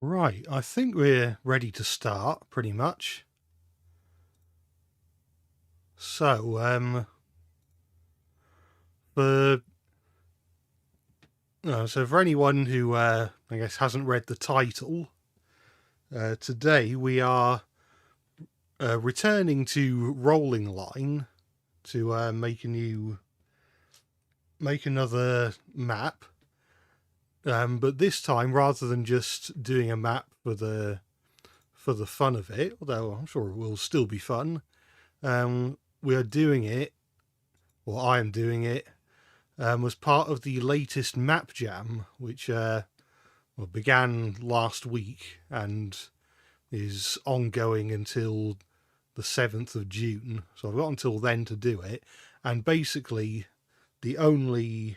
Right, I think we're ready to start, pretty much. So, for for anyone who I guess hasn't read the title, today we are returning to Rolling Line to make another map. But this time, rather than just doing a map for the fun of it, although I'm sure it will still be fun, we are doing it, or I am doing it, was part of the latest map jam, which began last week and is ongoing until the 7th of June. So I've got until then to do it. And basically, the only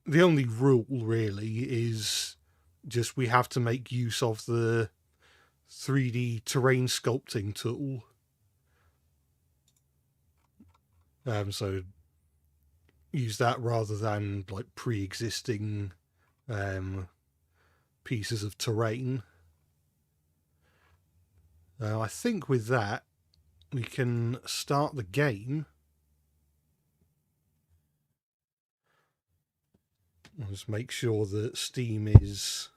rule really is just we have to make use of the 3D terrain sculpting tool. So use that rather than like pre-existing pieces of terrain. I think with that we can start the game. I'll just make sure that Steam is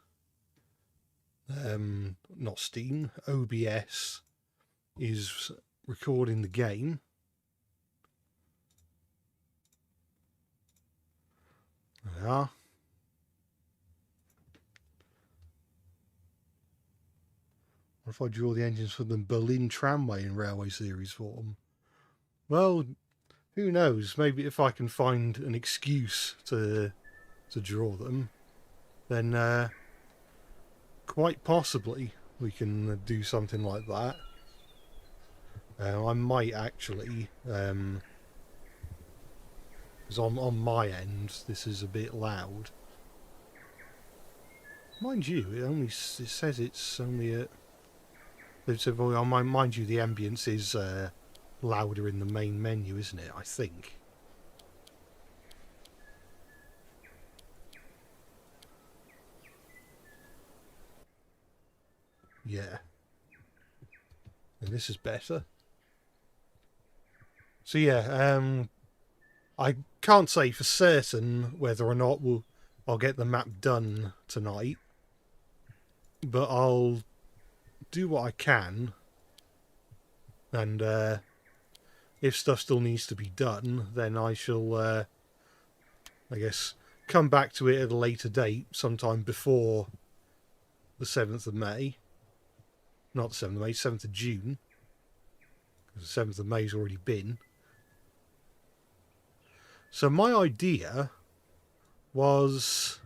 not Steam, OBS is recording the game. There we are. What if I draw the engines for the Berlin Tramway in Railway Series form? Well, who knows? Maybe if I can find an excuse to draw them, then quite possibly we can do something like that. I might actually, because on my end this is a bit loud. Mind you, it says it's only at. Well, mind you, the ambience is louder in the main menu, isn't it? I think. Yeah. And this is better. So yeah, I can't say for certain whether or not I'll get the map done tonight, but I'll do what I can, and if stuff still needs to be done, then I shall, I guess, come back to it at a later date, sometime before the 7th of May. Not the 7th of May, 7th of June. Because the 7th of May's already been. So my idea was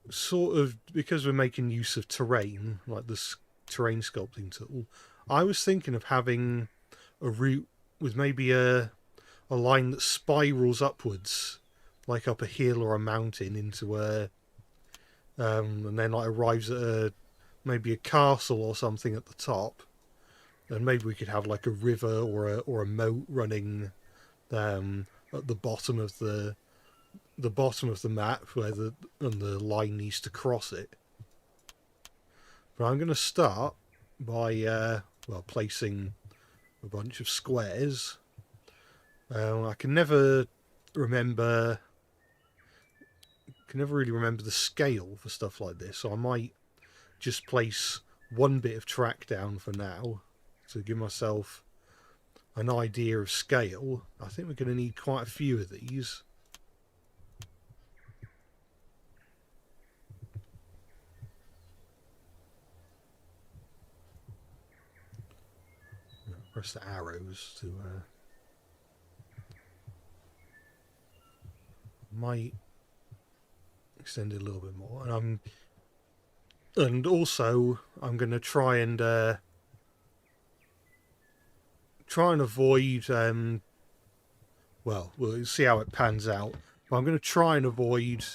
sort of, because we're making use of terrain, like this terrain sculpting tool, I was thinking of having a route with maybe a line that spirals upwards, like up a hill or a mountain into a, and then like arrives at maybe a castle or something at the top, and maybe we could have like a river or a moat running at the bottom of the map where the line needs to cross it. But I'm going to start by placing a bunch of squares. I can never really remember the scale for stuff like this, so I might just place one bit of track down for now to give myself an idea of scale. I think we're going to need quite a few of these. Press the arrows to might extend it a little bit more, and also I'm going to try and avoid we'll see how it pans out, but I'm going to try and avoid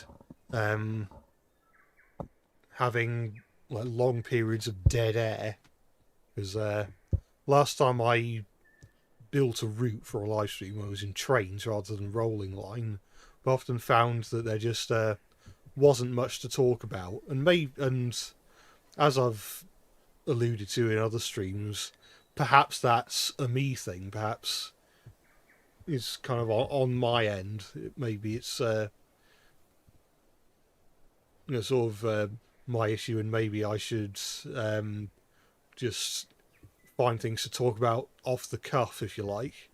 having like long periods of dead air, because last time I built a route for a live stream I was in trains rather than rolling line, I often found that they're just wasn't much to talk about, and as I've alluded to in other streams, perhaps that's a me thing. Perhaps it's kind of on my end. Maybe it's sort of my issue, and maybe I should just find things to talk about off the cuff, if you like.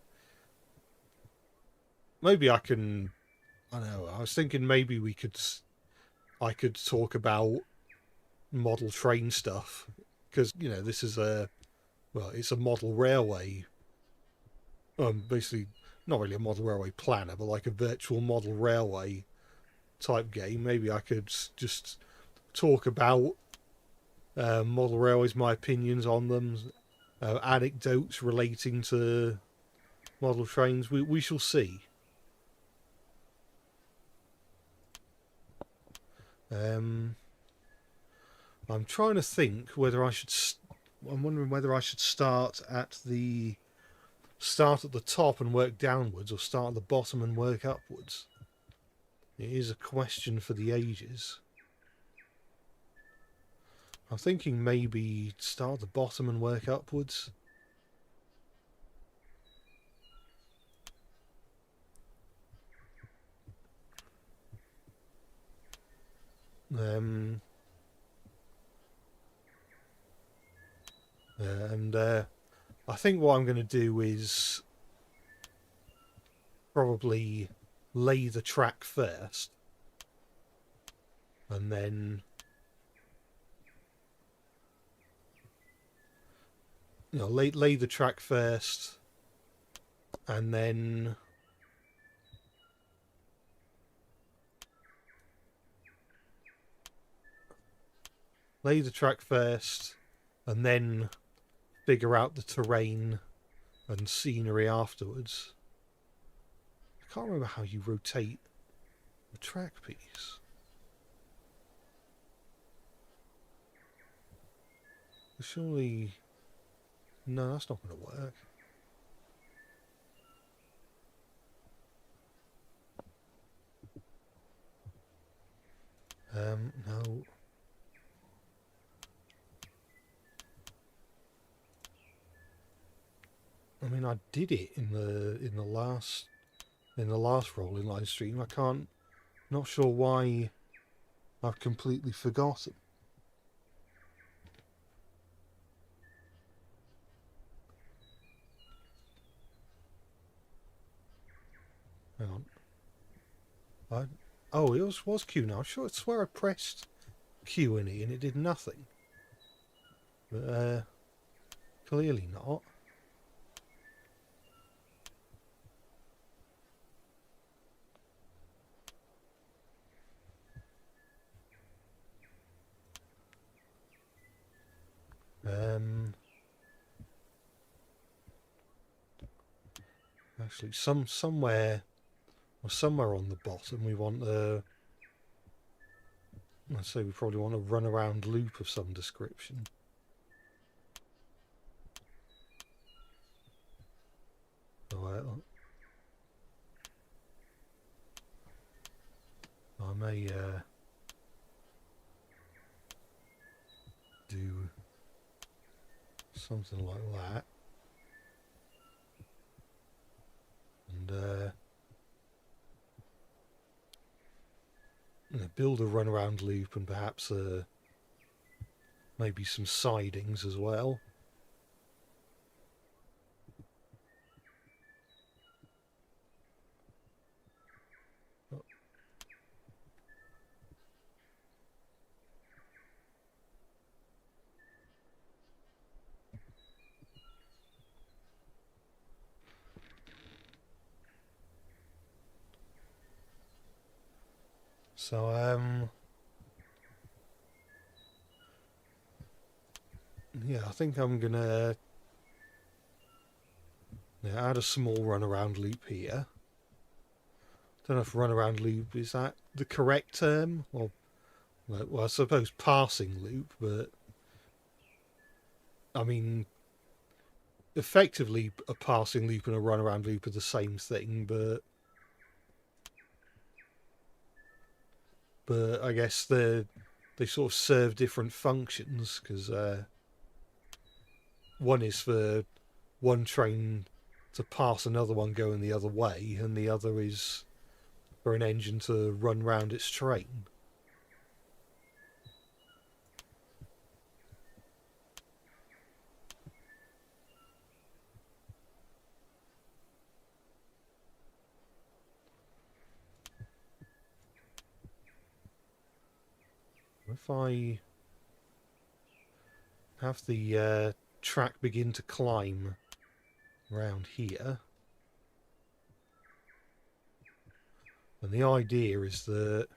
Maybe I can. I don't know. I was thinking maybe I could talk about model train stuff, because this is it's a model railway. Basically not really a model railway planner, but like a virtual model railway type game. Maybe I could just talk about model railways, my opinions on them, anecdotes relating to model trains. We shall see. I'm trying to think whether I should. I'm wondering whether I should start at the top and work downwards, or start at the bottom and work upwards. It is a question for the ages. I'm thinking maybe start at the bottom and work upwards. I think what I'm going to do is probably lay the track first, and then lay the track first, and then lay the track first, and then figure out the terrain and scenery afterwards. I can't remember how you rotate the track piece. Surely... No, that's not going to work. No. I mean, I did it in the last rolling line stream. Not sure why I've completely forgotten. Hang on. Oh, it was Q now. I swear I pressed Q and E and it did nothing. But clearly not. Actually, somewhere on the bottom we want I'd say we probably want a run-around loop of some description. Well, I may do something like that, and build a run-around loop, and perhaps maybe some sidings as well. So, yeah, I think I'm gonna add a small runaround loop here. Don't know if runaround loop is that the correct term, or well, I suppose passing loop, but I mean, effectively a passing loop and a runaround loop are the same thing, but but I guess they sort of serve different functions, because one is for one train to pass another one going the other way, and the other is for an engine to run round its train. If I have the track begin to climb around here, and the idea is that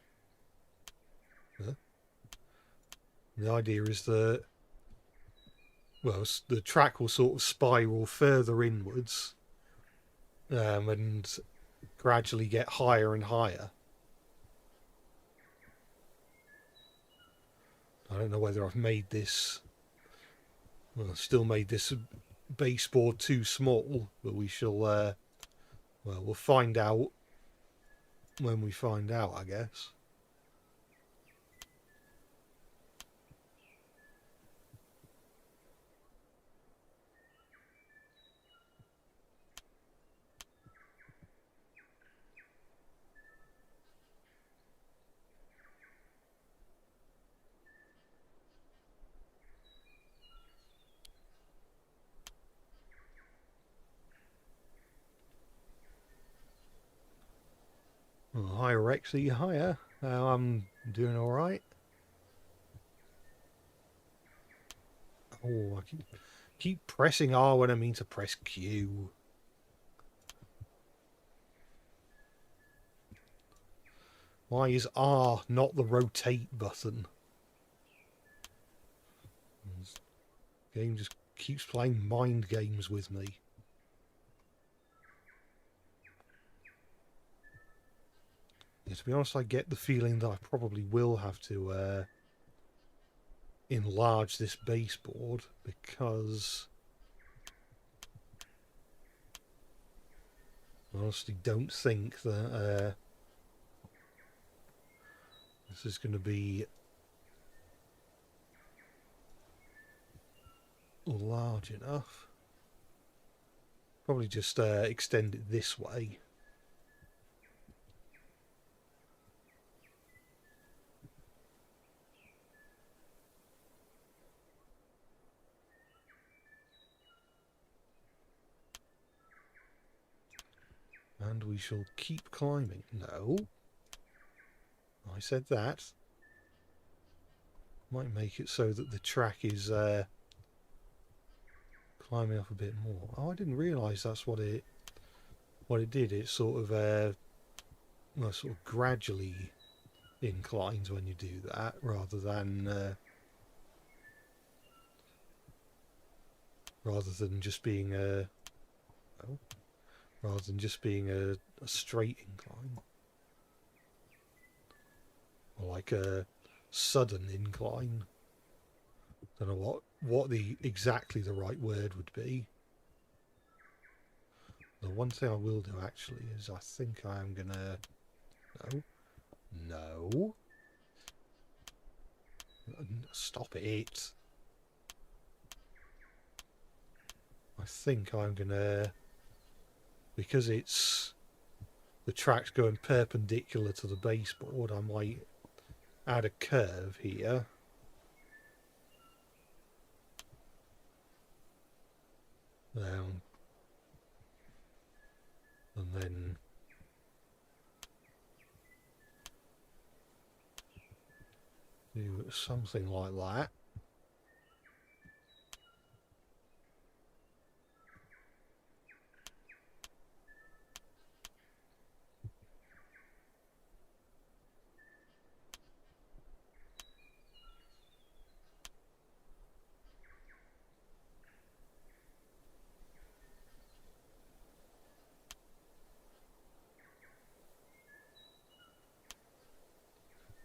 well, the track will sort of spiral further inwards, and gradually get higher and higher. I don't know whether I've made this, well, still made this baseboard too small, but we shall, well, we'll find out when we find out, I guess. Well, hi Rexy, hiya. I'm doing alright. Oh, I keep pressing R when I mean to press Q. Why is R not the rotate button? This game just keeps playing mind games with me. Yeah, to be honest, I get the feeling that I probably will have to enlarge this baseboard, because I honestly don't think that this is going to be large enough. Probably just extend it this way. And we shall keep climbing. No. I said that. Might make it so that the track is climbing up a bit more. Oh, I didn't realise that's what it did. It sort of well, sort of gradually inclines when you do that, rather than just being a a straight incline, or like a sudden incline. Don't know what exactly the right word would be. The one thing I will do actually is I think I am gonna no stop it. I think I'm gonna, because it's the track's going perpendicular to the baseboard, I might add a curve here. Down. And then do something like that.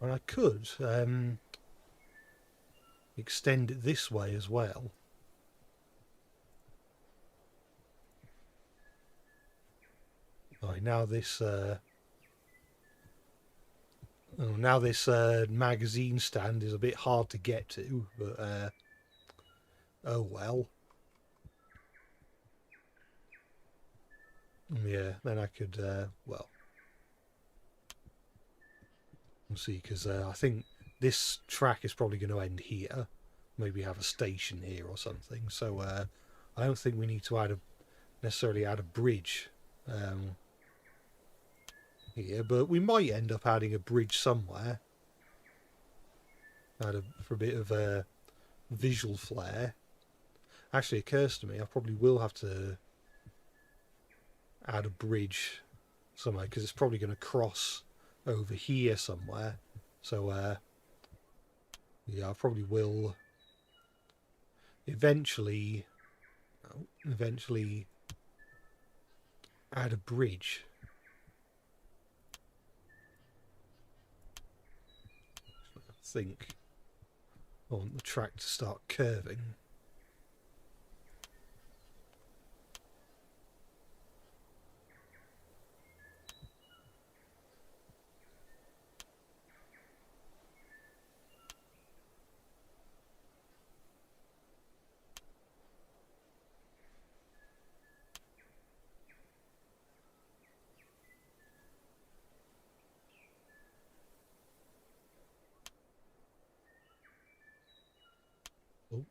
And I could extend it this way as well. Right, now this Oh, now this magazine stand is a bit hard to get to, but oh well. Yeah, then I could, well, we'll see, because I think this track is probably going to end here. Maybe have a station here or something. So I don't think we need to necessarily add a bridge here, but we might end up adding a bridge somewhere. For a bit of a visual flair. Actually, it occurs to me I probably will have to add a bridge somewhere, because it's probably going to cross over here somewhere. So yeah, I probably will eventually add a bridge. I think I want the track to start curving. Oh.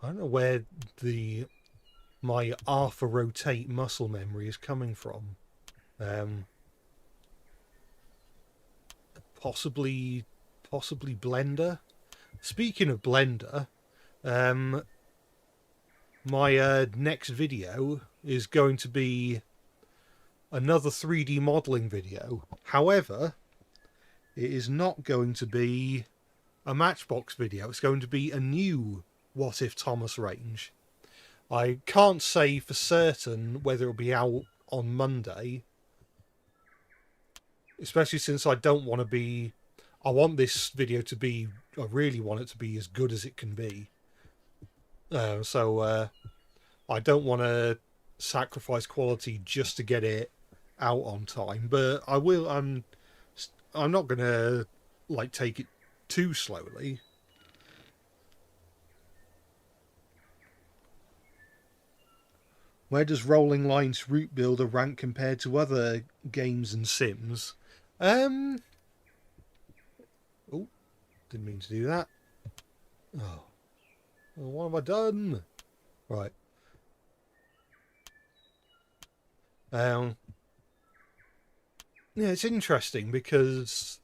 I don't know where my Arthur rotate muscle memory is coming from. Possibly Blender. Speaking of Blender, my next video is going to be another 3D modeling video. However, it is not going to be a Matchbox video. It's going to be a new What If Thomas range. I can't say for certain whether it'll be out on Monday, especially since I don't want to be... I want this video to be... I really want it to be as good as it can be. So I don't want to sacrifice quality just to get it out on time, but I will. I'm not gonna like take it too slowly. Where does Rolling Lines Route Builder rank compared to other games and sims? Oh, didn't mean to do that. Oh, well, what have I done? Right. Yeah, it's interesting because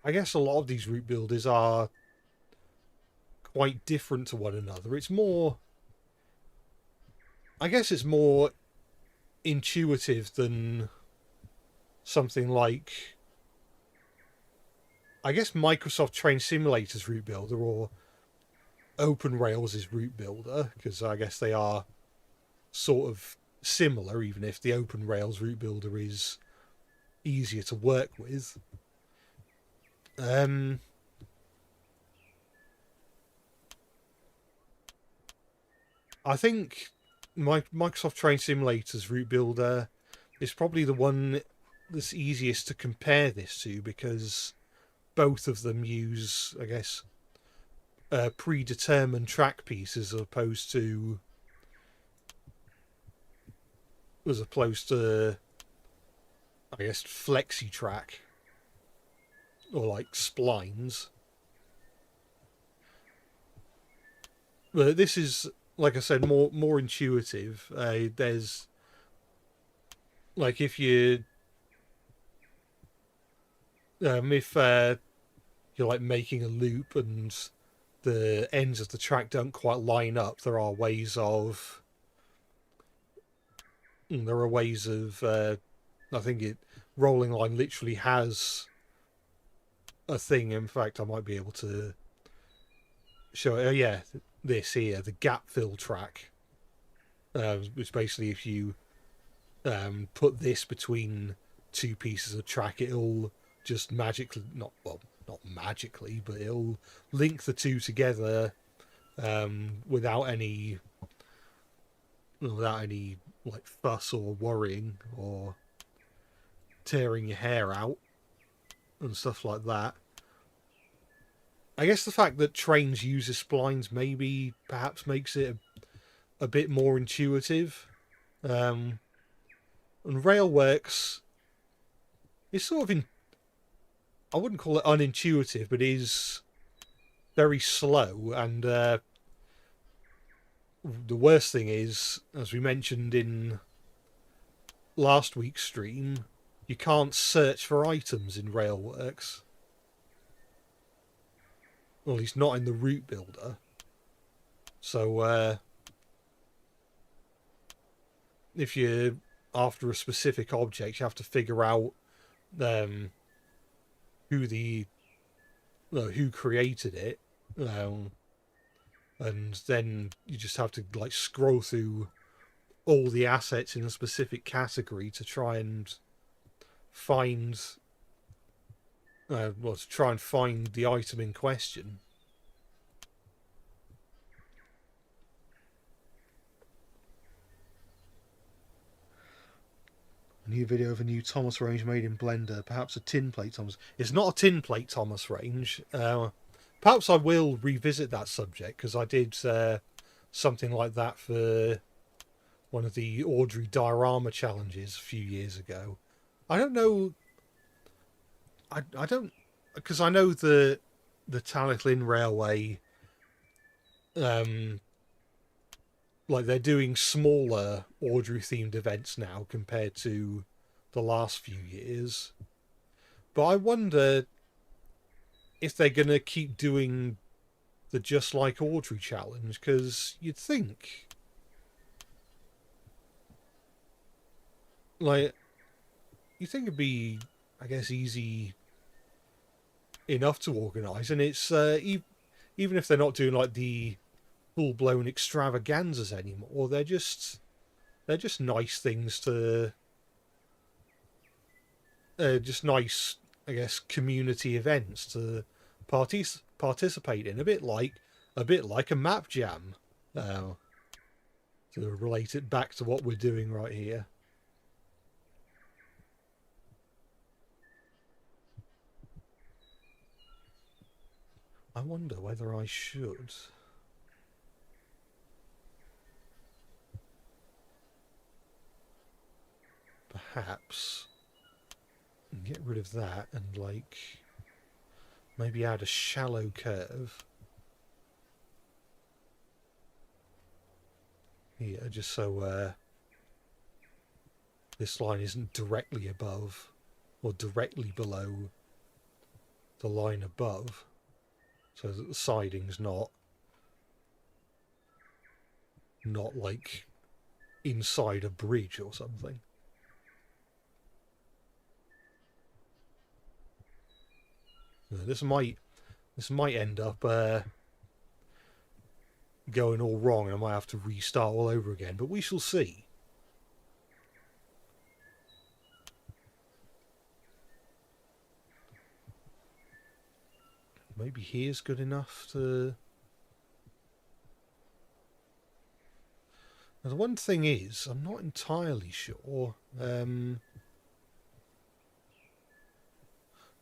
I guess a lot of these route builders are quite different to one another. It's more... I guess it's more intuitive than something like... I guess Microsoft Train Simulator's route builder or OpenRails' route builder, because I guess they are sort of similar, even if the OpenRails route builder is easier to work with. I think Microsoft Train Simulator's route builder is probably the one that's easiest to compare this to, because both of them use, I guess, predetermined track pieces as opposed to I guess flexi track or like splines. But this is, like I said, more intuitive. There's like if you if you're like making a loop and the ends of the track don't quite line up, there are ways of I think Rolling Line literally has a thing. In fact, I might be able to show it. Oh yeah, this here, the gap fill track, which basically if you put this between two pieces of track, it'll just magically, not magically, but it'll link the two together without any like fuss or worrying or tearing your hair out and stuff like that. I guess the fact that trains use splines maybe perhaps makes it a bit more intuitive. And Railworks is sort of I wouldn't call it unintuitive, but is very slow. And the worst thing is, as we mentioned in last week's stream, you can't search for items in Railworks. Well, at least not in the route builder. So if you're after a specific object, you have to figure out who created it, and then you just have to like scroll through all the assets in a specific category to try and find the item in question. A new video of a new Thomas range made in Blender, perhaps a tin plate Thomas. It's not a tin plate Thomas range. Perhaps I will revisit that subject, because I did something like that for one of the Audrey diorama challenges a few years ago. I don't know. I don't, because I know the Talyllyn Railway, like they're doing smaller Audrey themed events now compared to the last few years. But I wonder if they're going to keep doing the Just Like Audrey challenge, because you'd think, it'd be, I guess, easy enough to organise, and it's even if they're not doing like the full-blown extravaganzas anymore, they're just nice things to just nice, I guess, community events to participate in, a bit like a map jam, to relate it back to what we're doing right here. I wonder whether I should perhaps get rid of that and like maybe add a shallow curve here, just so this line isn't directly above or directly below the line above, so that the siding's not like inside a bridge or something. This might end up going all wrong, and I might have to restart all over again, but we shall see. Maybe here's good enough to... Now, the one thing is, I'm not entirely sure. And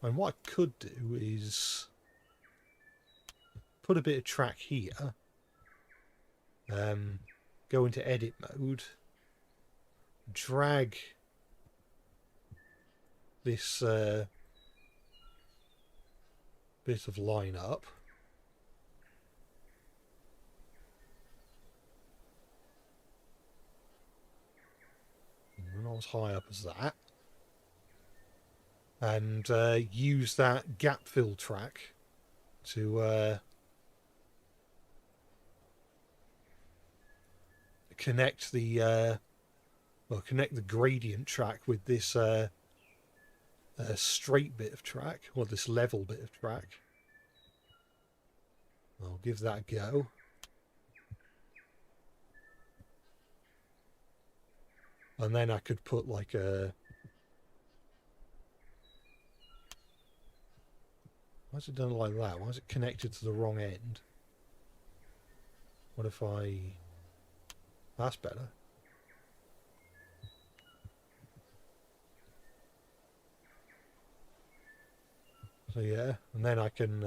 what I could do is put a bit of track here, go into edit mode, drag this bit of line up, not as high up as that, and use that gap fill track to connect the gradient track with this straight bit of track, or this level bit of track. I'll give that a go. And then I could put like a... Why is it done like that? Why is it connected to the wrong end? What if I... That's better. So yeah, and then I can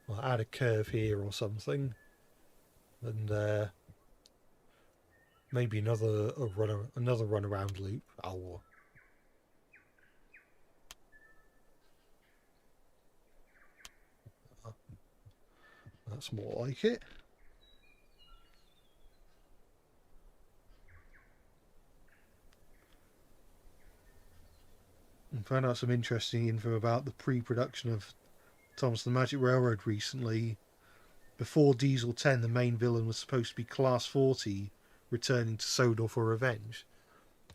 well, add a curve here or something, and maybe another run around loop. Oh, that's more like it. And found out some interesting info about the pre-production of Thomas the Magic Railroad recently. Before Diesel 10, the main villain was supposed to be Class 40 returning to Sodor for revenge.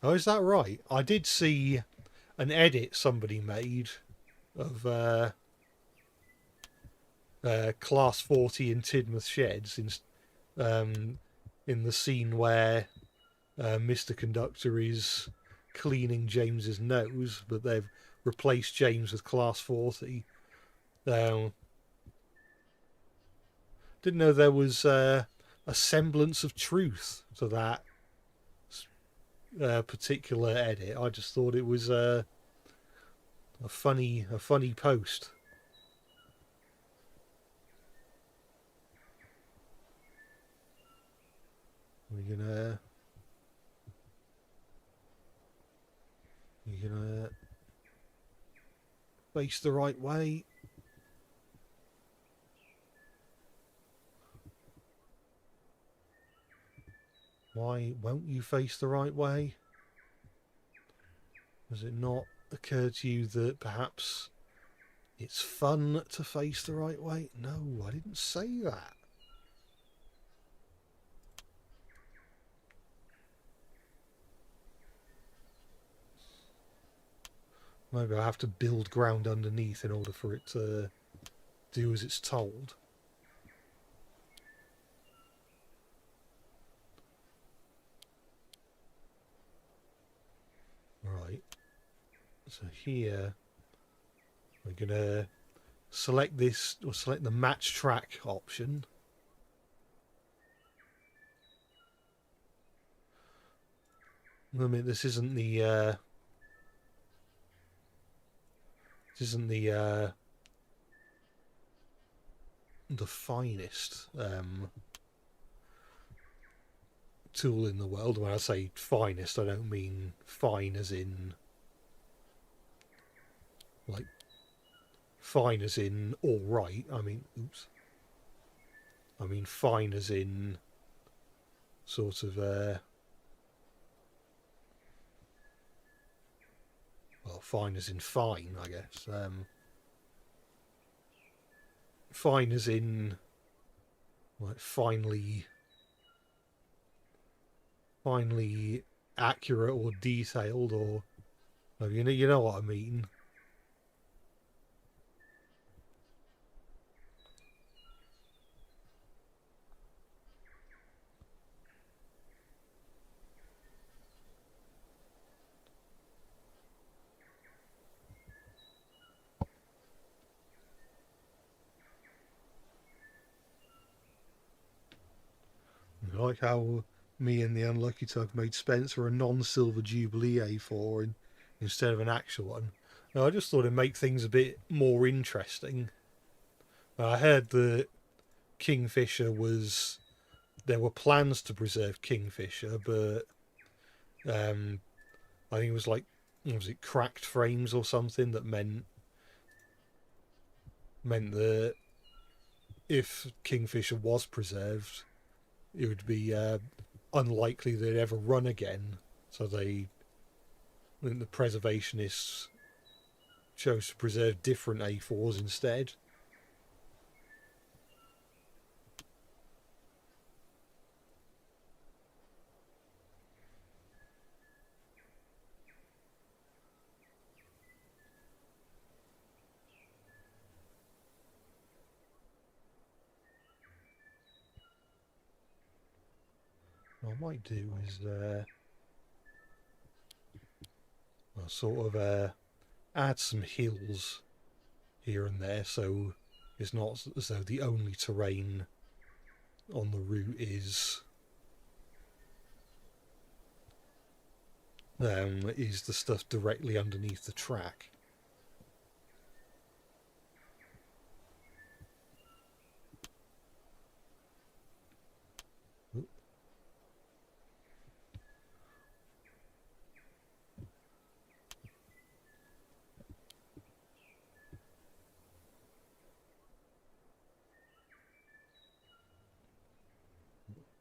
Oh, is that right? I did see an edit somebody made of Class 40 in Tidmouth Sheds in the scene where Mr. Conductor is cleaning James's nose, but they've replaced James with Class 40. Didn't know there was a semblance of truth to that particular edit. I just thought it was a funny post. We're gonna face the right way. Why won't you face the right way? Does it not occur to you that perhaps it's fun to face the right way? No, I didn't say that. Maybe I have to build ground underneath in order for it to do as it's told. Right. So here we're gonna select this, or select the match track option. I mean, this isn't the the finest tool in the world. When I say finest, I don't mean fine as in like fine as in all right. I mean, oops. I mean fine as in sort of well, fine as in fine, I guess. Fine as in like finely accurate or detailed, or oh, you know what I mean. I like how me and the Unlucky Tug made Spencer a non-Silver Jubilee A4 instead of an actual one. Now, I just thought it'd make things a bit more interesting. I heard that Kingfisher was... There were plans to preserve Kingfisher, but I think it was like... Was it cracked frames or something that meant that if Kingfisher was preserved, it would be unlikely they'd ever run again. So I think the preservationists chose to preserve different A4s instead. What I might do is sort of add some hills here and there, so it's not as though the only terrain on the route is the stuff directly underneath the track.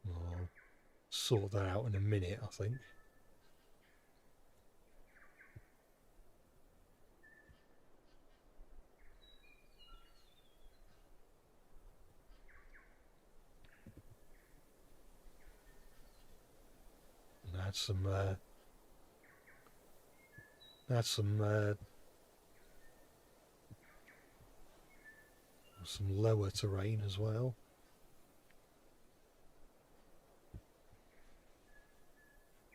I'll sort that out in a minute, I think. And add some lower terrain as well.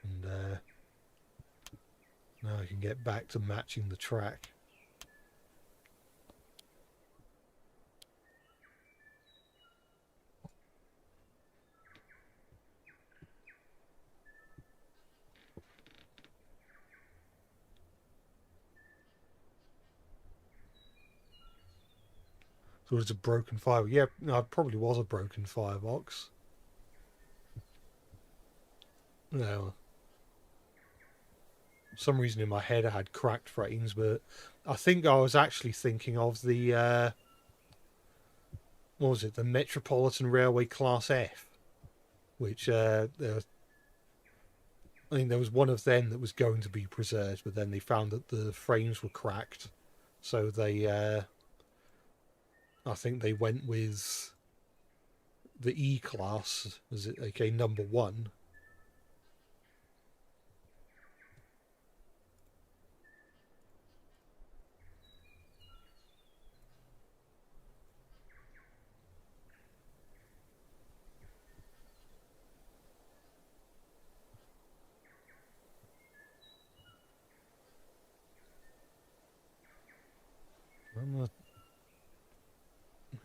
And now I can get back to matching the track. So it's a broken fire. Yeah, no, it probably was a broken firebox. No. For some reason in my head I had cracked frames, but I think I was actually thinking of the what was it, the Metropolitan Railway Class F, which I think there was one of them that was going to be preserved, but then they found that the frames were cracked, so they I think they went with the E class, is it okay, number 1.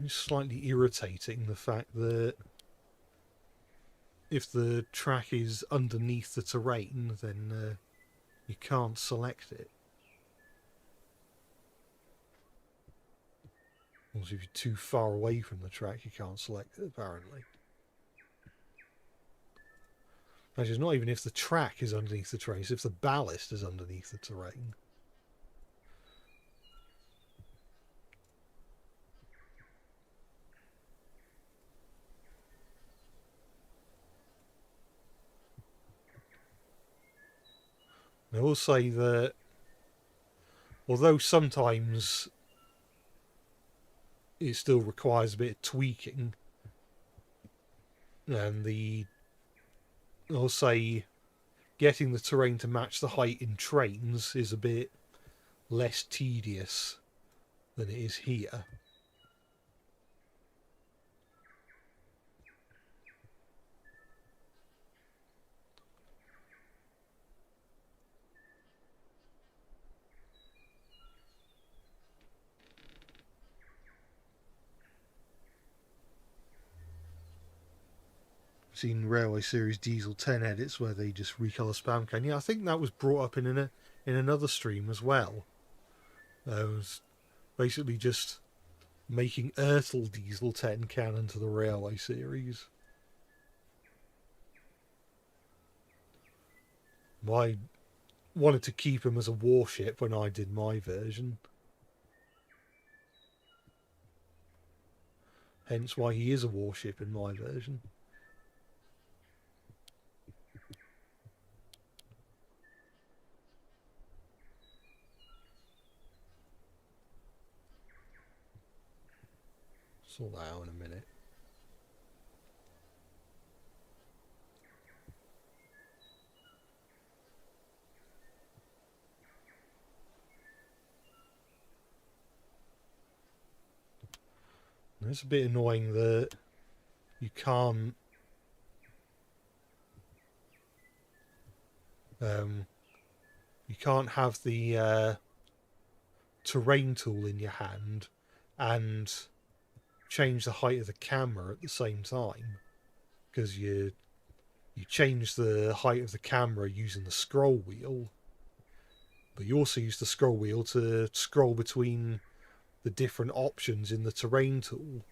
It's slightly irritating, the fact that if the track is underneath the terrain, then you can't select it. Also, if you're too far away from the track, you can't select it, apparently. Actually, it's not even if the track is underneath the terrain, it's if the ballast is underneath the terrain. I will say that although sometimes it still requires a bit of tweaking, and I'll say getting the terrain to match the height in trains is a bit less tedious than it is here. Seen Railway Series Diesel 10 edits where they just recolor spam can. Yeah, I think that was brought up in another stream as well. It was basically just making Ertl Diesel 10 canon to the Railway Series. I wanted to keep him as a warship when I did my version. Hence why he is a warship in my version. Sort that out in a minute. It's a bit annoying that you can't have the terrain tool in your hand and change the height of the camera at the same time, because you change the height of the camera using the scroll wheel, but you also use the scroll wheel to scroll between the different options in the terrain tool.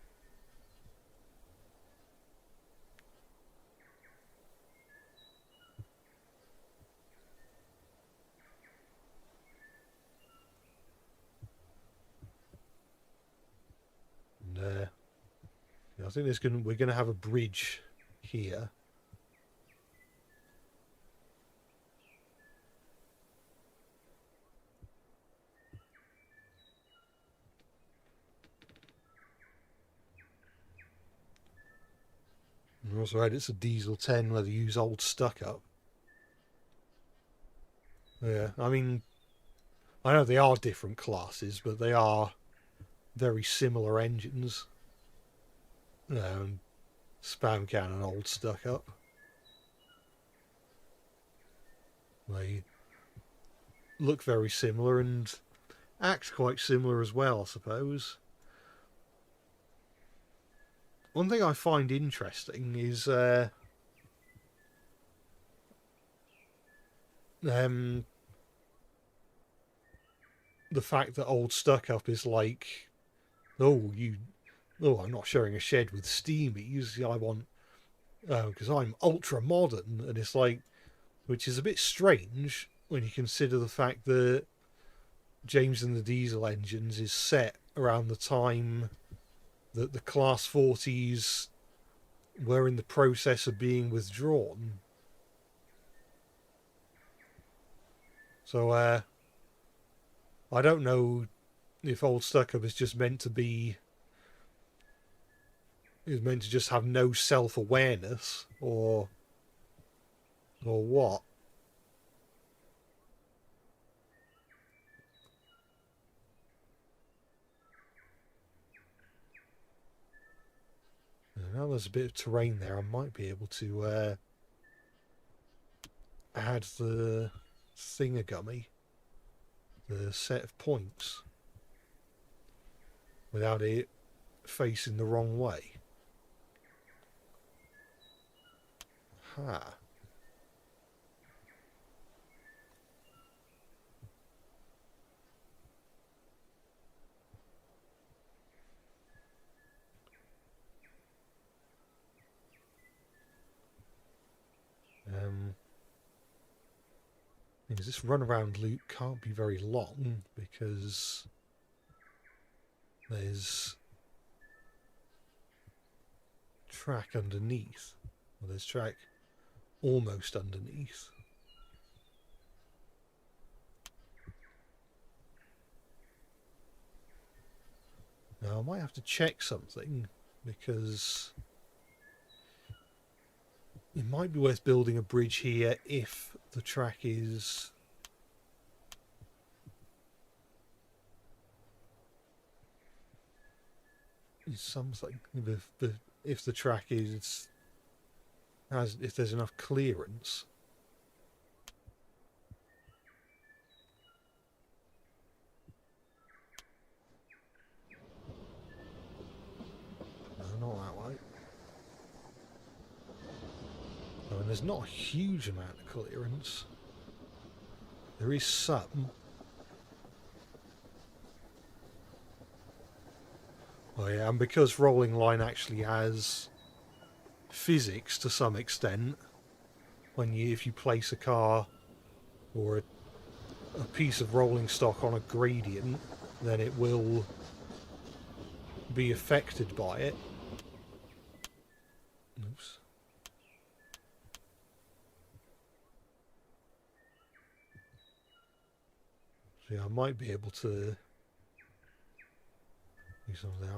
And I think we're going to have a bridge here. And I also heard it's a diesel 10 where they use old stuck-up. Yeah, I mean, I know they are different classes, but they are very similar engines. Spam can and old stuck-up. They look very similar and act quite similar as well, I suppose. One thing I find interesting is the fact that old stuck-up is like, I'm not sharing a shed with steamies. I want, because I'm ultra modern, and it's like, which is a bit strange when you consider the fact that James and the Diesel engines is set around the time that the Class 40s were in the process of being withdrawn. So I don't know if old stuck-up is just meant to be, is meant to just have no self-awareness, or what. Now there's a bit of terrain there. I might be able to add the thingagummy, the set of points, without it facing the wrong way. Ha. Because this runaround loop can't be very long, because there's track underneath. Well, there's track almost underneath. Now I might have to check something, because it might be worth building a bridge here if the track is something. If the track is if there's enough clearance. No, not that way. Oh, and there's not a huge amount of clearance. There is some. Oh yeah, and because rolling line actually has physics to some extent, if you place a car or a piece of rolling stock on a gradient, then it will be affected by it. Oops. So yeah, I might be able to do something,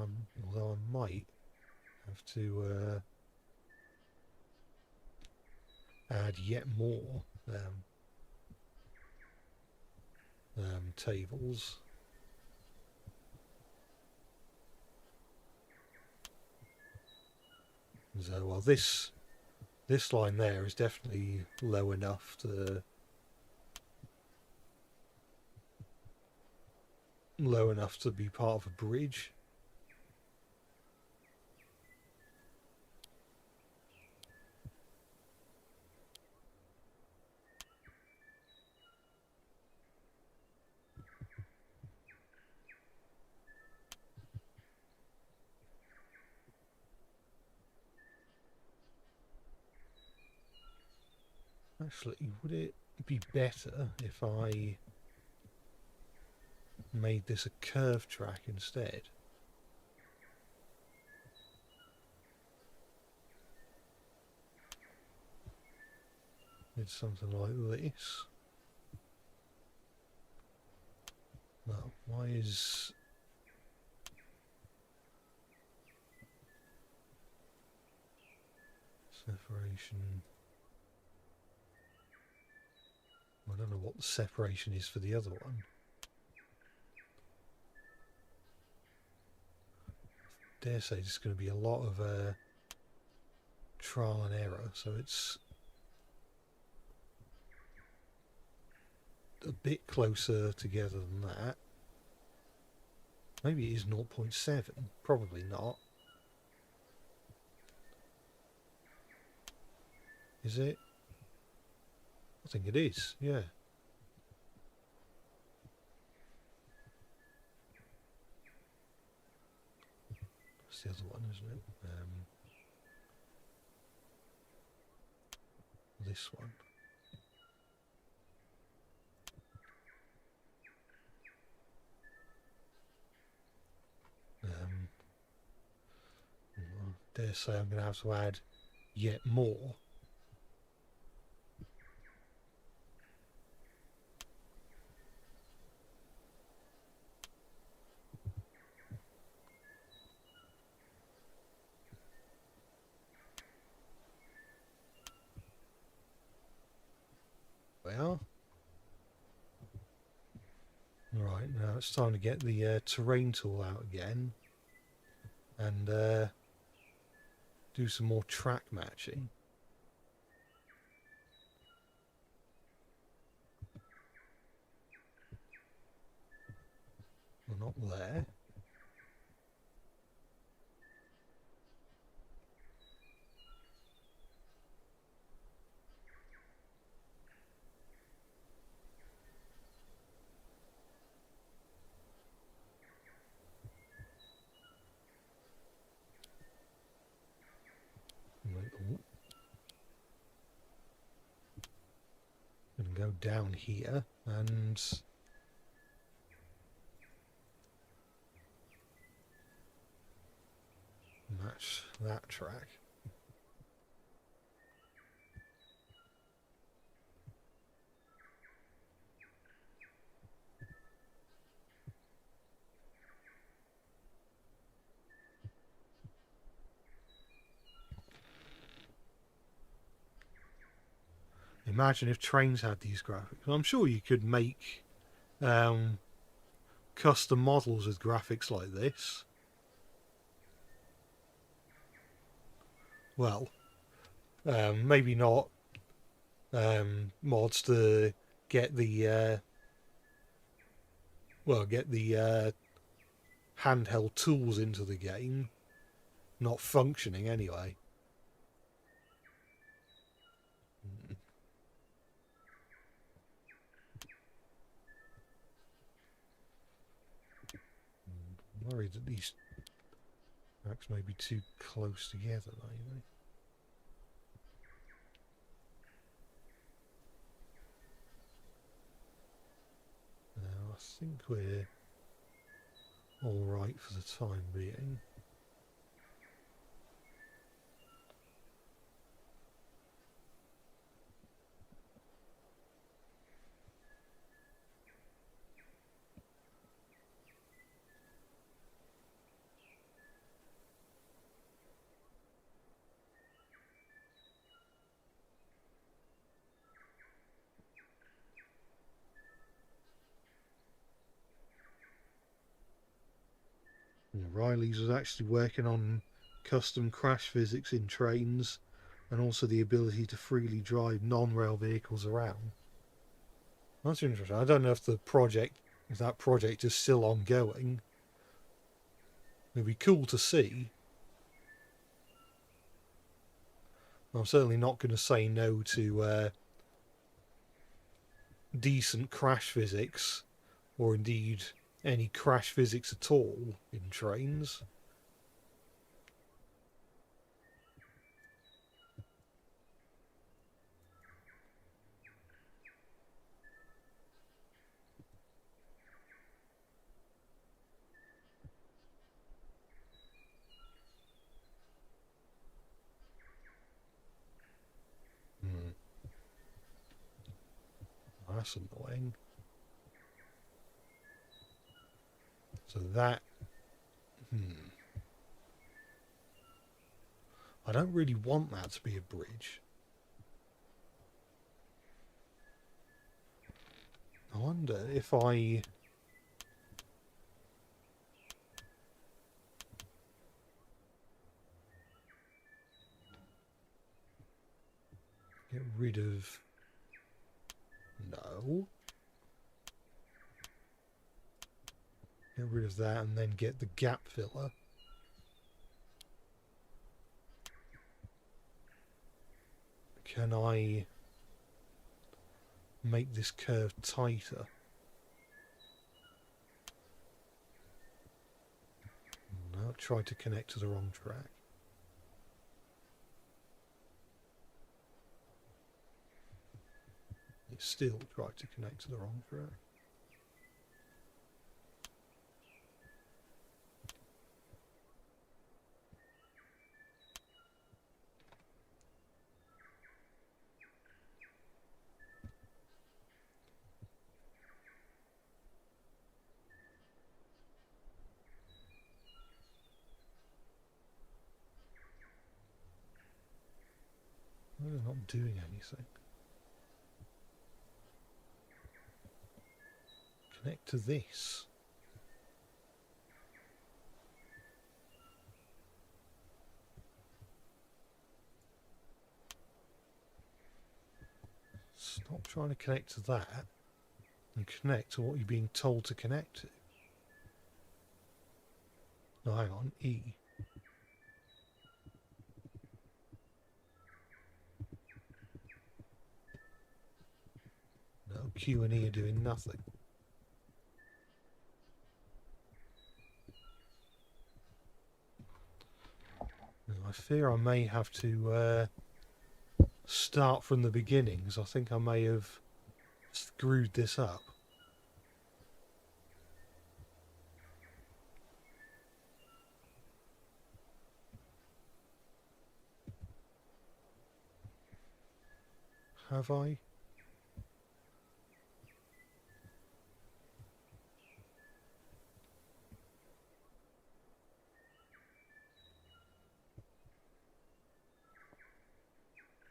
although I might have to add yet more tables. So, well, this line there is definitely low enough to low enough to be part of a bridge. Actually, would it be better if I made this a curved track instead? Did something like this. Well, why is... separation... I don't know what the separation is for the other one. I dare say it's going to be a lot of trial and error, so it's a bit closer together than that. Maybe it is 0.7, probably not. Is it? I think it is, yeah. That's the other one, isn't it? This one. I dare say I'm going to have to add yet more. Well, right, now it's time to get the terrain tool out again and do some more track matching. We're not there. Going to go down here and match that track. Imagine if trains had these graphics. I'm sure you could make custom models with graphics like this. Well, maybe not mods to get the handheld tools into the game, not functioning anyway. I'm worried that these tracks may be too close together, maybe. Now, I think we're all right for the time being. Riley's was actually working on custom crash physics in trains and also the ability to freely drive non-rail vehicles around. That's interesting. I don't know if the project if that project is still ongoing. It'd be cool to see. I'm certainly not going to say no to decent crash physics, or indeed any crash physics at all in trains. That's annoying. So that... I don't really want that to be a bridge. I wonder if I... get rid of... No. Get rid of that and then get the gap filler. Can I make this curve tighter? No, try to connect to the wrong track. It still tried to connect to the wrong track. They're not doing anything. Connect to this. Stop trying to connect to that and connect to what you're being told to connect to. No, hang on, E. No, Q and E are doing nothing. I fear I may have to start from the beginnings. I think I may have screwed this up. Have I?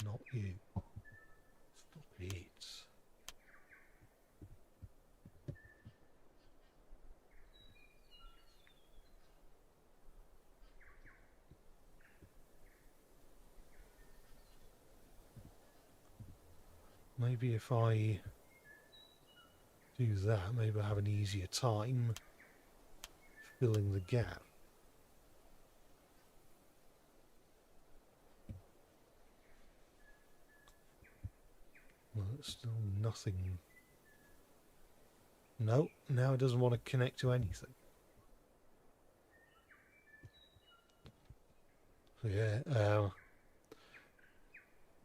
Not you. Stop it. Maybe if I do that, maybe I have an easier time filling the gap. Well, it's still nothing. No, now it doesn't want to connect to anything. So yeah,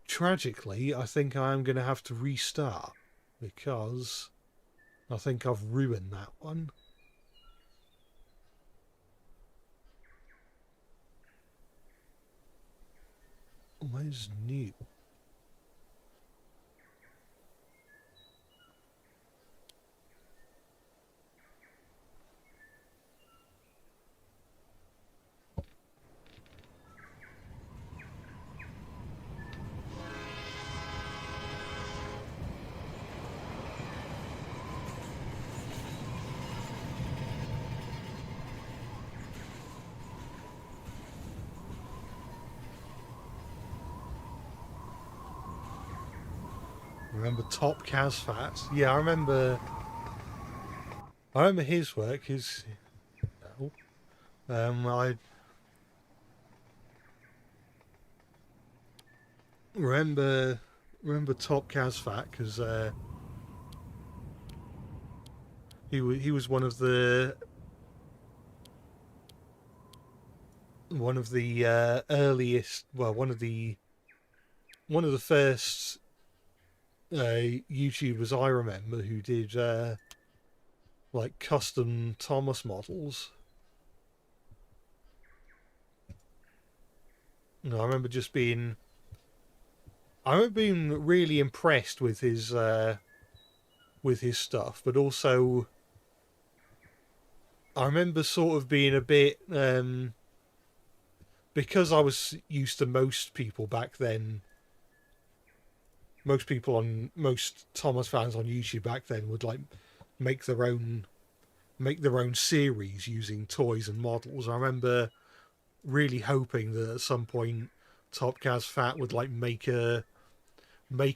tragically, I think I'm going to have to restart because I think I've ruined that one. Where's new? Remember Top Casfat? Yeah, I remember I remember his work. I remember Top Kazfat because he was one of the earliest, well, one of the first YouTubers I remember who did like custom Thomas models. And I remember being really impressed with his stuff, but also I remember sort of being a bit because I was used to most people back then. Most Thomas fans on YouTube back then would like make their own series using toys and models. I remember really hoping that at some point Top Kaz Fat would like make a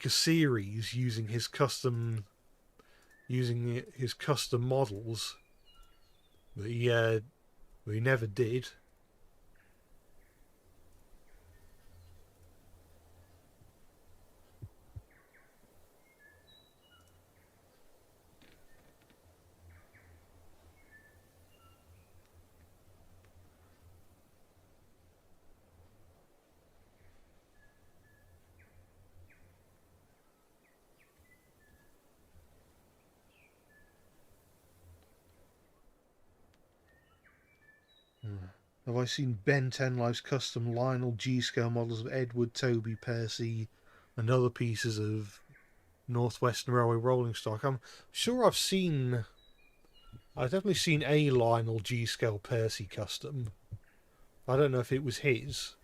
series using his custom models, but he never did. Have I seen Ben 10 Life's custom Lionel G-scale models of Edward, Toby, Percy, and other pieces of Northwestern Railway rolling stock? I'm sure I've definitely seen a Lionel G-scale Percy custom. I don't know if it was his.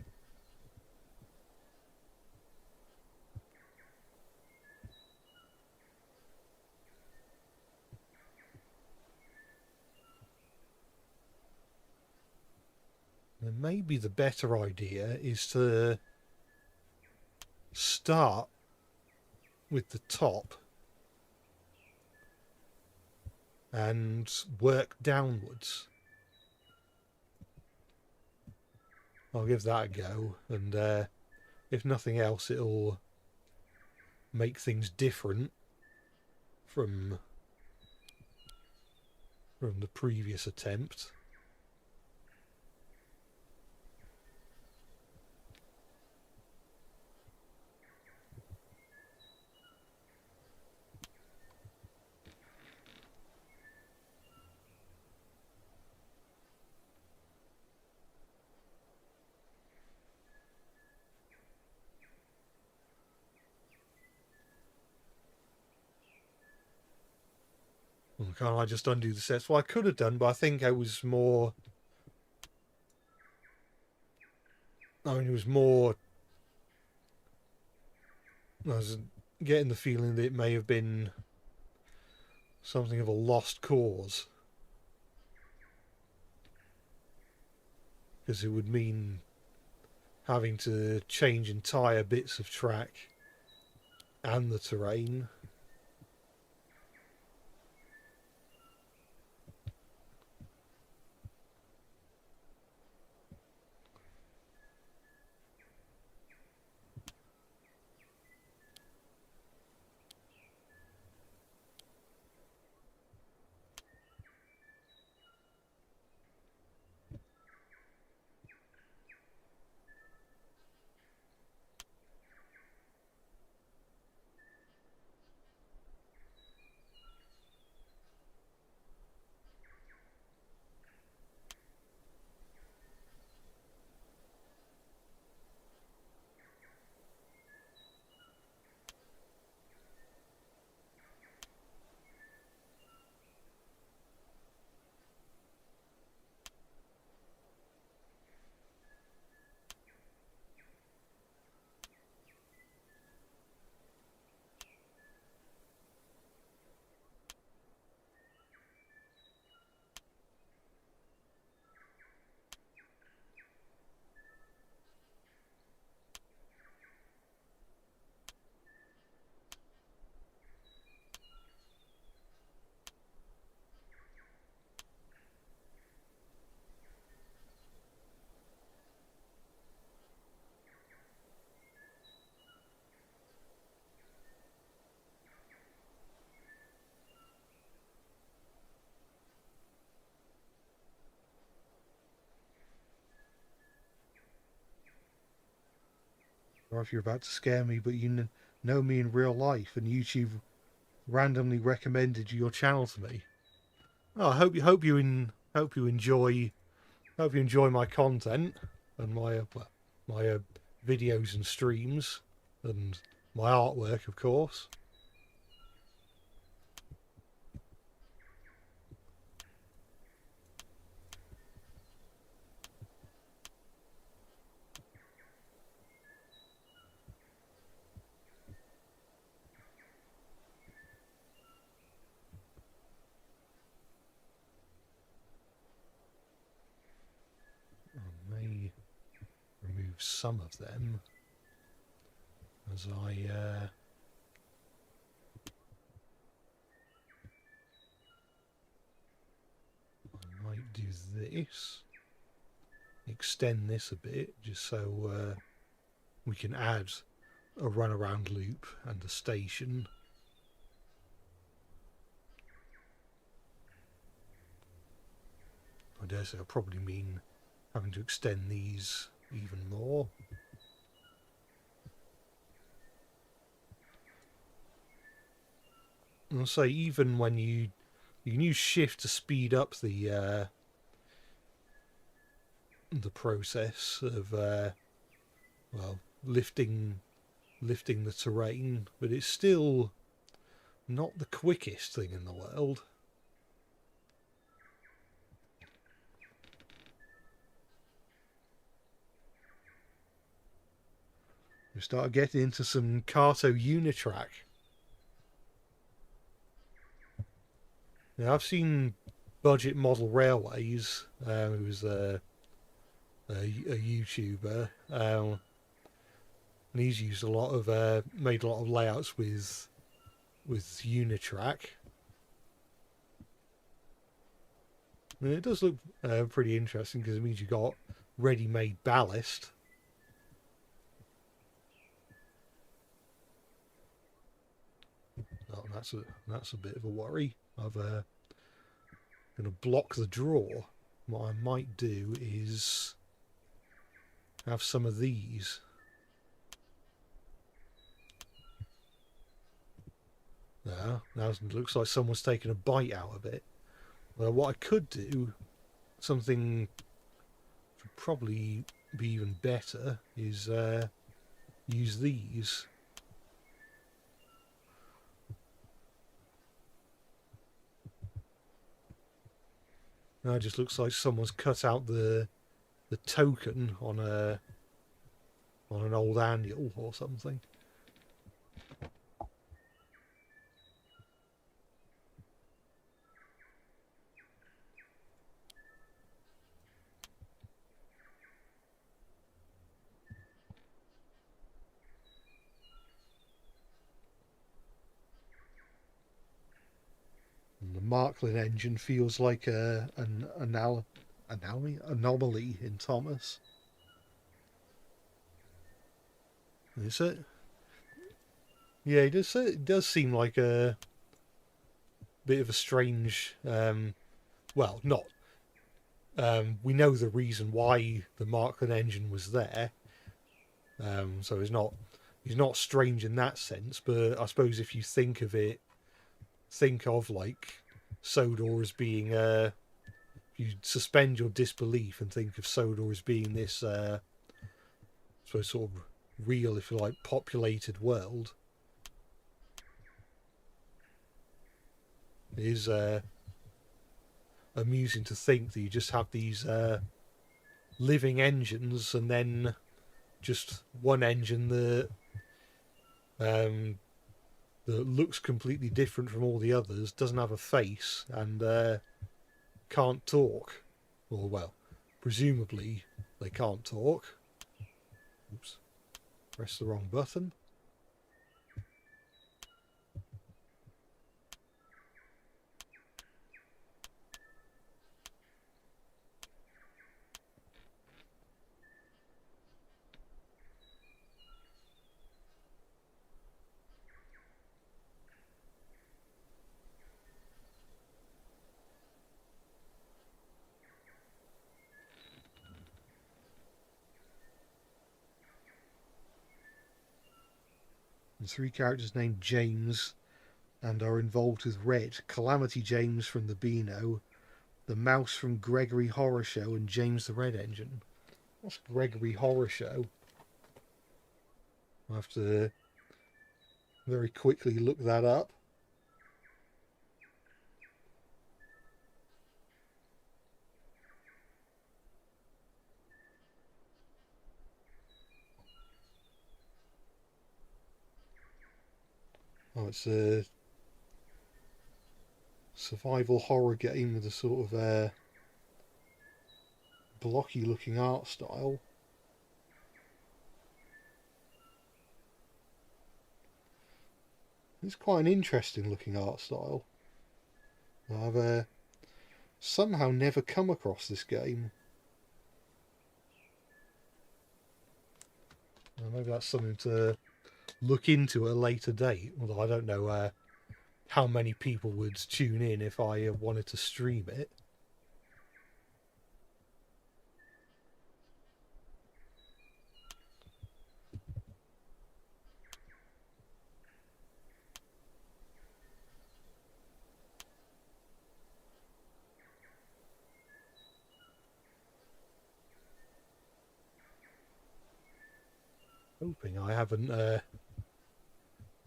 Then maybe the better idea is to start with the top and work downwards. I'll give that a go, and if nothing else, it'll make things different from the previous attempt. Well, can't I just undo the sets? Well, I could have done, but I think I was more... it was more... I was getting the feeling that it may have been something of a lost cause. Because it would mean having to change entire bits of track and the terrain. or if you're about to scare me, but you know me in real life, and YouTube randomly recommended your channel to me. Oh, I hope you enjoy my content and my videos and streams and my artwork, of course. I may remove some of them as I might do this, extend this a bit just so we can add a runaround loop and a station. I dare say I'll probably mean having to extend these even more. And I'll say even when you can use shift to speed up the process of well, lifting the terrain, but it's still not the quickest thing in the world. We start getting into some Carto Unitrack. Now, I've seen budget model railways, who's a YouTuber, and he's used a lot of made a lot of layouts with Unitrack. And it does look pretty interesting because it means you've got ready-made ballast. Oh, that's a bit of a worry. I've going to block the draw. What I might do is have some of these. Now it looks like someone's taken a bite out of it. Well, what I could do, something would probably be even better, is use these. Now it just looks like someone's cut out the token on an old annual or something. And the Marklin engine feels like an anomaly in Thomas. Is it? Yeah, it does seem like a bit of a strange. Well, not. We know the reason why the Marklin engine was there, so he's not strange in that sense. But I suppose if you think of like Sodor as being you suspend your disbelief and think of Sodor as being this I suppose sort of real, if you like, populated world. It is amusing to think that you just have these living engines and then just one engine that looks completely different from all the others, doesn't have a face, and can't talk. Or, well, presumably they can't talk. Oops. Press the wrong button. And 3 characters named James and are involved with Red. Calamity James from the Beano, the Mouse from Gregory Horror Show, and James the Red Engine. What's Gregory Horror Show? I'll have to very quickly look that up. Oh, it's a survival horror game with a sort of blocky looking art style. It's quite an interesting looking art style. I've somehow never come across this game. Well, maybe that's something to look into at a later date, although I don't know how many people would tune in if I wanted to stream it. Hoping I haven't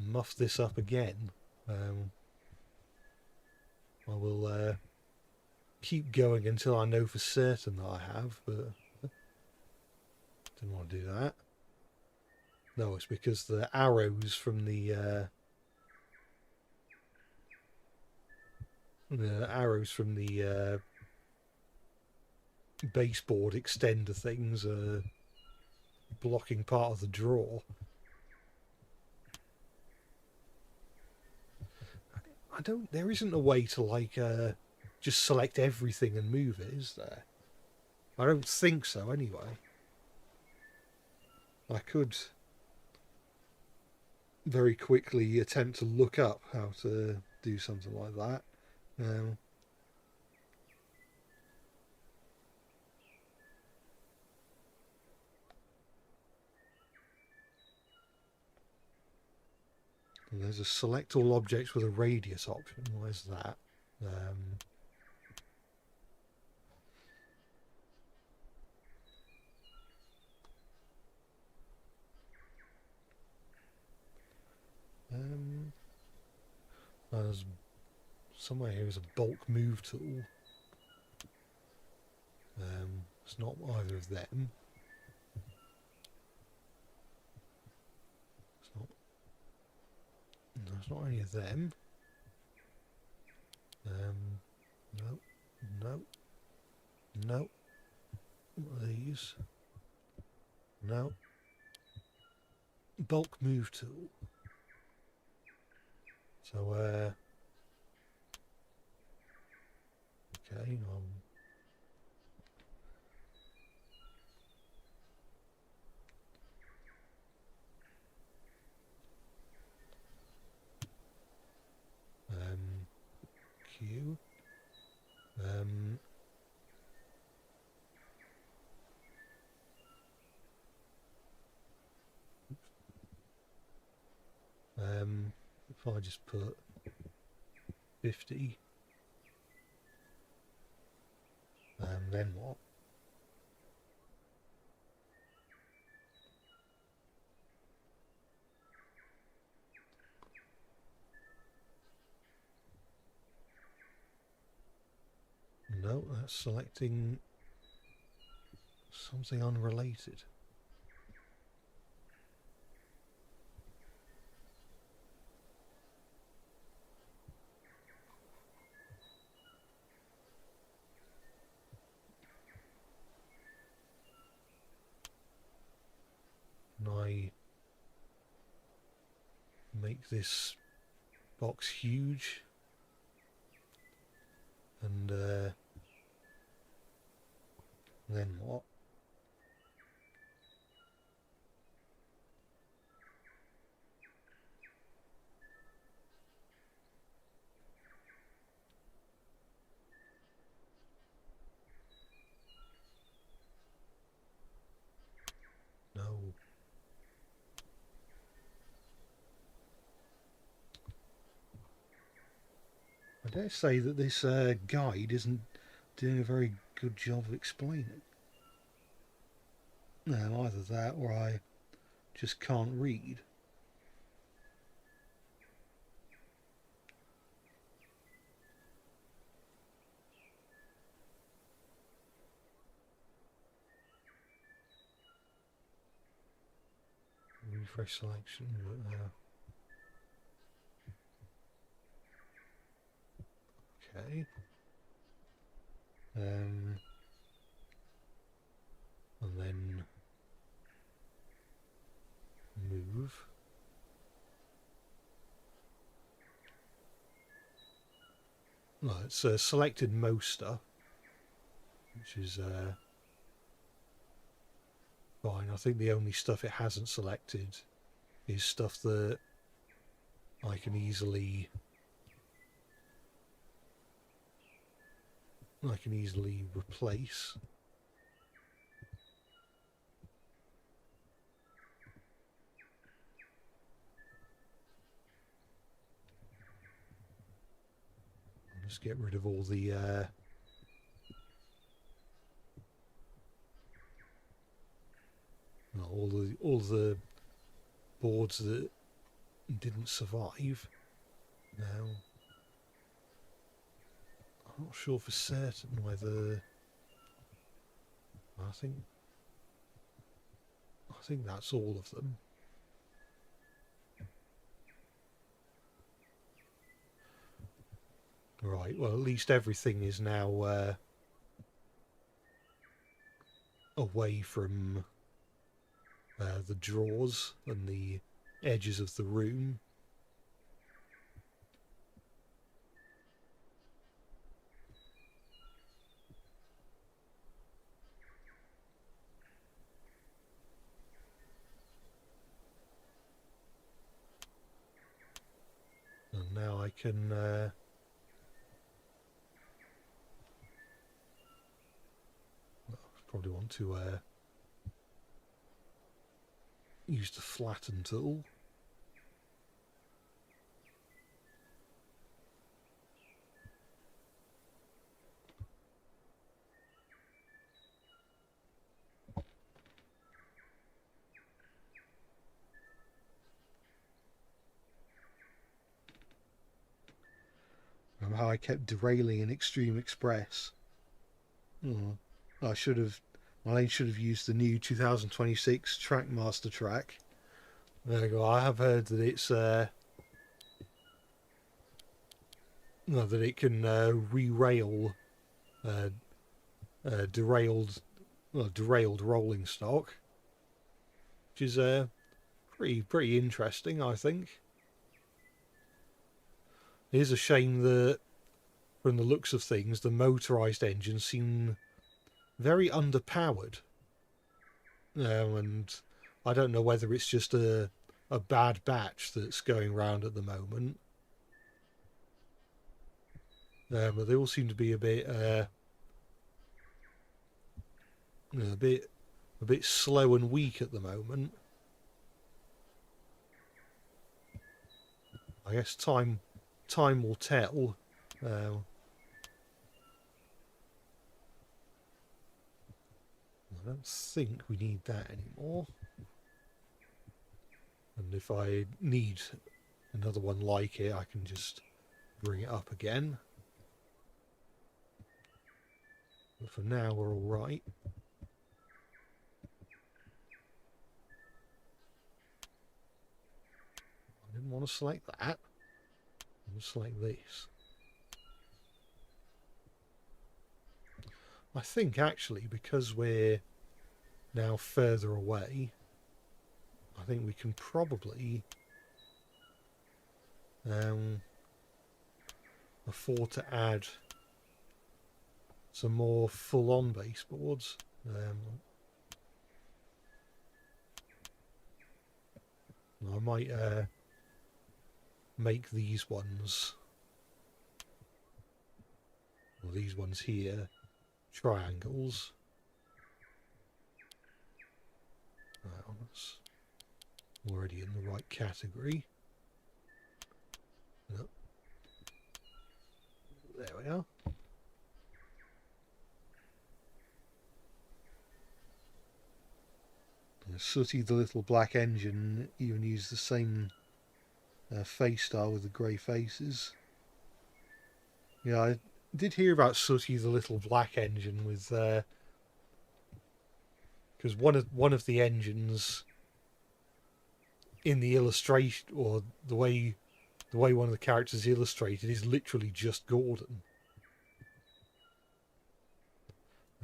muffed this up again. I will keep going until I know for certain that I have, but didn't want to do that. No, it's because the arrows from the baseboard extender things are blocking part of the draw. There isn't a way to like just select everything and move it, is there? I don't think so anyway. I could very quickly attempt to look up how to do something like that. And there's a select all objects with a radius option. Where's that? There's somewhere here is a bulk move tool. It's not either of them. It's not any of them. No, no, no. What are these? No. Bulk move tool. So, okay, Q. If I just put 50, then what? No, that's selecting something unrelated. And I make this box huge and then what? No. I dare say that this guide isn't doing a very good job of explaining. No, either that or I just can't read. Refresh selection. Okay. And then move. Well, it's selected most stuff, which is fine. I think the only stuff it hasn't selected is stuff that I can easily replace. I'll just get rid of all the all the boards that didn't survive. Now, I'm not sure for certain whether I think that's all of them. Right, well, at least everything is now away from the drawers and the edges of the room. And now I can probably want to use the flatten tool. Remember how I kept derailing in Extreme Express? Oh, I should have used the new 2026 Trackmaster track. There you go. I have heard that it's that it can re-rail derailed rolling stock, which is pretty interesting, I think. It is a shame that, from the looks of things, the motorised engines seem very underpowered. And I don't know whether it's just a bad batch that's going around at the moment. But they all seem to be a bit slow and weak at the moment. I guess time will tell. I don't think we need that anymore. And if I need another one like it, I can just bring it up again. But for now, we're all right. I didn't want to select that. I want to select this. I think actually, because we're now further away, I think we can probably afford to add some more full-on baseboards. I might make these ones, or these ones here, triangles. That's already in the right category. Yep. they are. Sooty the Little Black Engine even used the same face style with the grey faces. Yeah, I did hear about Sooty the Little Black Engine with because one of the engines in the illustration, or the way one of the characters is illustrated, is literally just Gordon.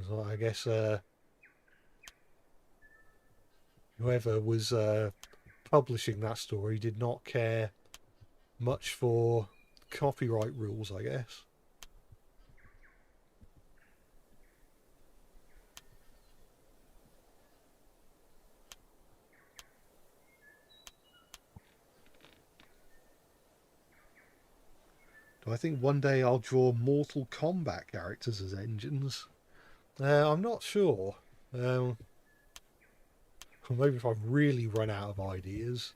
So I guess whoever was publishing that story did not care much for copyright rules, I guess. Do I think one day I'll draw Mortal Kombat characters as engines? I'm not sure. Maybe if I've really run out of ideas.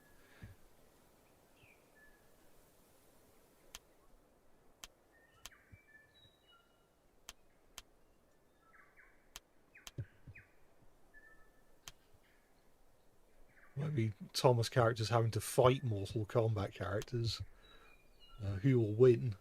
Maybe Thomas characters having to fight Mortal Kombat characters. Who will win?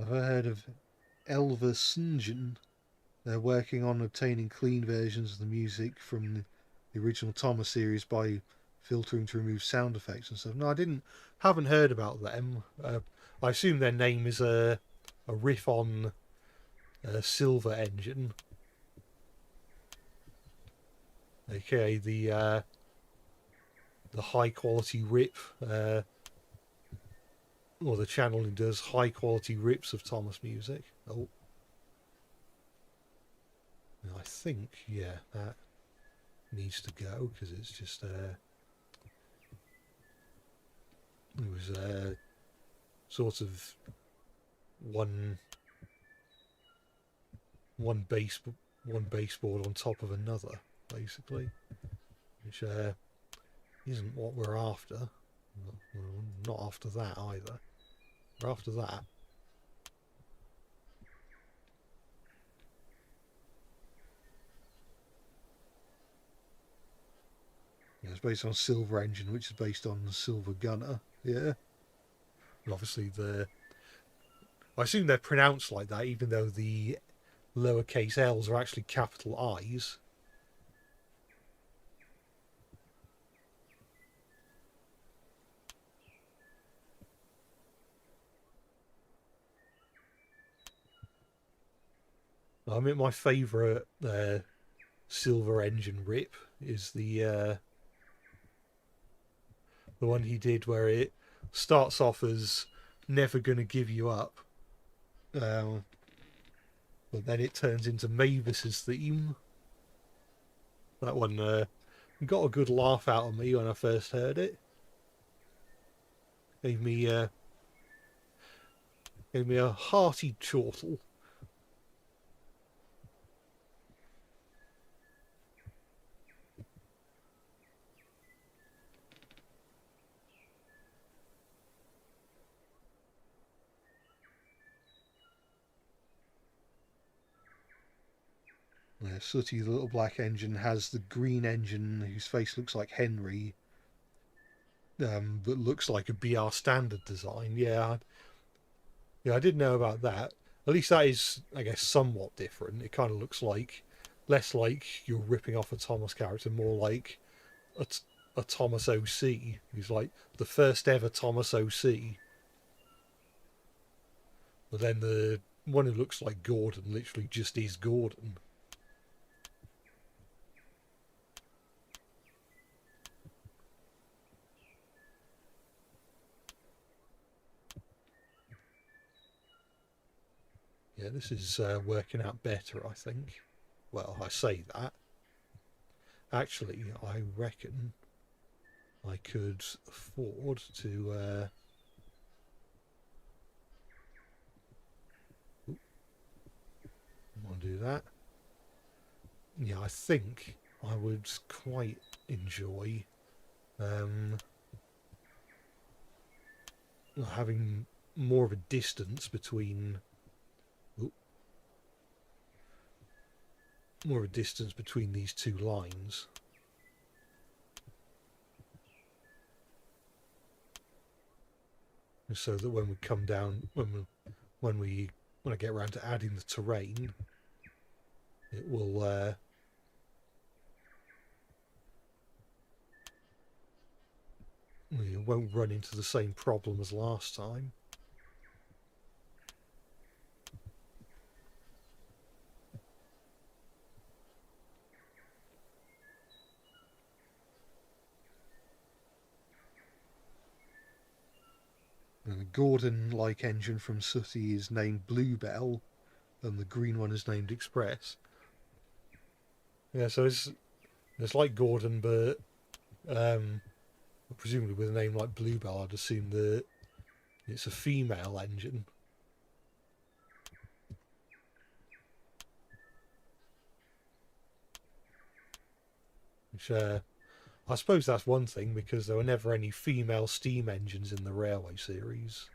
I've heard of Elva Sungeon. They're working on obtaining clean versions of the music from the original Thomas series by filtering to remove sound effects and stuff. No, haven't heard about them. I assume their name is a riff on Silver Engine, aka the high quality rip, or the channel who does high quality rips of Thomas music. Oh, I think, yeah, that needs to go because it's just it was sort of one baseboard on top of another, basically, which isn't what we're after. Not after that either. We're after that. Yeah, it's based on Silver Engine, which is based on Silver Gunner. Yeah. And obviously I assume they're pronounced like that, even though the lowercase L's are actually capital I's. I mean, my favourite Silver Engine rip is the one he did where it starts off as "Never Gonna Give You Up," but then it turns into Mavis's theme. That one got a good laugh out of me when I first heard it. Gave me a hearty chortle. Sooty the Little Black Engine has the green engine whose face looks like Henry, but looks like a BR standard design. Yeah, I did know about that. At least that is, I guess, somewhat different. It kind of looks like less like you're ripping off a Thomas character, more like a Thomas OC. He's like the first ever Thomas OC. But then the one who looks like Gordon literally just is Gordon. Yeah, this is working out better, I think. Well, I say that. Actually, I reckon I could afford to... want to do that. Yeah, I think I would quite enjoy having more of a distance between these two lines. So that when we come down, when I get around to adding the terrain, it will we won't run into the same problem as last time. And the Gordon-like engine from Sooty is named Bluebell, and the green one is named Express. Yeah, so it's like Gordon, but presumably with a name like Bluebell, I'd assume that it's a female engine. Which I suppose that's one thing, because there were never any female steam engines in the Railway series.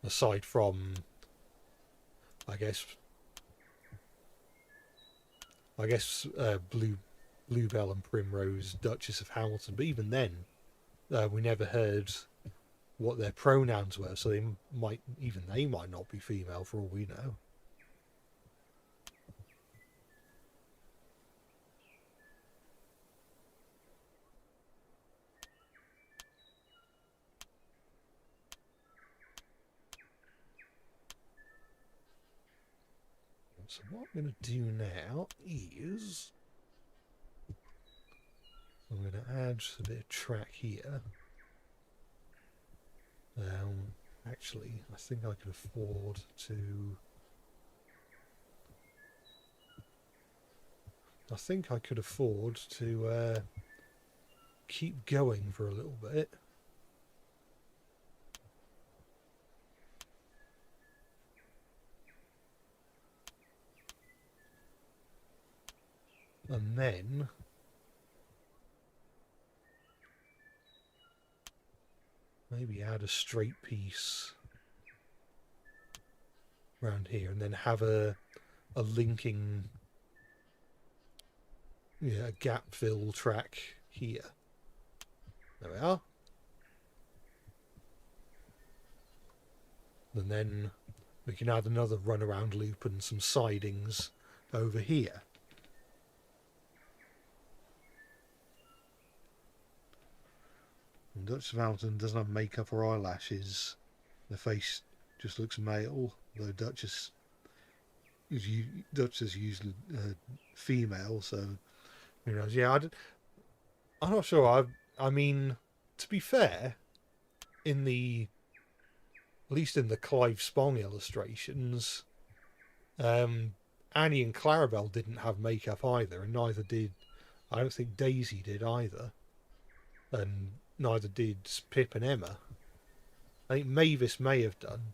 Aside from, I guess Bluebell and Primrose, Duchess of Hamilton. But even then, we never heard what their pronouns were, so they might not be female for all we know. So what I'm going to do now is I'm going to add a bit of track here. Actually, I think I can afford to... keep going for a little bit. And then maybe add a straight piece around here, and then have a linking, a gap fill track here. There we are. And then we can add another runaround loop and some sidings over here. And Duchess of Hamilton doesn't have makeup or eyelashes. The face just looks male, though Duchess is usually female, so who knows. Yeah, I'm not sure. I mean, to be fair, at least in the Clive Spong illustrations, Annie and Clarabelle didn't have makeup either, and neither did, I don't think Daisy did either, and neither did Pip and Emma. I think Mavis may have done.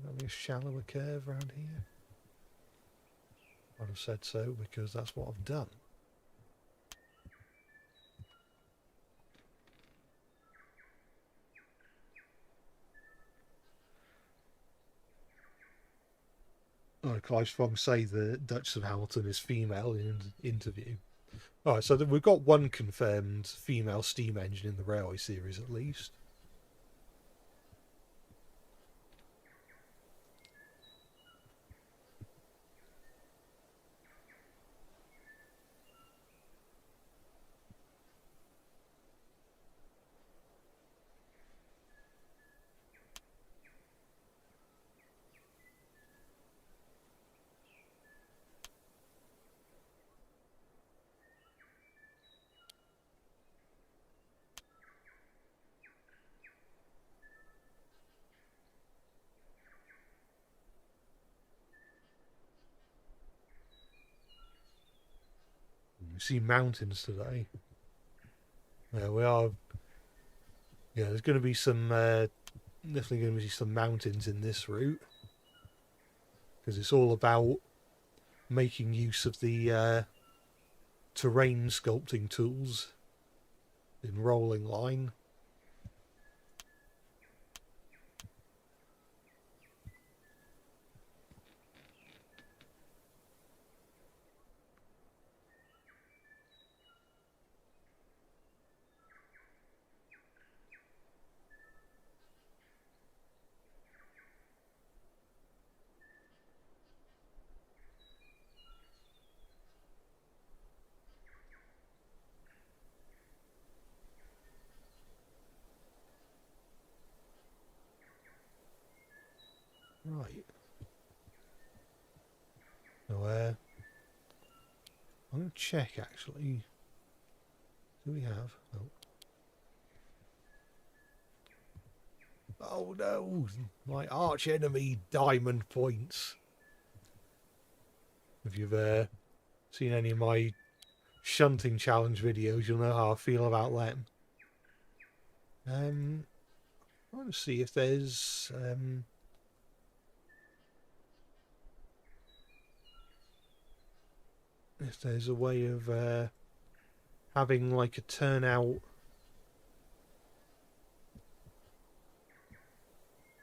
Having a shallower curve around here. I'd have said so because that's what I've done. Clive Spong say the Duchess of Hamilton is female in an interview. Alright, so we've got one confirmed female steam engine in the Railway series at least. see mountains today. Yeah, we are. Yeah, there's going to be some definitely going to be some mountains in this route because it's all about making use of the terrain sculpting tools in rolling line. Right. So, I'm going to check actually. Do we have? Oh no! My arch enemy, diamond points. If you've seen any of my shunting challenge videos, you'll know how I feel about them. I want to see if there's a way of having like a turnout.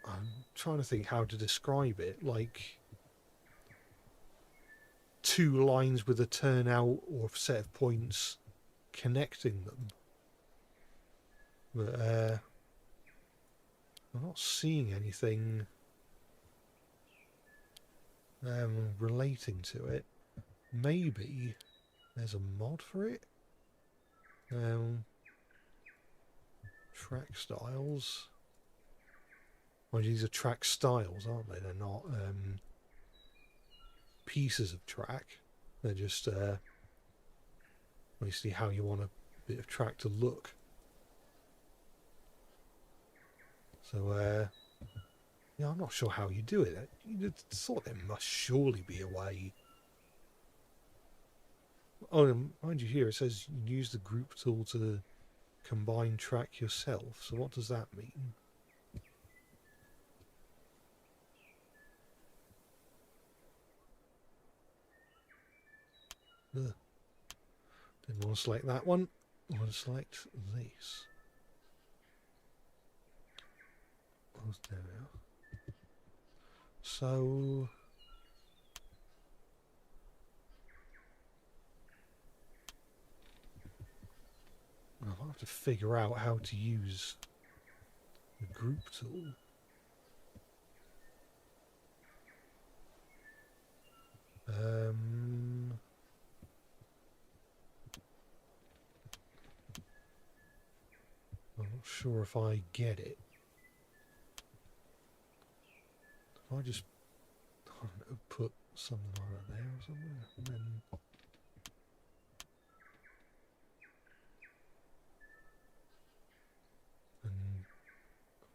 I'm trying to think how to describe it. Like 2 lines with a turnout or set of points connecting them. But I'm not seeing anything relating to it. Maybe there's a mod for it. Track styles. Well, these are track styles, aren't they? They're not pieces of track. They're just basically how you want a bit of track to look. So, yeah, I'm not sure how you do it. You thought there must surely be a way. Oh, mind you, here it says you use the group tool to combine track yourself. So what does that mean? Ugh. Didn't want to select that one. I want to select this. Oh, there we are. So I'll have to figure out how to use the group tool. I'm not sure if I get it. If I just, I don't know, put something like that there or somewhere, and then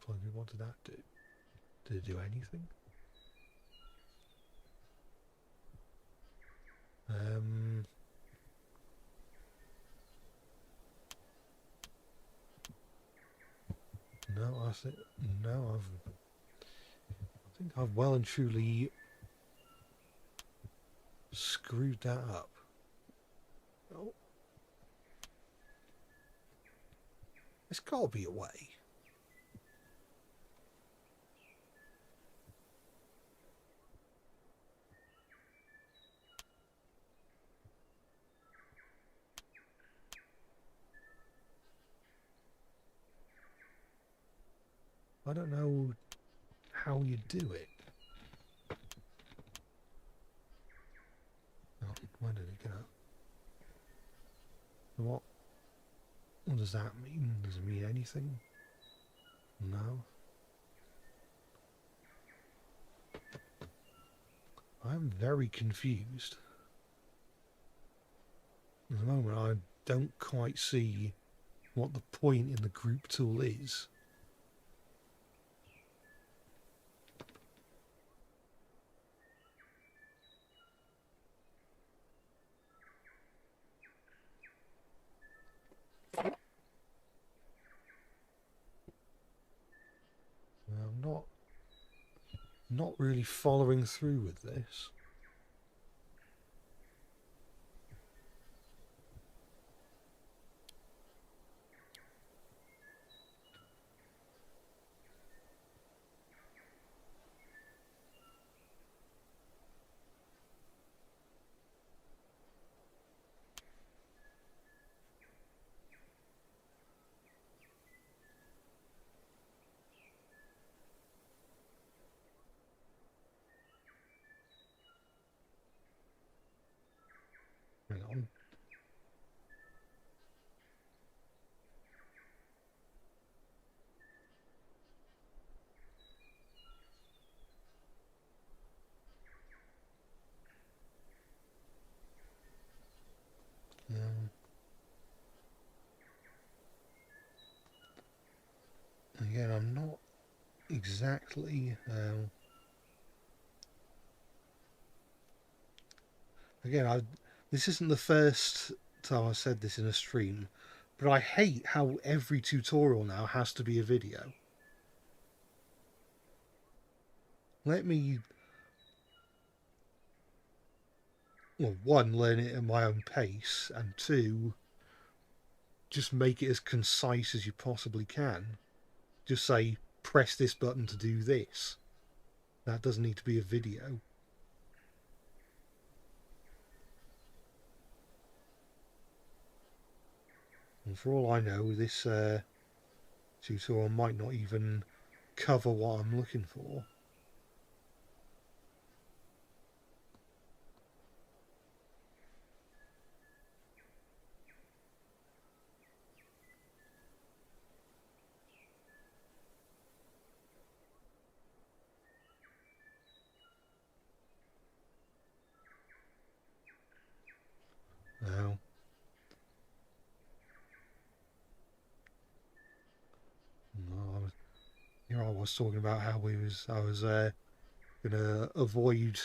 plug in, what did that do? Did it do anything? No, I think no. I think I've well and truly screwed that up. Oh, there's got to be a way. I don't know how you do it. Oh, where did it go? What does that mean? Does it mean anything? No. I'm very confused. At the moment, I don't quite see what the point in the group tool is. not really following through with this. Hang on. Again, I'm not exactly... again, this isn't the first time I've said this in a stream, but I hate how every tutorial now has to be a video. Let me, well, one, learn it at my own pace, and two, just make it as concise as you possibly can. Just say, press this button to do this. That doesn't need to be a video. And for all I know, this tutorial might not even cover what I'm looking for. Now, no, here I was talking about how I was going to avoid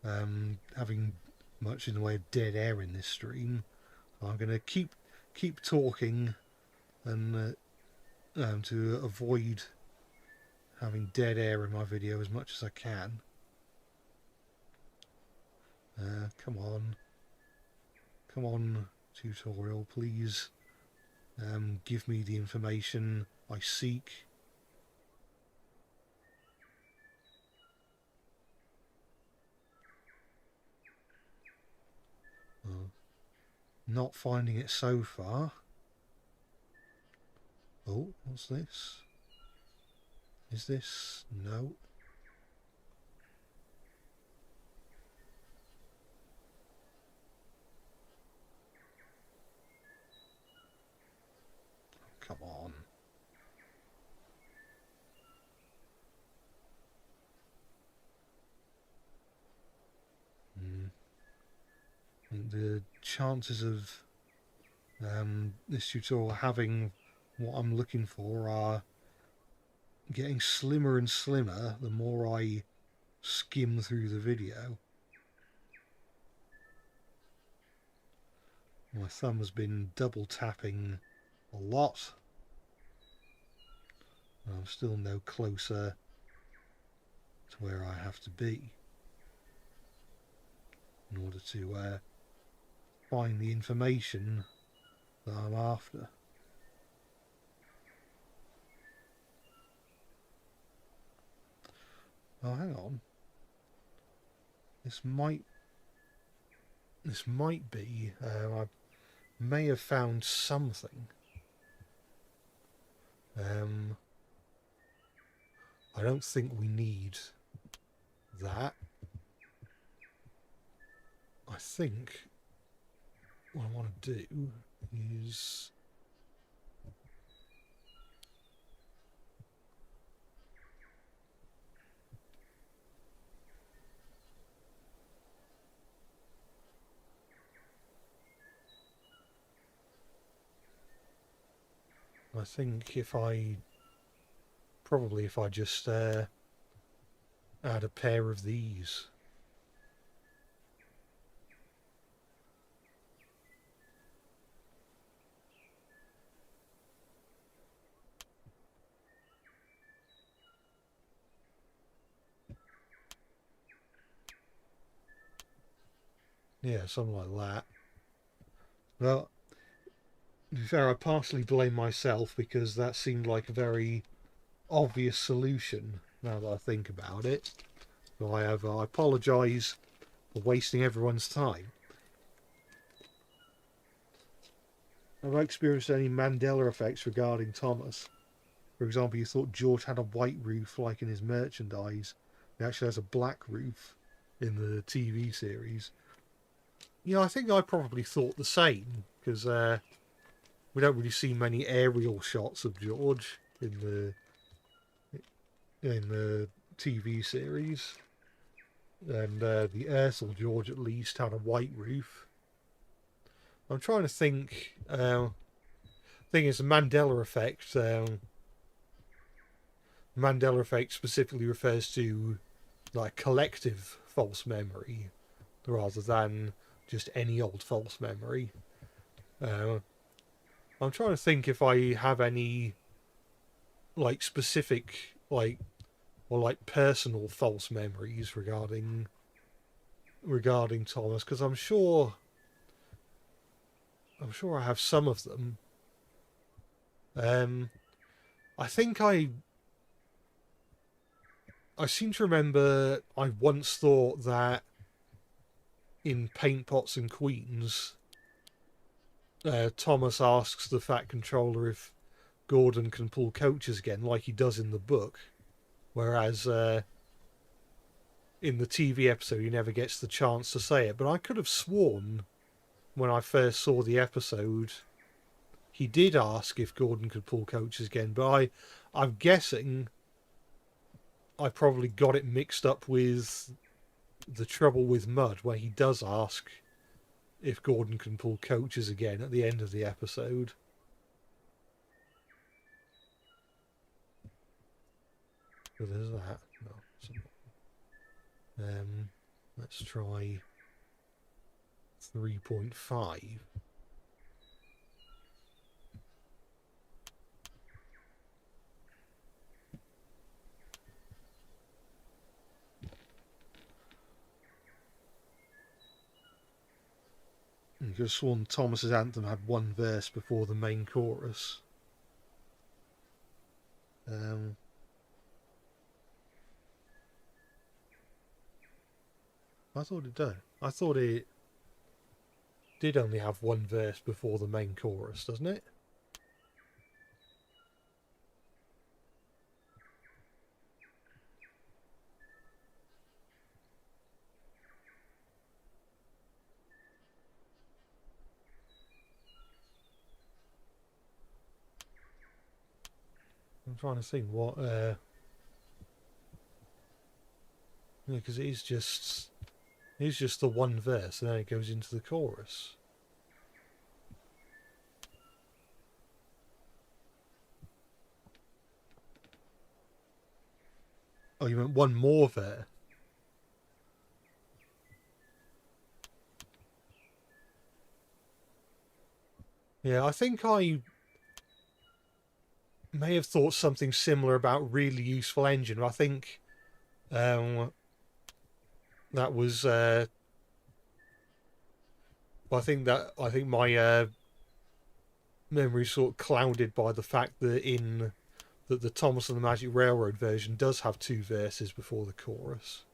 having much in the way of dead air in this stream. So I'm going to keep talking and to avoid having dead air in my video as much as I can. Come on, tutorial, please give me the information I seek. Not finding it so far. Oh, what's this? Is this? No. Come on. The chances of this tutorial having what I'm looking for are getting slimmer and slimmer the more I skim through the video. My thumb has been double tapping a lot. I'm still no closer to where I have to be in order to find the information that I'm after. Oh, hang on. This might be. I may have found something. I don't think we need that. I think what I want to do is I think if I just add a pair of these. Yeah, something like that. Well, to be fair, I partially blame myself because that seemed like a very obvious solution now that I think about it. So I apologise for wasting everyone's time. Have I experienced any Mandela effects regarding Thomas? For example, you thought George had a white roof like in his merchandise. He actually has a black roof in the TV series. Yeah, I think I probably thought the same because we don't really see many aerial shots of George in the TV series, and the Ursel George at least had a white roof. I'm trying to think. Thing is, the Mandela effect. Mandela effect specifically refers to like collective false memory rather than just any old false memory. Uh, I'm trying to think if I have any like specific like or like personal false memories regarding Thomas because I'm sure I have some of them. I think I seem to remember I once thought that in Paint Pots and Queens, Thomas asks the Fat Controller if Gordon can pull coaches again, like he does in the book, whereas in the TV episode he never gets the chance to say it. But I could have sworn when I first saw the episode he did ask if Gordon could pull coaches again, but I'm guessing I probably got it mixed up with The Trouble with Mud, where he does ask if Gordon can pull coaches again at the end of the episode. So there's that. No, let's try 3.5. You could have sworn Thomas's anthem had one verse before the main chorus. I thought it did. I thought it did only have one verse before the main chorus, doesn't it? I'm trying to think what. Yeah, because it's just the one verse, and then it goes into the chorus. Oh, you meant one more there? Yeah, I think I may have thought something similar about really useful engine. I think that was. I think my memory sort of clouded by the fact that the Thomas and the Magic Railroad version does have two verses before the chorus.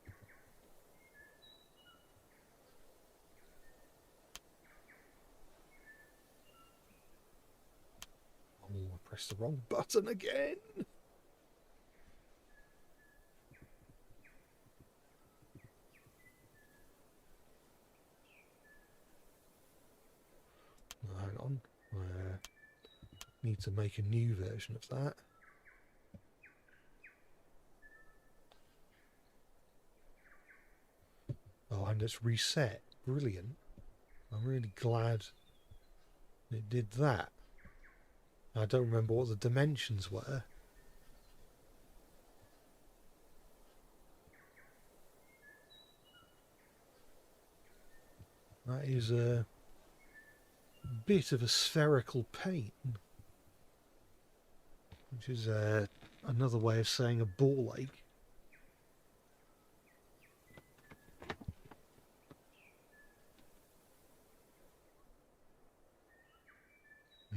Oh, I pressed the wrong button again. Hang on. I need to make a new version of that. Oh, and it's reset. Brilliant. I'm really glad it did that. I don't remember what the dimensions were. That is a bit of a spherical paint, which is another way of saying a ball ache.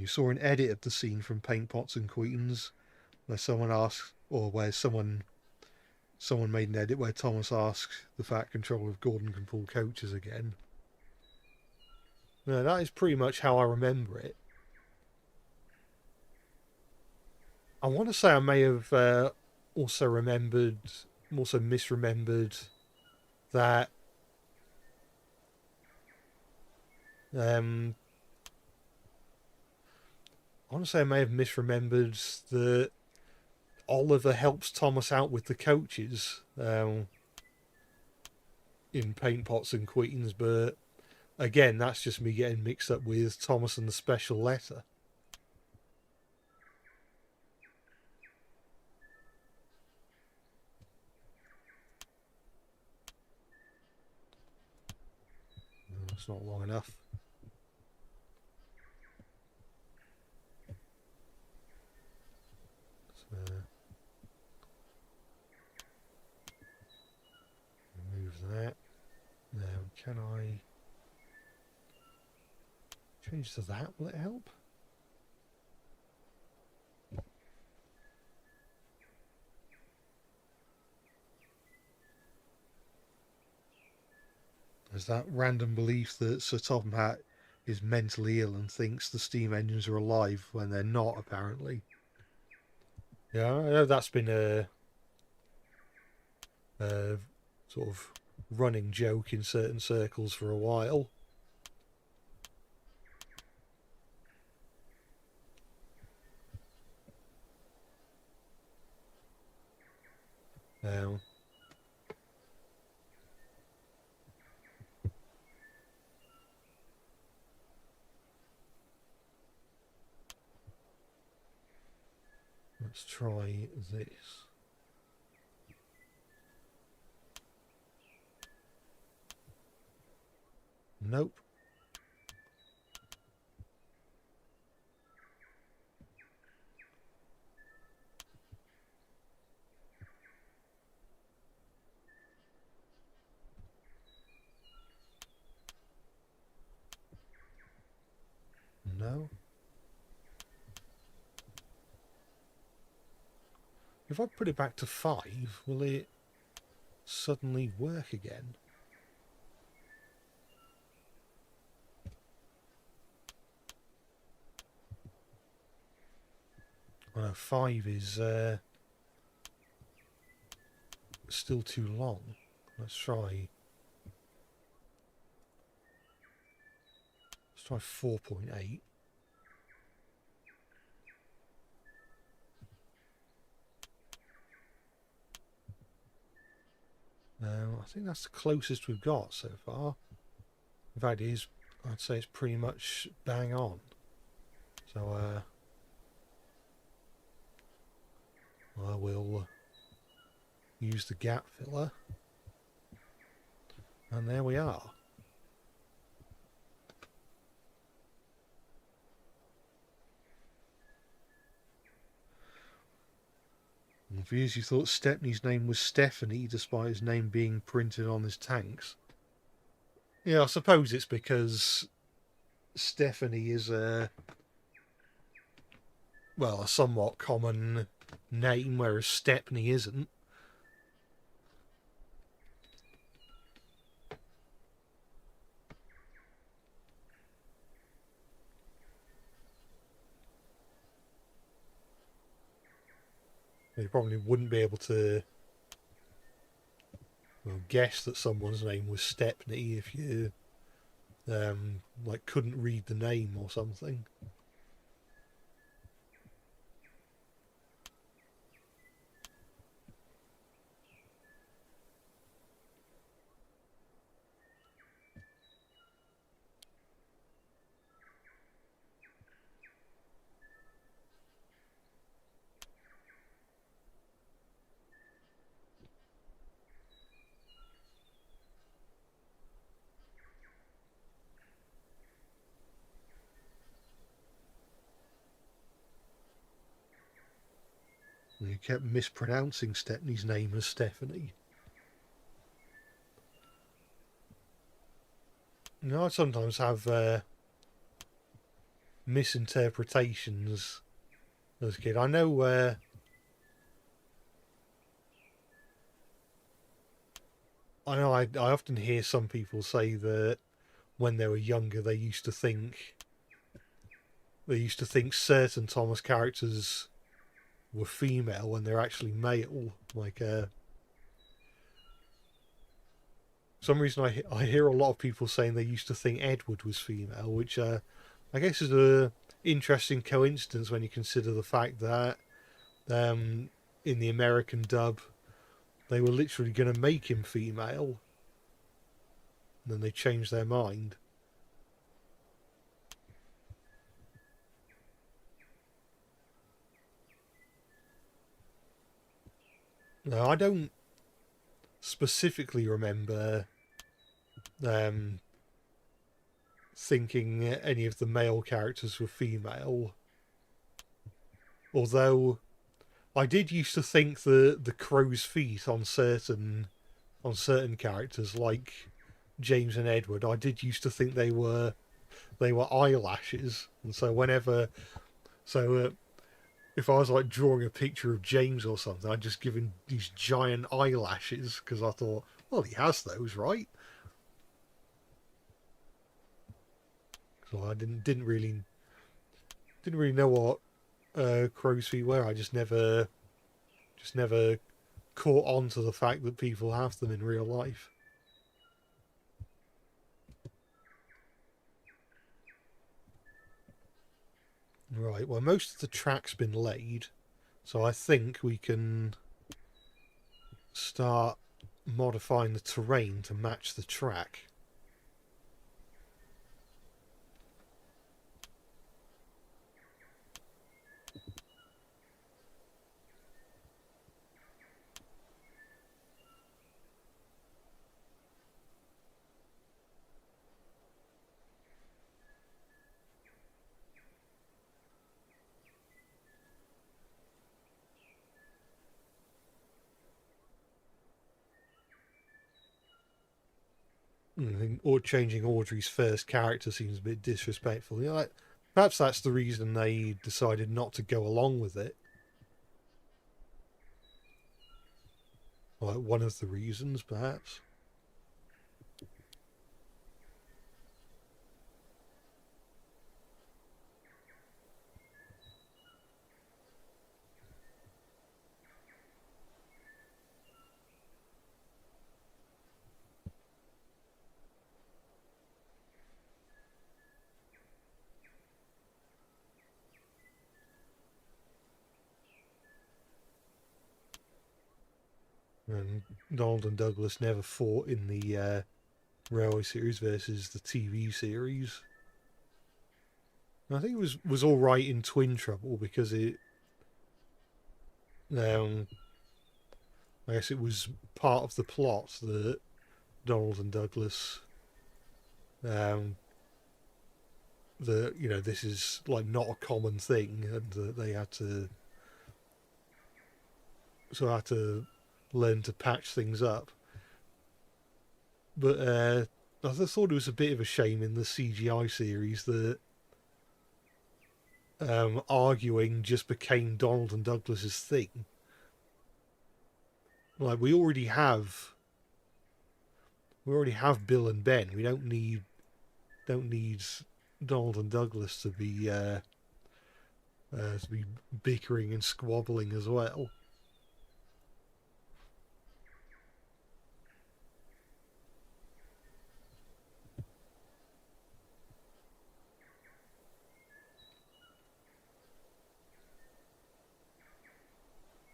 You saw an edit of the scene from Paint Pots and Queens where someone asks, or where someone made an edit where Thomas asks the Fat Controller if Gordon can pull coaches again. No, that is pretty much how I remember it. I want to say I may have also misremembered that I want to say I may have misremembered that Oliver helps Thomas out with the coaches in Paint Pots and Queens, but again, that's just me getting mixed up with Thomas and the Special Letter. That's not long enough. Remove that. Now, can I change to that? Will it help? There's that random belief that Sir Topham Hatt is mentally ill and thinks the steam engines are alive when they're not, apparently. Yeah, I know that's been a sort of running joke in certain circles for a while. Now, let's try this. Nope. No. If I put it back to 5, will it suddenly work again? Oh no, 5 is still too long. Let's try 4.8. Now, I think that's the closest we've got so far. In fact, I'd say it's pretty much bang on. So, I will use the gap filler. And there we are. And for years you thought Stepney's name was Stephanie, despite his name being printed on his tanks. Yeah, I suppose it's because Stephanie is a somewhat common name, whereas Stepney isn't. You probably wouldn't be able to guess that someone's name was Stepney if you couldn't read the name or something. You kept mispronouncing Stepney's name as Stephanie. You know, I sometimes have misinterpretations as a kid. I know I often hear some people say that when they were younger they used to think certain Thomas characters were female when they're actually male. Like for some reason I hear a lot of people saying they used to think Edward was female, which I guess is a interesting coincidence when you consider the fact that in the American dub they were literally going to make him female, and then they changed their mind. No, I don't specifically remember um, thinking any of the male characters were female. Although I did used to think the crow's feet on certain characters like James and Edward, I did used to think they were eyelashes, and so if I was like drawing a picture of James or something, I'd just give him these giant eyelashes because I thought, well, he has those, right? So I didn't really know what crow's feet were. I just never caught on to the fact that people have them in real life. Right, well, most of the track's been laid, so I think we can start modifying the terrain to match the track. I think or changing Audrey's first character seems a bit disrespectful. You know, like, perhaps that's the reason they decided not to go along with it. Like one of the reasons, perhaps. And Donald and Douglas never fought in the Railway series versus the TV series. And I think it was all right in Twin Trouble because it, I guess it was part of the plot that Donald and Douglas, that this is like not a common thing, and that they had to learn to patch things up. But I thought it was a bit of a shame in the CGI series that arguing just became Donald and Douglas's thing. Like we already have Bill and Ben. We don't need Donald and Douglas to be bickering and squabbling as well.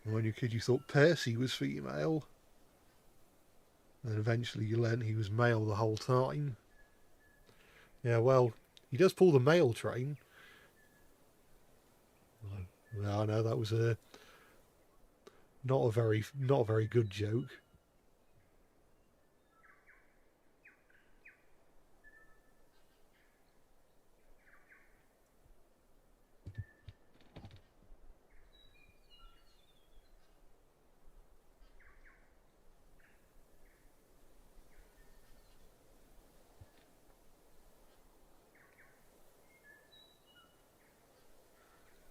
When you were a kid, you thought Percy was female, and eventually you learned he was male the whole time. Yeah, well, he does pull the mail train. Well, no, that was a not a very good joke.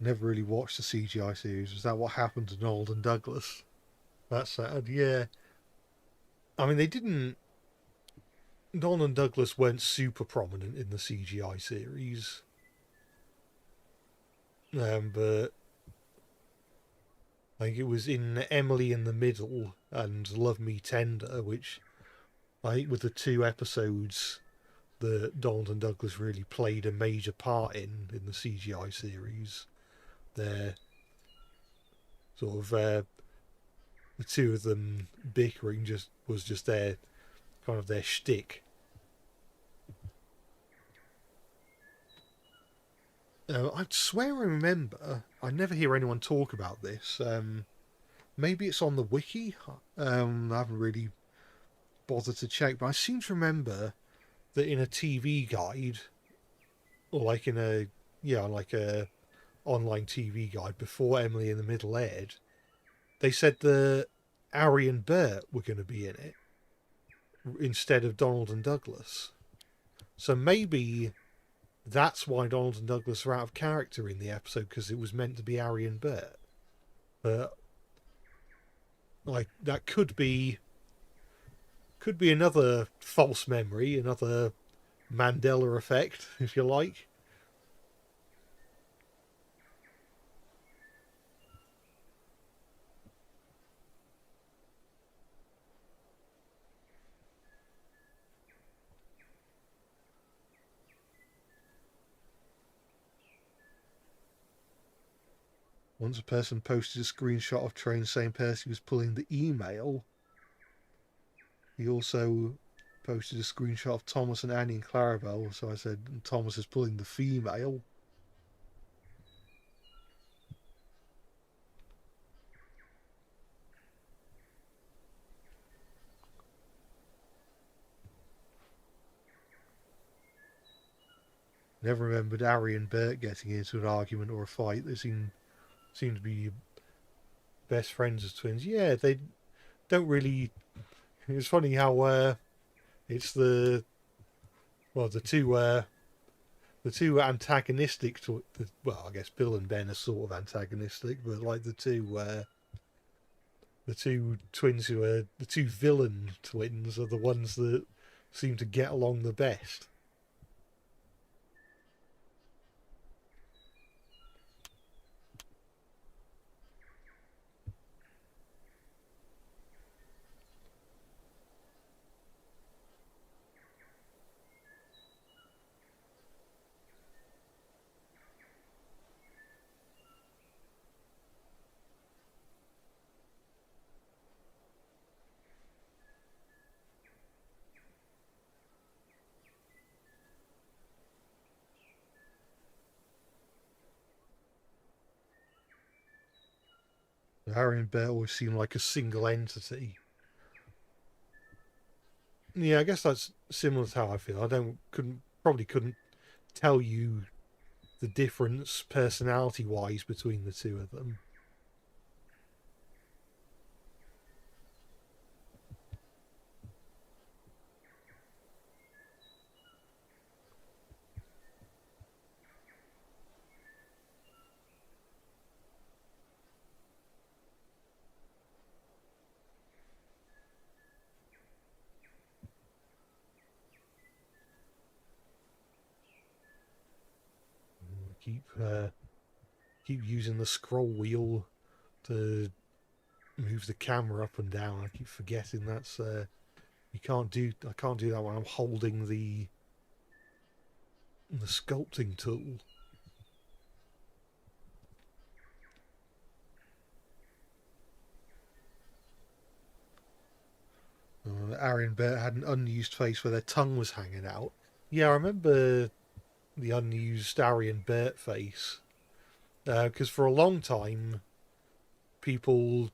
Never really watched the CGI series. Was that what happened to Donald and Douglas? That's sad. Yeah. I mean, they didn't. Donald and Douglas weren't super prominent in the CGI series, but I think it was in Emily in the Middle and Love Me Tender, which I think were the two episodes that Donald and Douglas really played a major part in the CGI series. Their sort of the two of them bickering was just their kind of their shtick. I swear I remember. I never hear anyone talk about this. Maybe it's on the wiki. I haven't really bothered to check, but I seem to remember that in a TV guide, or like in a like a online TV guide before Emily in the Middle aired, they said that Ari and Bert were going to be in it instead of Donald and Douglas. So maybe that's why Donald and Douglas are out of character in the episode, because it was meant to be Ari and Bert. But like that could be another false memory, another Mandela effect, if you like. Once a person posted a screenshot of Train saying person was pulling the email. He also posted a screenshot of Thomas and Annie and Clarabelle, so I said Thomas is pulling the female. Never remembered Ari and Bert getting into an argument or a fight. They seem to be best friends as twins. Yeah, they don't really. It's funny how it's the two antagonistic to well, I guess Bill and Ben are sort of antagonistic, but like the two twins who are the two villain twins are the ones that seem to get along the best. Harry and Bert always seem like a single entity. Yeah, I guess that's similar to how I feel. Probably couldn't tell you the difference personality wise between the two of them. Keep using the scroll wheel to move the camera up and down. I keep forgetting that's I can't do that when I'm holding the sculpting tool. Ari and Bert had an unused face where their tongue was hanging out. Yeah, I remember the unused Ari and Bert face, because for a long time people,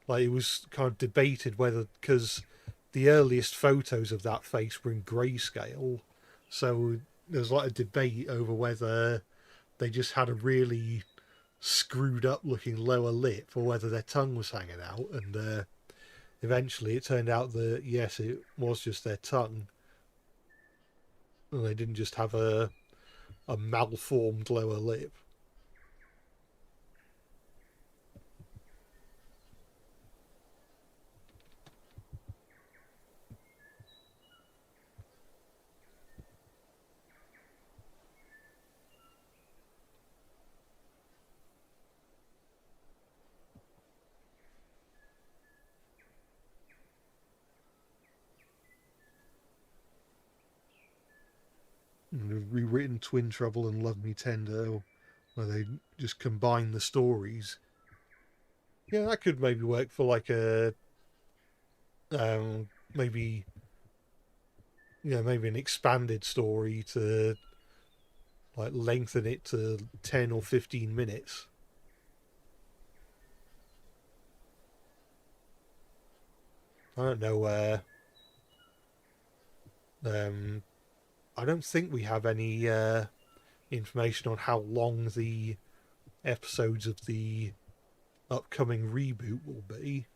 like, it was kind of debated whether, because the earliest photos of that face were in grayscale, so there was like a debate over whether they just had a really screwed up looking lower lip or whether their tongue was hanging out, and eventually it turned out that yes, it was just their tongue, and they didn't just have a malformed lower lip. rewritten Twin Trouble and Love Me Tender, where they just combine the stories. Yeah, that could maybe work for like a maybe maybe an expanded story to like lengthen it to 10 or 15 minutes. I don't know. I don't think we have any information on how long the episodes of the upcoming reboot will be.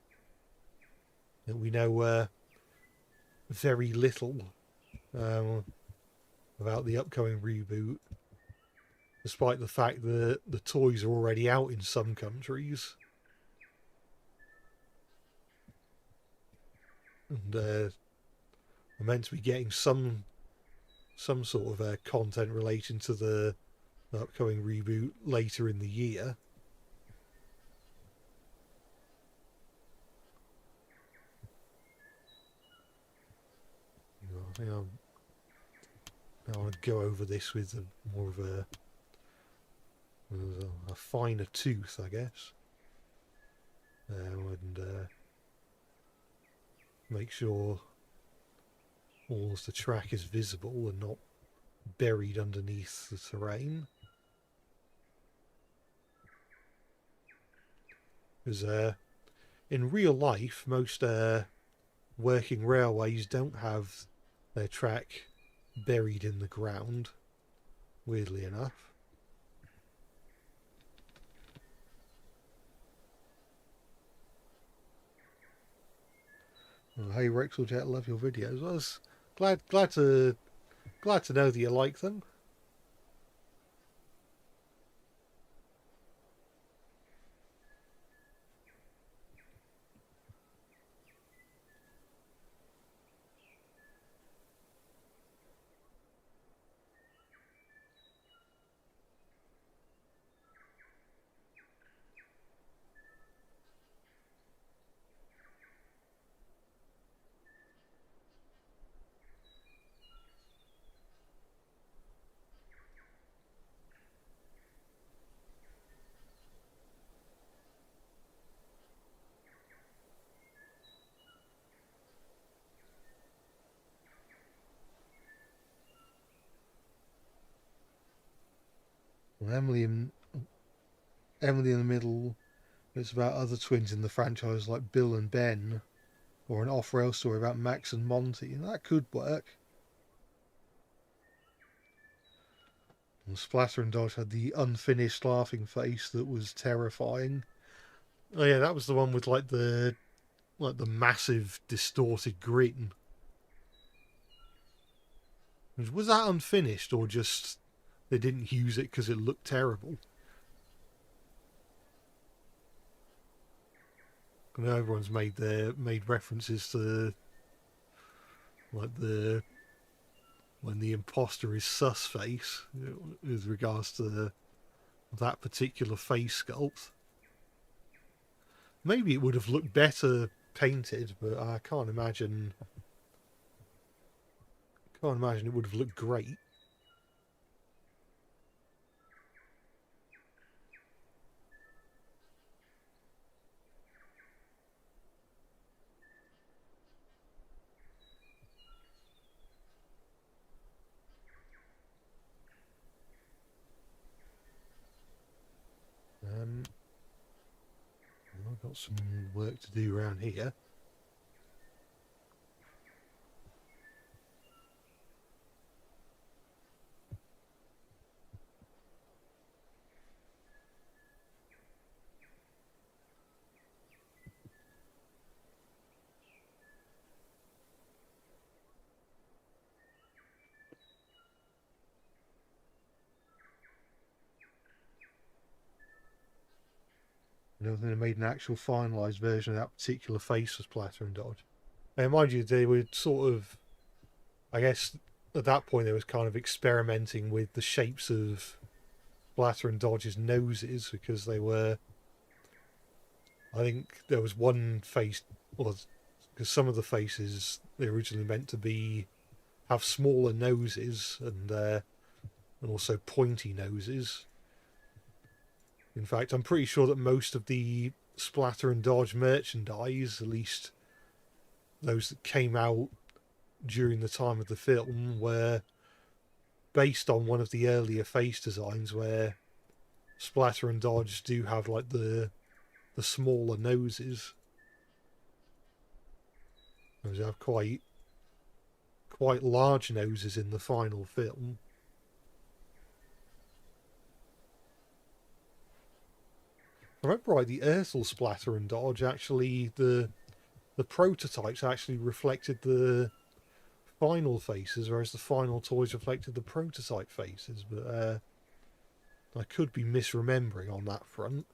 And we know very little about the upcoming reboot, despite the fact that the toys are already out in some countries. And we're meant to be getting some sort of content relating to the upcoming reboot later in the year. I think I want to go over this with more of a finer tooth, I guess, and make sure all of the track is visible and not buried underneath the terrain. Because in real life, most working railways don't have their track buried in the ground, weirdly enough. Oh, hey Rexeljet, love your videos. I was glad to know that you like them. Well, Emily in the Middle. It's about other twins in the franchise like Bill and Ben, or an off-rail story about Max and Monty, and that could work. And Splatter and Dodge had the unfinished laughing face that was terrifying. Oh yeah, that was the one with like the massive distorted grin. Was that unfinished or just they didn't use it because it looked terrible? I know everyone's made references to like when the imposter is sus face with regards to that particular face sculpt. Maybe it would have looked better painted, but I can't imagine it would have looked great. I've got some work to do around here. I don't think they made an actual finalised version of that particular face for Splatter and Dodge. And mind you, they were sort of, I guess, at that point they was kind of experimenting with the shapes of Splatter and Dodge's noses because they were. I think there was one face, or because some of the faces they originally meant to be have smaller noses and also pointy noses. In fact, I'm pretty sure that most of the Splatter and Dodge merchandise, at least those that came out during the time of the film, were based on one of the earlier face designs where Splatter and Dodge do have like the smaller noses. They have quite large noses in the final film. I remember right, the Ursel Splatter and Dodge actually the prototypes actually reflected the final faces, whereas the final toys reflected the prototype faces. But I could be misremembering on that front.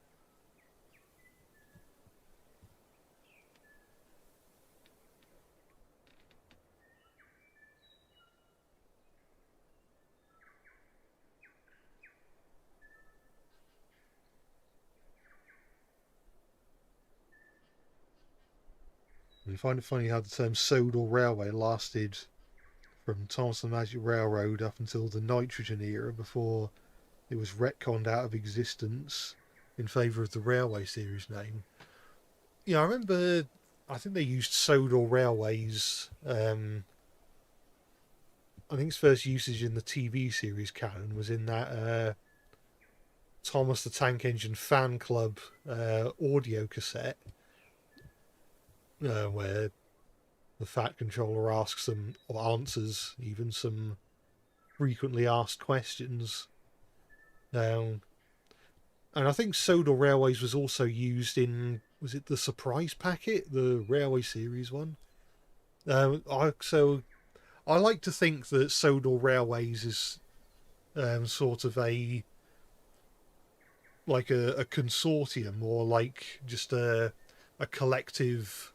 I find it funny how the term Sodor Railway lasted from Thomas the Magic Railroad up until the nitrogen era before it was retconned out of existence in favour of the Railway series name. Yeah, I remember, I think they used Sodor Railways, I think its first usage in the TV series canon was in that Thomas the Tank Engine fan club audio cassette, where the Fat Controller asks them, or answers even, some frequently asked questions. And I think Sodor Railways was also used in, was it the Surprise Packet, the Railway series one? So I like to think that Sodor Railways is sort of a consortium, or like just a collective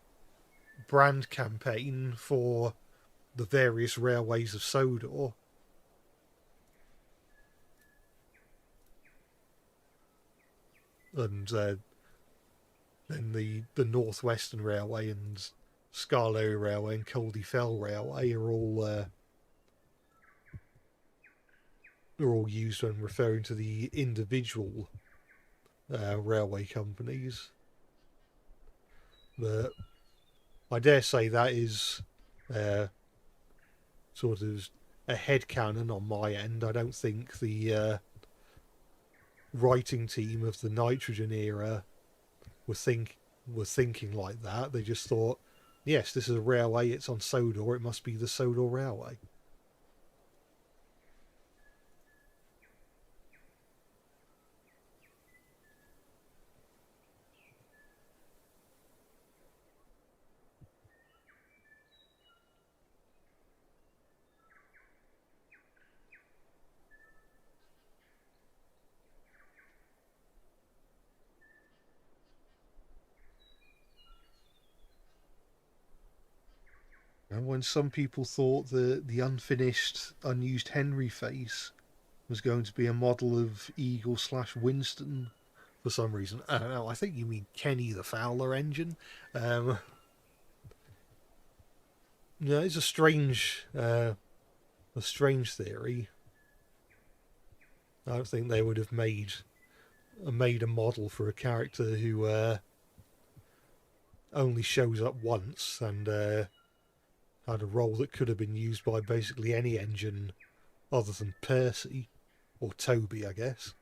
brand campaign for the various railways of Sodor. And then the Northwestern Railway and Scarlow Railway and Coldie Fell Railway are all used when referring to the individual railway companies. But I dare say that is sort of a headcanon on my end. I don't think the writing team of the nitrogen era were thinking like that. They just thought, yes, this is a railway, it's on Sodor, it must be the Sodor Railway. And when some people thought the unfinished, unused Henry face was going to be a model of Eagle/Winston for some reason. I don't know, I think you mean Kenny the Fowler engine. Yeah, it's a strange theory. I don't think they would have made a model for a character who only shows up once and had a role that could have been used by basically any engine other than Percy or Toby, I guess.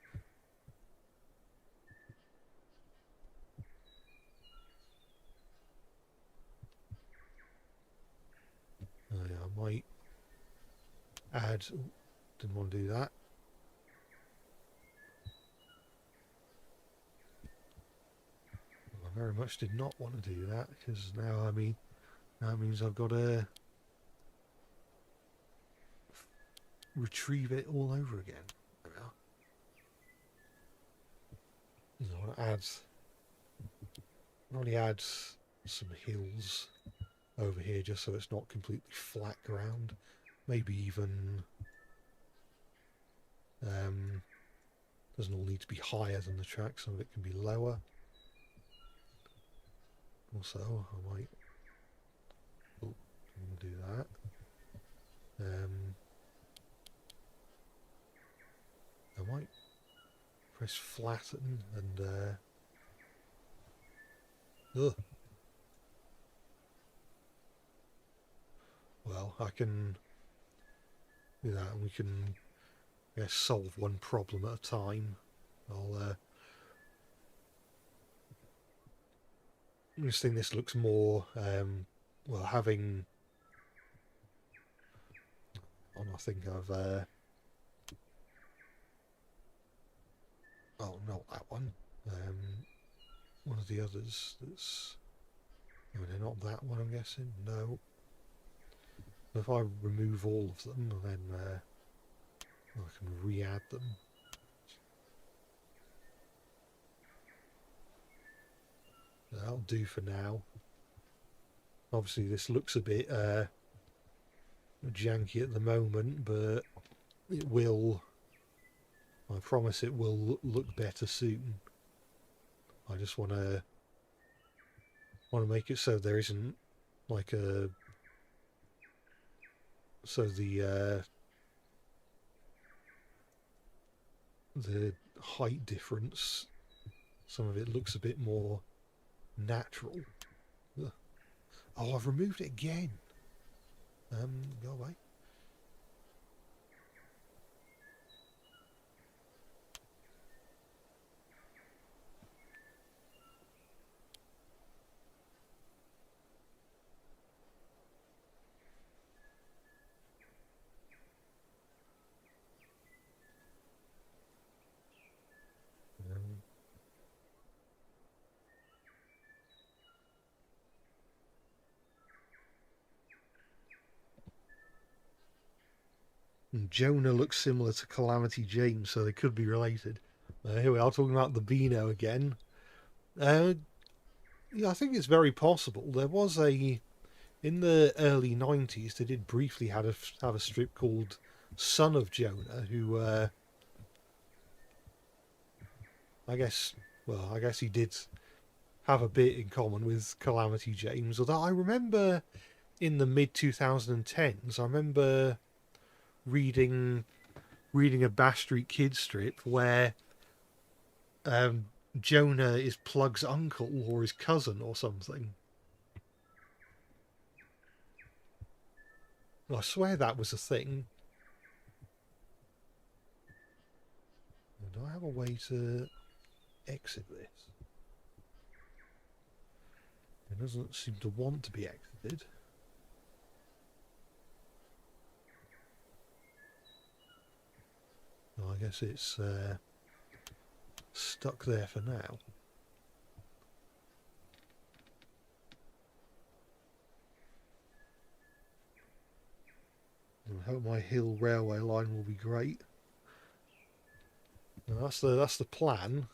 Oh, yeah, I might add. Didn't want to do that. I very much did not want to do that, because now that means I've got to retrieve it all over again. There we are. I want to add some hills over here just so it's not completely flat ground. Maybe even doesn't all need to be higher than the track, some of it can be lower. Also, I might do that. I might press flatten and ugh. Well, I can do that, and we can, I guess, solve one problem at a time. I just think this looks more, well, having. I think I've. Oh, not that one. One of the others. That's. Oh, they're not that one, I'm guessing. No. If I remove all of them, then I can re-add them. That'll do for now. Obviously, this looks a bit janky at the moment, but it will. I promise it will look better soon. I just want to make it so there isn't like a the height difference. Some of it looks a bit more natural. Ugh. Oh, I've removed it again. Go away. Jonah looks similar to Calamity James, so they could be related. Here we are talking about the Beano again. Yeah, I think it's very possible. There was in the early 90s, they did briefly have a strip called Son of Jonah, who I guess he did have a bit in common with Calamity James. Although I remember in the mid 2010s, I remember reading a Bash Street Kids strip where Jonah is Plug's uncle or his cousin or something. I swear that was a thing. Do I have a way to exit this? It doesn't seem to want to be exited. Oh, I guess it's stuck there for now. I hope my hill railway line will be great. Now that's the plan.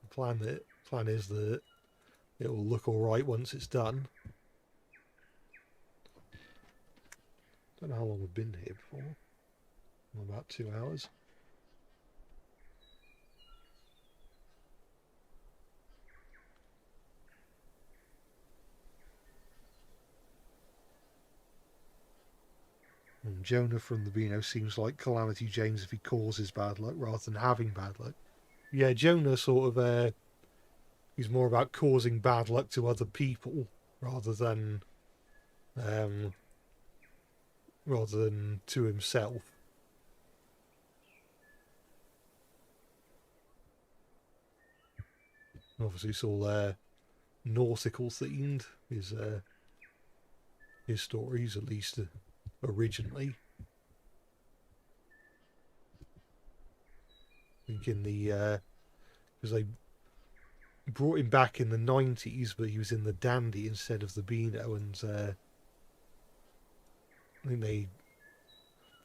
The plan is that it will look all right once it's done. Don't know how long we've been here before. About 2 hours. And Jonah from the Beano seems like Calamity James if he causes bad luck rather than having bad luck. Yeah, Jonah sort of he's more about causing bad luck to other people rather than to himself. Obviously, it's all nautical themed. His stories, at least originally. I think in the because they brought him back in the 90s, but he was in the Dandy instead of the Beano, and I think they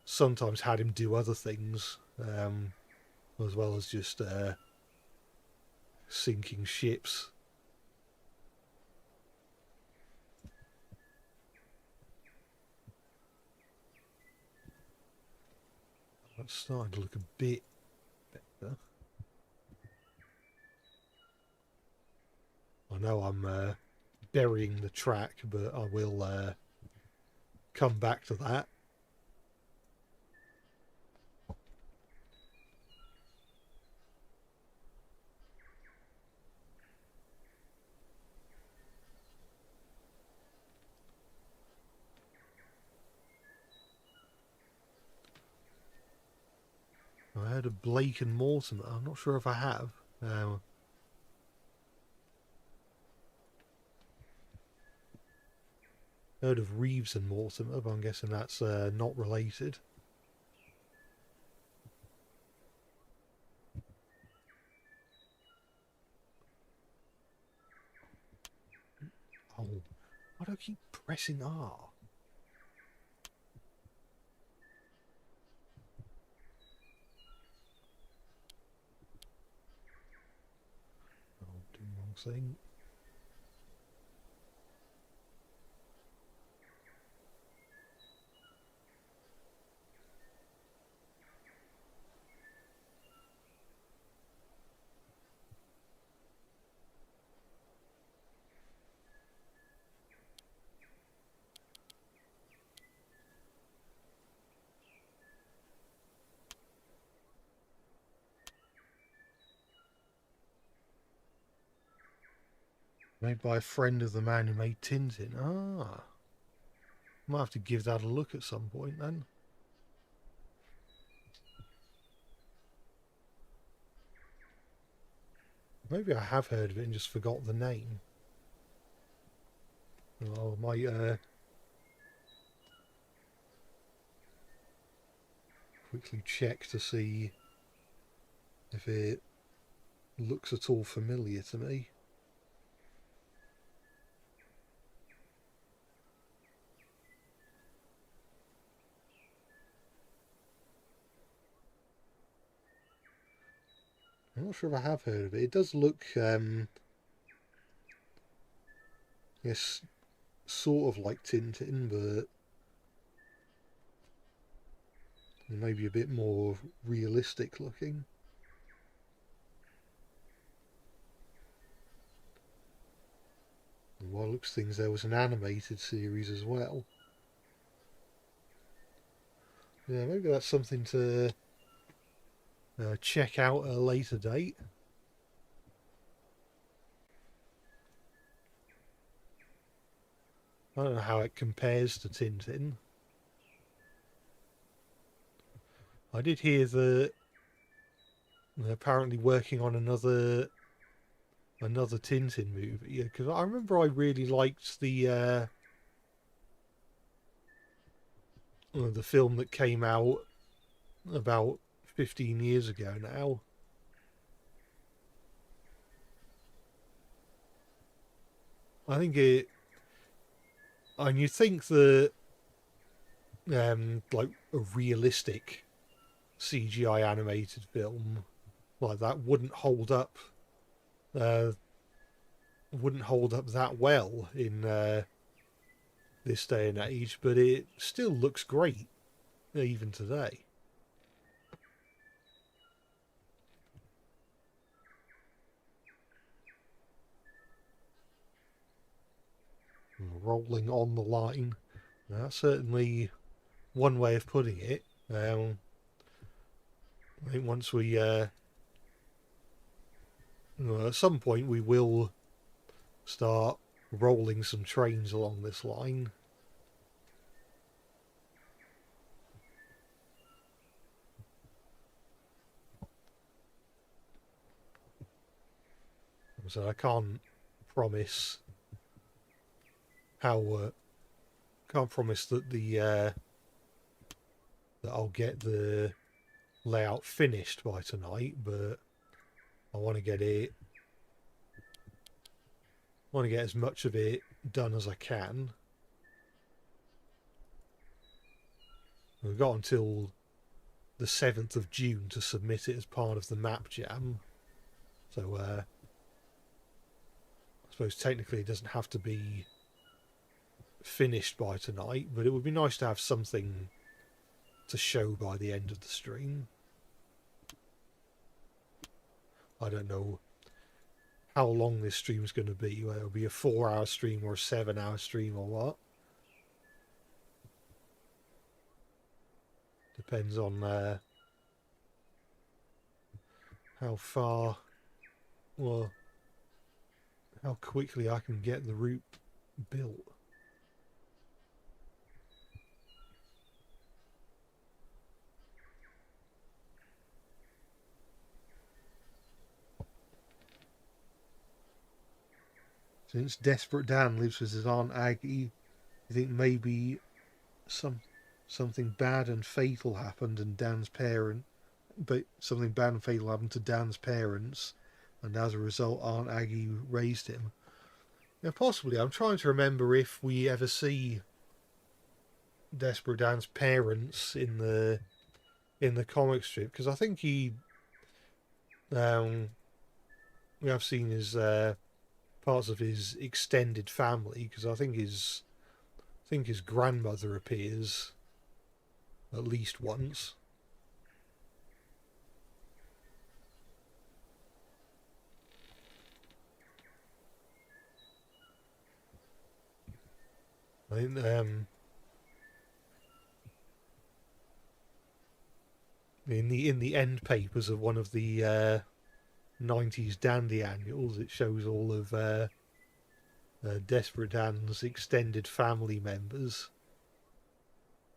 sometimes had him do other things, as well as just sinking ships. That's starting to look a bit better. I know I'm burying the track, but I will come back to that. Heard of Blake and Mortimer. I'm not sure if I have. Heard of Reeves and Mortimer, but I'm guessing that's not related. Oh, why do I keep pressing R? Oh, doing the wrong thing. Made by a friend of the man who made Tintin. Ah. Might have to give that a look at some point then. Maybe I have heard of it and just forgot the name. Oh, I might quickly check to see if it looks at all familiar to me. I'm not sure if I have heard of it. It does look, yes, sort of like Tintin, but maybe a bit more realistic looking. And by looks things, there was an animated series as well. Yeah, maybe that's something to check out at a later date. I don't know how it compares to Tintin. I did hear that they're apparently working on another Tintin movie. Because I remember I really liked the film that came out about 15 years ago now. I think it. And you think that like a realistic CGI animated film like that uh, wouldn't hold up that well in this day and age, but it still looks great even today. Rolling on the line. That's certainly one way of putting it. I think once we, at some point, we will start rolling some trains along this line. So I can't promise can't promise that that I'll get the layout finished by tonight, but I want to get as much of it done as I can. We've got until the 7th of June to submit it as part of the map jam. So I suppose technically it doesn't have to be finished by tonight, but it would be nice to have something to show by the end of the stream. I don't know how long this stream is going to be, whether it'll be a 4-hour stream or a 7-hour stream or what. Depends on how far, well, how quickly I can get the route built. Since Desperate Dan lives with his Aunt Aggie, you think maybe something bad and fatal happened and Dan's parent, but something bad and fatal happened to Dan's parents, and as a result, Aunt Aggie raised him. Yeah, possibly. I'm trying to remember if we ever see Desperate Dan's parents in the comic strip, because I think we have seen his parts of his extended family, because I think his grandmother appears at least once. I think in the end papers of one of the 90s Dandy annuals, it shows all of Desperate Dan's extended family members,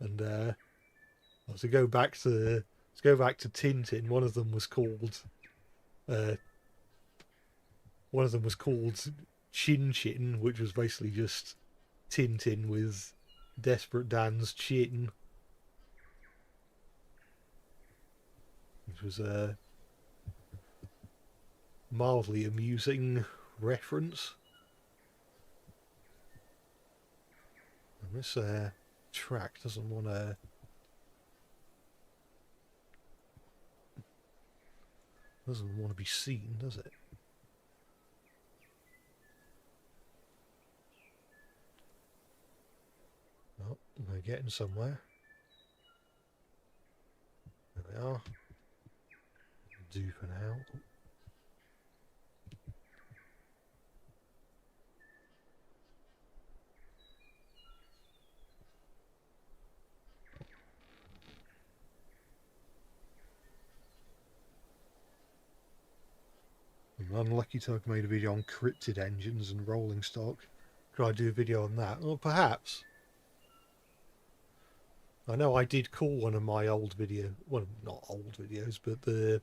and to go back to Tintin, one of them was called uh, Chin Chin, which was basically just Tintin with Desperate Dan's chin, which was a mildly amusing reference. And this track doesn't want to be seen, does it? Oh, we're getting somewhere. There we are. Duping out. I'm unlucky to have made a video on cryptid engines and rolling stock. Could I do a video on that? Well, perhaps. I know I did call one of my old well, not old videos, but the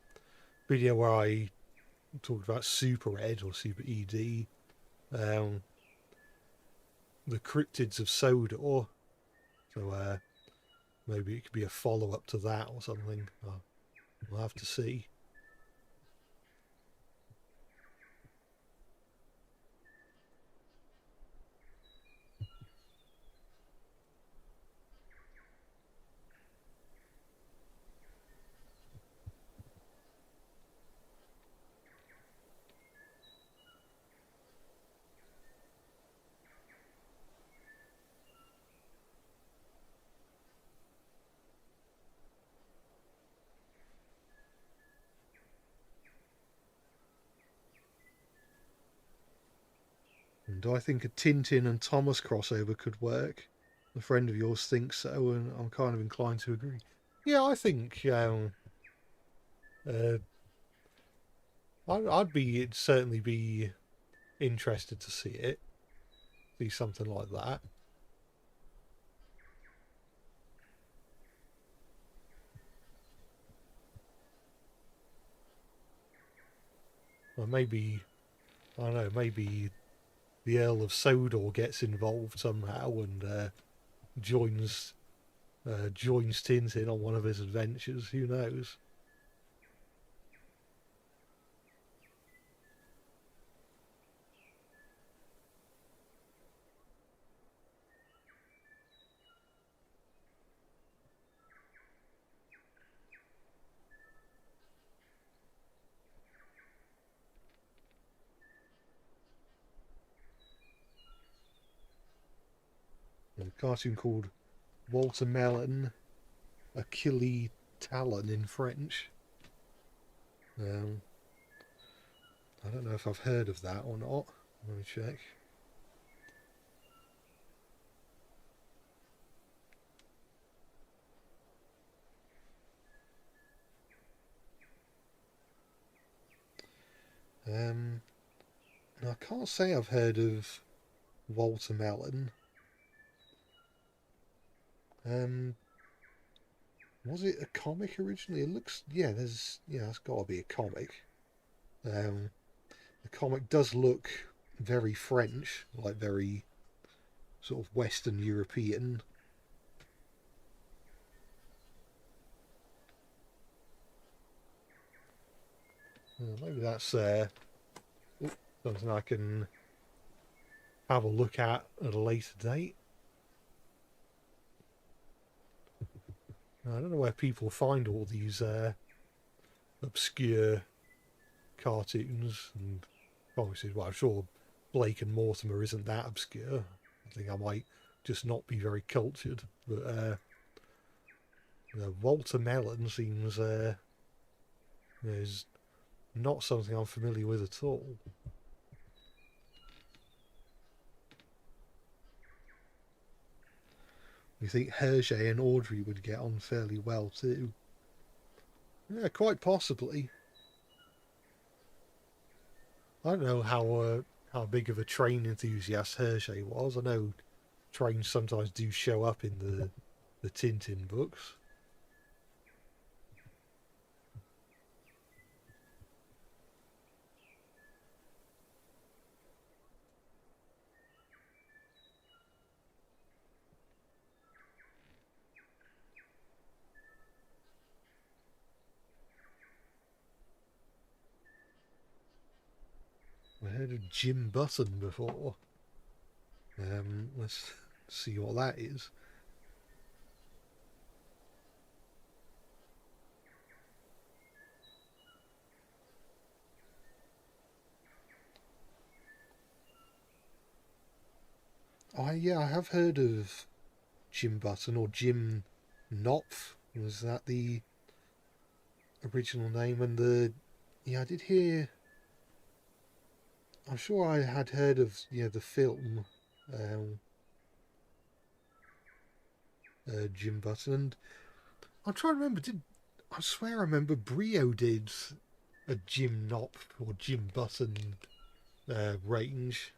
video where I talked about Super Ed or Super ED, the cryptids of Sodor. So maybe it could be a follow-up to that or something. We'll have to see. And do I think a Tintin and Thomas crossover could work? A friend of yours thinks so, and I'm kind of inclined to agree. Yeah, I think I'd certainly be interested to see it, see something like that. Or maybe, I don't know, maybe the Earl of Sodor gets involved somehow and joins Tintin on one of his adventures. Who knows? A cartoon called Walter Melon, Achille Talon in French. I don't know if I've heard of that or not. Let me check. I can't say I've heard of Walter Melon. Was it a comic originally? It looks, that's got to be a comic. The comic does look very French, like very sort of Western European. Maybe that's something I can have a look at a later date. I don't know where people find all these obscure cartoons, and obviously, well, I'm sure Blake and Mortimer isn't that obscure. I think I might just not be very cultured, but Walter Mellon seems is not something I'm familiar with at all. You think Hergé and Audrey would get on fairly well too? Yeah, quite possibly. I don't know how big of a train enthusiast Hergé was. I know trains sometimes do show up in the Tintin books. I heard of Jim Button before. Let's see what that is. I have heard of Jim Button, or Jim Knopf. Was that the original name? And I did hear. I'm sure I had heard of the film Jim Button, and I'm trying to remember. I swear I remember Brio did a Jim Knopf or Jim Button range.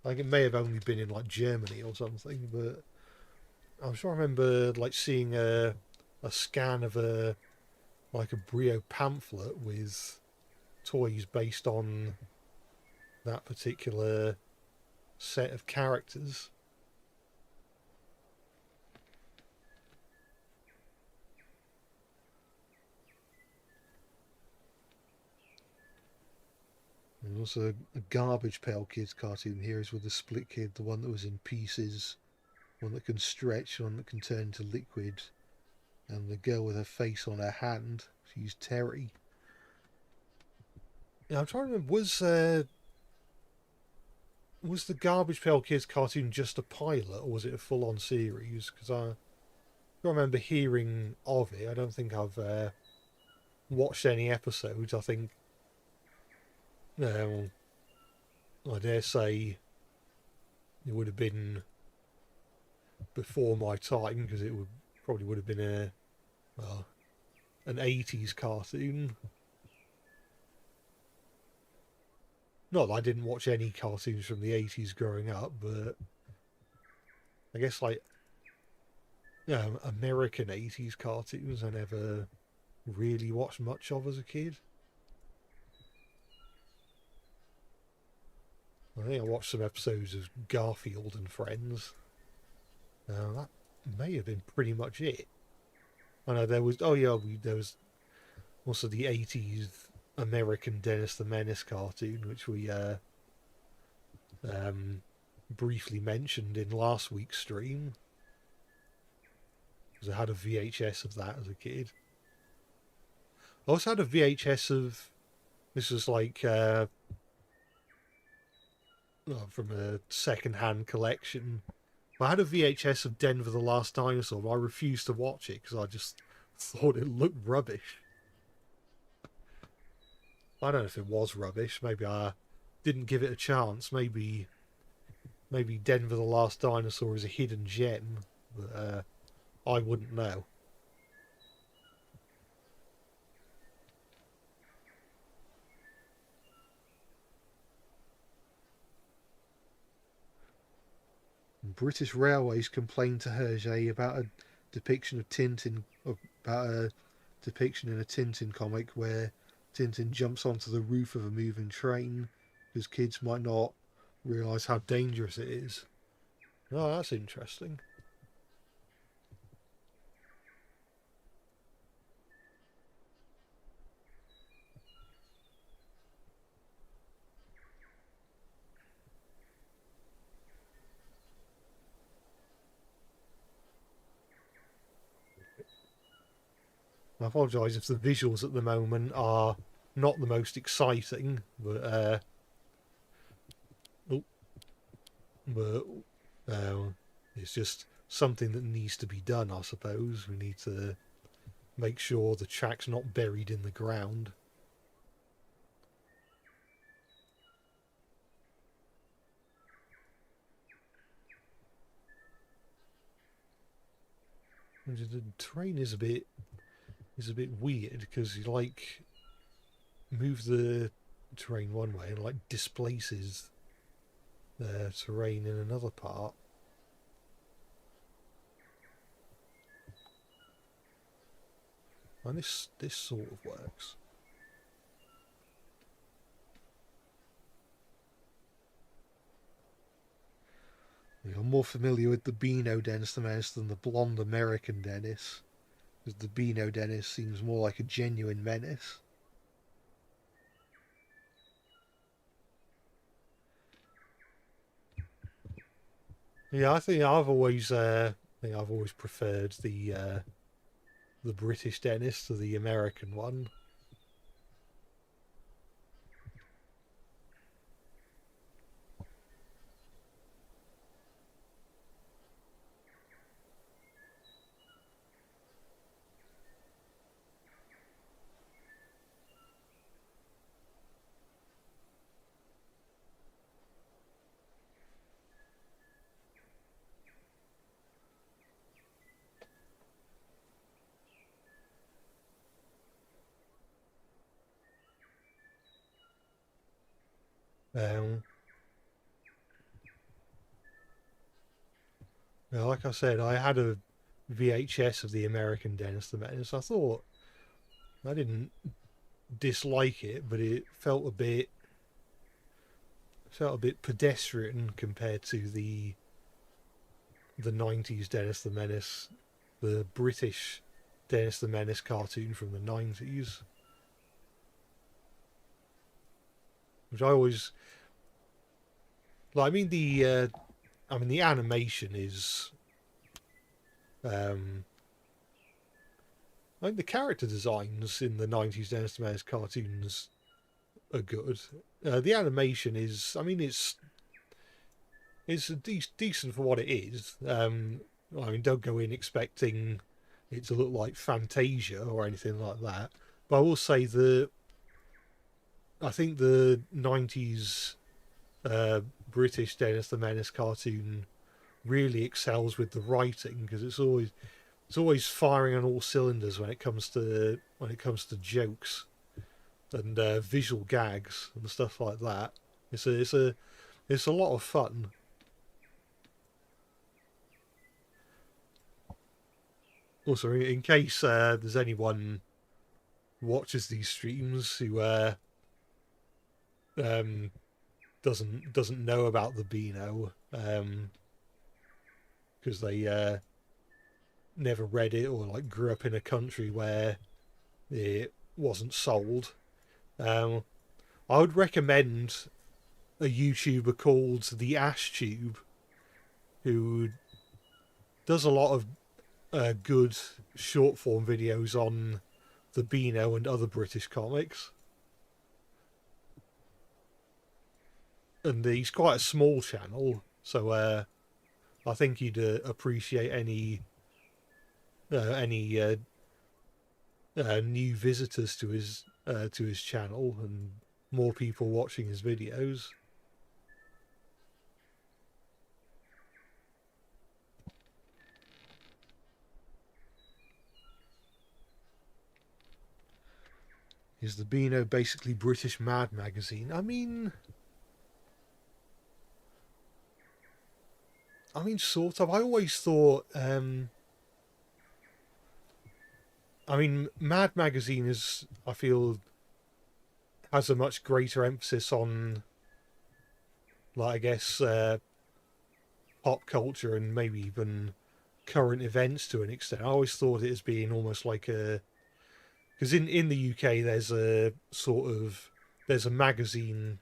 Like it may have only been in like Germany or something, but I'm sure I remember like seeing a scan of a Brio pamphlet with toys based on that particular set of characters. And also a Garbage Pail Kids cartoon here is with the Split Kid, the one that was in pieces, one that can stretch, one that can turn into liquid, and the girl with her face on her hand. She's Terry. Yeah, I'm trying to remember. Was the Garbage Pail Kids cartoon just a pilot, or was it a full-on series? Because I remember hearing of it. I don't think I've watched any episodes. I think, I dare say, it would have been before my time because it would have been an 80s cartoon. Not that I didn't watch any cartoons from the 80s growing up, but I guess American 80s cartoons I never really watched much of as a kid. I think I watched some episodes of Garfield and Friends. That may have been pretty much it. I know there was. Oh yeah, there was also the '80s American Dennis the Menace cartoon, which we briefly mentioned in last week's stream. Because I had a VHS of that as a kid. I also had a VHS of. This was from a second-hand collection. I had a VHS of Denver the Last Dinosaur, but I refused to watch it because I just thought it looked rubbish. I don't know if it was rubbish. Maybe I didn't give it a chance. Maybe Denver the Last Dinosaur is a hidden gem, but I wouldn't know. British Railways complained to Hergé about a depiction of Tintin, about a depiction in a Tintin comic where Tintin jumps onto the roof of a moving train because kids might not realise how dangerous it is. Oh, that's interesting. I apologise if the visuals at the moment are not the most exciting, but it's just something that needs to be done, I suppose. We need to make sure the track's not buried in the ground. The terrain is a bit weird because you like move the terrain one way and like displaces the terrain in another part. And this sort of works. I'm more familiar with the Beano Dennis than the blonde American Dennis, because the Beano Dennis seems more like a genuine menace. Yeah, I think I've always preferred the British Dennis to the American one. Like I said, I had a VHS of the American Dennis the Menace. I thought I didn't dislike it, but it felt a bit pedestrian compared to the 90s Dennis the Menace, the British Dennis the Menace cartoon from the 90s, which I always like. The animation is like the character designs in the 90s Dennis the Menace cartoons are good. The animation is, it's decent for what it is. Don't go in expecting it to look like Fantasia or anything like that. But I will say I think the 90s British Dennis the Menace cartoon really excels with the writing, because it's always firing on all cylinders when it comes to jokes and visual gags and stuff like that. It's a lot of fun. Also, in case there's anyone watches these streams who doesn't know about the Beano, because they never read it, or like grew up in a country where it wasn't sold, I would recommend a YouTuber called the Ash Tube, who does a lot of good short form videos on the Beano and other British comics. And he's quite a small channel, so I think you'd appreciate any new visitors to his channel and more people watching his videos. Is the Beano basically British Mad magazine? I mean, sort of. I always thought. Mad magazine I feel, has a much greater emphasis on like I guess pop culture and maybe even current events to an extent. I always thought it as being almost like a, because in the UK there's a sort of, there's a magazine,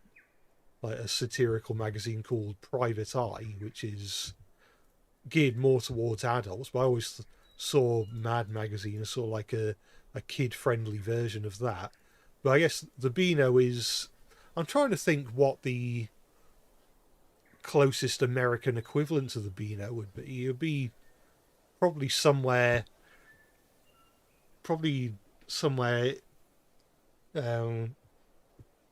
like a satirical magazine called Private Eye, which is geared more towards adults. But I always saw Mad magazine as sort of like a kid friendly version of that. But I guess the Beano is, I'm trying to think what the closest American equivalent to the Beano would be. It would be probably somewhere, probably somewhere, um,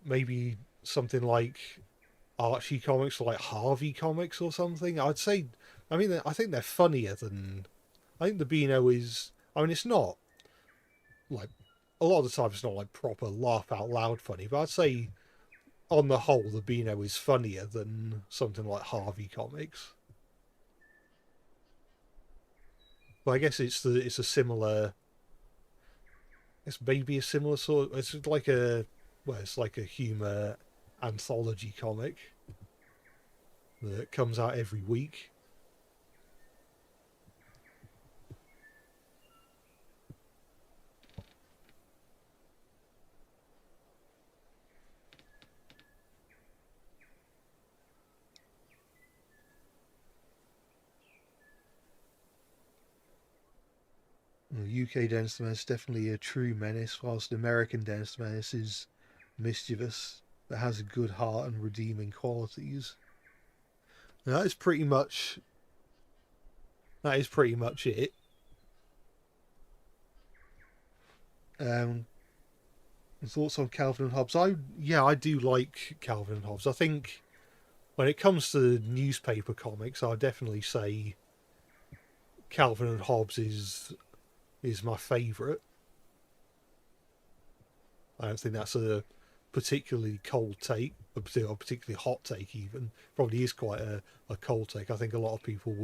maybe something like Archie comics or like Harvey comics or something. I'd say, I mean, I think they're funnier than, I think the Beano is, I mean, it's not like, a lot of the time it's not like proper laugh out loud funny, but I'd say on the whole the Beano is funnier than something like Harvey comics. But I guess it's a similar, it's maybe a similar sort of, it's like a, well, it's like a humor anthology comic that comes out every week. The UK Dance Menace is definitely a true menace, whilst the American Dance Menace is mischievous, but has a good heart and redeeming qualities. And that is pretty much it. Um, Thoughts on Calvin and Hobbes? I do like Calvin and Hobbes. I think when it comes to newspaper comics, I would definitely say Calvin and Hobbes is my favourite. I don't think that's a particularly cold take, or particularly hot take even. Probably is quite a cold take. I think a lot of people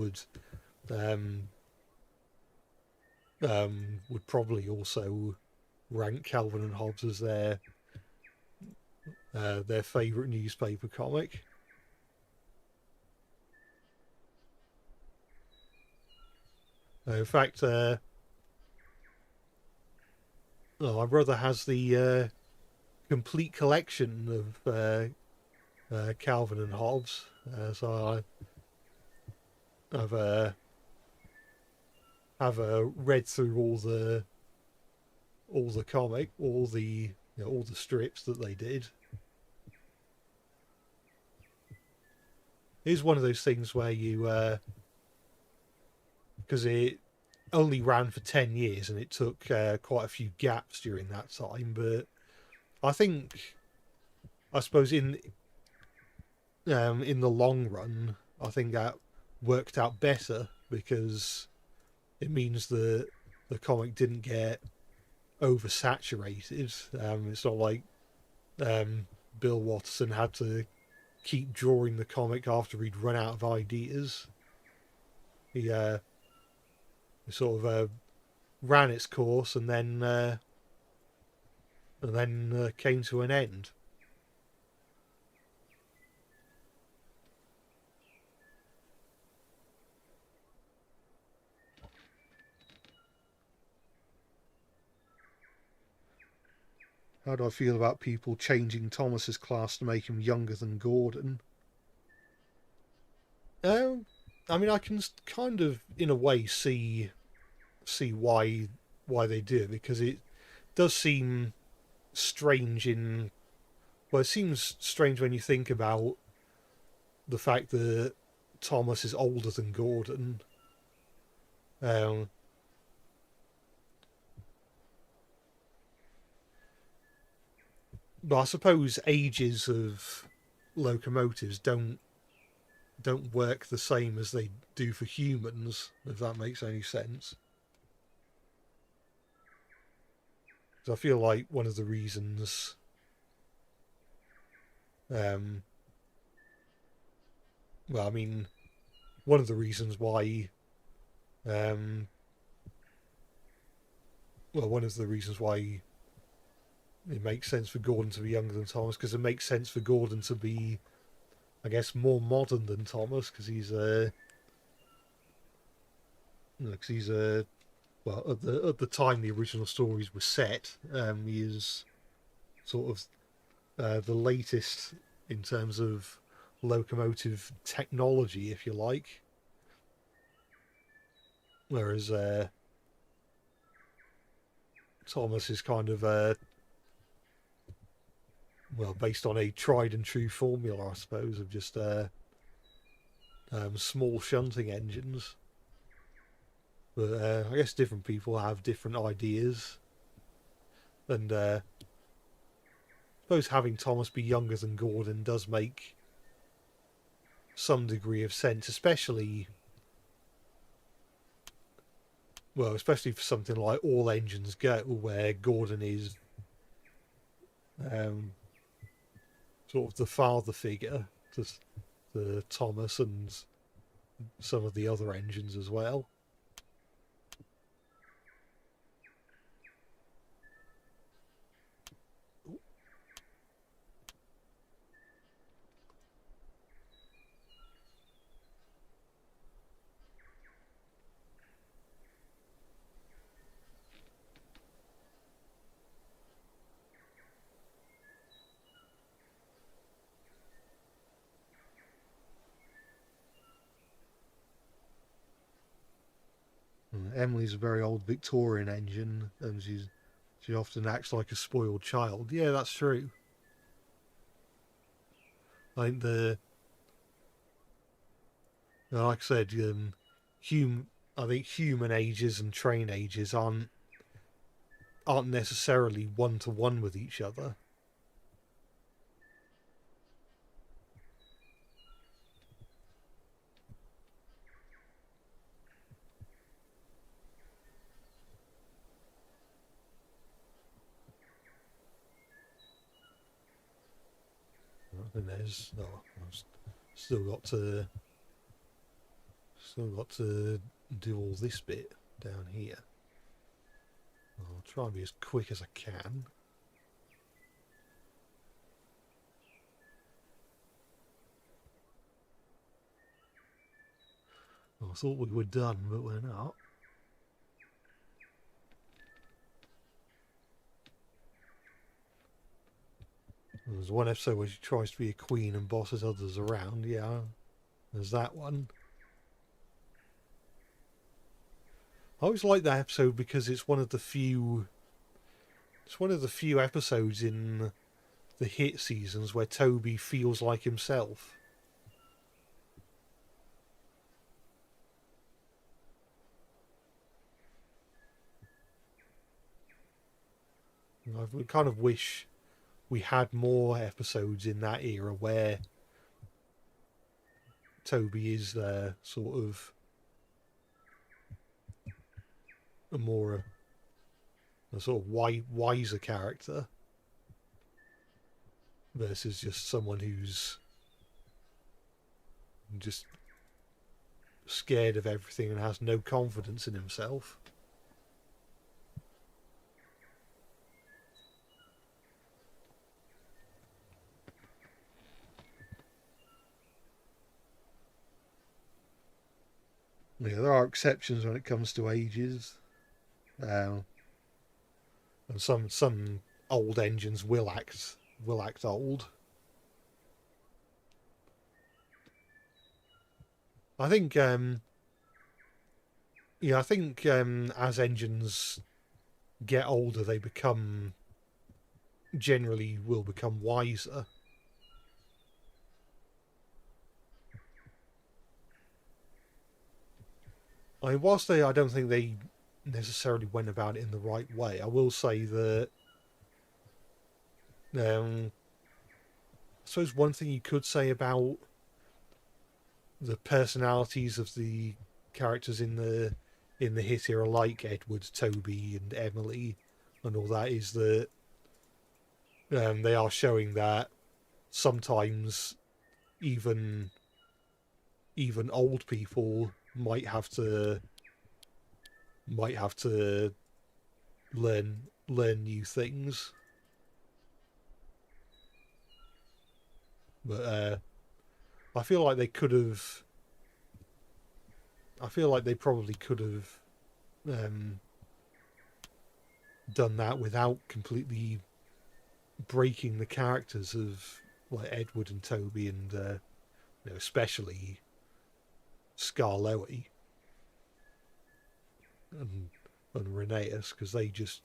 um, would probably also rank Calvin and Hobbes as their favourite newspaper comic. In fact, my brother has the complete collection of Calvin and Hobbes, so I've have read through all the comic, all the strips that they did. It is one of those things where you, because it only ran for 10 years and it took quite a few gaps during that time, but I think, I suppose in the long run, I think that worked out better because it means that the comic didn't get oversaturated. It's not like Bill Watterson had to keep drawing the comic after he'd run out of ideas. He sort of ran its course and then came to an end. How do I feel about people changing Thomas's class to make him younger than Gordon? Um, I mean, I can kind of, in a way, see why they do it, because it does seem strange in, well, it seems strange when you think about the fact that Thomas is older than Gordon. Um, but I suppose ages of locomotives don't work the same as they do for humans, if that makes any sense. Because I feel like one of the reasons, um, well, I mean, one of the reasons why, um, one of the reasons why it makes sense for Gordon to be younger than Thomas, because it makes sense for Gordon to be I guess, more modern than Thomas because he's because he's well, at the time the original stories were set, he is sort of the latest in terms of locomotive technology, if you like. Whereas Thomas is kind of well, based on a tried and true formula, I suppose, of just small shunting engines. But I guess different people have different ideas, and I suppose having Thomas be younger than Gordon does make some degree of sense, especially especially for something like All Engines Go, where Gordon is um, sort of the father figure to Thomas and some of the other engines as well. Emily's a very old Victorian engine, and she often acts like a spoiled child. Yeah, that's true. I think like I said, I think human ages and train ages aren't necessarily one to one with each other. And there's I've still got to do all this bit down here. I'll try and be as quick as I can. I thought we were done, but we're not. There's one episode where she tries to be a queen and bosses others around. Yeah, there's that one. I always like that episode because it's one of the few episodes in the hit seasons where Toby feels like himself. I kind of wish we had more episodes in that era where Toby is sort of a sort of wiser character versus just someone who's just scared of everything and has no confidence in himself. Yeah, there are exceptions when it comes to ages, and some old engines will act old. I think I think as engines get older, they generally will become wiser. I mean, whilst I don't think they necessarily went about it in the right way, I will say that I suppose one thing you could say about the personalities of the characters in the hit era, like Edward, Toby, and Emily, and all that, is that they are showing that sometimes even old people might have to learn new things. But I feel like they could have. I feel like they probably could have done that without completely breaking the characters of like Edward and Toby and especially Scarloey and Rheneas because they just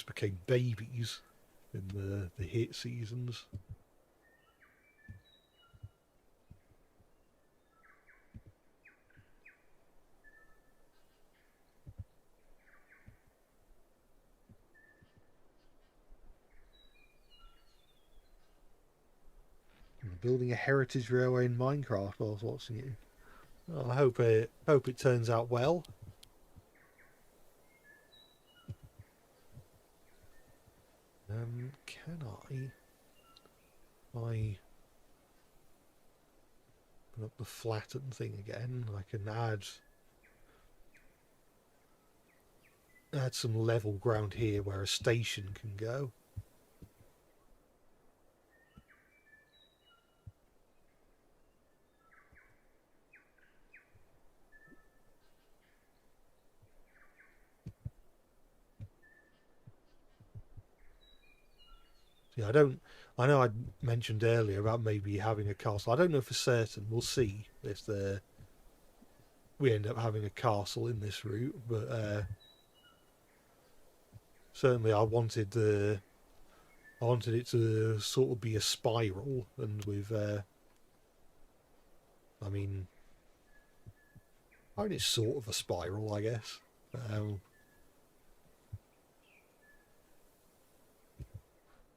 became babies in the hit seasons. Building a heritage railway in Minecraft while I was watching it. Well, I hope it turns out well. Can I put up the flatten thing again? I can add some level ground here where a station can go. Yeah, I know I mentioned earlier about maybe having a castle. I don't know for certain. We'll see if we end up having a castle in this route, but certainly I wanted it to sort of be a spiral, and I mean it's sort of a spiral, I guess.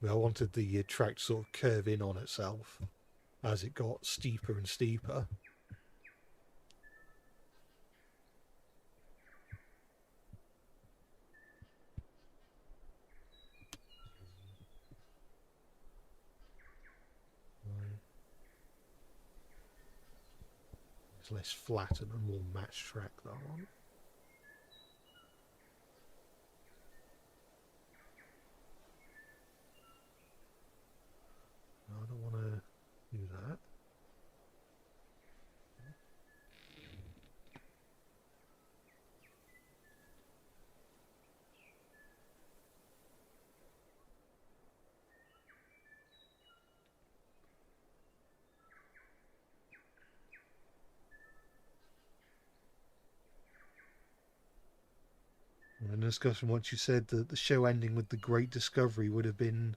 I wanted the track to sort of curve in on itself as it got steeper and steeper. It's less flattened and more match track, that one. I don't want to do that. In the discussion, once you said that the show ending with the Great Discovery would have been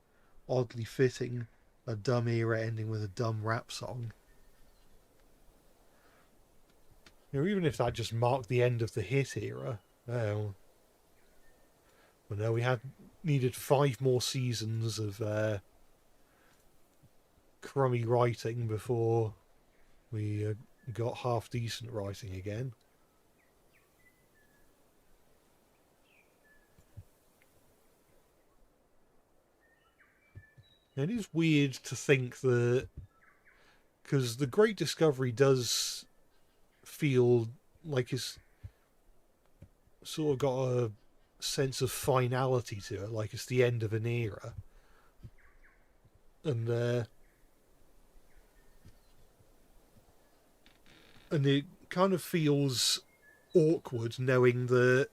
oddly fitting, a dumb era ending with a dumb rap song. Even if that just marked the end of the hit era, well, no, we needed 5 more seasons of crummy writing before we got half decent writing again. It is weird to think that, because the Great Discovery does feel like it's sort of got a sense of finality to it, like it's the end of an era, and it kind of feels awkward knowing that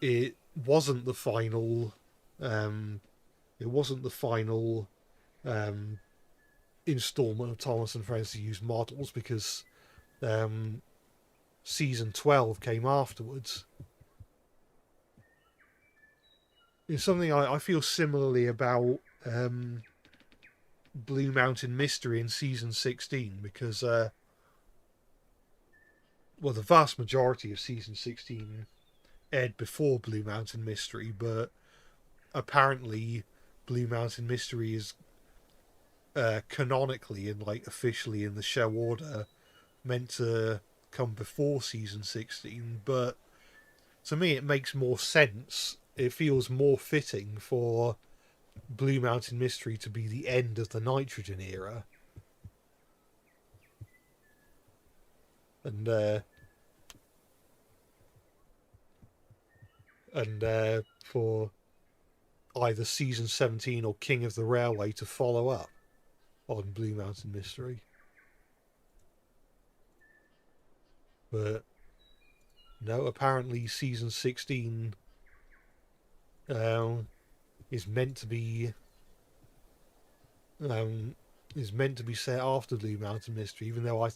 it wasn't the final. It wasn't the final installment of Thomas and Friends to use models, because season 12 came afterwards. It's something I feel similarly about Blue Mountain Mystery in season 16, because the vast majority of season 16 aired before Blue Mountain Mystery, but apparently Blue Mountain Mystery is canonically and like officially in the show order meant to come before season 16, but to me it makes more sense. It feels more fitting for Blue Mountain Mystery to be the end of the Nitrogen era, and for either season 17 or King of the Railway to follow up on Blue Mountain Mystery. But no, apparently season 16 is meant to be set after Blue Mountain Mystery, even though I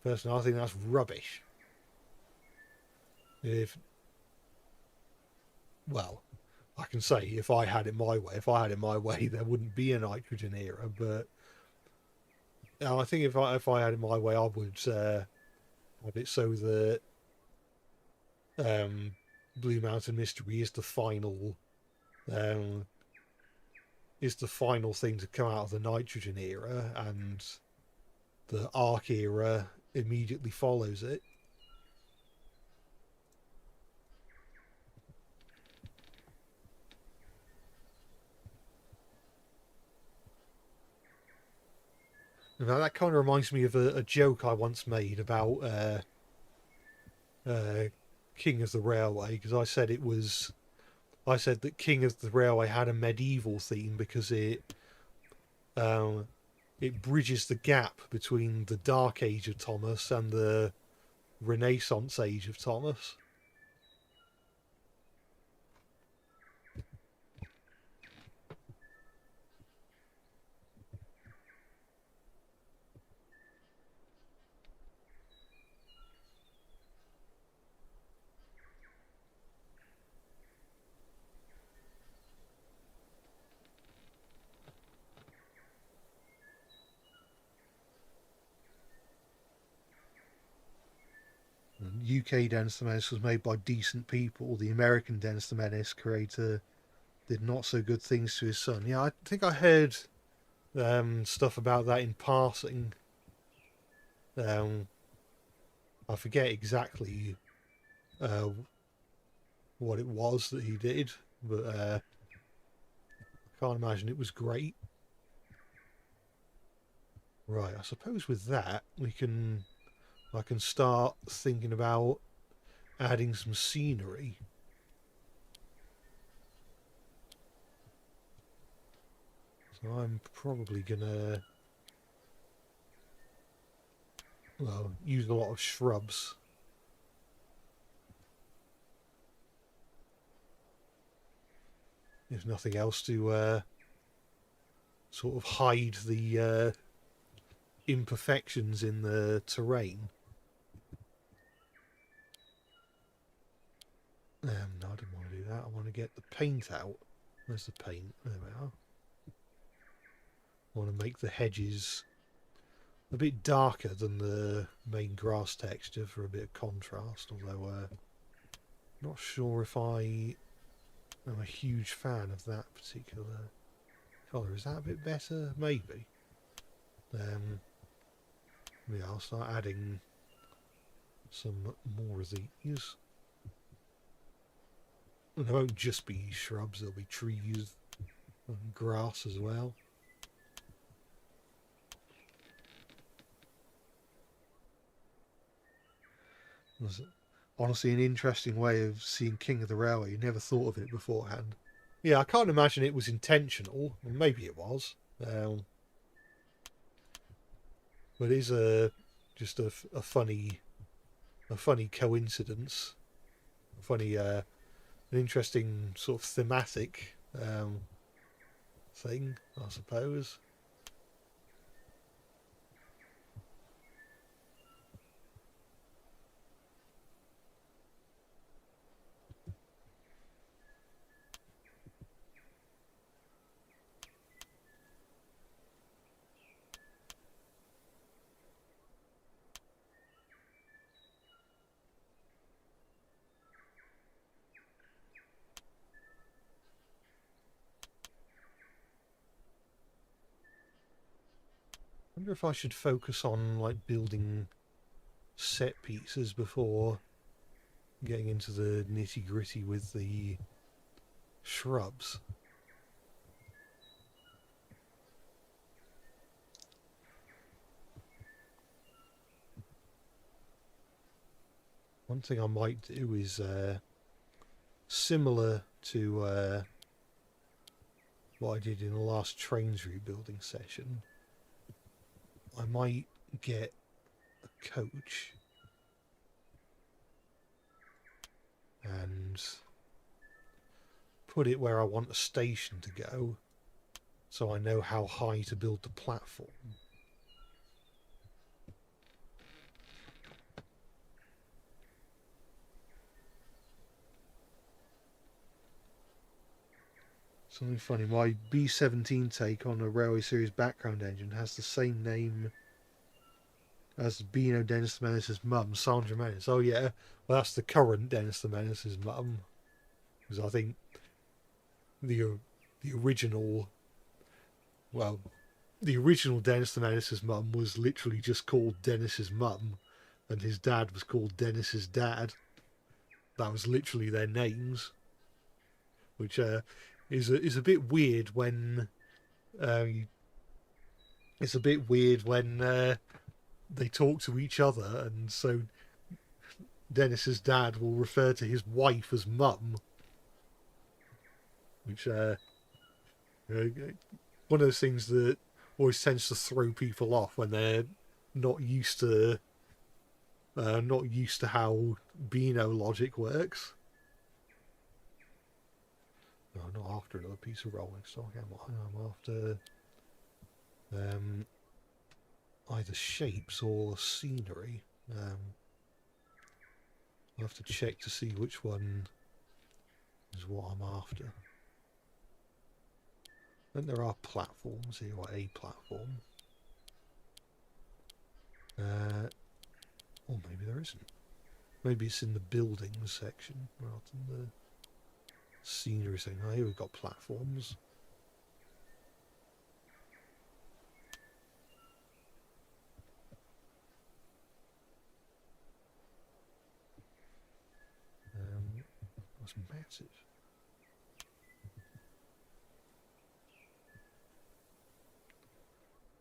think that's rubbish. I can say if I had it my way, there wouldn't be a nitrogen era. But I think if I had it my way, I would have it so that Blue Mountain Mystery is the final thing to come out of the nitrogen era, and the Arc era immediately follows it. Now that kind of reminds me of a joke I once made about King of the Railway, because I said that King of the Railway had a medieval theme because it bridges the gap between the Dark Age of Thomas and the Renaissance Age of Thomas. UK Dance the Menace was made by decent people. The American Dance the Menace creator did not so good things to his son. Yeah, I think I heard stuff about that in passing. I forget exactly what it was that he did, but I can't imagine it was great. Right, I suppose with that I can start thinking about adding some scenery. So I'm probably gonna use a lot of shrubs. If nothing else, to sort of hide the imperfections in the terrain. No, I didn't want to do that. I want to get the paint out. Where's the paint? There we are. I want to make the hedges a bit darker than the main grass texture for a bit of contrast, although not sure if I am a huge fan of that particular colour. Is that a bit better? Maybe. Yeah, I'll start adding some more of these. And there won't just be shrubs, there'll be trees and grass as well. It's honestly an interesting way of seeing King of the Railway. You never thought of it beforehand. Yeah, I can't imagine it was intentional. Maybe it was. But it is just a funny coincidence. An interesting sort of thematic thing, I suppose. I wonder if I should focus on like building set pieces before getting into the nitty gritty with the shrubs. One thing I might do is similar to what I did in the last trains rebuilding session, I might get a coach and put it where I want a station to go, so I know how high to build the platform. Something funny, my B17 take on a Railway Series background engine has the same name as Beano Dennis the Menace's mum, Sandra Menace. Oh yeah, well that's the current Dennis the Menace's mum. Because I think the original, well, the original Dennis the Menace's mum was literally just called Dennis's mum, and his dad was called Dennis's dad. That was literally their names, which is a bit weird when it's a bit weird when they talk to each other, and so Dennis's dad will refer to his wife as mum, which one of those things that always tends to throw people off when they're not used to how Beano logic works. No, I'm not after another piece of rolling stock, am I? I'm after either shapes or scenery. I'll have to check to see which one is what I'm after. And there are platforms here, or a platform. Or maybe there isn't. Maybe it's in the buildings section rather than the scenery thing. Oh, here we've got platforms. That's massive.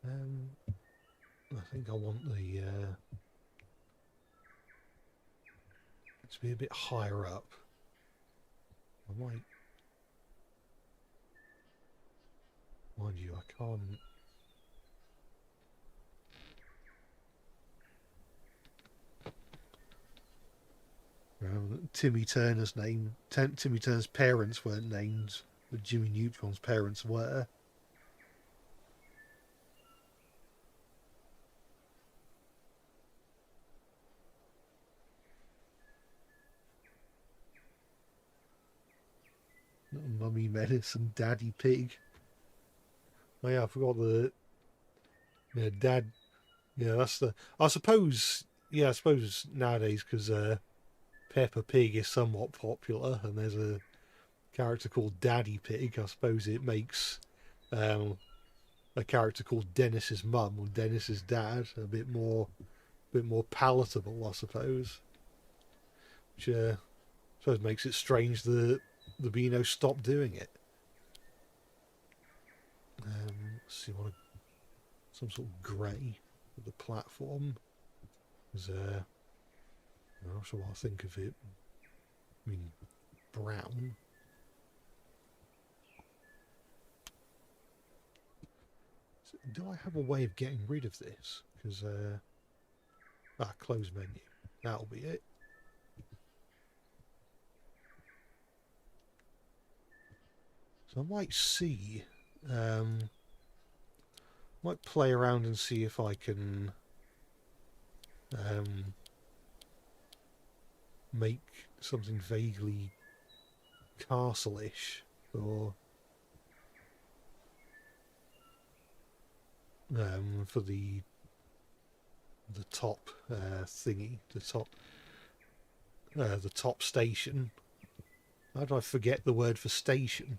I think I want the to be a bit higher up. I might, mind you, I can't. Timmy Turner's name. Timmy Turner's parents weren't named, but Jimmy Neutron's parents were. Mummy Menace and Daddy Pig. Oh yeah, I forgot the Dad. Yeah, that's the. I suppose. Yeah, I suppose nowadays because Peppa Pig is somewhat popular, and there's a character called Daddy Pig. I suppose it makes a character called Dennis's mum or Dennis's dad a bit more palatable, I suppose. Which I suppose makes it strange that the Beano stopped doing it. Let's see, what some sort of grey with the platform. I'm not sure what I think of it. I mean, brown. So, do I have a way of getting rid of this? Because close menu. That'll be it. So I might see. Might play around and see if I can make something vaguely castle-ish for the top thingy, the top station. How do I forget the word for station?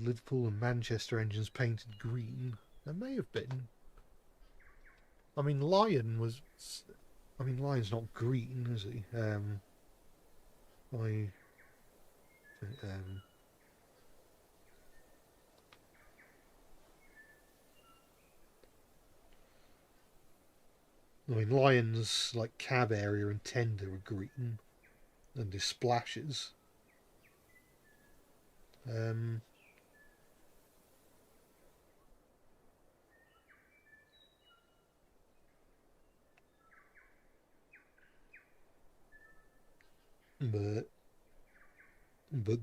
Liverpool and Manchester engines painted green. There may have been. I mean, Lion's not green, is he? I mean, Lion's like cab area and tender are green, and his splashes. Um, but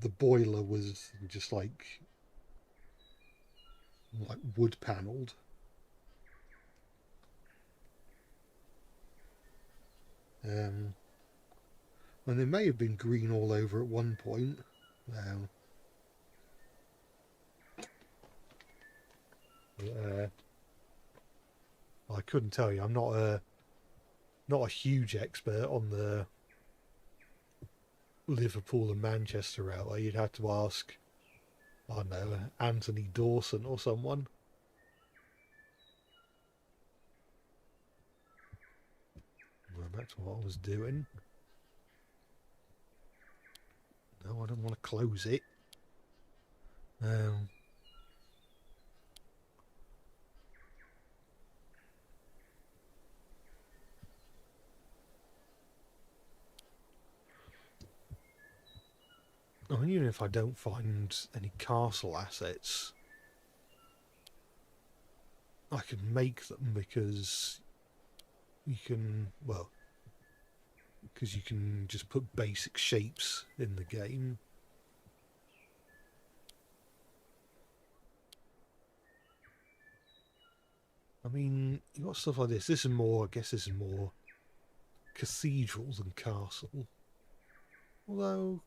the boiler was just like wood panelled. And they may have been green all over at one point. I couldn't tell you. I'm not a huge expert on the Liverpool and Manchester railway. You'd have to ask, I don't know, Anthony Dawson or someone. Well, back to what I was doing. No, I don't want to close it. I mean, even if I don't find any castle assets, I can make them because you can, well, because you can just put basic shapes in the game. I mean, you got stuff like this. This is more, I guess this is more cathedral than castle. Although,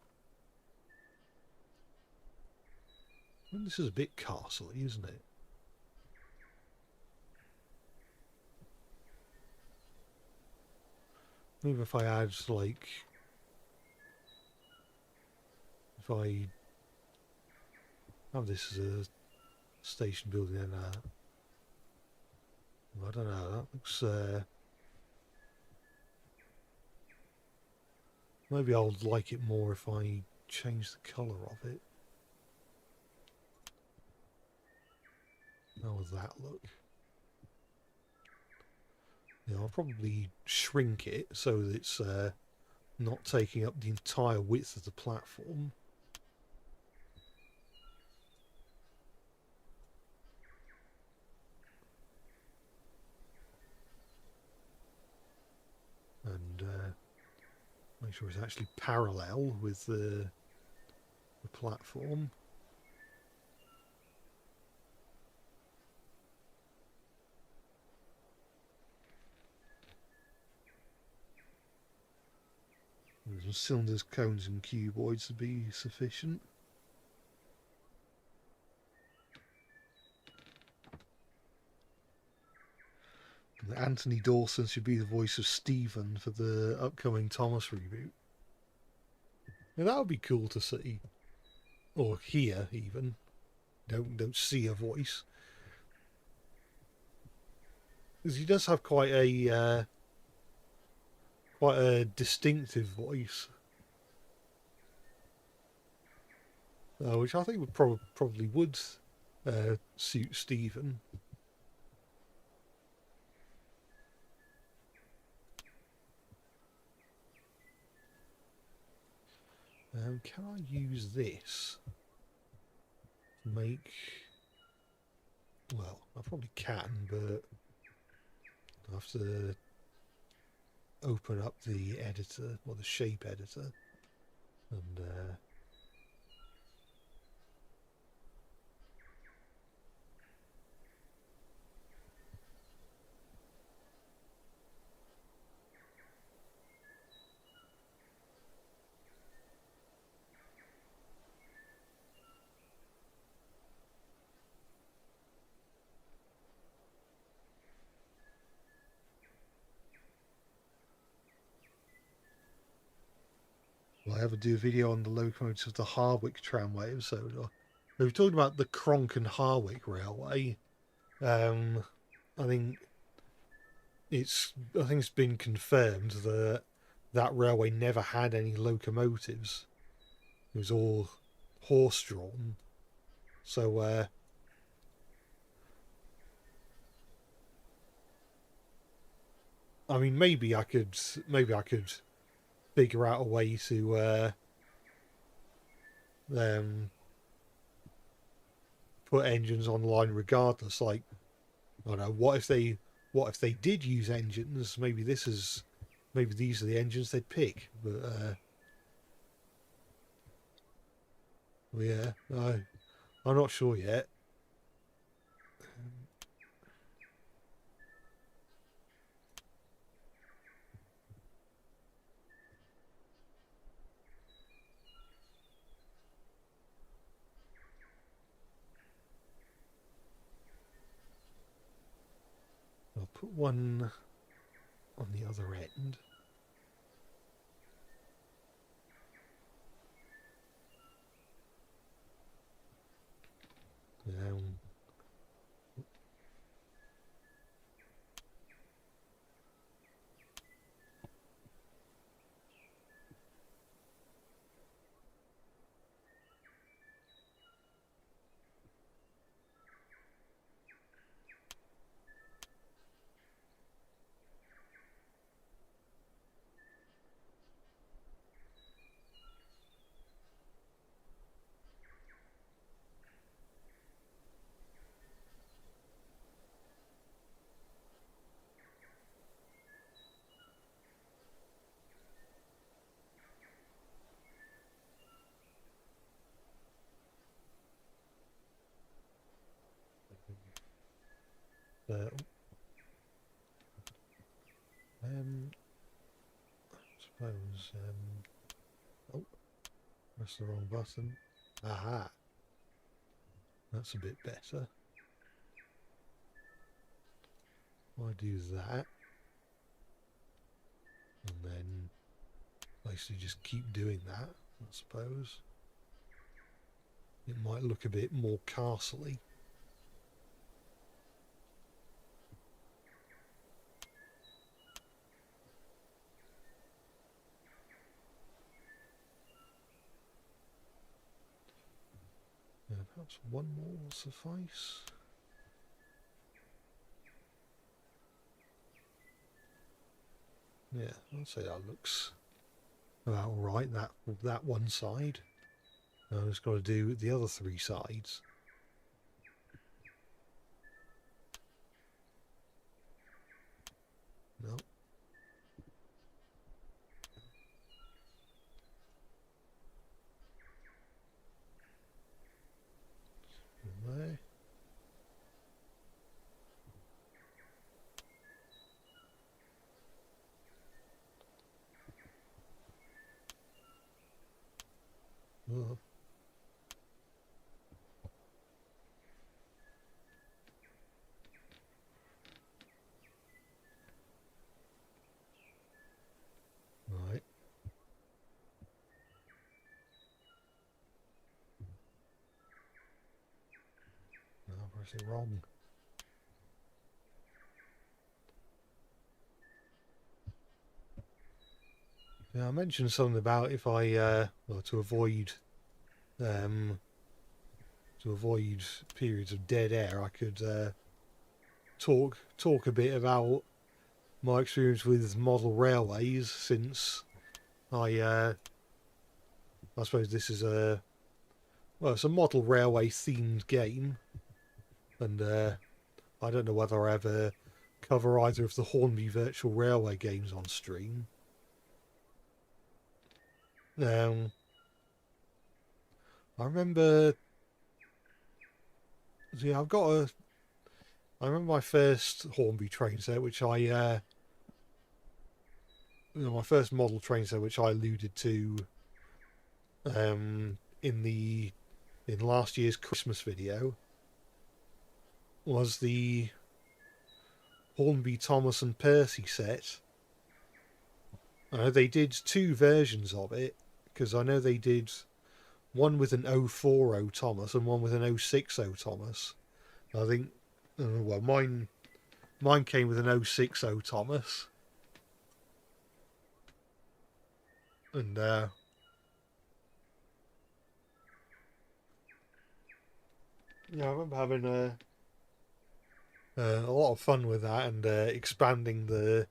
I mean, this is a bit castle-y, isn't it? Maybe if I add, like, if I have this as a station building, and I don't know, that looks, maybe I'll like it more if I change the colour of it. How would that look? Yeah, I'll probably shrink it so that it's not taking up the entire width of the platform. And make sure it's actually parallel with the platform. Some cylinders, cones and cuboids to be sufficient. And Anthony Dawson should be the voice of Stephen for the upcoming Thomas reboot. Now that would be cool to see. Or hear, even. Don't see a voice. Because he does have quite a distinctive voice, which I think would probably would suit Stephen. Can I use this to make? Well, I probably can, but I have to open up the editor, or the shape editor, and will I ever do a video on the locomotives of the Harwick tramway episode? We've talked about the Cronk and Harwick railway. I think it's been confirmed that that railway never had any locomotives. It was all horse-drawn. So I mean, maybe I could figure out a way to um, put engines online regardless. Like, I don't know, what if they did use engines? Maybe these are the engines they'd pick. But yeah, I'm not sure yet. I'll put one on the other end. Um, uh, um, I suppose. Oh, that's the wrong button. Aha, that's a bit better. I do that, and then basically just keep doing that. I suppose it might look a bit more castle-y. Perhaps one more will suffice. Yeah, I'd say that looks about all right. That one side. Now I've just got to do the other three sides. No. There. Oh. Right. No, I pressed it wrong. Yeah, I mentioned something about if I well, to avoid periods of dead air, I could talk a bit about my experience with model railways, since I suppose this is it's a model railway themed game, and I don't know whether I ever cover either of the Hornby Virtual Railway games on stream. I remember, yeah, I remember my first Hornby train set, which my first model train set, which I alluded to in last year's Christmas video, was the Hornby Thomas and Percy set. They did two versions of it, because I know they did one with an 040 Thomas and one with an 060 Thomas. I think, well, mine came with an 060 Thomas, and yeah, I remember having a lot of fun with that, and expanding the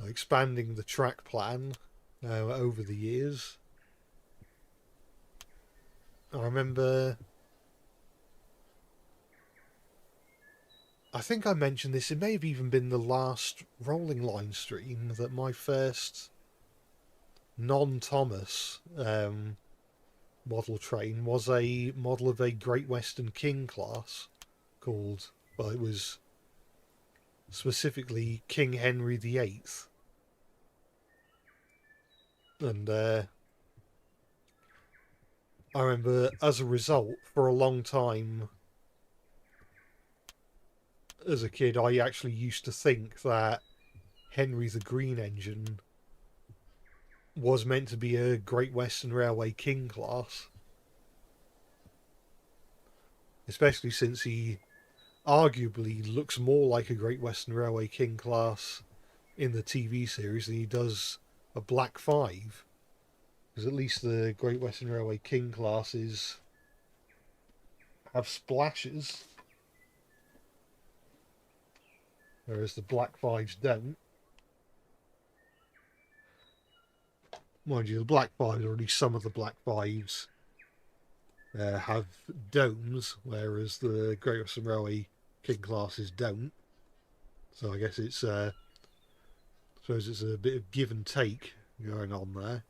expanding the track plan over the years. I remember, I think I mentioned this, it may have even been the last Rolling Line stream, that my first non-Thomas model train was a model of a Great Western King class called, well, it was specifically King Henry VIII. And I remember, as a result, for a long time as a kid, I actually used to think that Henry the Green Engine was meant to be a Great Western Railway King class. Especially since he arguably looks more like a Great Western Railway King class in the TV series than he does a Black 5. Because at least the Great Western Railway King classes have splashes, whereas the Black 5s don't. Mind you, the Black 5s, or at least some of the Black 5s, have domes, whereas the Great Western Railway King classes don't. So I guess it's, I suppose it's a bit of give and take going on there.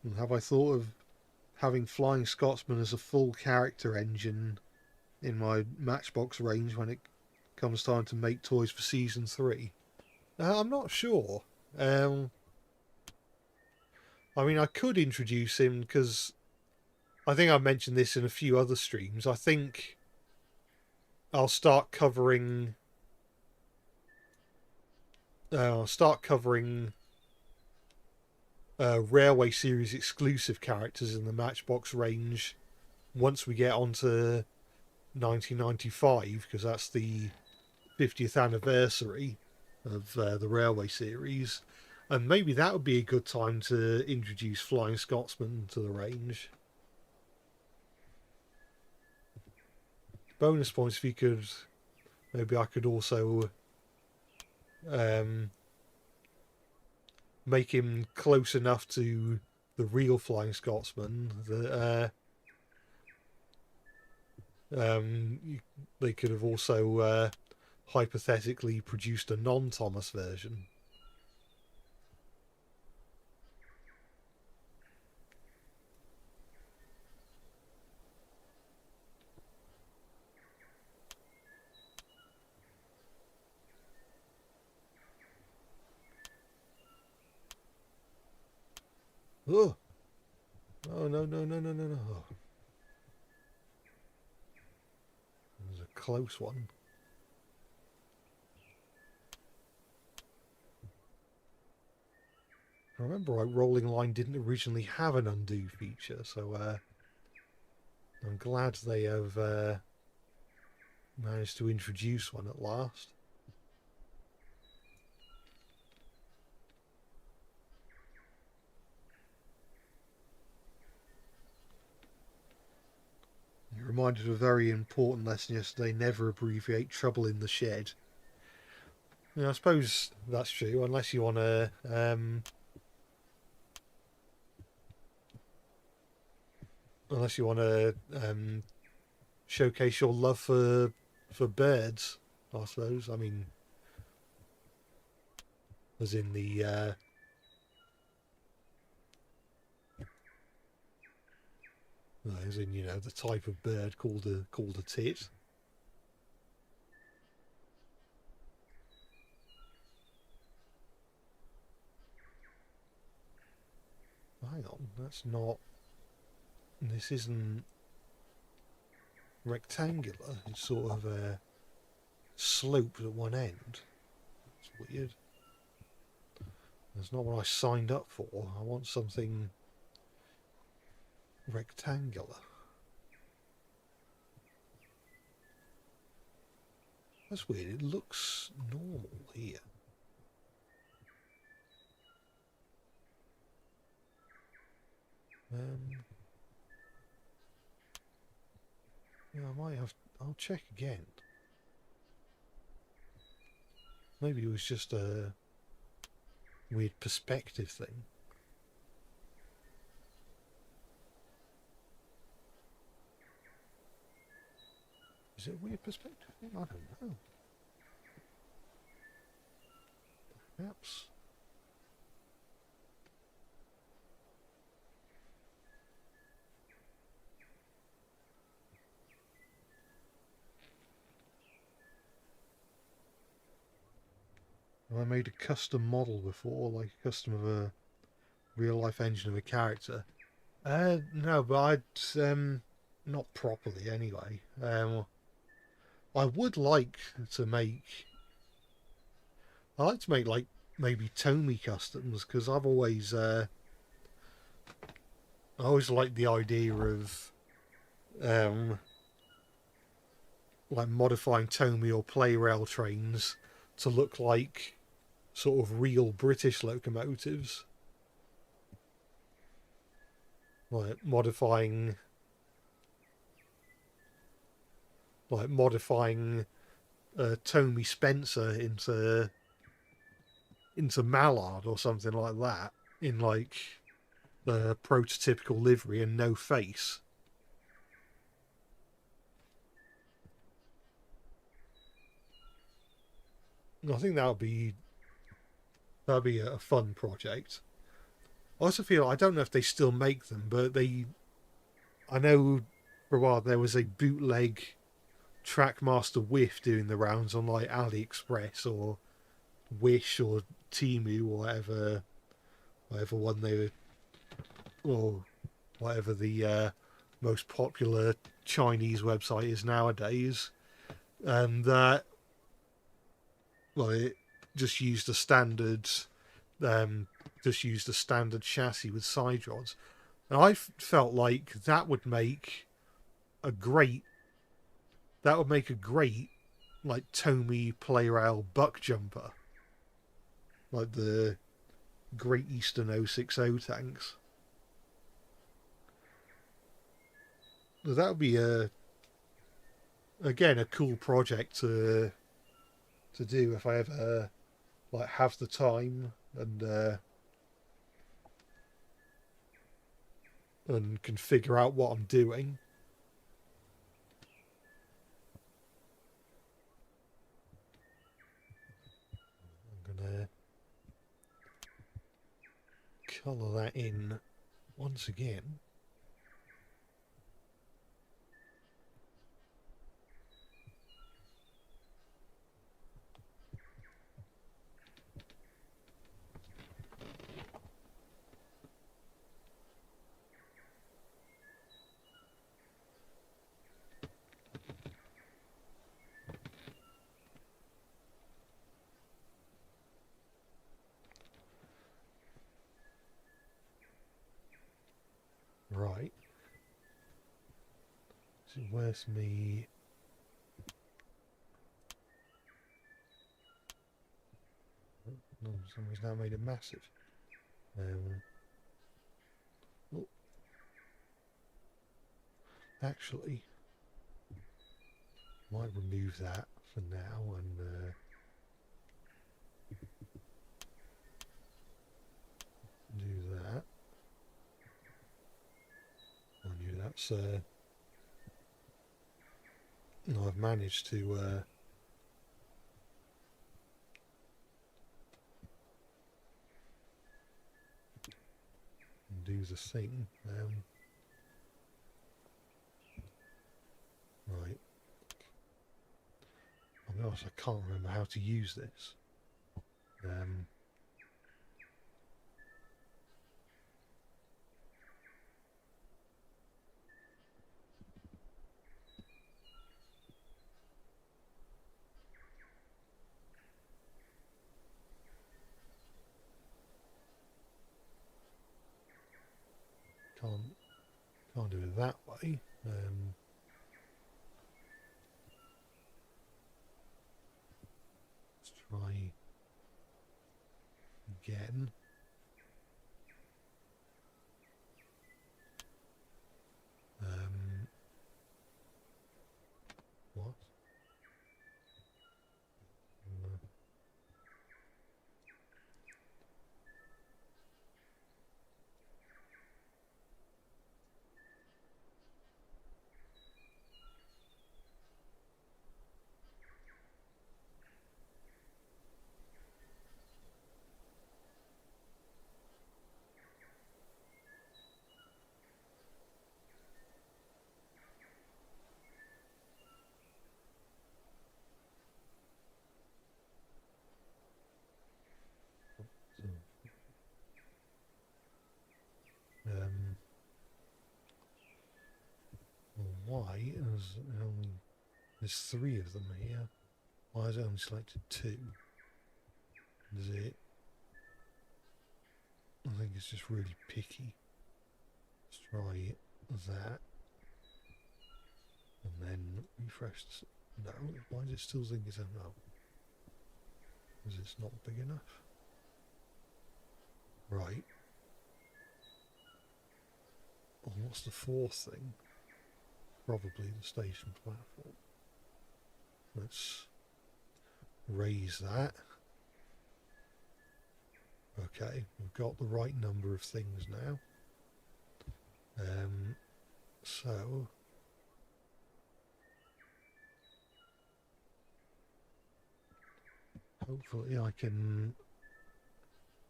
And have I thought of having Flying Scotsman as a full character engine in my Matchbox range when it comes time to make toys for Season 3? I'm not sure. I mean, I could introduce him because I think I mentioned this in a few other streams. I think I'll start covering. Railway Series exclusive characters in the Matchbox range once we get onto 1995, because that's the 50th anniversary of the Railway Series, and maybe that would be a good time to introduce Flying Scotsman to the range. Bonus points if you could. Maybe I could also make him close enough to the real Flying Scotsman that they could have also hypothetically produced a non-Thomas version. Oh, oh no, no, no, no, no, no. It was a close one. I remember right, Rolling Line didn't originally have an undo feature, so I'm glad they have managed to introduce one at last. It reminded of a very important lesson yesterday: never abbreviate trouble in the shed. Yeah, I suppose that's true, unless you want to showcase your love for birds, I suppose. I mean, as in the the type of bird called a tit. Hang on, that's not. This isn't rectangular. It's sort of sloped at one end. It's weird. That's not what I signed up for. I want something rectangular. That's weird. It looks normal here. Yeah, I might have. I'll check again. Maybe it was just a weird perspective thing. Is it a weird perspective thing? I don't know. Perhaps. I made a custom model before, like a custom of a real life engine of a character. No, but not properly anyway. I would like to make. I like to make like maybe Tomy customs because I always liked the idea of like modifying Tomy or play rail trains to look like sort of real British locomotives. Like modifying Tomy Spencer into Mallard or something like that in like the prototypical livery and no face. I think that'd be a fun project. I also feel, I don't know if they still make them, but I know for a while there was a bootleg Trackmaster Whiff doing the rounds on like AliExpress or Wish or Temu or whatever one they were, or whatever the most popular Chinese website is nowadays, and it just used a standard chassis with side rods, and I felt like that would make a great like Tomy play rail buck jumper, like the Great Eastern 060 tanks. That would be a cool project to do if I ever like have the time and can figure out what I'm doing. I'm gonna colour that in once again. Right. So where's me? No, for some reason that made it massive. Oh, actually, might remove that for now and do that. I knew that's. No, I've managed to. Do the thing. Right. I'll be honest, I can't remember how to use this. Can't do it that way. Let's try again. Right, there's 3 of them here. Why has it only selected 2? Is it? I think it's just really picky. Let's try that. And then refresh. No, why does it still think it's a no? Because it's not big enough. Right. Well, what's the 4th thing? Probably the station platform. Let's raise that. Okay, we've got the right number of things now. So hopefully I can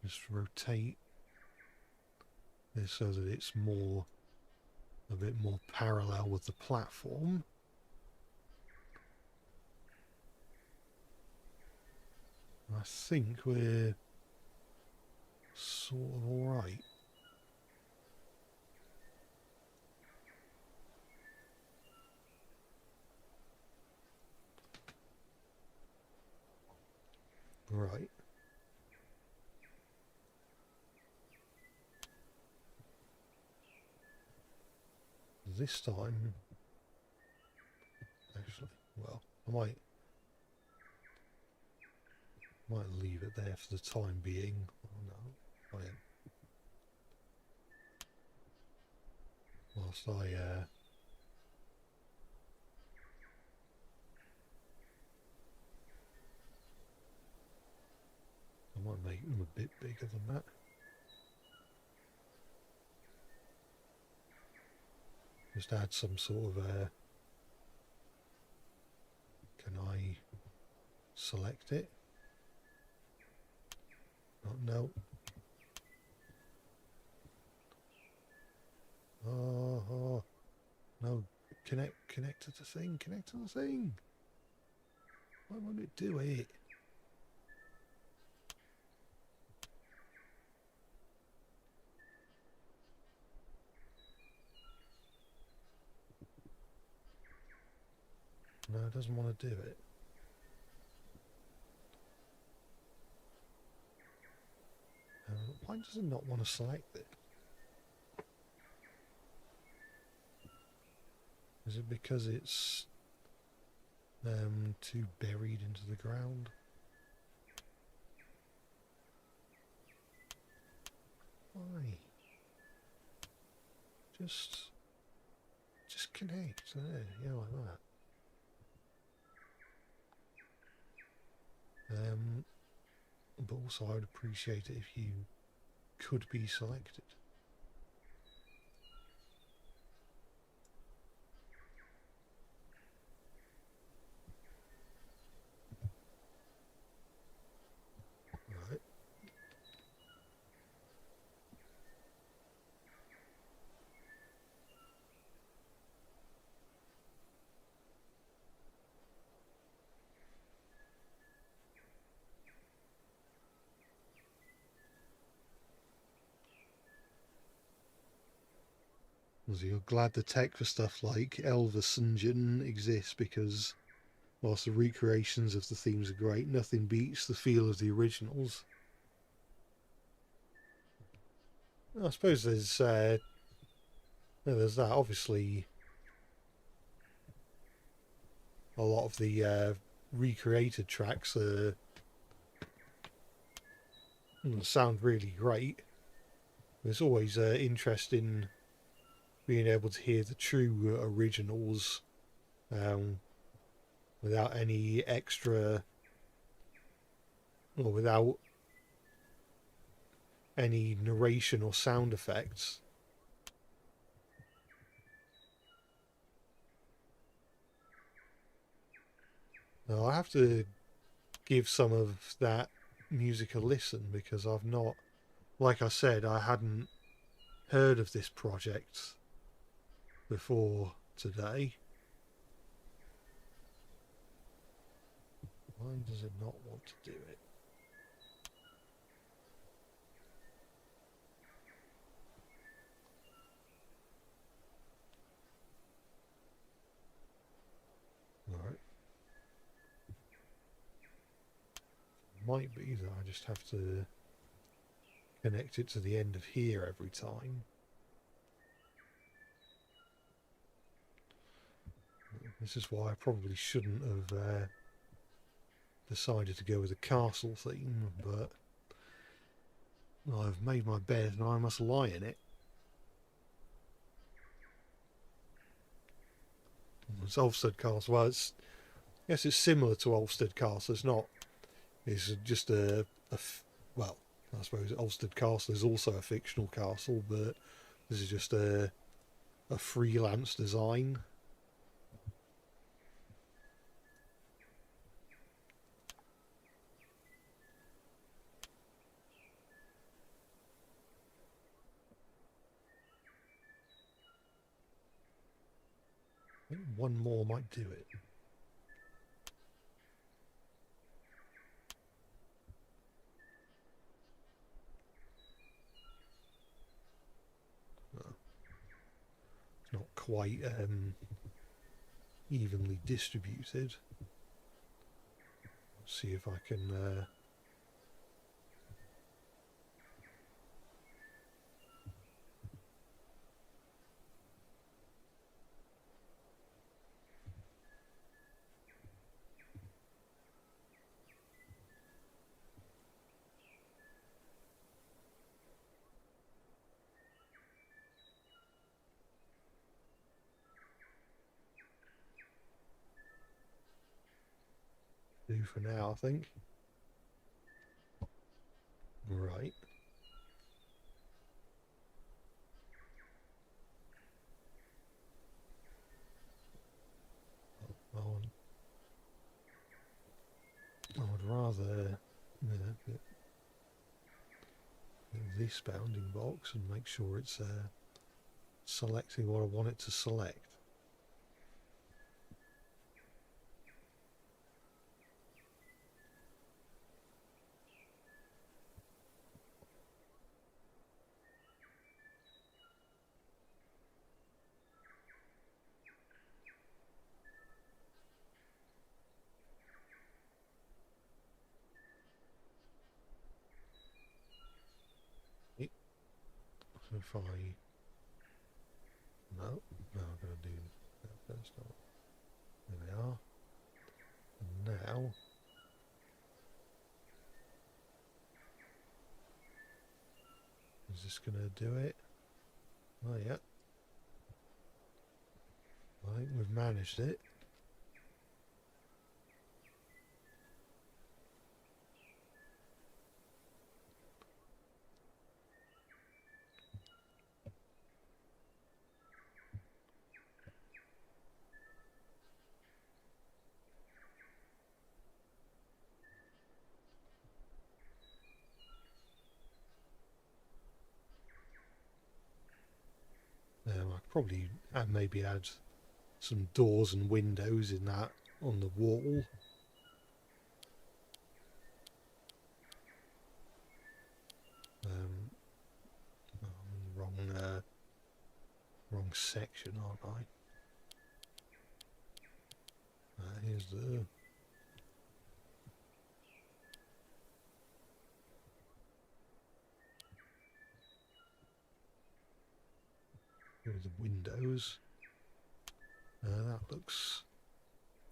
just rotate this so that it's a bit more parallel with the platform. I think we're sort of alright. Right. This time, actually, well, I might leave it there for the time being. Oh no, whilst I might make them a bit bigger than that. Just add some sort of can I select it? Oh, no. Oh, no. Connect to the thing. Connect to the thing. Why won't it do it? No, it doesn't want to do it. Why does it not want to select it? Is it because it's too buried into the ground? Why? Just connect there, yeah, like that. But also I would appreciate it if you could be selected. Right. So you're glad the tech for stuff like Elvis Engine exists, because whilst the recreations of the themes are great, nothing beats the feel of the originals. I suppose there's that. Obviously, a lot of the recreated tracks sound really great. There's always interest in being able to hear the true originals without any extra, or without any narration or sound effects. Now, I have to give some of that music a listen, because I've not, like I said, I hadn't heard of this project before today. Why does it not want to do it? might be that I just have to connect it to the end of here every time. This is why I probably shouldn't have decided to go with a castle theme, but I've made my bed and I must lie in it. It's Ulfstead Castle. Well, yes, it's similar to Ulfstead Castle. It's not. It's just well, I suppose Ulfstead Castle is also a fictional castle, but this is just a freelance design. I think one more might do it. It's not quite evenly distributed. Let's see if I can do for now, I think. Right. I would rather get this bounding box and make sure it's selecting what I want it to select. So if I... No, I'm going to do that first. There we are. And now... Is this going to do it? Oh, yeah. I think we've managed it. I could probably maybe add some doors and windows in that on the wall. I'm in the wrong section, aren't I? Here's the... Here's the windows. That looks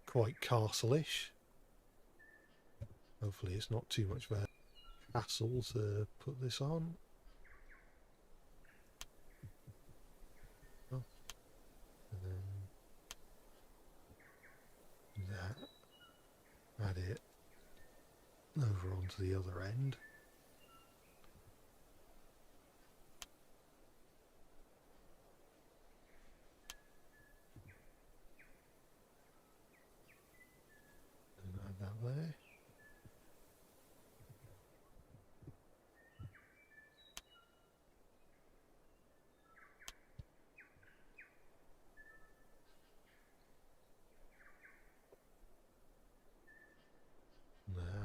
quite castle-ish. Hopefully it's not too much of a hassle to put this on. Oh. And then that. Add it over onto the other end. And add that there.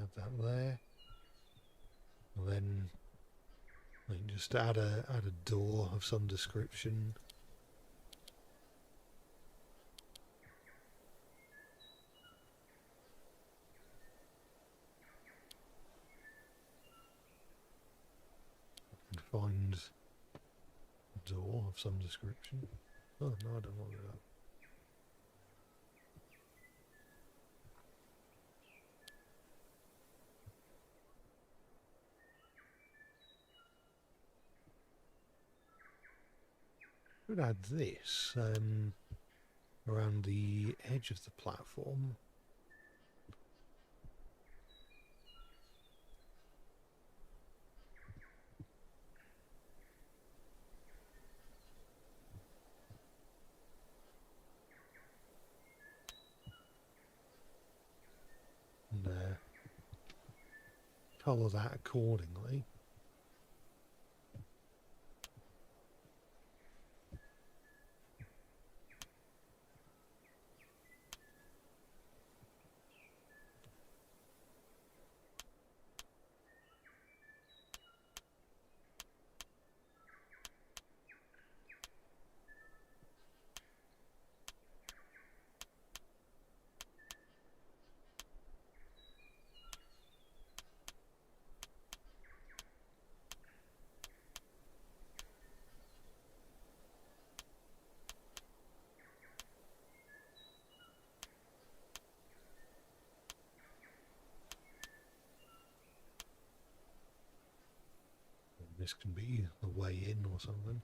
Add that there, and then I can just add a door of some description. find a door of some description. Oh, no, I don't want to do that. Could add this around the edge of the platform. And colour that accordingly. This can be the way in or something.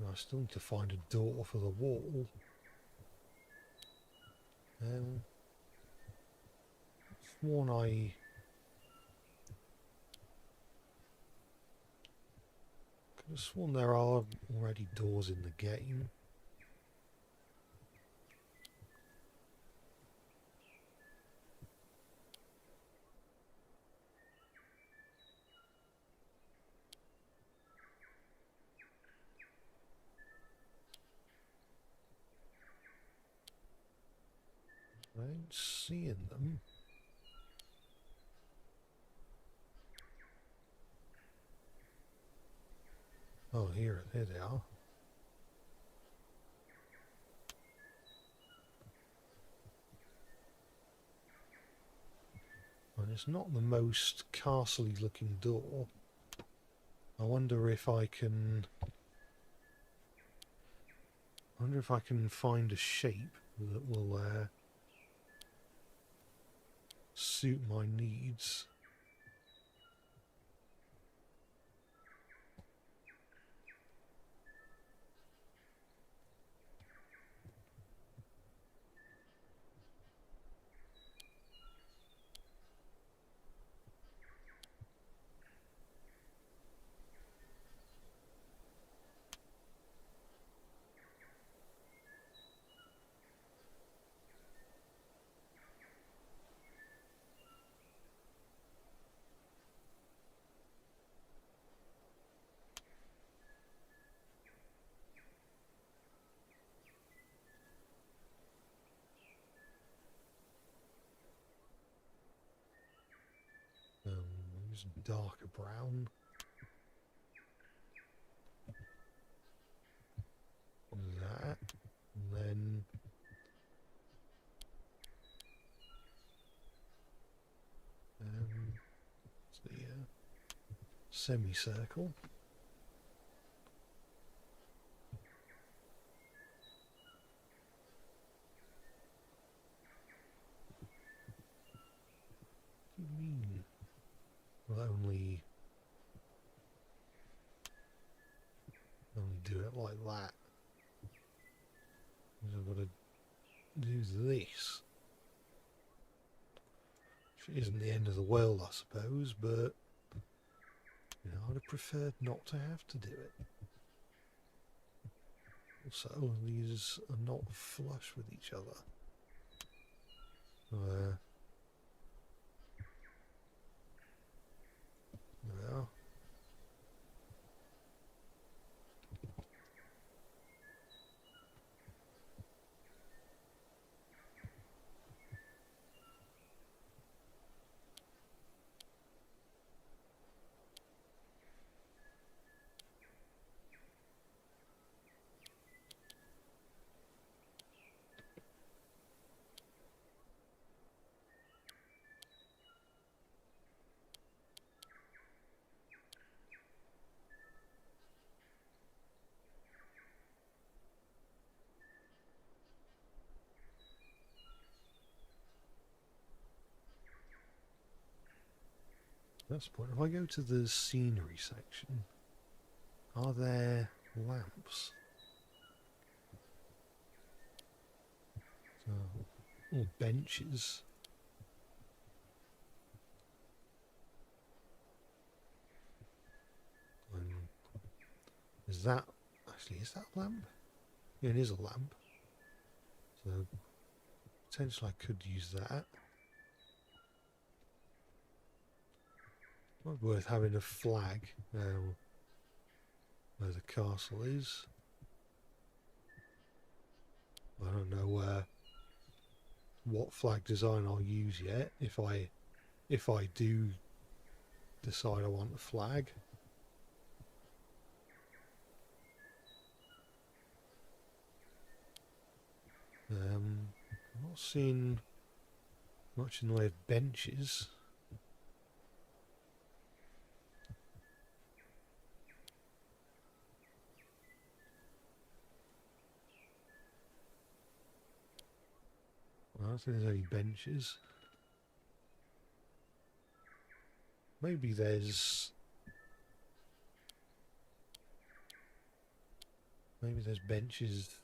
I still need to find a door for the wall. Sworn I could have sworn there are already doors in the game. I ain't seeing them. Oh, here they are. And it's not the most castle-y looking door. I wonder if I can... find a shape that will suit my needs. Use darker brown. That, and then the semicircle. What do you mean? Will only do it like that. I've got to do this. Which isn't the end of the world, I suppose, but you know, I'd have preferred not to have to do it. Also, these are not flush with each other. There we are. That's the point. If I go to the scenery section, are there lamps? Or benches? Is that actually, is that a lamp? Yeah, it is a lamp. So potentially I could use that. Might be worth having a flag where the castle is. I don't know what flag design I'll use yet. If I do decide I want a flag. I'm not seeing much in the way of benches. I don't think there's any benches. Maybe there's benches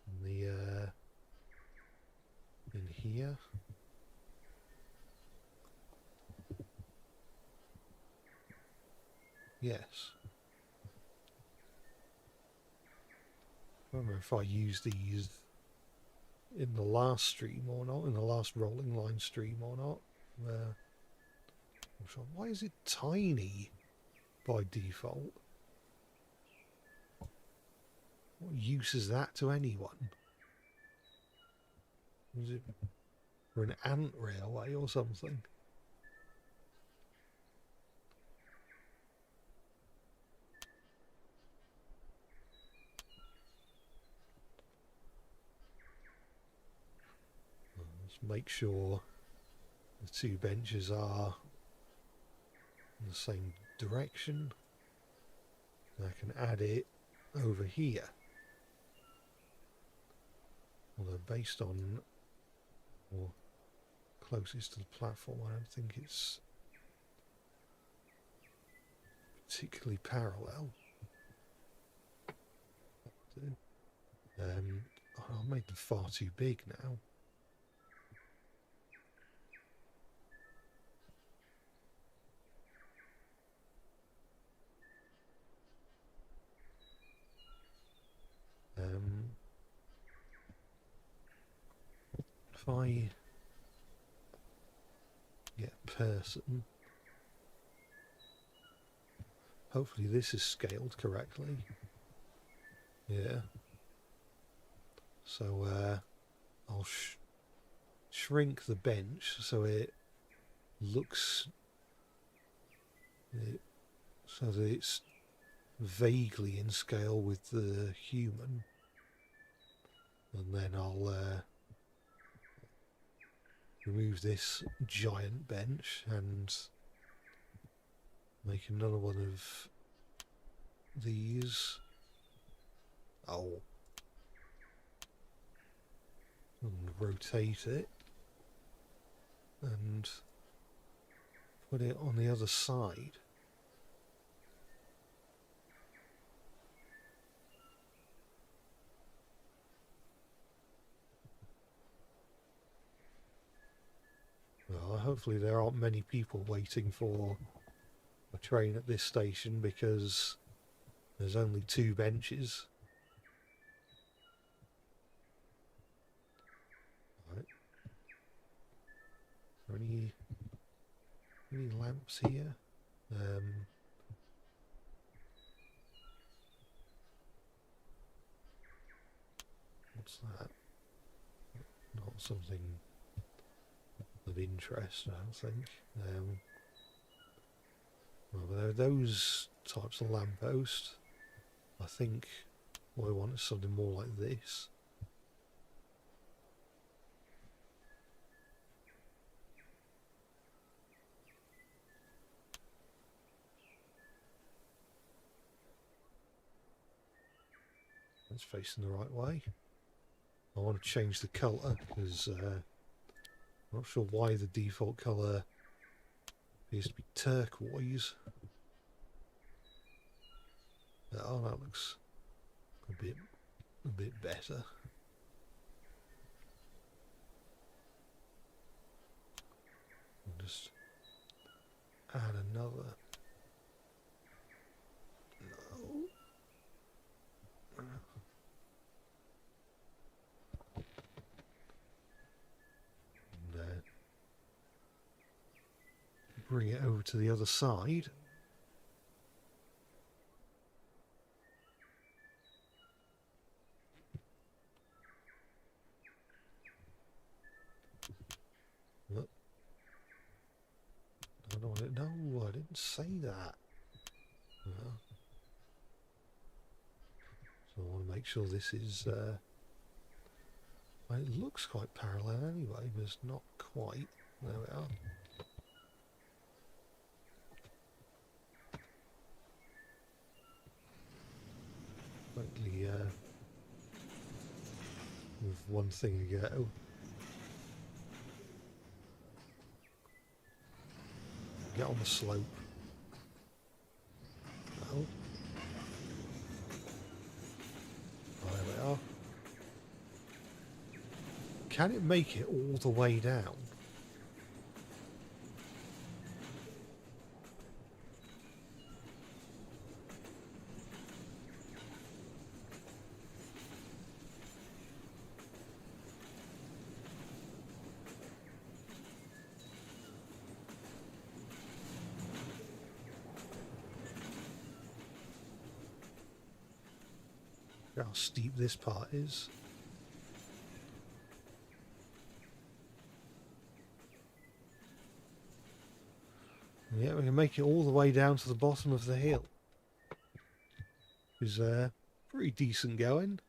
in the in here. Yes. I don't remember if I used these in the last stream or not, in the last rolling line stream or not. I'm sure. Why is it tiny by default? What use is that to anyone? Was it for an ant railway or something? Let's make sure the two benches are in the same direction. I can add it over here. Although based on or closest to the platform, I don't think it's particularly parallel. I made them far too big now. If I get person, hopefully this is scaled correctly. Yeah. So I'll shrink the bench so it looks so that it's vaguely in scale with the human, and then I'll remove this giant bench and make another one of these. Oh. And rotate it and put it on the other side. Well, hopefully there aren't many people waiting for a train at this station because there's only 2 benches. Right. Are there any lamps here? What's that? Not something of interest, I don't think. Well, there are those types of lamppost. I think what I want is something more like this. That's facing the right way. I want to change the colour because Not sure why the default colour appears to be turquoise. Oh, that looks a bit better. I'll just add another. No. And, bring it over to the other side. Look. I don't want it. No, I didn't say that. No. So I want to make sure this is. Well, it looks quite parallel anyway, but it's not quite. There we are. Slightly with one thing to go. Get on the slope. No. Oh, there we are. Can it make it all the way down? Look how steep this part is. Yeah, we can make it all the way down to the bottom of the hill. It's pretty decent going.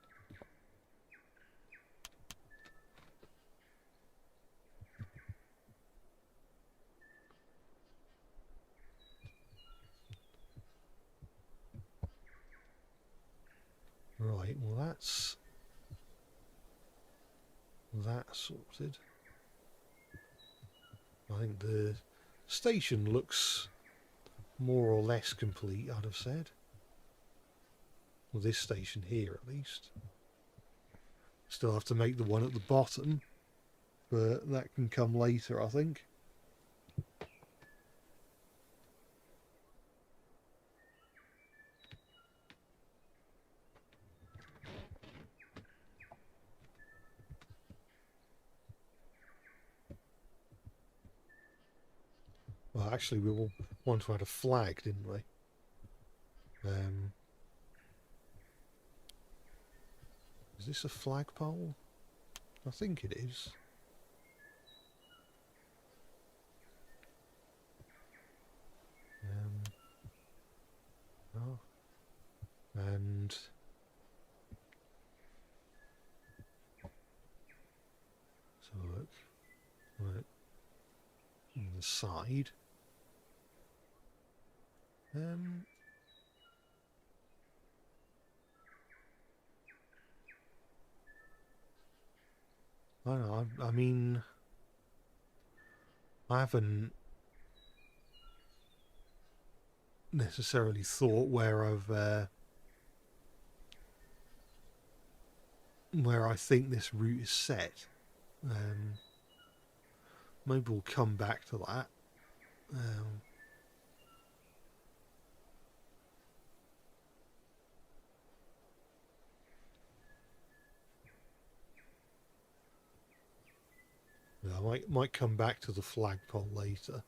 Right, well that's that sorted. I think the station looks more or less complete, I'd have said. Well, this station here at least. Still have to make the one at the bottom, but that can come later, I think. Well, actually, we will want to add a flag, didn't we? Is this a flagpole? I think it is. Oh. And so look, right on the side. I don't know. I mean, I haven't necessarily thought where I think this route is set. Maybe we'll come back to that. I might come back to the flagpole later.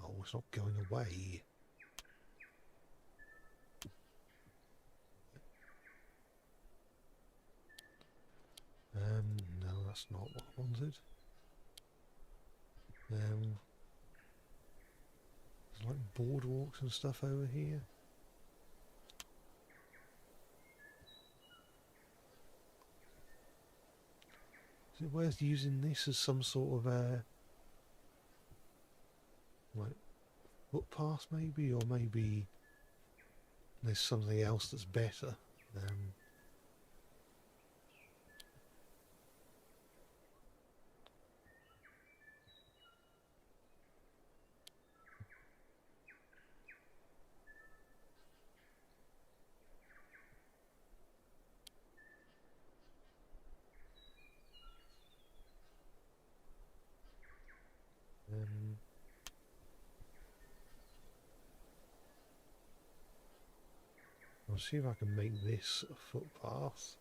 Oh, it's not going away. No, that's not what I wanted. There's like boardwalks and stuff over here. Is it worth using this as some sort of like footpath maybe, or maybe there's something else that's better? I'll see if I can make this a footpath.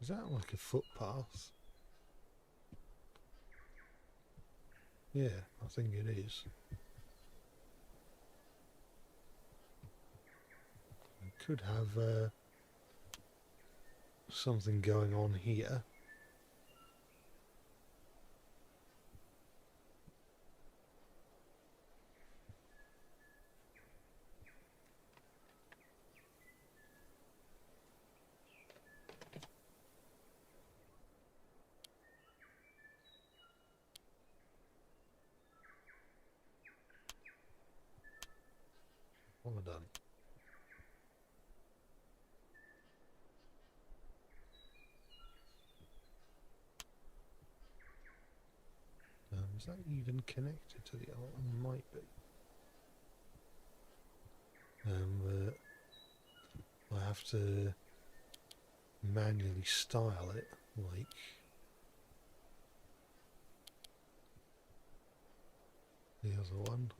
Is that like a footpath? Yeah, I think it is. I could have something going on here. What have I done? Is that even connected to the other one? Might be. But I have to manually style it like the other one.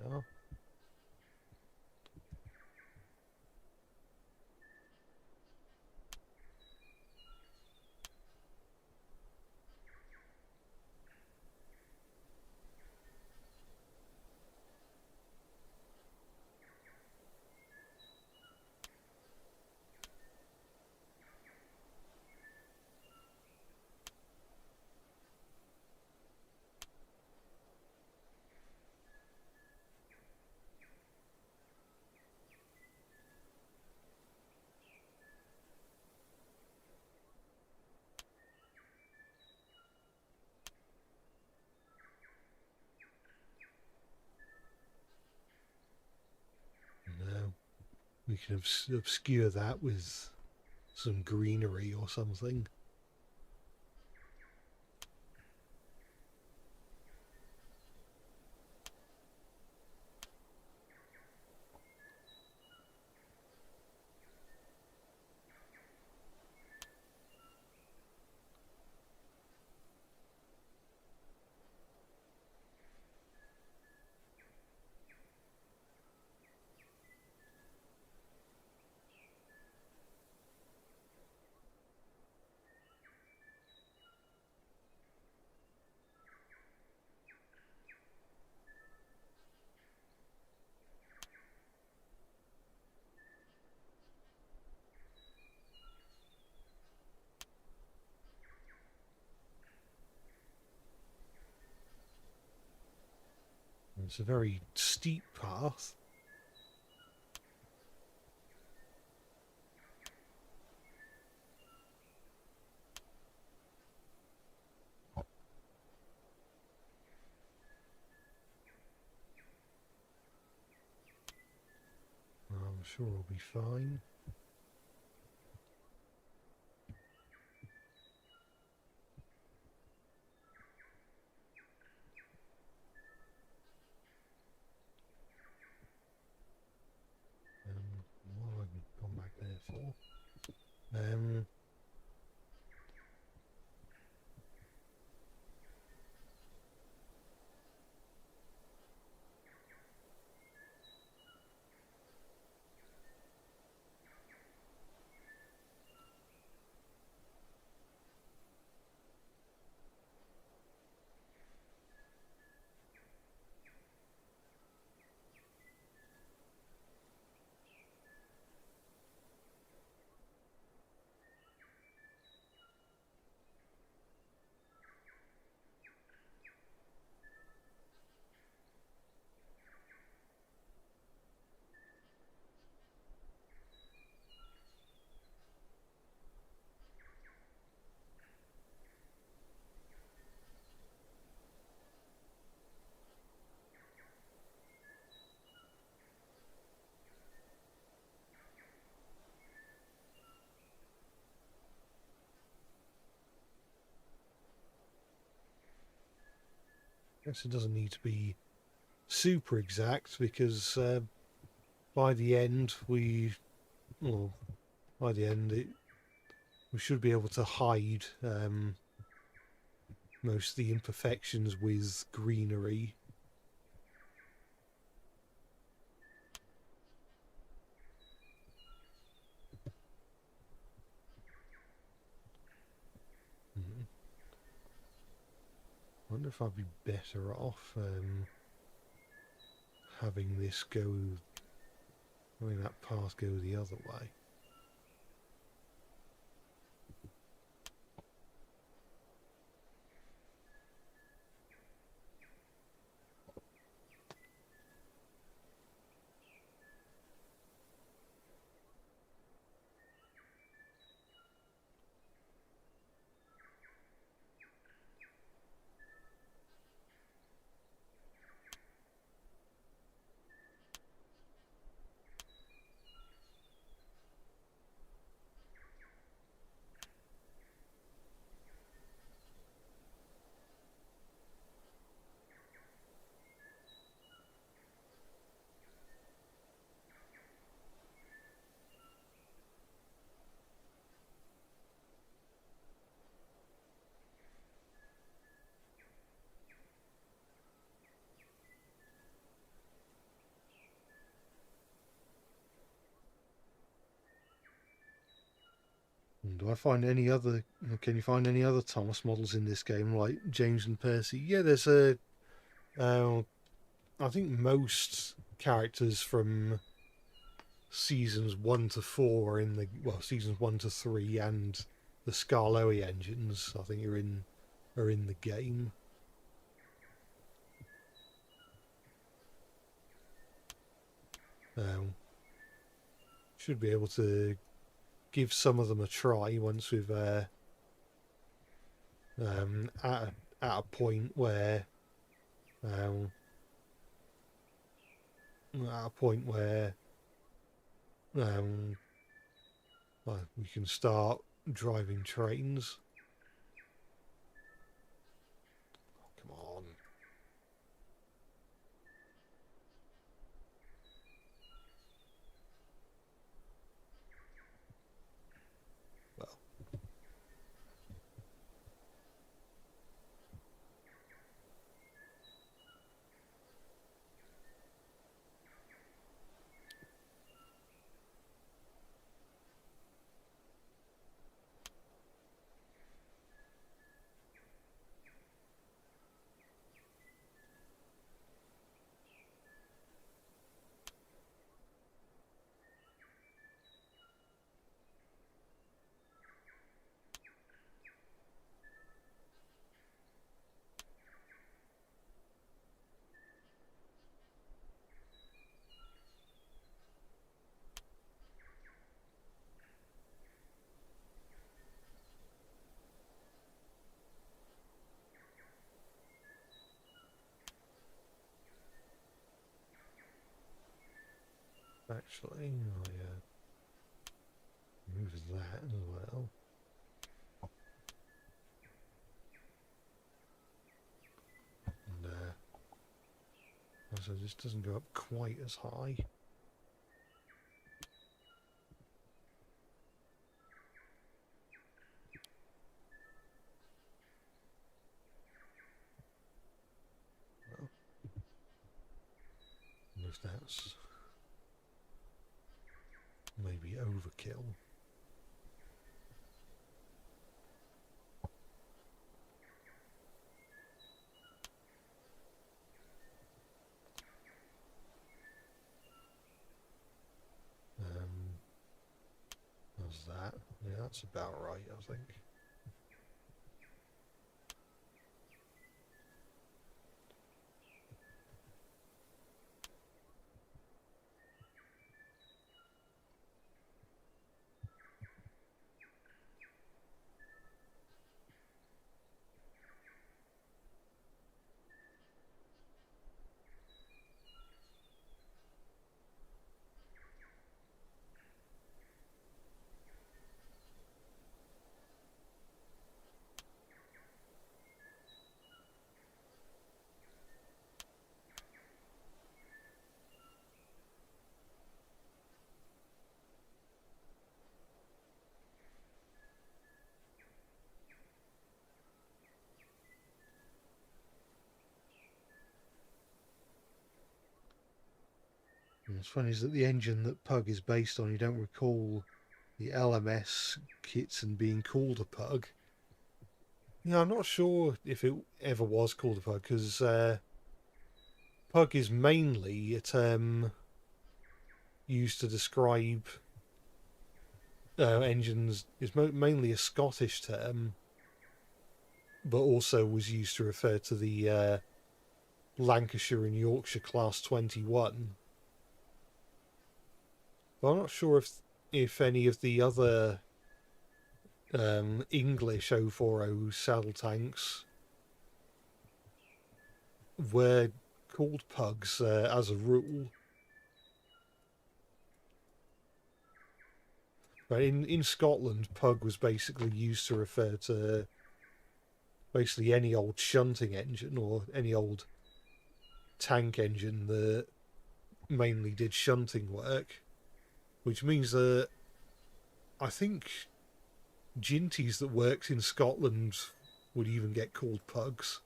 No. No. We can obscure that with some greenery or something. It's a very steep path. I'm sure it'll be fine. What have I gone back there for? guess it doesn't need to be super exact, because by the end we should be able to hide most of the imperfections with greenery. I wonder if I'd be better off having this having that path go the other way. Do I find any other? Can you find any other Thomas models in this game, like James and Percy? Yeah, there's a. I think most characters from seasons 1 to 4 are in the seasons 1 to 3, and the Scarloey engines, I think, are in the game. Should be able to give some of them a try once we've at a point where well, we can start driving trains. Oh, come on. Well. Actually, I move that as well. And also this doesn't go up quite as high. Well, if that's maybe overkill. How's that? Yeah, that's about right, I think. It's funny is that the engine that Pug is based on, you don't recall the LMS kits and being called a Pug. Yeah, I'm not sure if it ever was called a Pug, because Pug is mainly a term used to describe engines, is mainly a Scottish term, but also was used to refer to the Lancashire and Yorkshire Class 21. But I'm not sure if any of the other English 040 saddle tanks were called Pugs as a rule. But in Scotland, Pug was basically used to refer to basically any old shunting engine or any old tank engine that mainly did shunting work, which means that I think Ginties that worked in Scotland would even get called Pugs,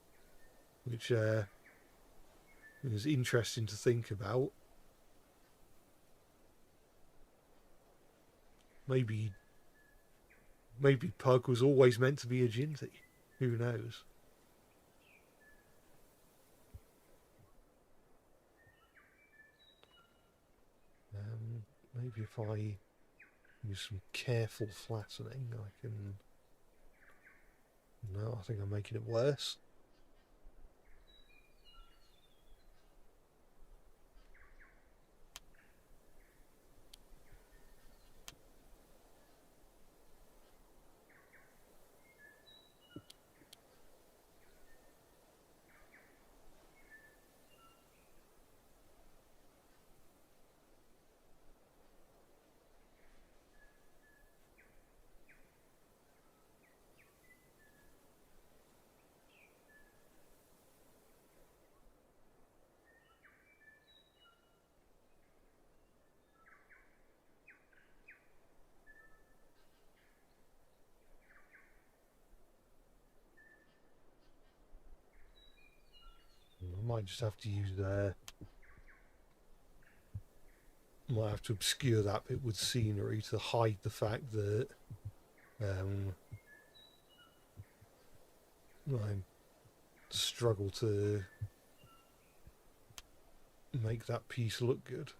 which is interesting to think about. Maybe Pug was always meant to be a Ginty. Who knows? Maybe if I use some careful flattening, I can... No, I think I'm making it worse. I might just have to use might have to obscure that bit with scenery to hide the fact that I struggle to make that piece look good.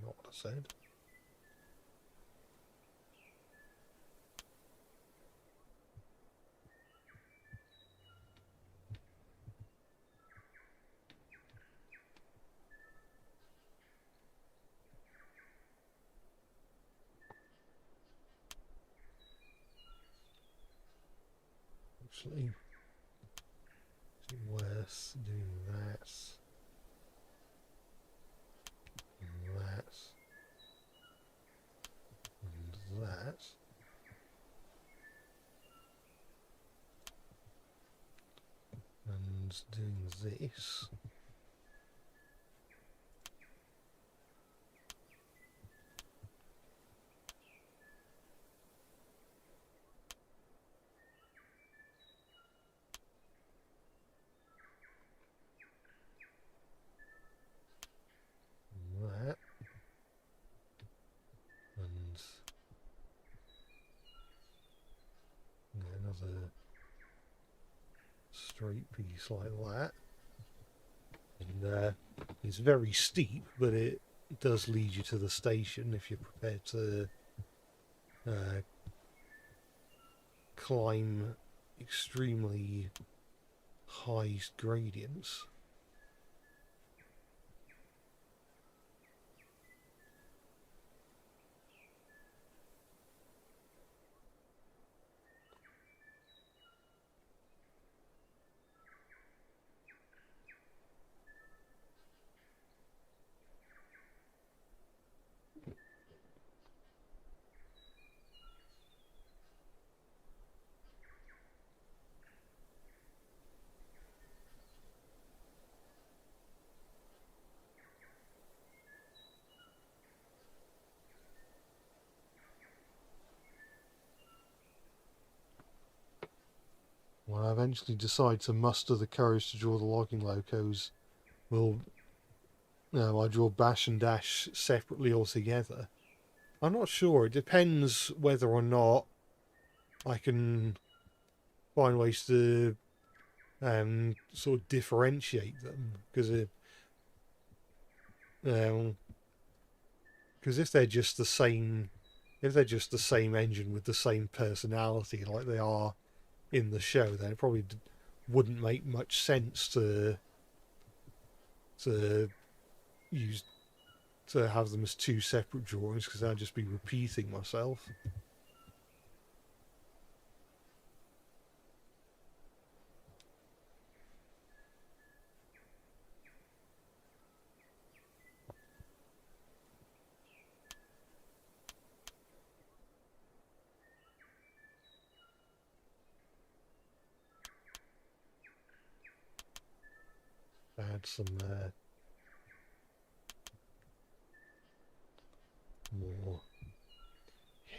Not what I said. Actually, is it worth doing that? And that. And that. And doing this. That. And another straight piece like that. And it's very steep, but it does lead you to the station if you're prepared to climb extremely high gradients. eventually decide to muster the courage to draw the logging locos, I draw bash and dash separately altogether. I'm not sure. It depends whether or not I can find ways to sort of differentiate them, because if they're just the same, engine with the same personality like they are in the show, then it probably wouldn't make much sense to use to have them as two separate drawings, because I'd just be repeating myself. Add some more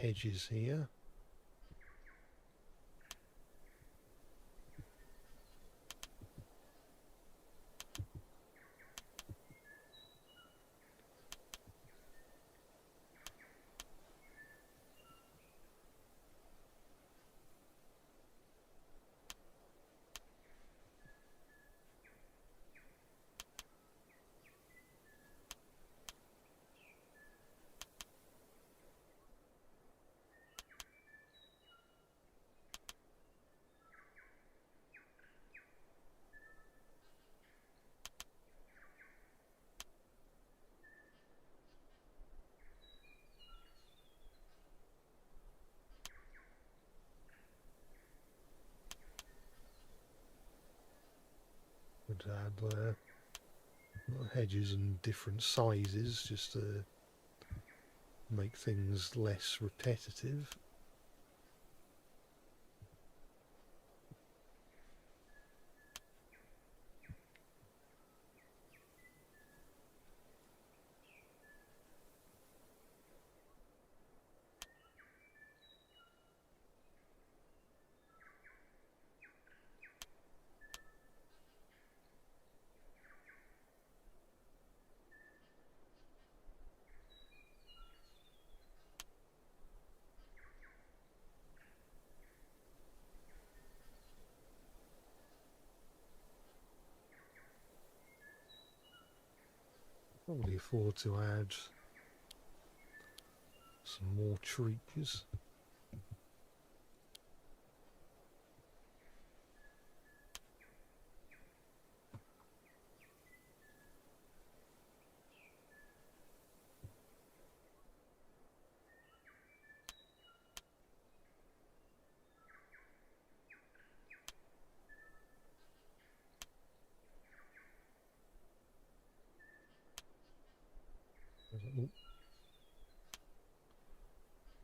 hedges here. Would add hedges in different sizes just to make things less repetitive. Probably afford to add some more trees.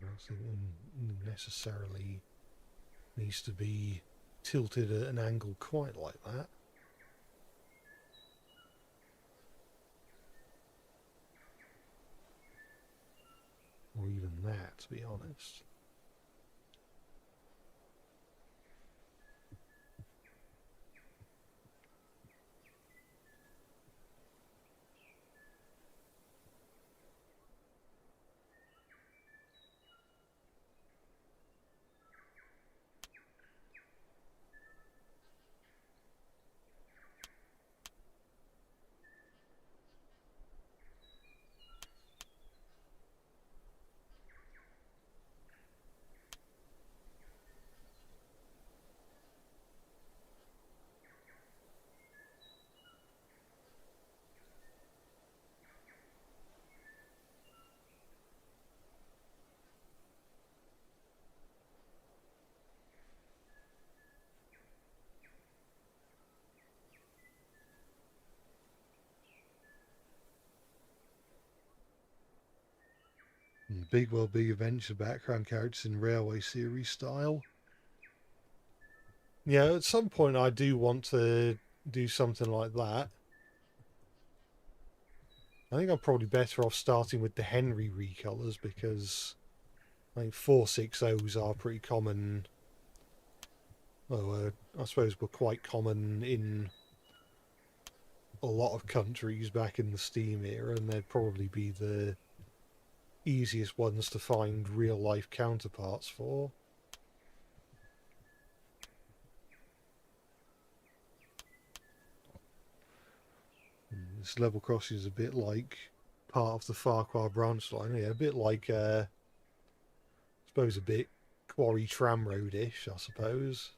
Nothing necessarily needs to be tilted at an angle quite like that. Or even that, to be honest. Big adventure background characters in Railway series style. Yeah, at some point I do want to do something like that. I think I'm probably better off starting with the Henry recolors, because I think 460s are pretty common well, I suppose were quite common in a lot of countries back in the Steam era, and they'd probably be the easiest ones to find real life counterparts for. This level crossing is a bit like part of the Farquhar branch line. Yeah, a bit like, I suppose, a bit Quarry Tramroad-ish, I suppose.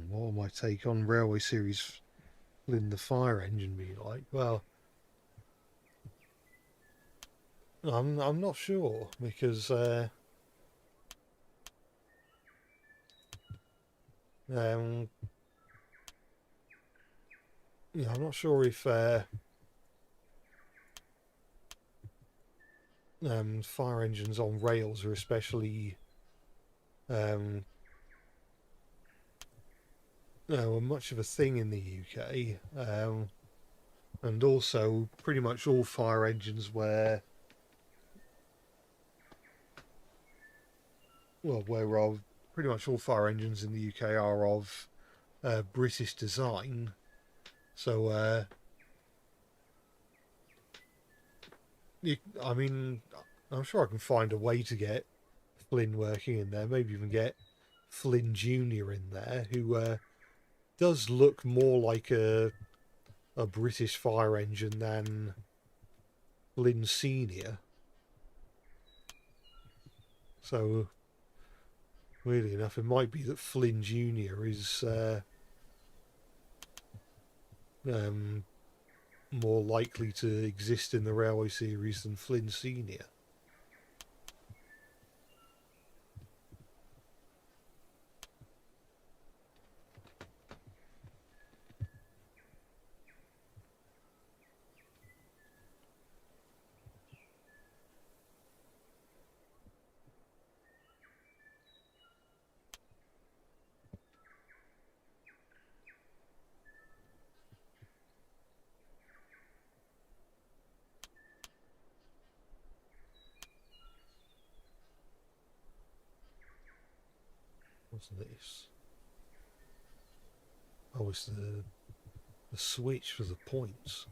What will my take on Railway Series Flynn the Fire Engine be like? Well, I'm not sure because um, yeah, I'm not sure if fire engines on rails are especially um, much of a thing in the UK, and also pretty much all fire engines where pretty much all fire engines in the UK are of British design. So I mean, I'm sure I can find a way to get Flynn working in there. Maybe even get Flynn Junior in there, who does look more like a British fire engine than Flynn Senior. So weirdly enough, it might be that Flynn Junior is um, more likely to exist in the Railway series than Flynn Senior. What's this? Oh, it's the switch for the points.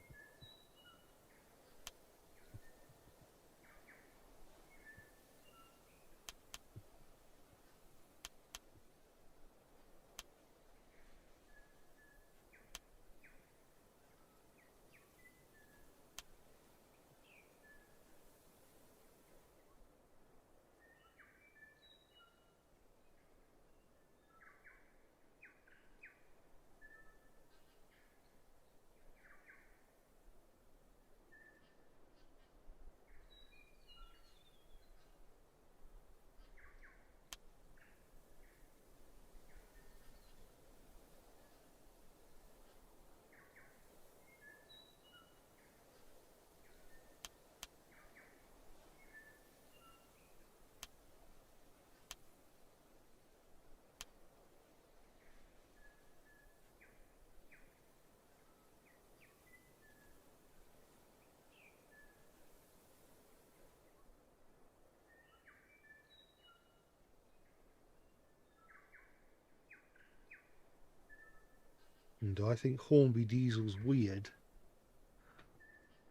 And I think Hornby Diesel's weird.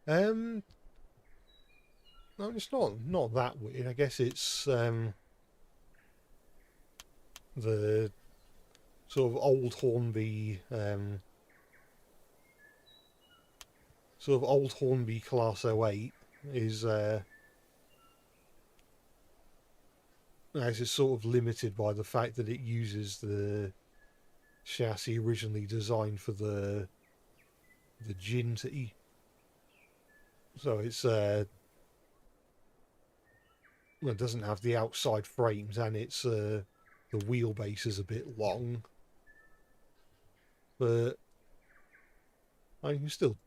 No, it's not that weird. I guess it's the sort of old Hornby Class 08 is as is sort of limited by the fact that it uses the chassis originally designed for the Ginty. So it's it doesn't have the outside frames, and it's the wheelbase is a bit long, but I can still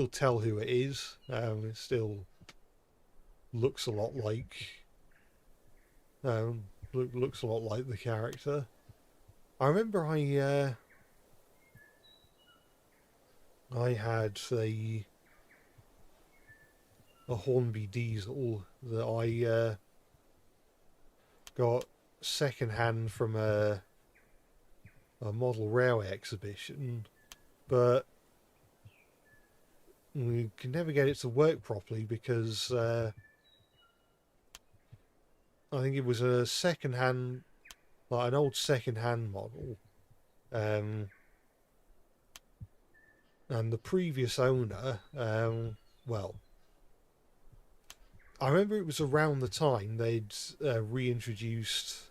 tell who it is. It still looks a lot like looks a lot like the character. I remember I had a Hornby Diesel that I got second hand from a model railway exhibition, but we can never get it to work properly because I think it was a second hand, like an old second hand model, and the previous owner, well, I remember it was around the time they'd reintroduced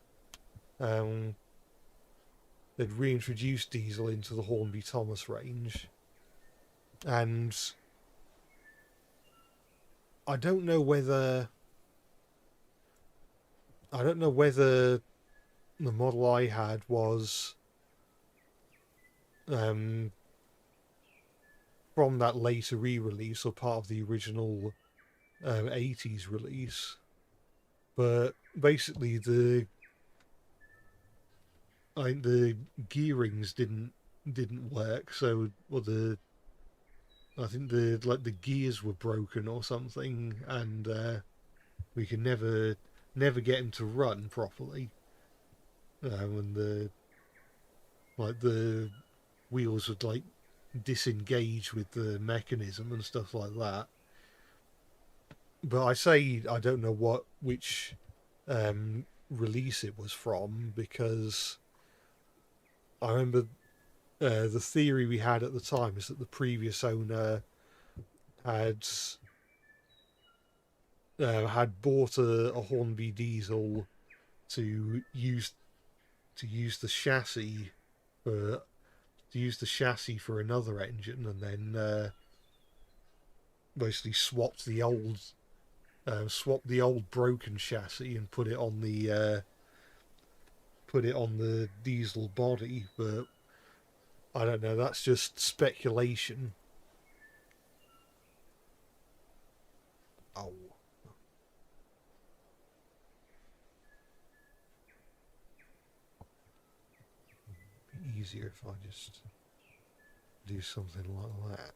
diesel into the Hornby Thomas range, and I don't know whether the model I had was from that later re-release or part of the original 80s release, but basically the gearings didn't work, so I think the gears were broken or something, and we could never get them to run properly, and the wheels would disengage with the mechanism and stuff like that. But I say I don't know which release it was from, because I remember the theory we had at the time is that the previous owner had bought a Hornby Diesel to use the chassis for another engine, and then basically swapped the old broken chassis and put it on the diesel body. But I don't know, that's just speculation. Oh. It'd be easier if I just do something like that.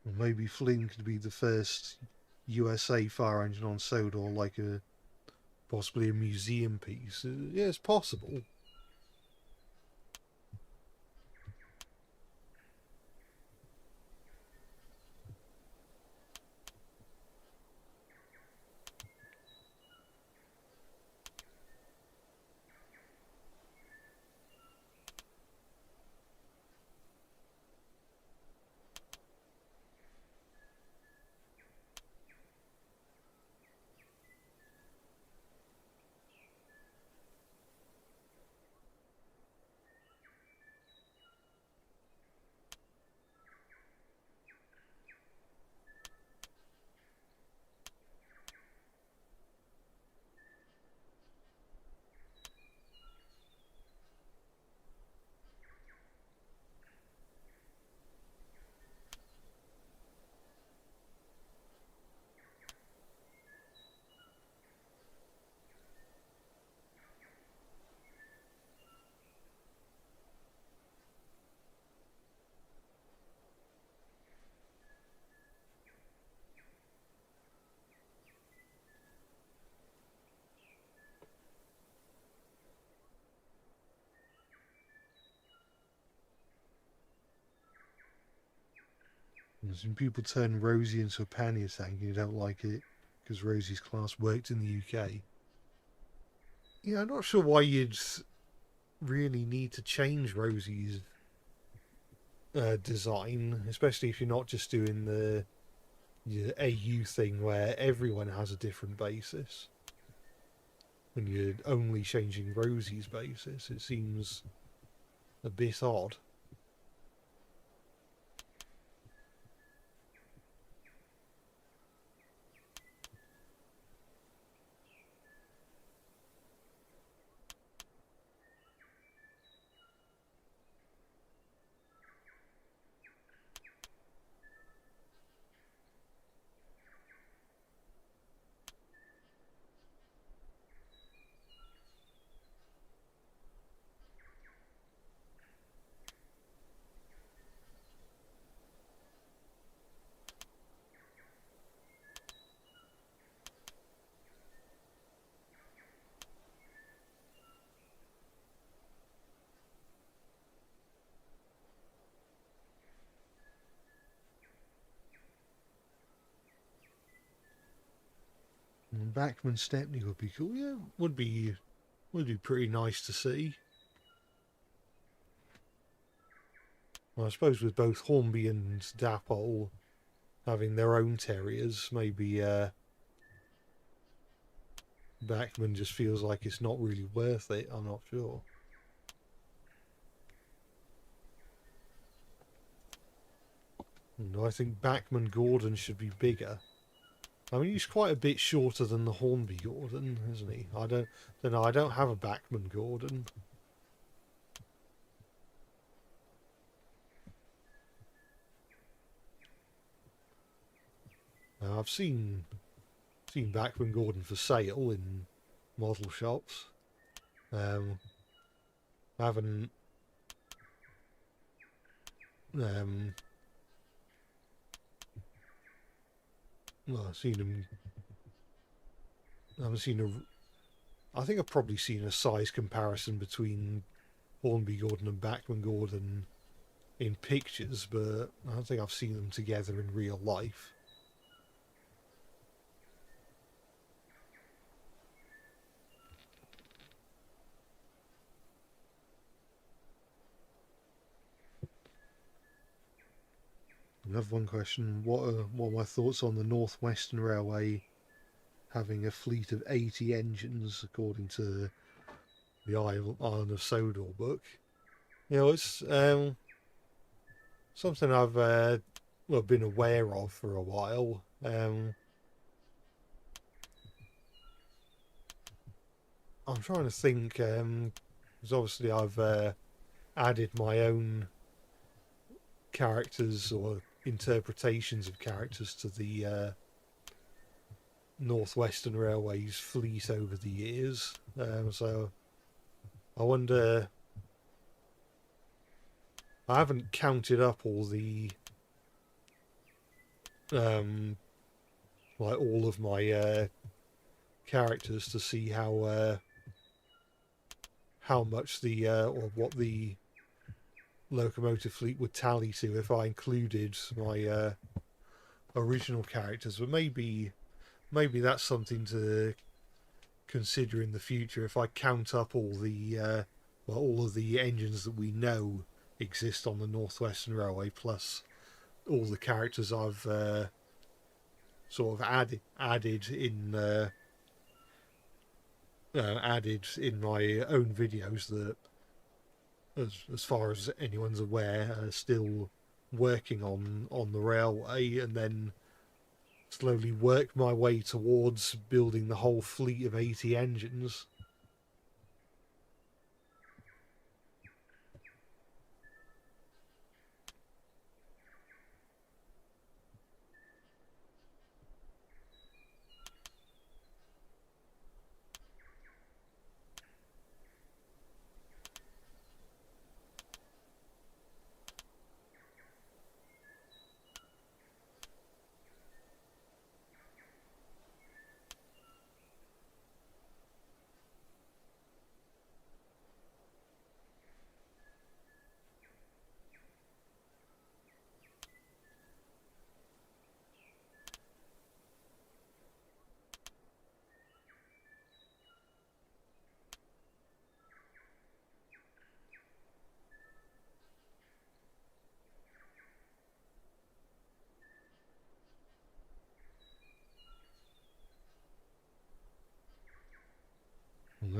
Or maybe Flynn could be the first USA fire engine on Sodor, like possibly a museum piece. Yeah, it's possible. Some people turn Rosie into a pannier tank and you don't like it because Rosie's class worked in the UK. Yeah, I'm not sure why you'd really need to change Rosie's design, especially if you're not just doing the AU thing where everyone has a different basis. When you're only changing Rosie's basis, it seems a bit odd. Backman Stepney would be cool. Yeah, would be pretty nice to see. Well, I suppose with both Hornby and Dapol having their own terriers, maybe Backman just feels like it's not really worth it. I'm not sure. I think Backman Gordon should be bigger. I mean, he's quite a bit shorter than the Hornby Gordon, isn't he? I don't know. I don't have a Backman Gordon. I've seen Backman Gordon for sale in model shops. I haven't well, I've seen him. I haven't seen a. I think I've probably seen a size comparison between Hornby Gordon and Backman Gordon in pictures, but I don't think I've seen them together in real life. Another one question: what are my thoughts on the North Western Railway having a fleet of 80 engines, according to the Island of Sodor book? You know, it's something I've been aware of for a while. I'm trying to think, because obviously I've added my own characters or interpretations of characters to the Northwestern Railway's fleet over the years. So I wonder. I haven't counted up all the like all of my characters to see how much the or what the locomotive fleet would tally to if I included my original characters. But maybe that's something to consider in the future if I count up all the all of the engines that we know exist on the Northwestern Railway, plus all the characters I've sort of added in my own videos that, as far as anyone's aware, are still working on the railway, and then slowly work my way towards building the whole fleet of 80 engines.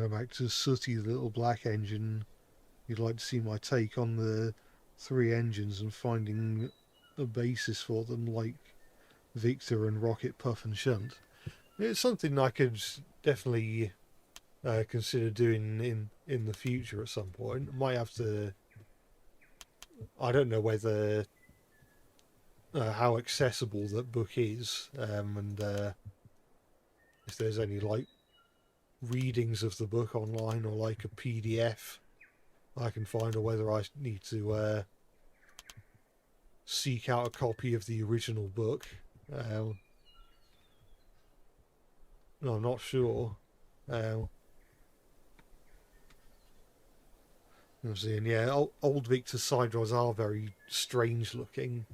Go back to Sooty, the little black engine. You'd like to see my take on the 3 engines and finding a basis for them, like Victor and Rocket, Puff and Shunt. It's something I could definitely consider doing in the future at some point. Might have to. I don't know whether how accessible that book is, and if there's any like readings of the book online or like a PDF I can find, or whether I need to seek out a copy of the original book. No, I'm not sure. I'm seeing, yeah, old Victor side rods are very strange looking.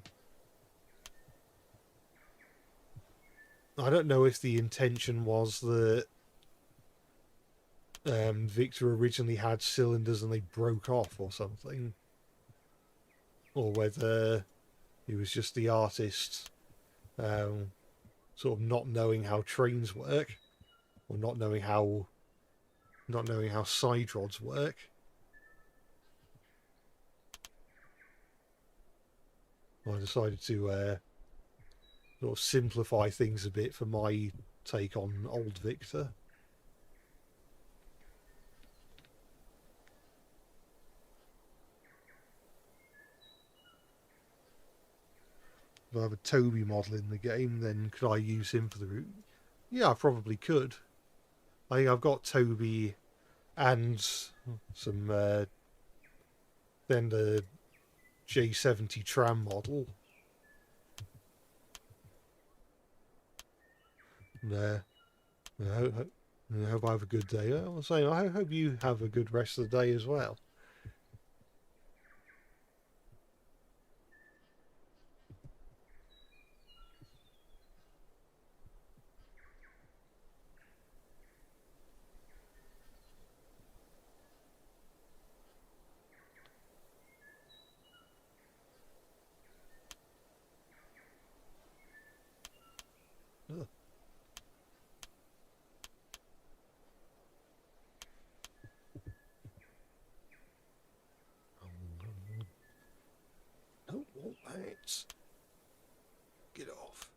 I don't know if the intention was that Victor originally had cylinders and they broke off or something, or whether he was just the artist sort of not knowing how trains work, or not knowing how side rods work. I decided to sort of simplify things a bit for my take on old Victor. If I have a Toby model in the game, then could I use him for the route? Yeah, I probably could. I think I've got Toby and some then the J70 tram model. And, I hope I have a good day. I was saying, I hope you have a good rest of the day as well. Ugh. Don't want that. Get off.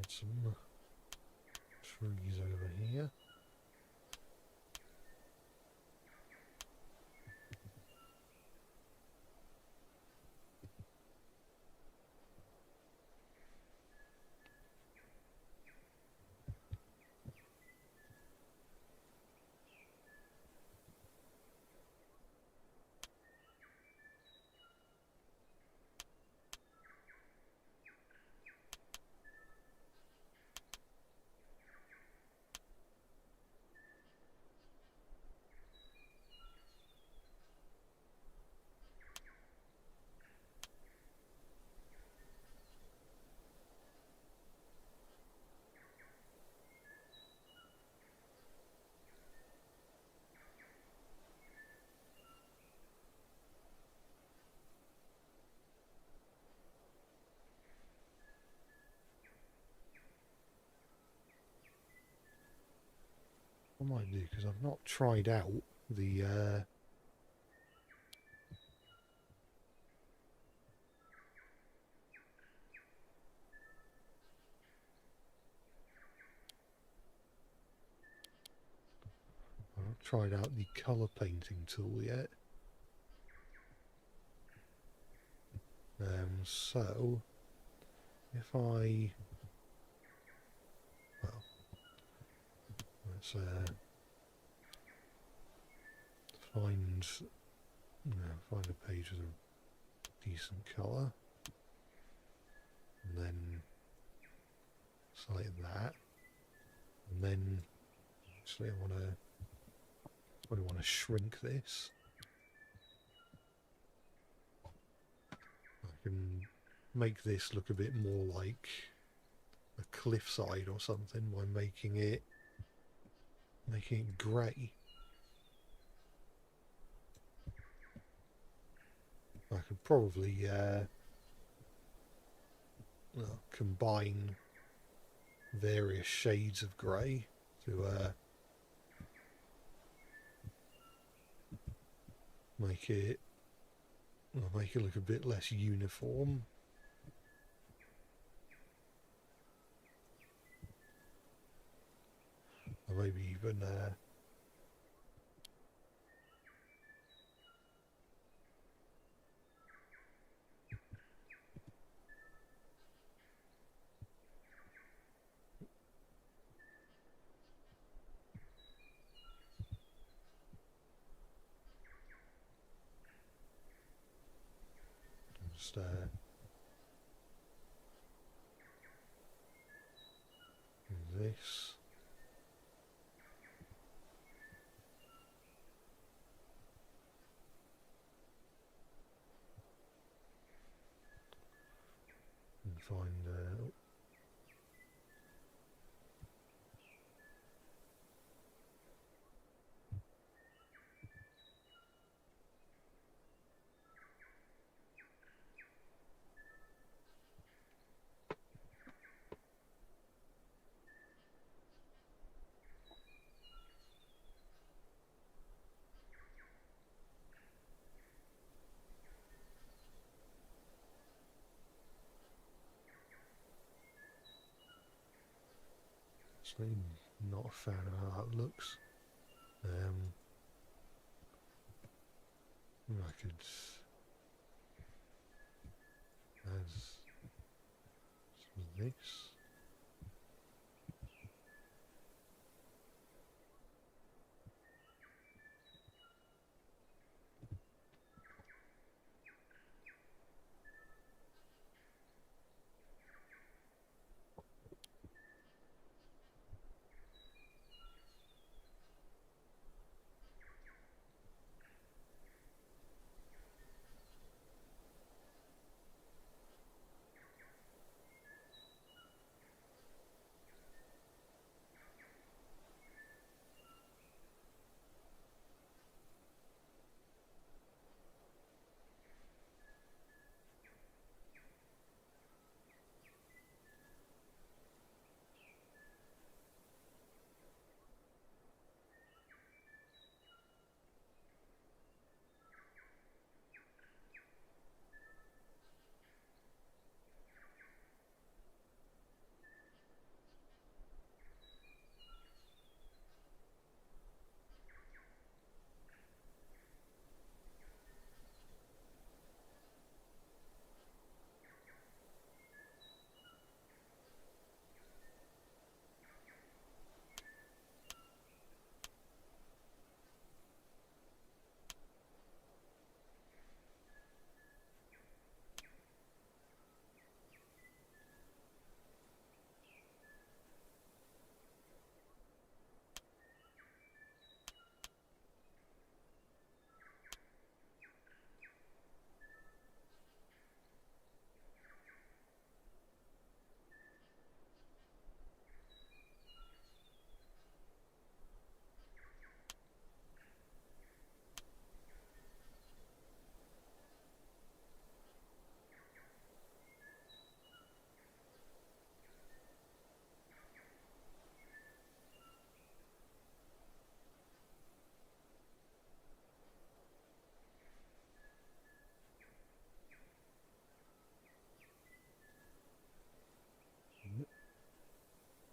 Some trees over here. might do, because I've not tried out the I've not tried out the colour painting tool yet. So if I, well, let's find a page with a decent colour, and then select that, and then actually I probably want to shrink this. I can make this look a bit more like a cliffside or something by making it grey. I could probably combine various shades of grey to make it look a bit less uniform. Or maybe even just this. And find actually not a fan of how that looks. I could add some of this.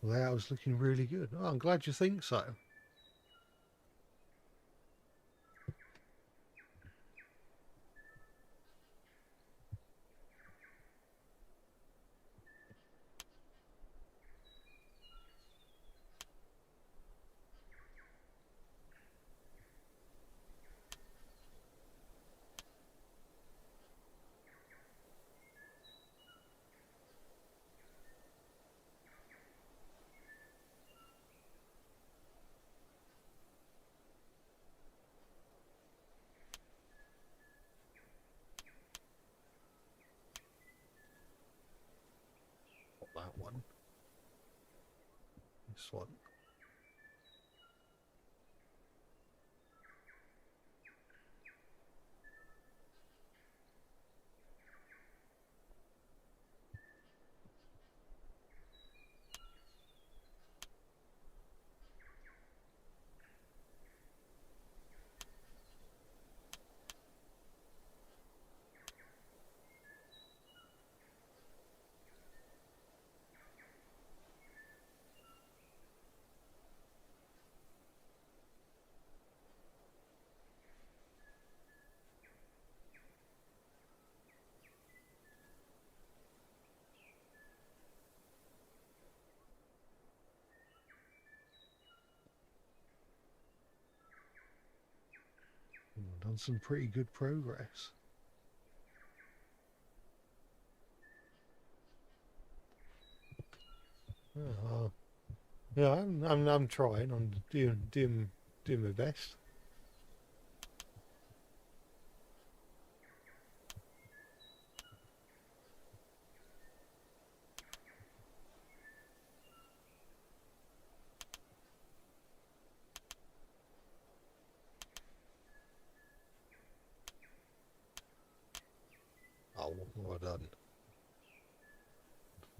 The layout's looking really good. Oh, I'm glad you think so. Not that one. This one. Done some pretty good progress. Oh, yeah, I'm trying. I'm doing my best. Oh, well done.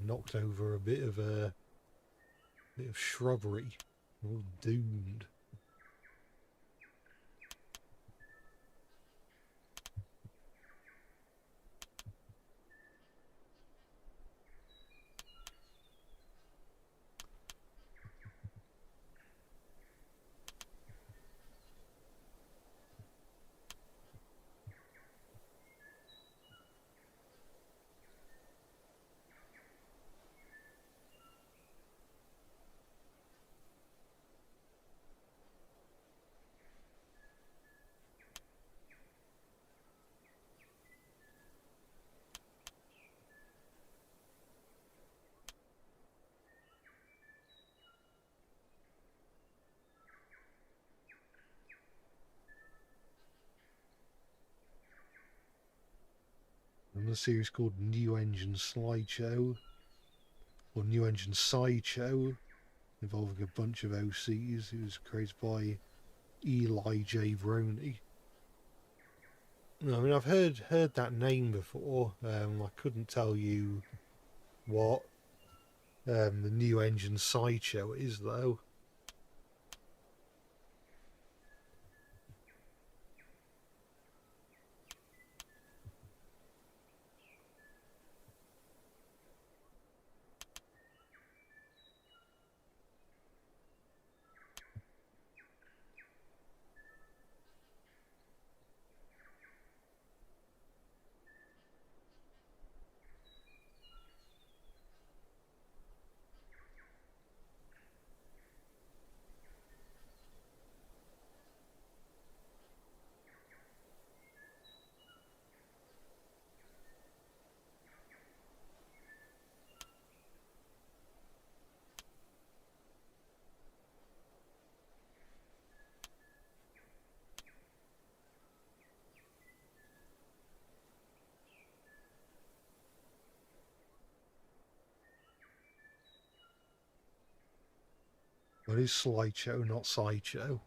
Knocked over a bit of shrubbery. All doomed. And the series called New Engine Slideshow, or New Engine Sideshow, involving a bunch of OCs. It was created by Eli J. Roney. No, I mean, I've heard that name before. I couldn't tell you what the New Engine Sideshow is, though. But it's slideshow, not sideshow.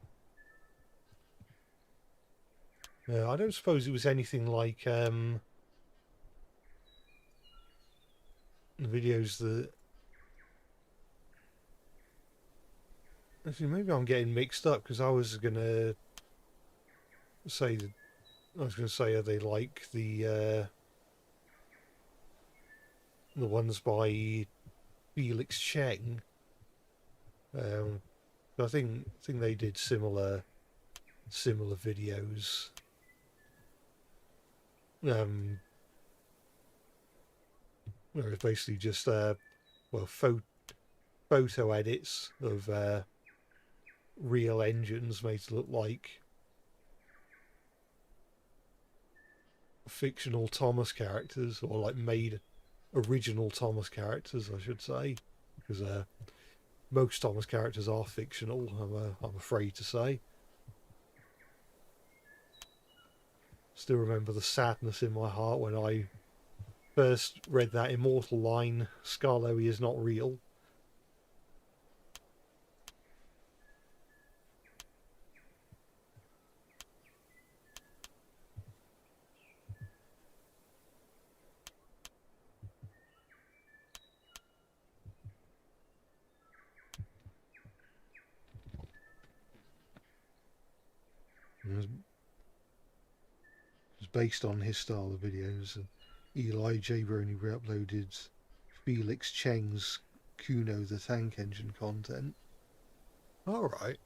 I don't suppose it was anything like the videos that... Actually, maybe I'm getting mixed up, because I was going to say that... I was going to say, are they like the ones by Felix Cheng? I think they did similar videos. Where it's basically just photo edits of real engines made to look like fictional Thomas characters, or like made original Thomas characters, I should say, because most Thomas characters are fictional. I'm afraid to say. Still remember the sadness in my heart when I first read that immortal line, "Skarloey is not real." It was based on his style of videos. Eli Jaber only re-uploaded Felix Cheng's Kuno the Tank Engine content. Alright.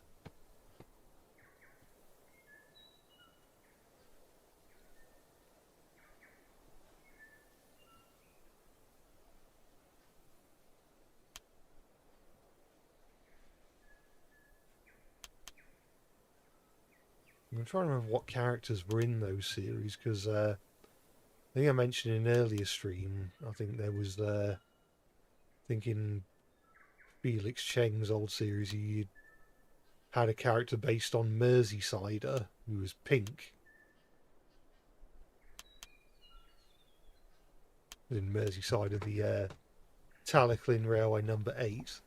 I'm trying to remember what characters were in those series, because I think I mentioned in an earlier stream, I think there was thinking Felix Cheng's old series, he had a character based on Merseysider who was pink. In Merseysider, the Talyllyn Railway number 8.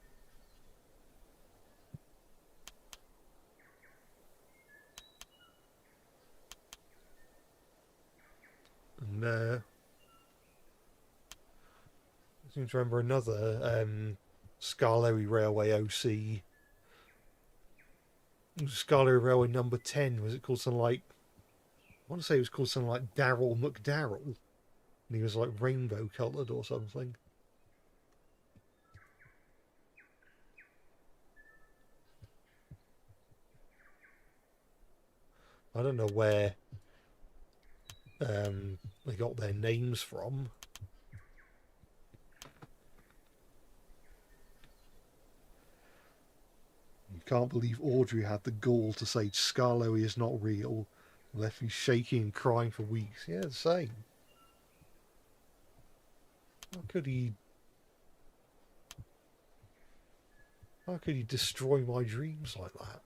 And I seem to remember another Skarloey Railway OC. Skarloey Railway number 10. Was it called something like... I want to say it was called something like Darrell McDarrell. And he was like rainbow coloured or something. I don't know where they got their names from. You can't believe Audrey had the gall to say Skarloey is not real. Left me shaking and crying for weeks. Yeah, the same. How could he destroy my dreams like that?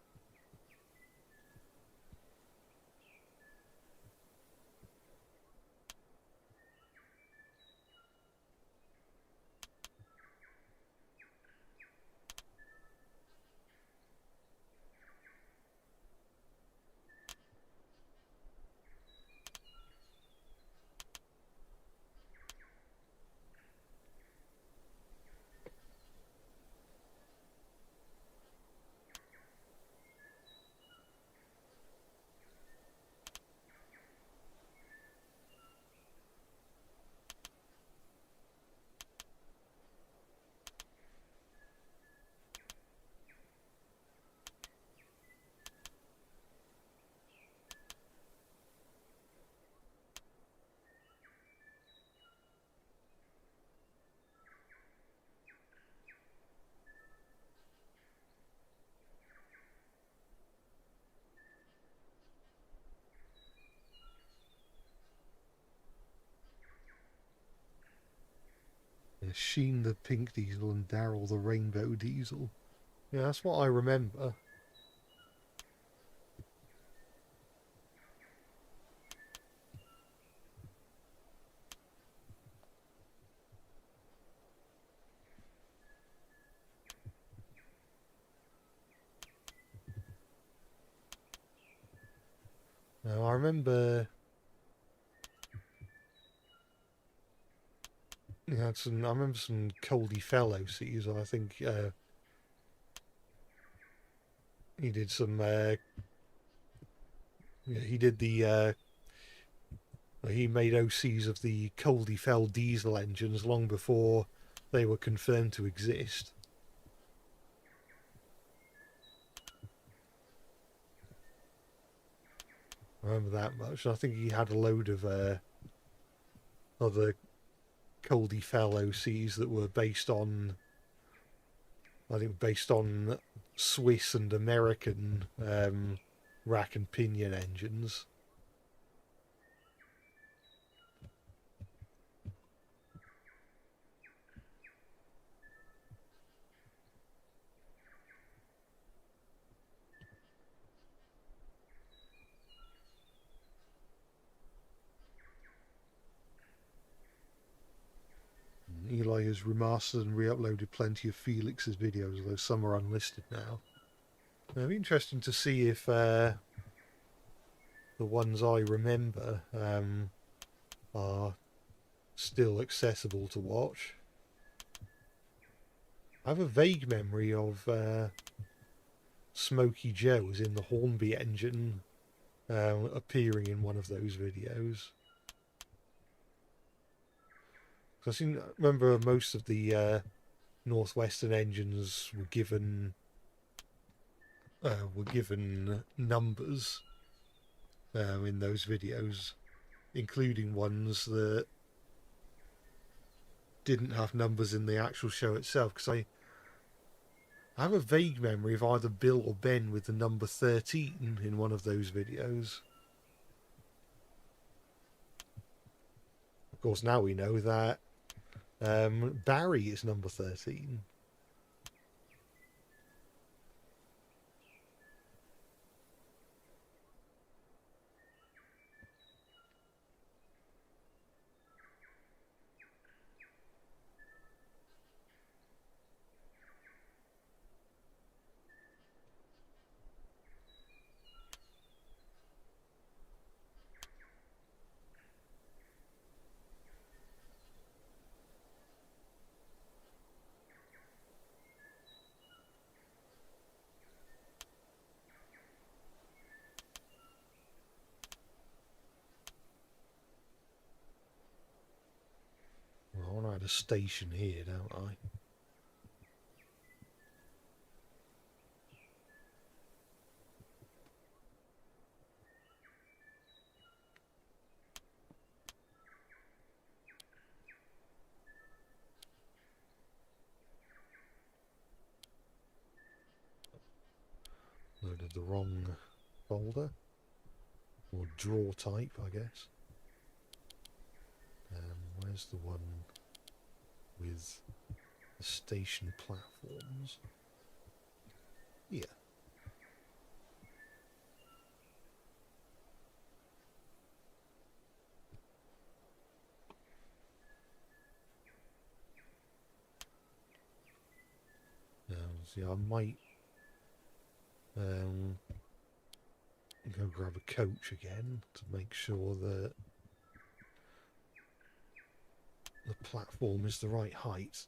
Sheen the pink diesel and Darrell the rainbow diesel. Yeah, that's what I remember. Now, I remember he had some. I remember some Coldy Fellow seas. I think he did some. He did the. He made OCs of the Coldy Fell diesel engines long before they were confirmed to exist. I remember that much. I think he had a load of other Coldie Fell OCs that were based on, I think, based on Swiss and American rack and pinion engines. Eli has remastered and re-uploaded plenty of Felix's videos, although some are unlisted now. It'll be interesting to see if the ones I remember are still accessible to watch. I have a vague memory of Smokey Joe as in the Hornby engine appearing in one of those videos. I remember most of the Northwestern engines were given numbers in those videos, including ones that didn't have numbers in the actual show itself. Because I have a vague memory of either Bill or Ben with the number 13 in one of those videos. Of course, now we know that Barry is number 13. Well, I had a station here, don't I? Loaded the wrong folder. Or draw type, I guess. Where's the one with the station platforms? Yeah. See, I might go grab a coach again to make sure that the platform is the right height.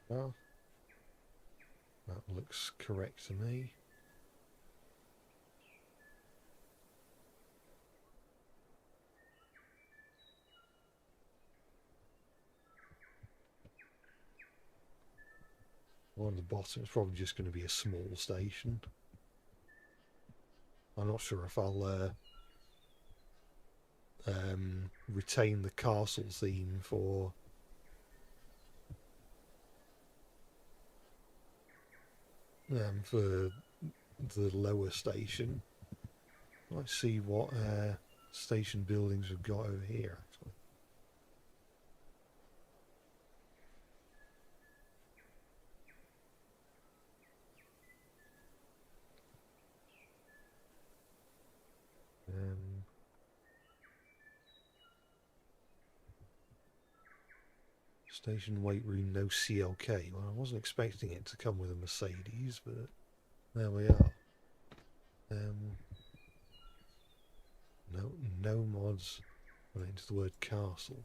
Well, that looks correct to me. On the bottom, it's probably just going to be a small station. I'm not sure if I'll retain the castle theme for the lower station. Let's see what station buildings we've got over here, actually. Station weight room, no CLK. Well, I wasn't expecting it to come with a Mercedes, but there we are. No mods relating to the word castle.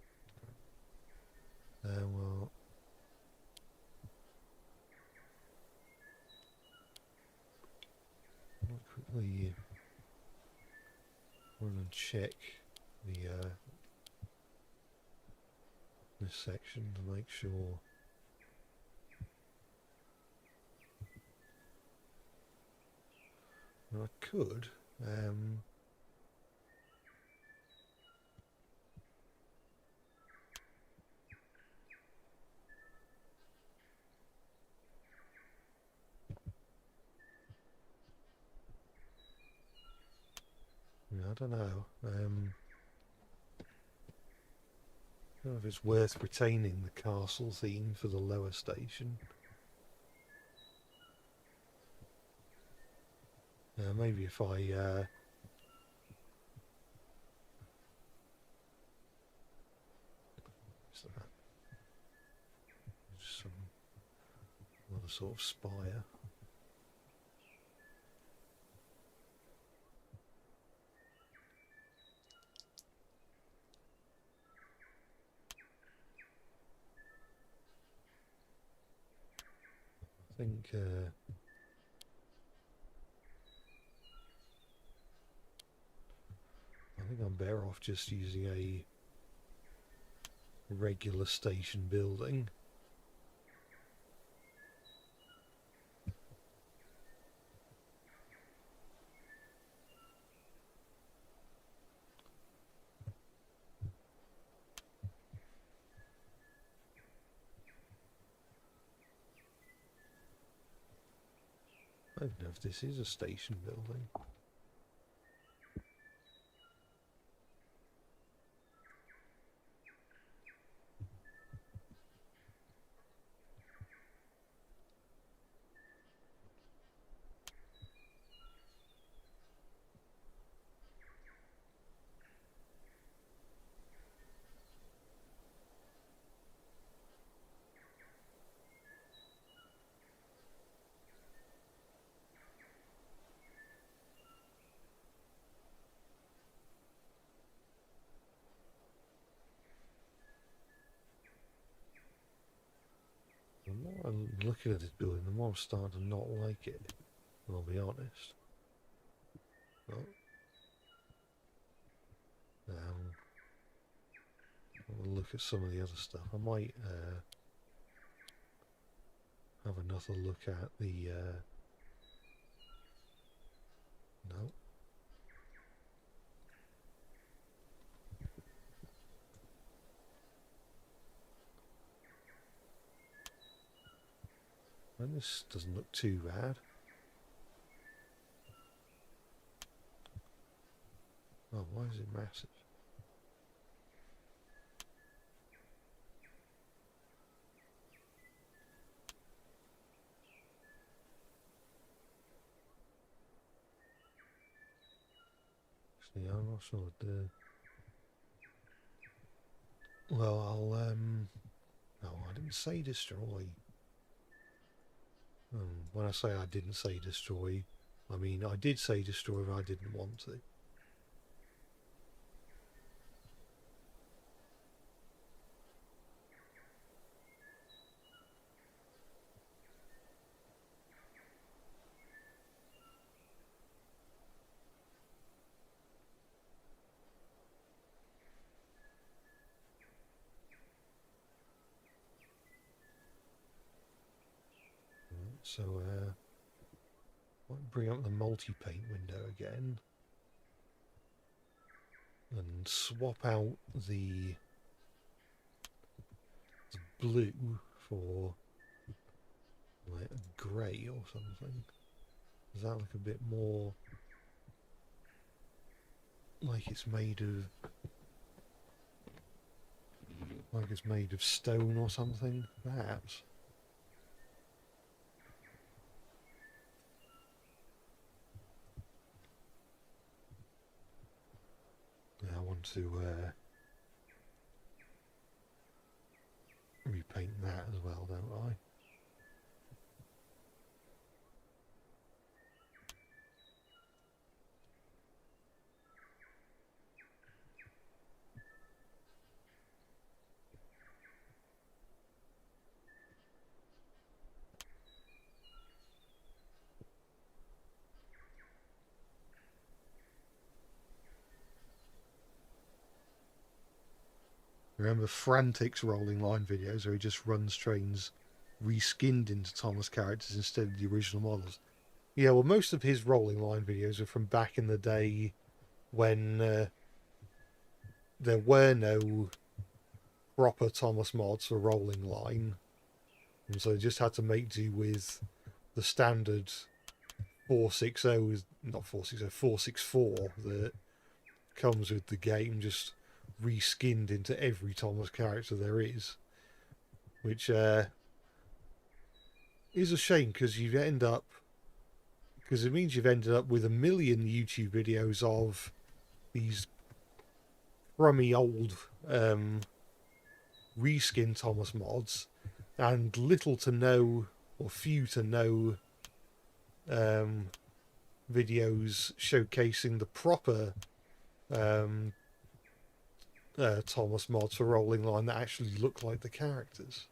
Well, I'll quickly run and check the this section to make sure. I could. I don't know. I don't know if it's worth retaining the castle theme for the lower station. Maybe if I some other sort of spire. I think I'm better off just using a regular station building. I don't know if this is a station building. The more I'm looking at this building, the more I'm starting to not like it. I'll be honest. Well, I'll look at some of the other stuff. I might have another look at the... no. And this doesn't look too bad. Oh, why is it massive? Actually, I'm not sure what the... Well, I'll, no, I didn't say destroy. When I say I didn't say destroy, I mean I did say destroy, but I didn't want to. So, I'll bring up the multi-paint window again and swap out the blue for like a grey or something. Does that look a bit more like it's made of stone or something, perhaps? I want to repaint that as well, don't I? Remember Frantic's rolling line videos where he just runs trains reskinned into Thomas characters instead of the original models? Yeah, well, most of his rolling line videos are from back in the day when there were no proper Thomas mods for rolling line, and so they just had to make do with the standard 460, not 460, 464 that comes with the game, just reskinned into every Thomas character there is, which is a shame because it means you've ended up with a million YouTube videos of these crummy old reskin Thomas mods and little to no or few to no videos showcasing the proper Thomas mods for rolling line that actually look like the characters.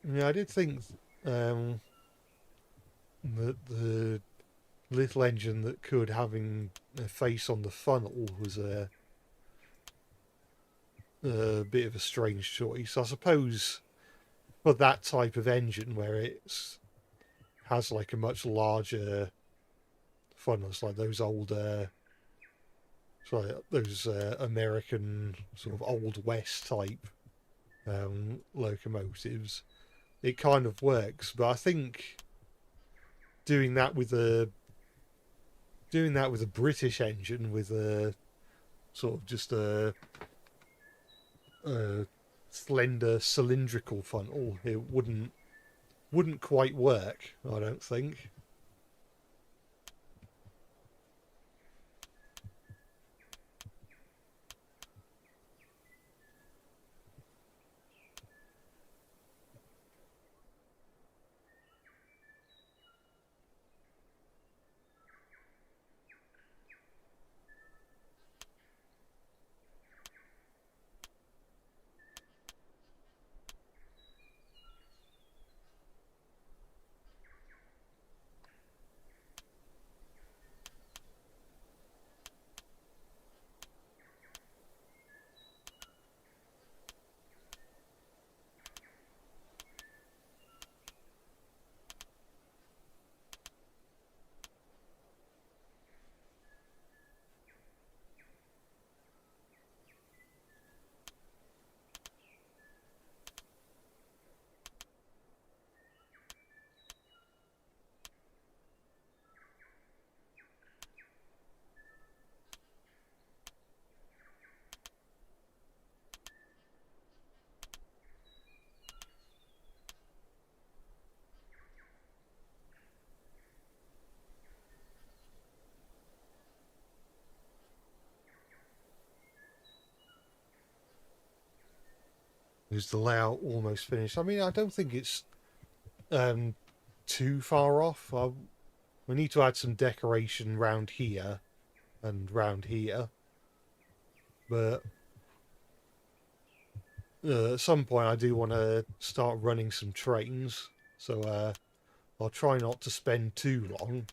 Yeah, I did think that the little engine that could having a face on the funnel was a bit of a strange choice. I suppose for that type of engine where it has like a much larger funnels, like those old those American sort of old west type locomotives, it kind of works. But I think doing that with a British engine with a sort of just a slender cylindrical funnel, it wouldn't quite work, I don't think. Is the layout almost finished? I mean, I don't think it's too far off. We need to add some decoration round here and round here, but at some point I do want to start running some trains, so I'll try not to spend too long.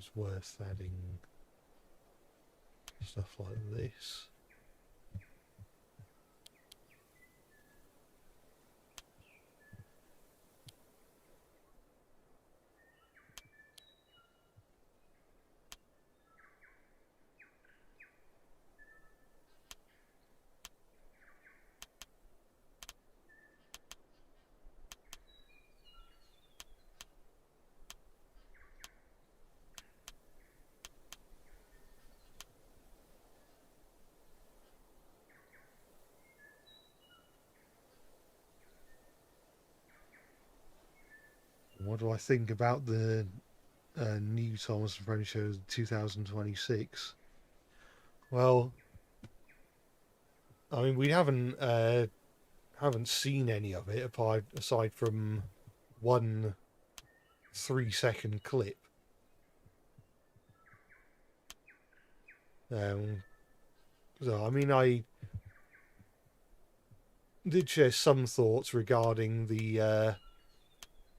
it's worth adding stuff like this. What do I think about the new Thomas and Friends show 2026? Well, I mean, we haven't seen any of it aside from one 3-second clip. So I mean, I did share some thoughts regarding the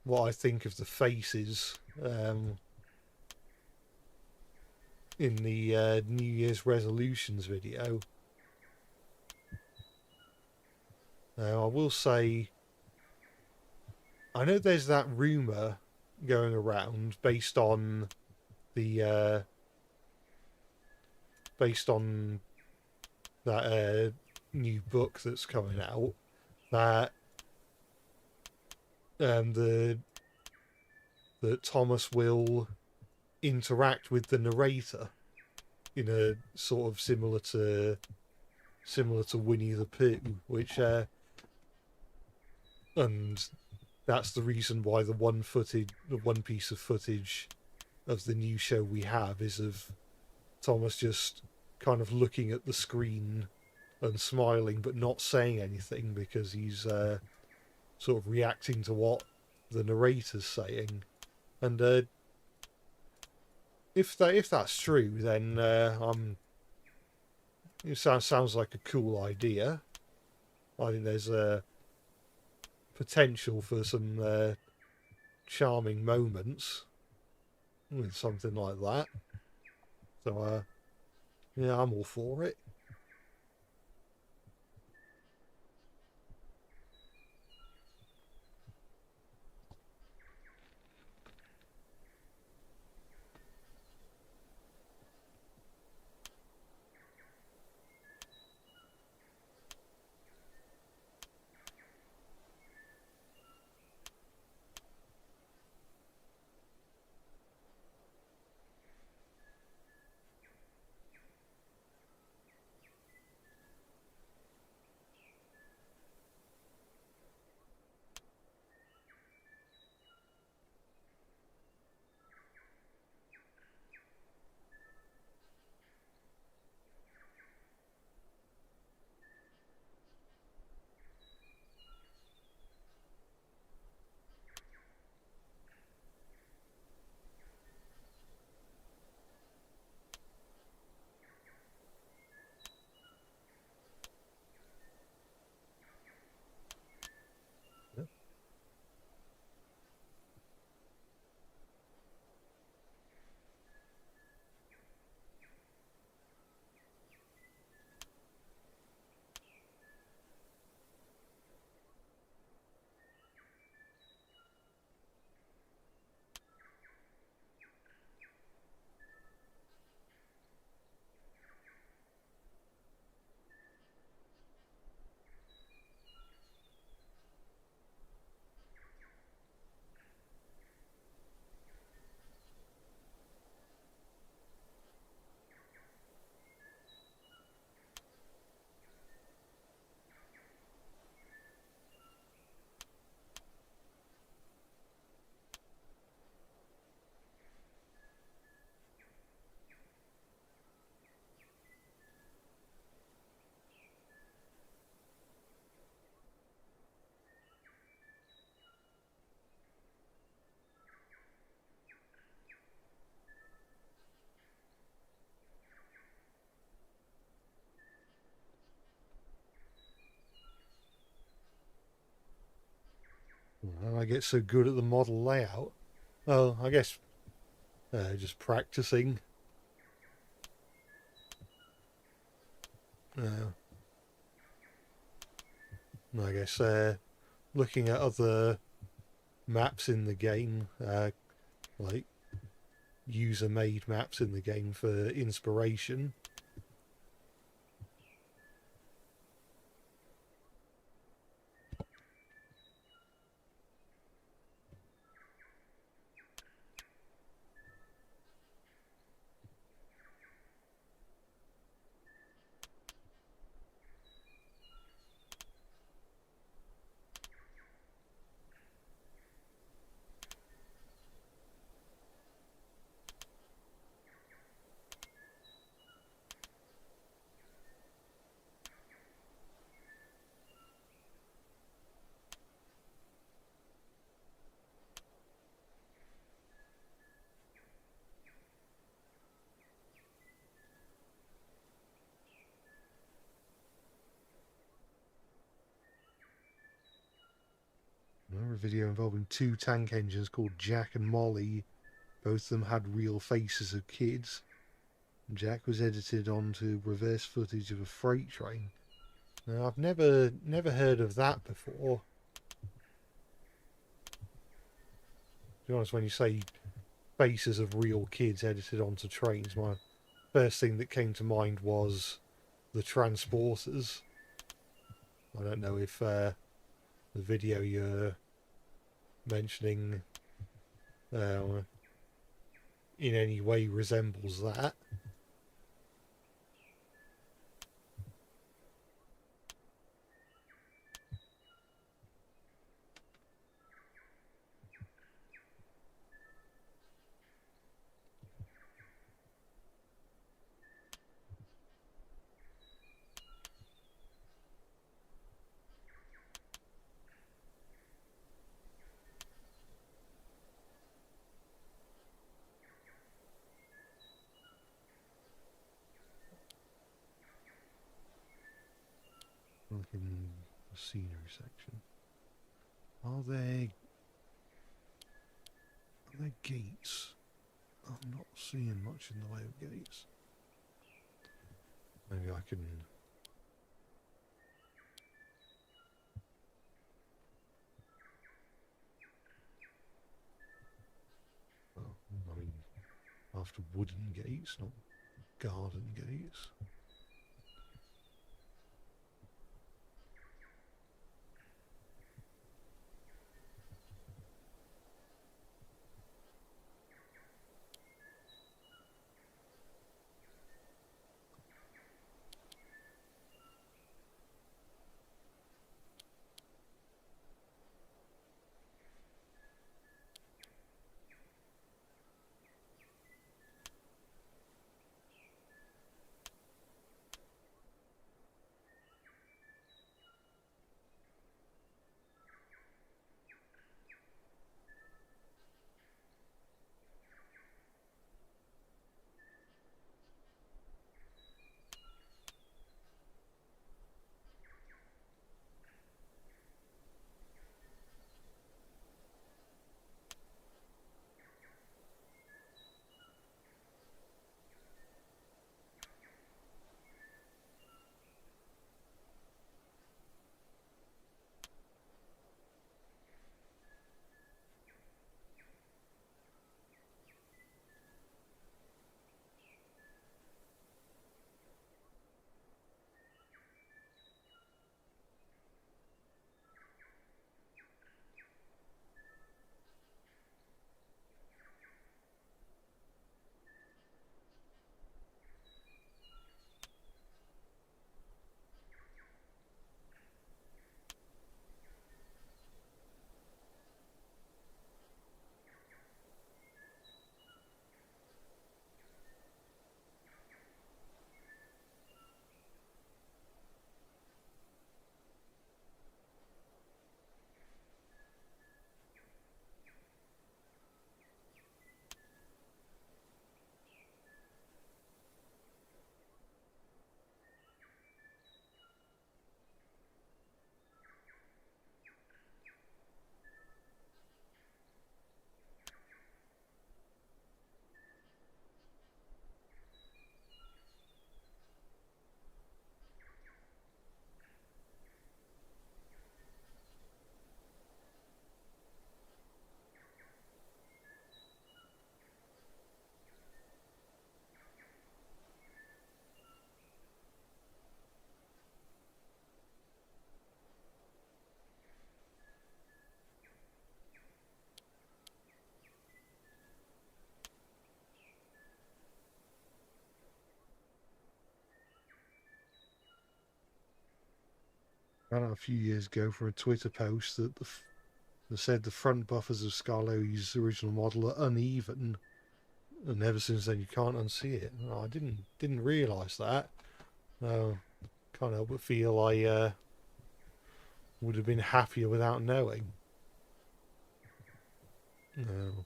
what I think of the faces in the New Year's resolutions video. I will say, I know there's that rumor going around based on the that new book that's coming out, that that Thomas will interact with the narrator in a sort of similar to Winnie the Pooh, which and that's the reason why the one piece of footage of the new show we have is of Thomas just kind of looking at the screen and smiling but not saying anything, because he's sort of reacting to what the narrator's saying. And if that's true, then it sounds like a cool idea. I think there's a potential for some charming moments with something like that. So yeah, I'm all for it. How do I get so good at the model layout? Well, I guess just practicing. I guess looking at other maps in the game, like user-made maps in the game for inspiration. Another video involving two tank engines called Jack and Molly. Both of them had real faces of kids. Jack was edited onto reverse footage of a freight train. Now, I've never heard of that before. To be honest, when you say faces of real kids edited onto trains, my first thing that came to mind was the Transporters. I don't know if the video you're mentioning in any way resembles that. Looking at the scenery section. Are there gates? I'm not seeing much in the way of gates. Maybe I can... Well, I mean, after wooden gates, not garden gates. I don't know, a few years ago from a Twitter post that that said the front buffers of Scarlo's original model are uneven, and ever since then you can't unsee it. I didn't realise that. Can't help but feel I would have been happier without knowing. No,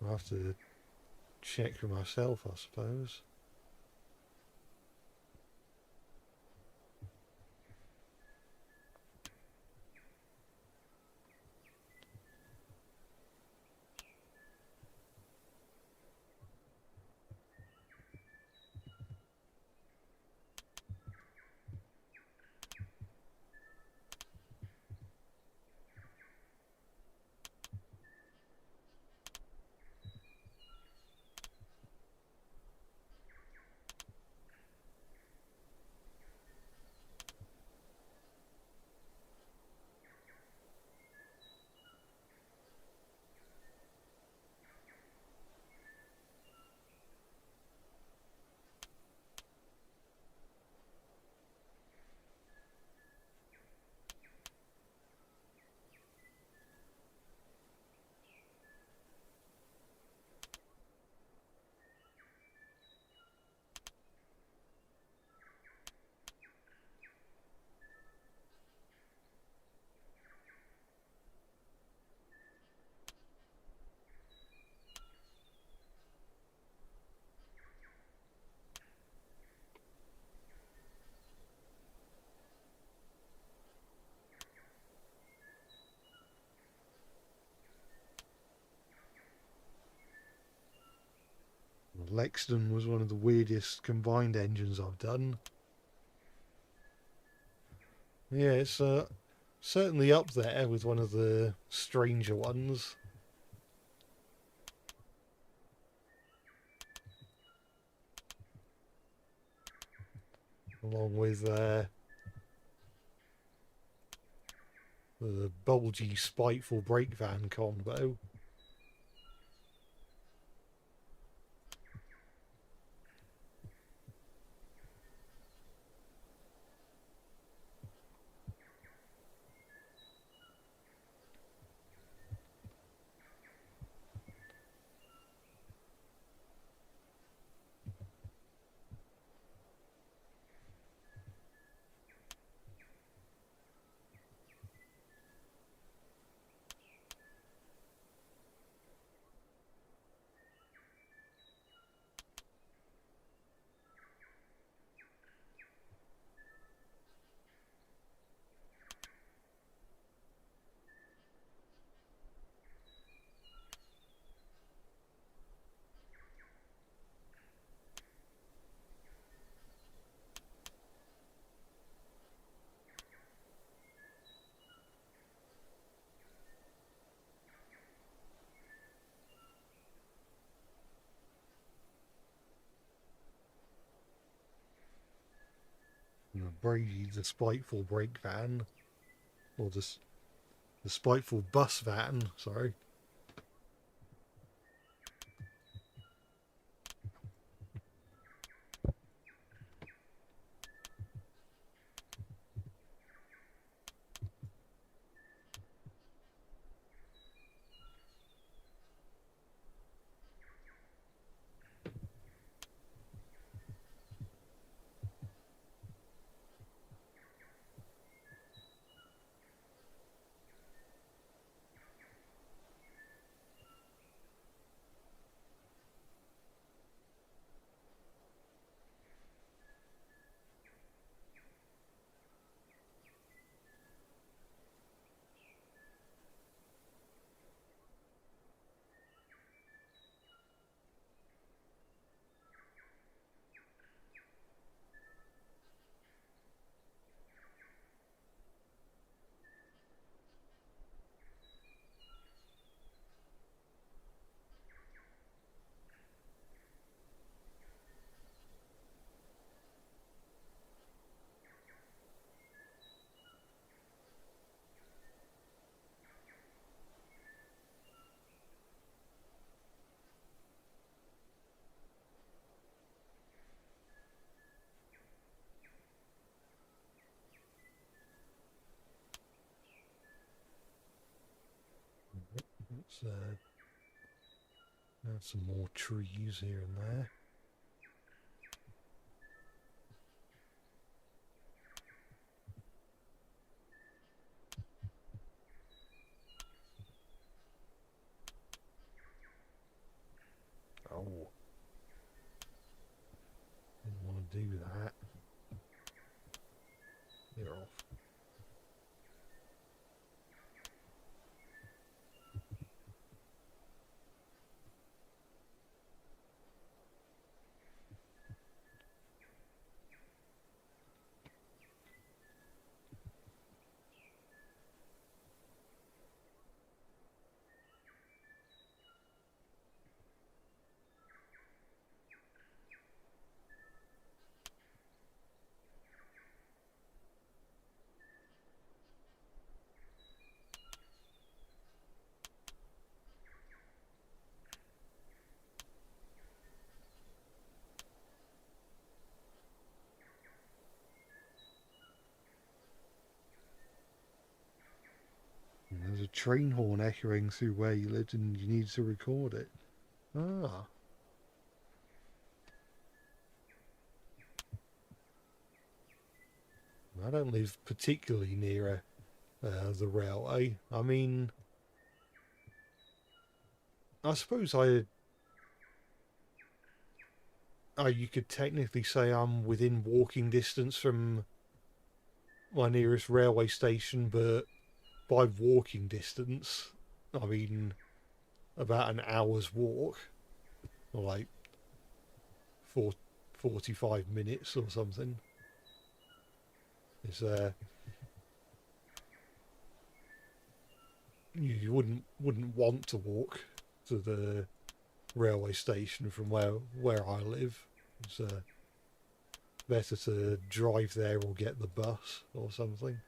I'll have to check for myself, I suppose. Lexington was one of the weirdest combined engines I've done. Yeah, it's certainly up there with one of the stranger ones. Along with the bulgy, spiteful brake van combo. And Brady, the spiteful brake van. Or the spiteful bus van, sorry. So, add some more trees here and there. Oh, didn't want to do that. They're off. And there's a train horn echoing through where you lived and you need to record it. Ah. I don't live particularly near the railway. I mean, I suppose you could technically say I'm within walking distance from my nearest railway station, but by walking distance, I mean about an hour's walk, or like 45 minutes or something. It's you wouldn't want to walk to the railway station from where I live. It's better to drive there or get the bus or something.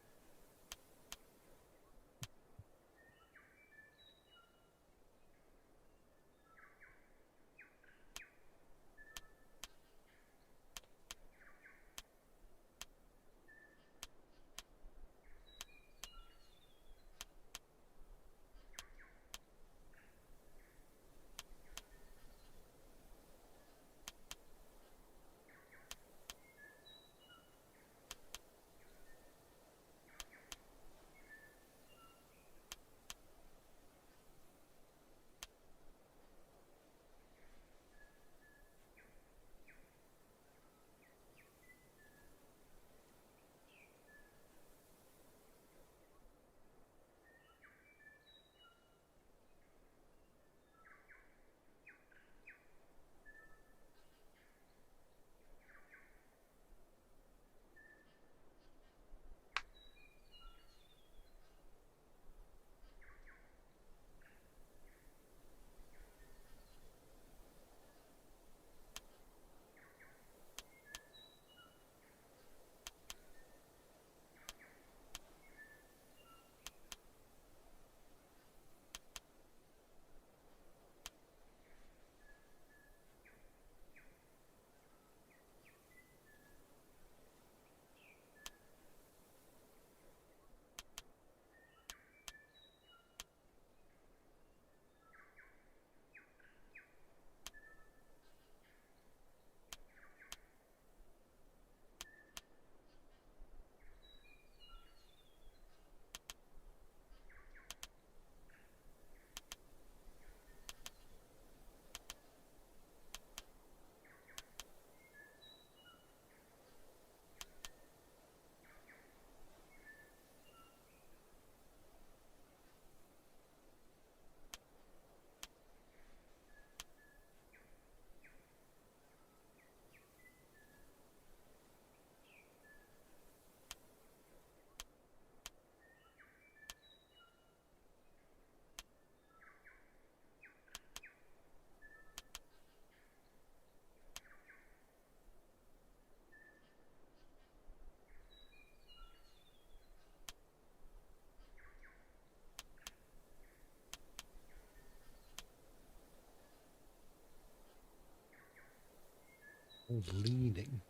Oh, leaning.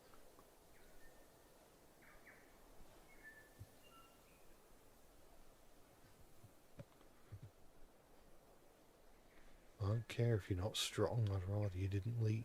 care if you're not strong. I'd rather you didn't lead.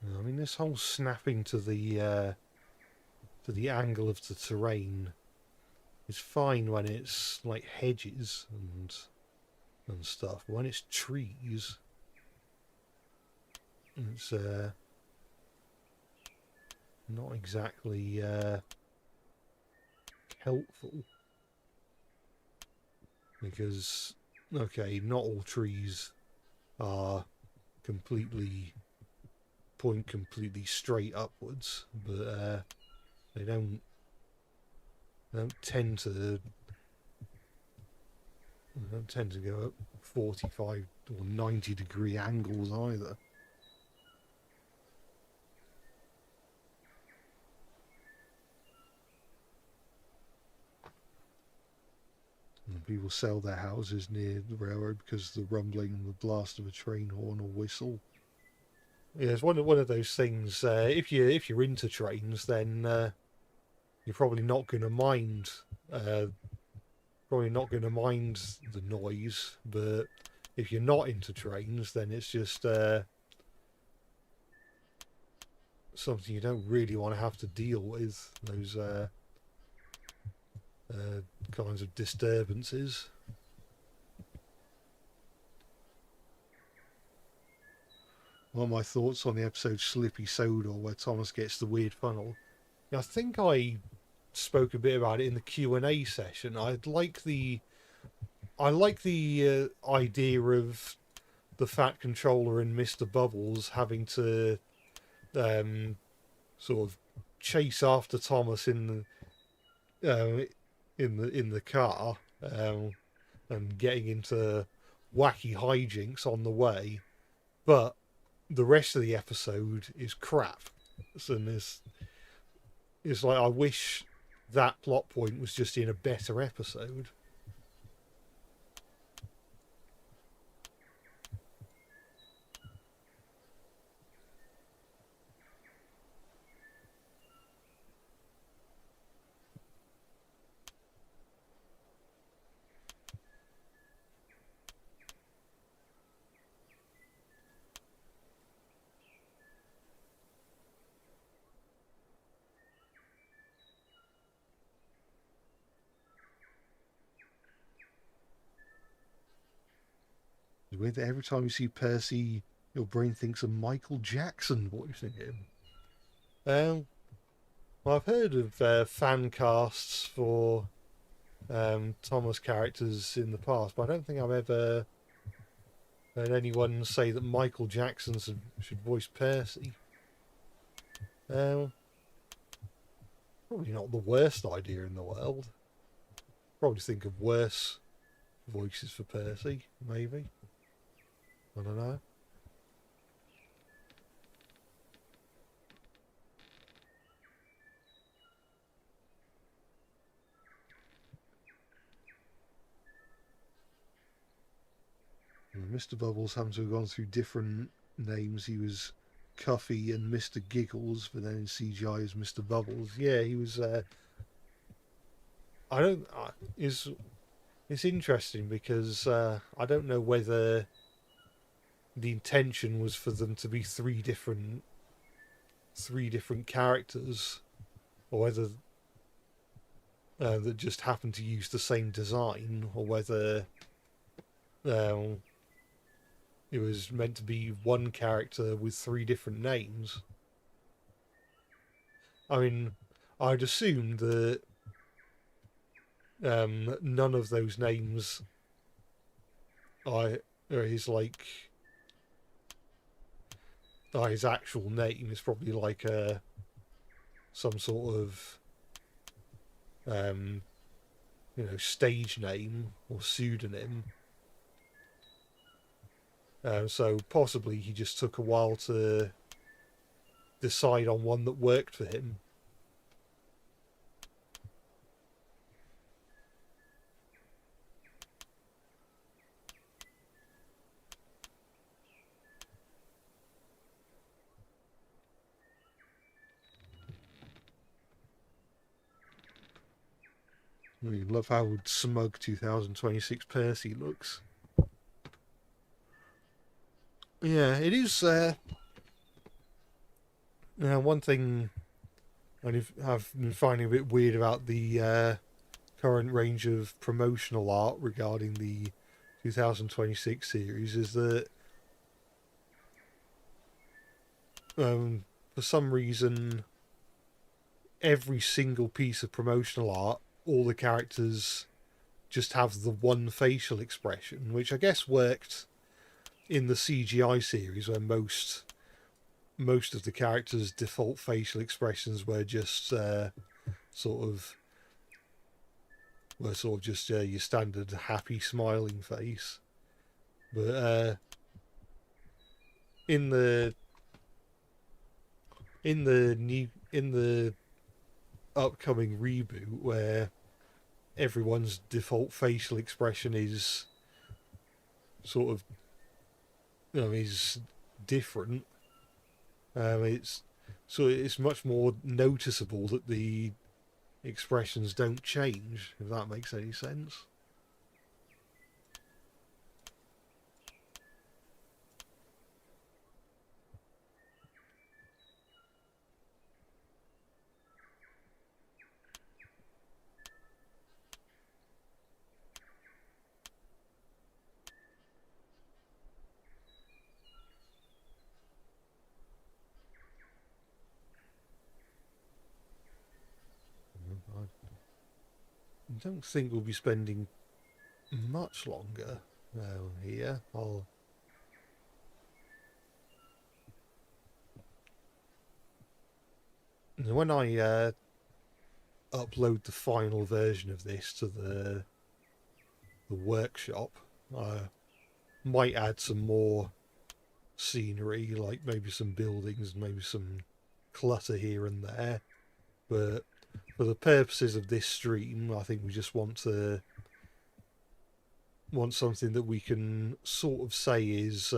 I mean, this whole snapping to the angle of the terrain is fine when it's like hedges and stuff. When it's trees, it's not exactly helpful, because okay, not all trees are point completely straight upwards, but they don't tend to go up 45 or 90-degree angles either. And people sell their houses near the railroad because of the rumbling and the blast of a train horn or whistle. Yeah, it's one of those things. If you're into trains, then you're probably not going to mind. Probably not going to mind the noise. But if you're not into trains, then it's just something you don't really want to have to deal with. Those kinds of disturbances. One of my thoughts on the episode Slippy Soda, where Thomas gets the weird funnel. I think I spoke a bit about it in the Q&A session. I like the idea of the Fat Controller and Mr. Bubbles having to sort of chase after Thomas in the car and getting into wacky hijinks on the way, but the rest of the episode is crap. And it's like, I wish that plot point was just in a better episode. It's weird that every time you see Percy, your brain thinks of Michael Jackson voicing him. Well, I've heard of fan casts for Thomas characters in the past, but I don't think I've ever heard anyone say that Michael Jackson should voice Percy. Probably not the worst idea in the world. Probably think of worse voices for Percy, maybe. I don't know. Mr. Bubbles happened to have gone through different names. He was Cuffy and Mr. Giggles, but then in CGI as Mr. Bubbles. Yeah, he was. It's interesting because I don't know whether the intention was for them to be three different characters, or whether that just happened to use the same design, or whether it was meant to be one character with three different names. I mean, I'd assume that none of those names are his his actual name. Is probably like some sort of stage name or pseudonym. So possibly he just took a while to decide on one that worked for him. I love how smug 2026 Percy looks. Yeah, it is. Now, one thing I've been finding a bit weird about the current range of promotional art regarding the 2026 series is that for some reason, every single piece of promotional art, all the characters just have the one facial expression, which I guess worked in the CGI series where most of the characters' default facial expressions were just sort of just your standard happy smiling face. But in the in the upcoming reboot, where everyone's default facial expression is sort of is different, it's much more noticeable that the expressions don't change, if that makes any sense. I don't think we'll be spending much longer here. When I upload the final version of this to the workshop, I might add some more scenery, like maybe some buildings, maybe some clutter here and there. But for the purposes of this stream, I think we just want something that we can sort of say is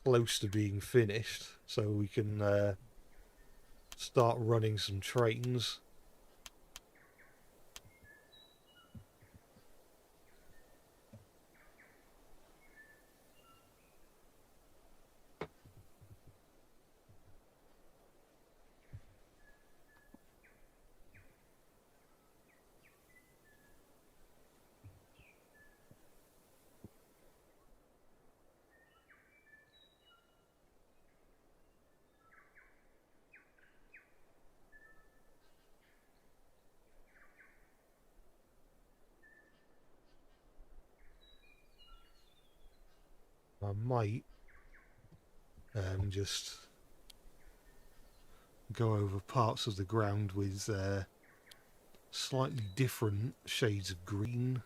close to being finished, so we can start running some trains. I might just go over parts of the ground with slightly different shades of green.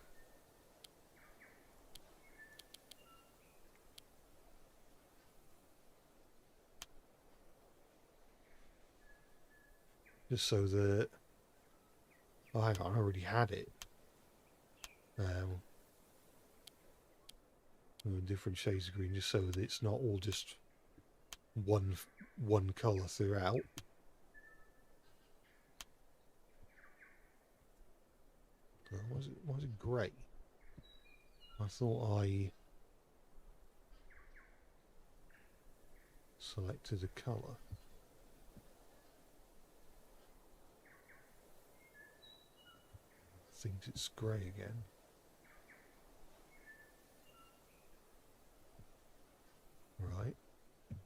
Just so that... Oh, hang on, I already had it. Different shades of green, just so that it's not all just one colour throughout. Was it grey? I thought I selected a colour. I think it's grey again. Right,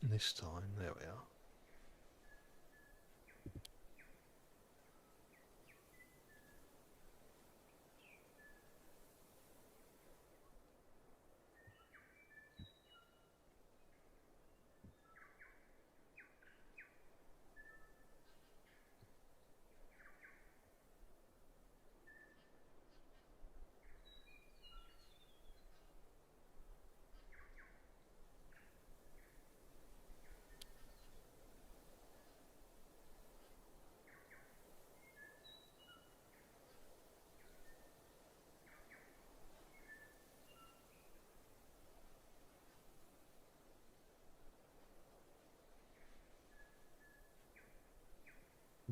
this time, there we are.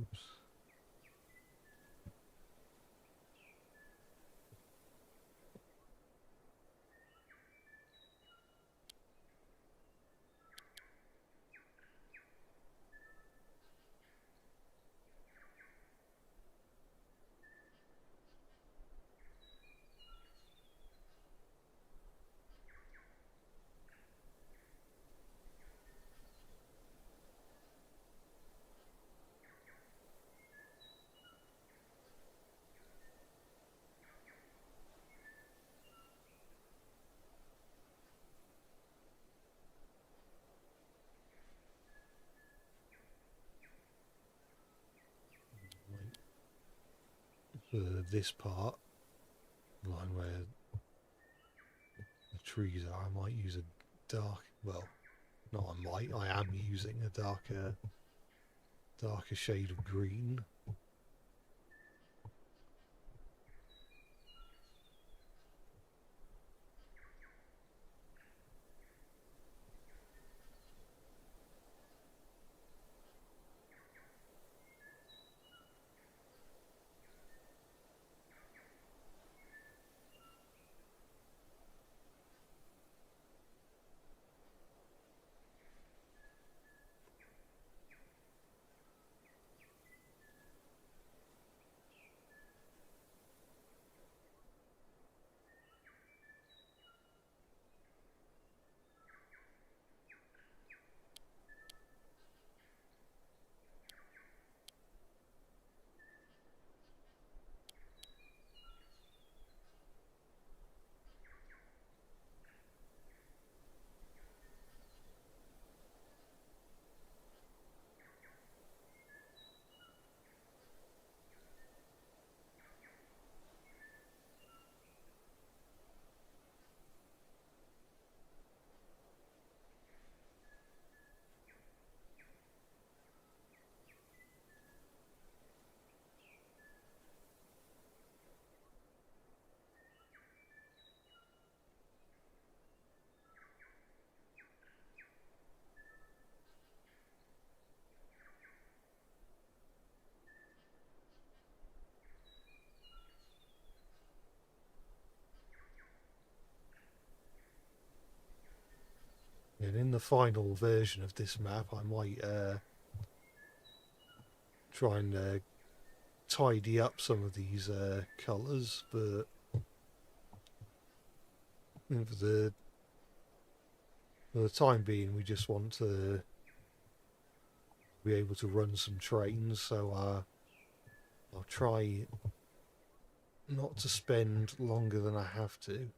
Oops. For this part, line where the trees are, I might use a dark, well, no, I am using a darker shade of green. And in the final version of this map, I might try and tidy up some of these colours, but for the time being, we just want to be able to run some trains, so I'll try not to spend longer than I have to.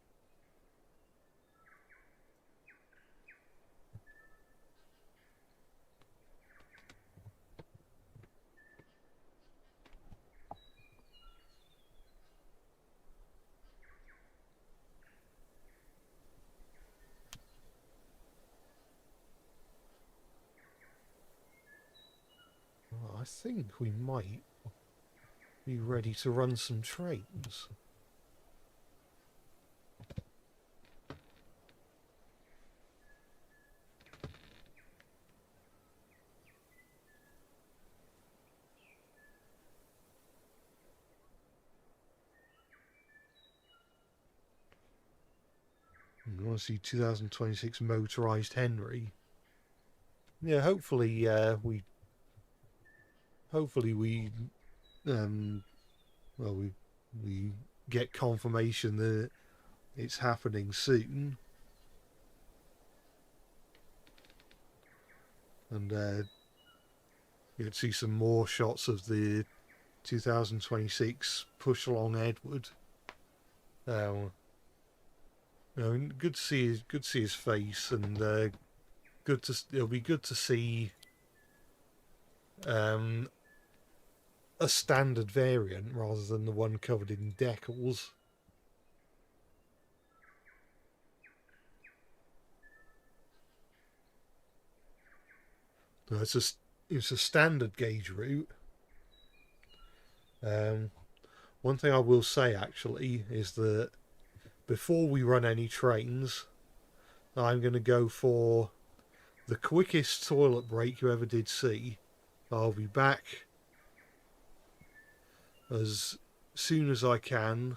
I think we might be ready to run some trains. You want to see 2026 motorized Henry? Yeah, hopefully we well, we get confirmation that it's happening soon, and you can see some more shots of the 2026 push along Edward. You know, good to see his face, and it'll be good to see a standard variant rather than the one covered in decals. No, it's a standard gauge route. One thing I will say actually is that before we run any trains, I'm going to go for the quickest toilet break you ever did see. I'll be back as soon as I can,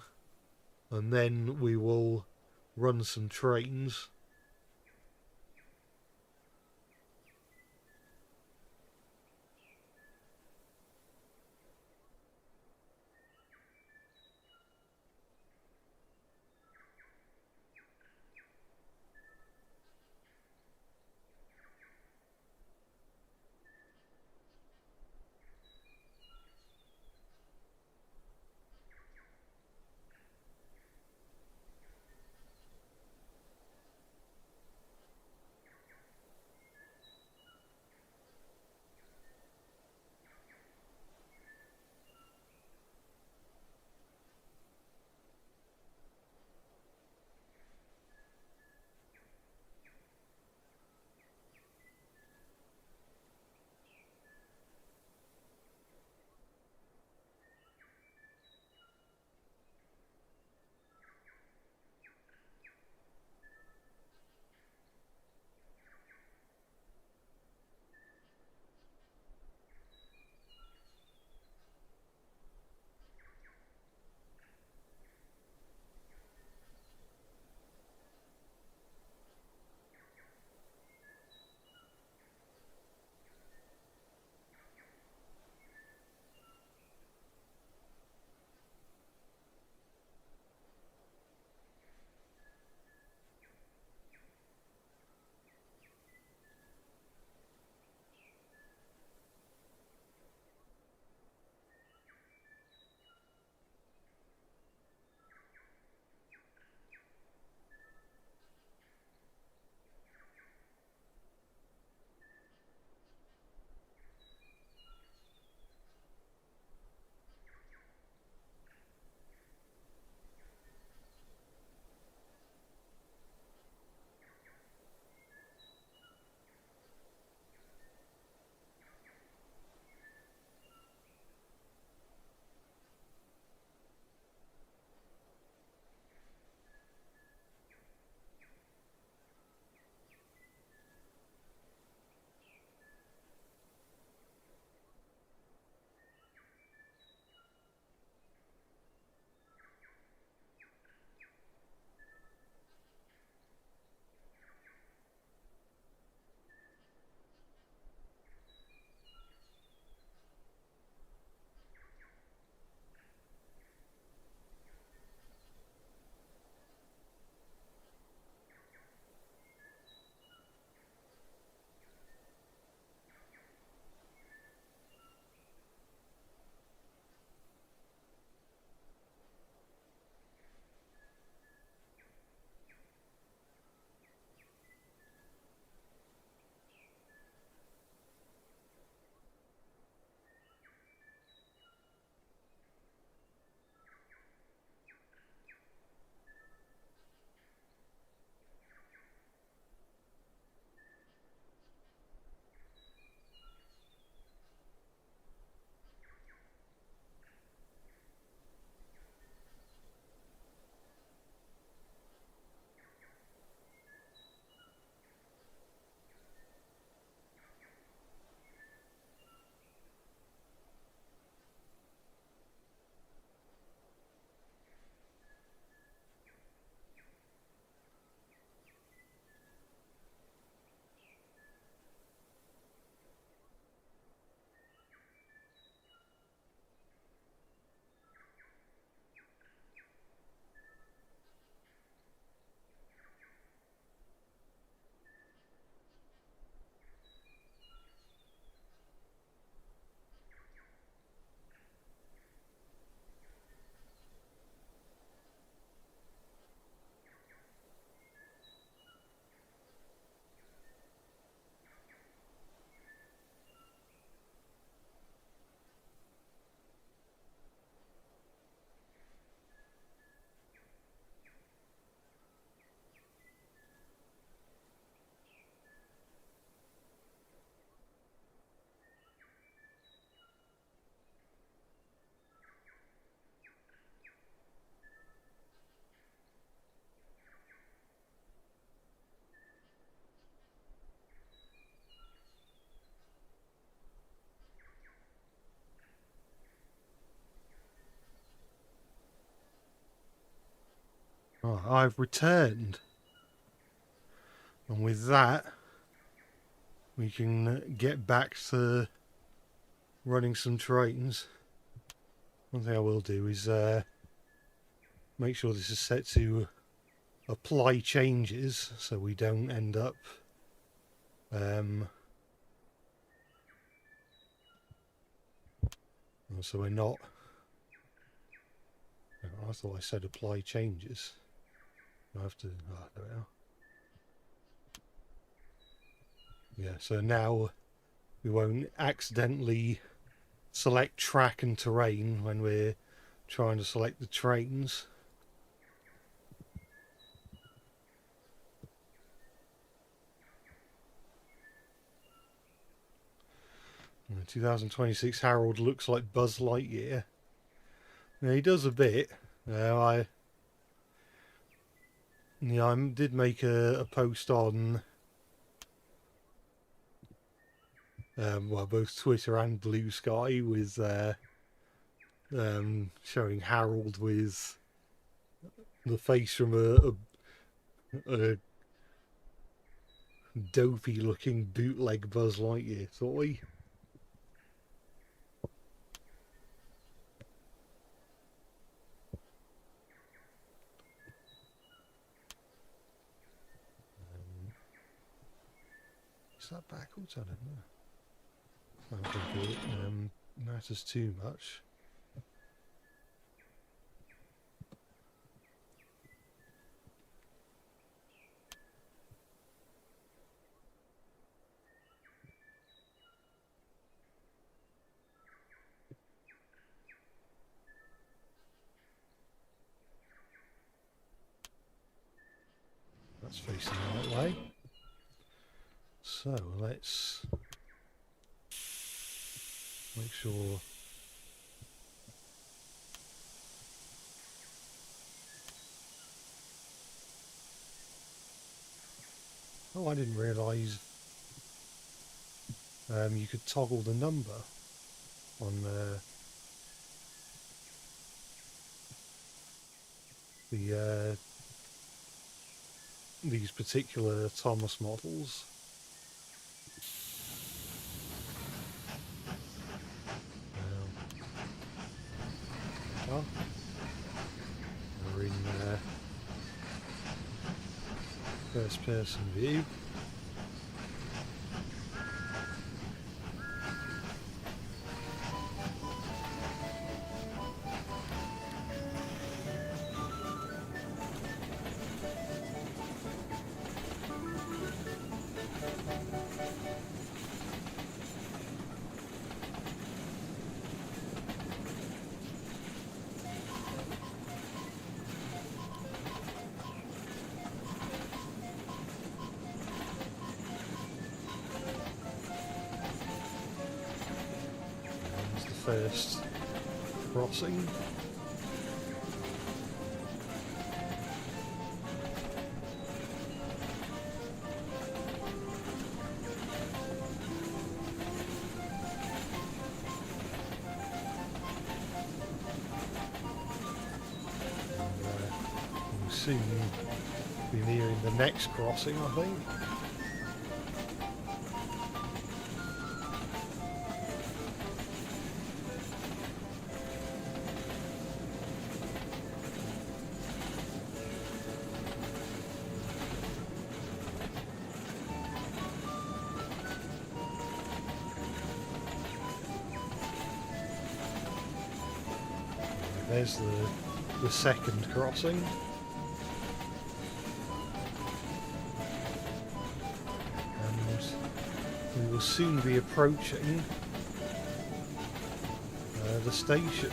and then we will run some trains. Right, I've returned. And with that, we can get back to running some trains. One thing I will do is make sure this is set to apply changes so we don't end up so we're not. I thought I said apply changes. I have to. Oh, there we are. Yeah, so now we won't accidentally select track and terrain when we're trying to select the trains. 2026 Harold looks like Buzz Lightyear. Now, he does a bit. I did make a post on well, both Twitter and Blue Sky with showing Harold with the face from a dopey looking bootleg Buzz Lightyear toy. Is that backwards? I don't know. I don't think it matters too much. That's facing the right way. So let's make sure oh, I didn't realise you could toggle the number on these particular Thomas models. We're in first person view. First crossing. We'll soon be nearing the next crossing, I think. There's the second crossing. And we will soon be approaching the station.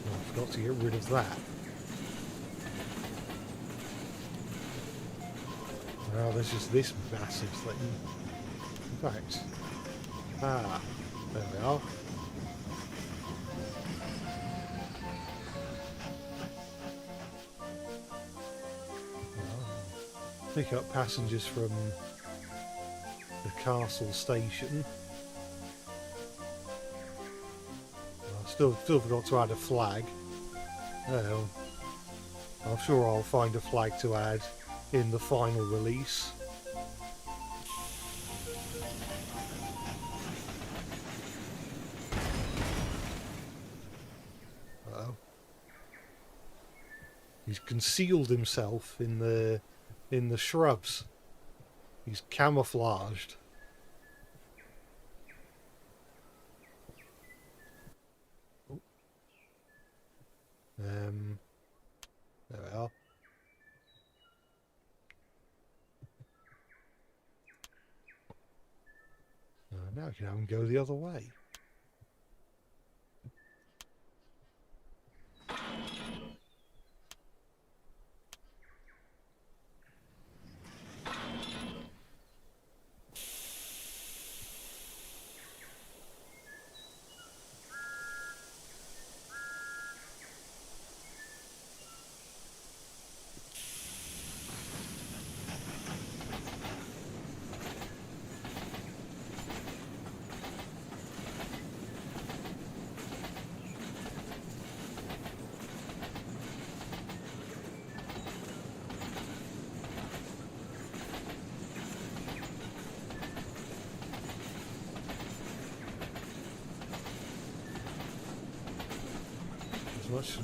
Oh, I forgot to get rid of that. Now there's just this massive thing. In fact, there we are. Pick up passengers from the castle station. I still forgot to add a flag. Well, I'm sure I'll find a flag to add in the final release. Uh-oh. He's concealed himself in the shrubs. He's camouflaged. There we are. Now I can have him go the other way.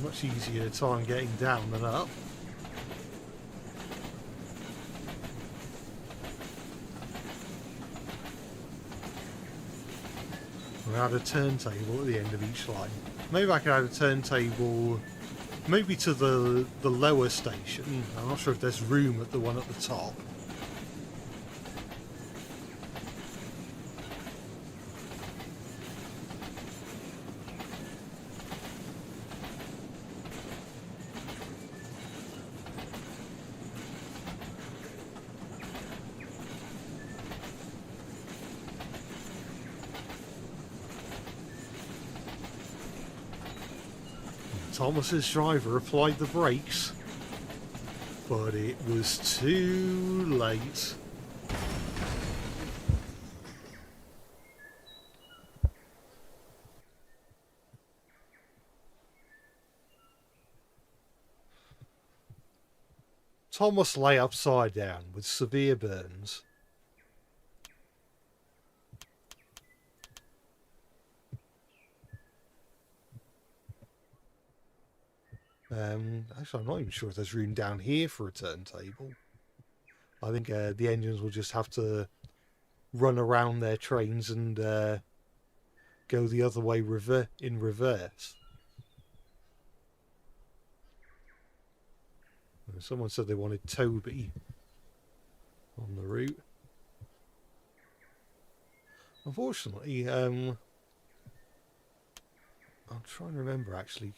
Much easier time getting down than up. We add a turntable at the end of each line. Maybe I could add a turntable, maybe to the lower station. I'm not sure if there's room at the one at the top. Thomas's driver applied the brakes, but it was too late. Thomas lay upside down with severe burns. Actually, I'm not even sure if there's room down here for a turntable. I think the engines will just have to run around their trains and go the other way in reverse. Someone said they wanted Toby on the route. Unfortunately, I'm trying to remember actually.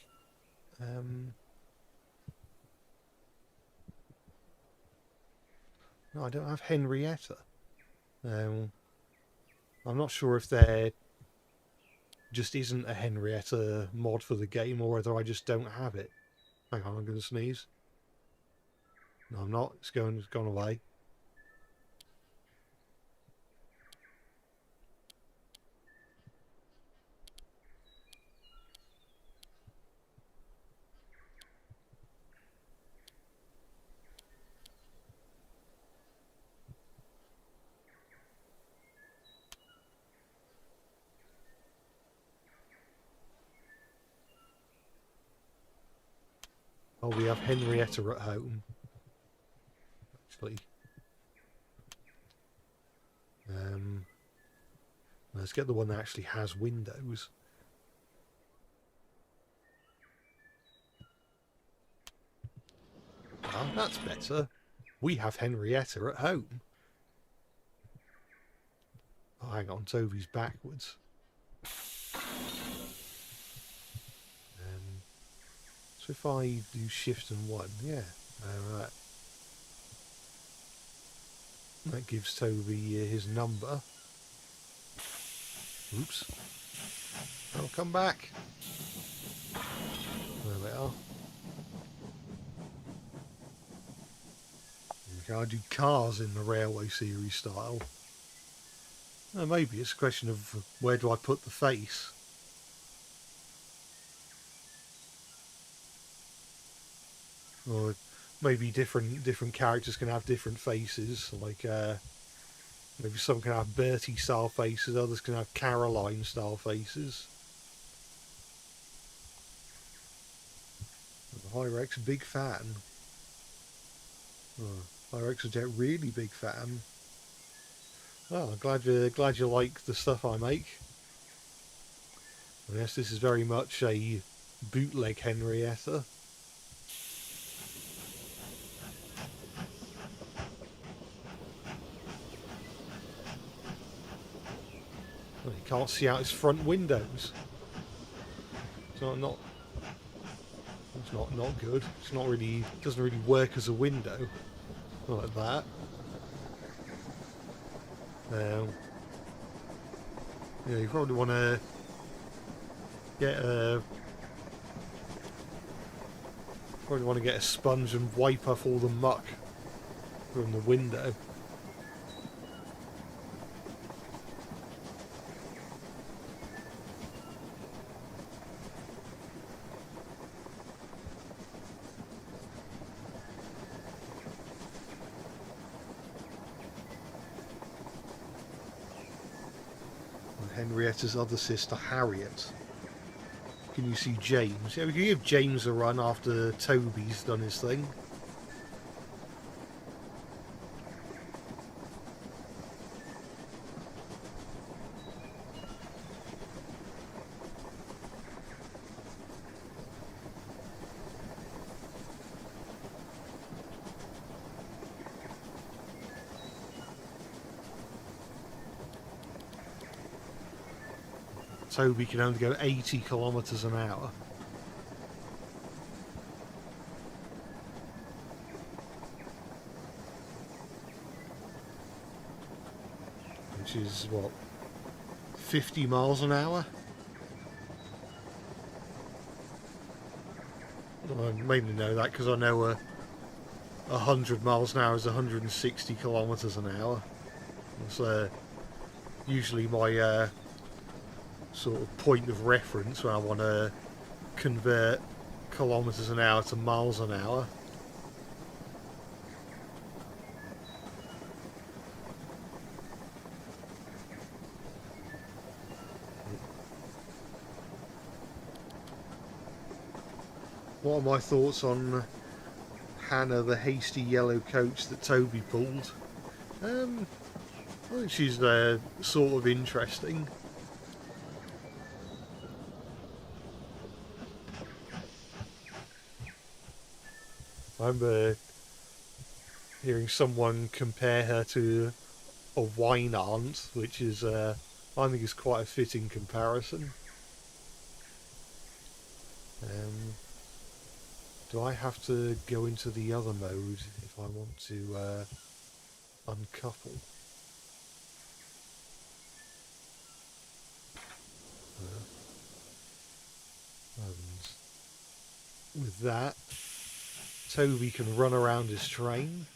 No, I don't have Henrietta. I'm not sure if there just isn't a Henrietta mod for the game or whether I just don't have it. Hang on, I'm going to sneeze. No, I'm not. It's gone away. Oh, we have Henrietta at home. Actually. Let's get the one that actually has windows. Ah, that's better. We have Henrietta at home. Oh, hang on, Toby's backwards. So if I do shift and 1, yeah, right. That gives Toby his number. Oops. I'll come back. There we are. You can't do cars in the Railway Series style. Well, maybe it's a question of where do I put the face. Or maybe different characters can have different faces. Like maybe some can have Bertie style faces, others can have Caroline style faces. Hyrex, big fan. Oh, Hyrex is a really big fan. Oh, glad you like the stuff I make. Yes, this is very much a bootleg Henrietta. Well, you can't see out his front windows. It's not good. It's not really, doesn't really work as a window. Not like that. Yeah, you probably want to get a sponge and wipe off all the muck from the window. Henrietta's other sister, Harriet. Can you see James? Yeah, we can give James a run after Toby's done his thing. Toby can only go 80 kilometers an hour. Which is, what, 50 miles an hour? I mainly know that because I know 100 miles an hour is 160 kilometers an hour. That's usually my sort of point of reference when I want to convert kilometers an hour to miles an hour. What are my thoughts on Hannah, the hasty yellow coach that Toby pulled? I think she's sort of interesting. I remember hearing someone compare her to a wine aunt, which is, I think, is quite a fitting comparison. Do I have to go into the other mode if I want to uncouple? And with that, Toby can run around his train.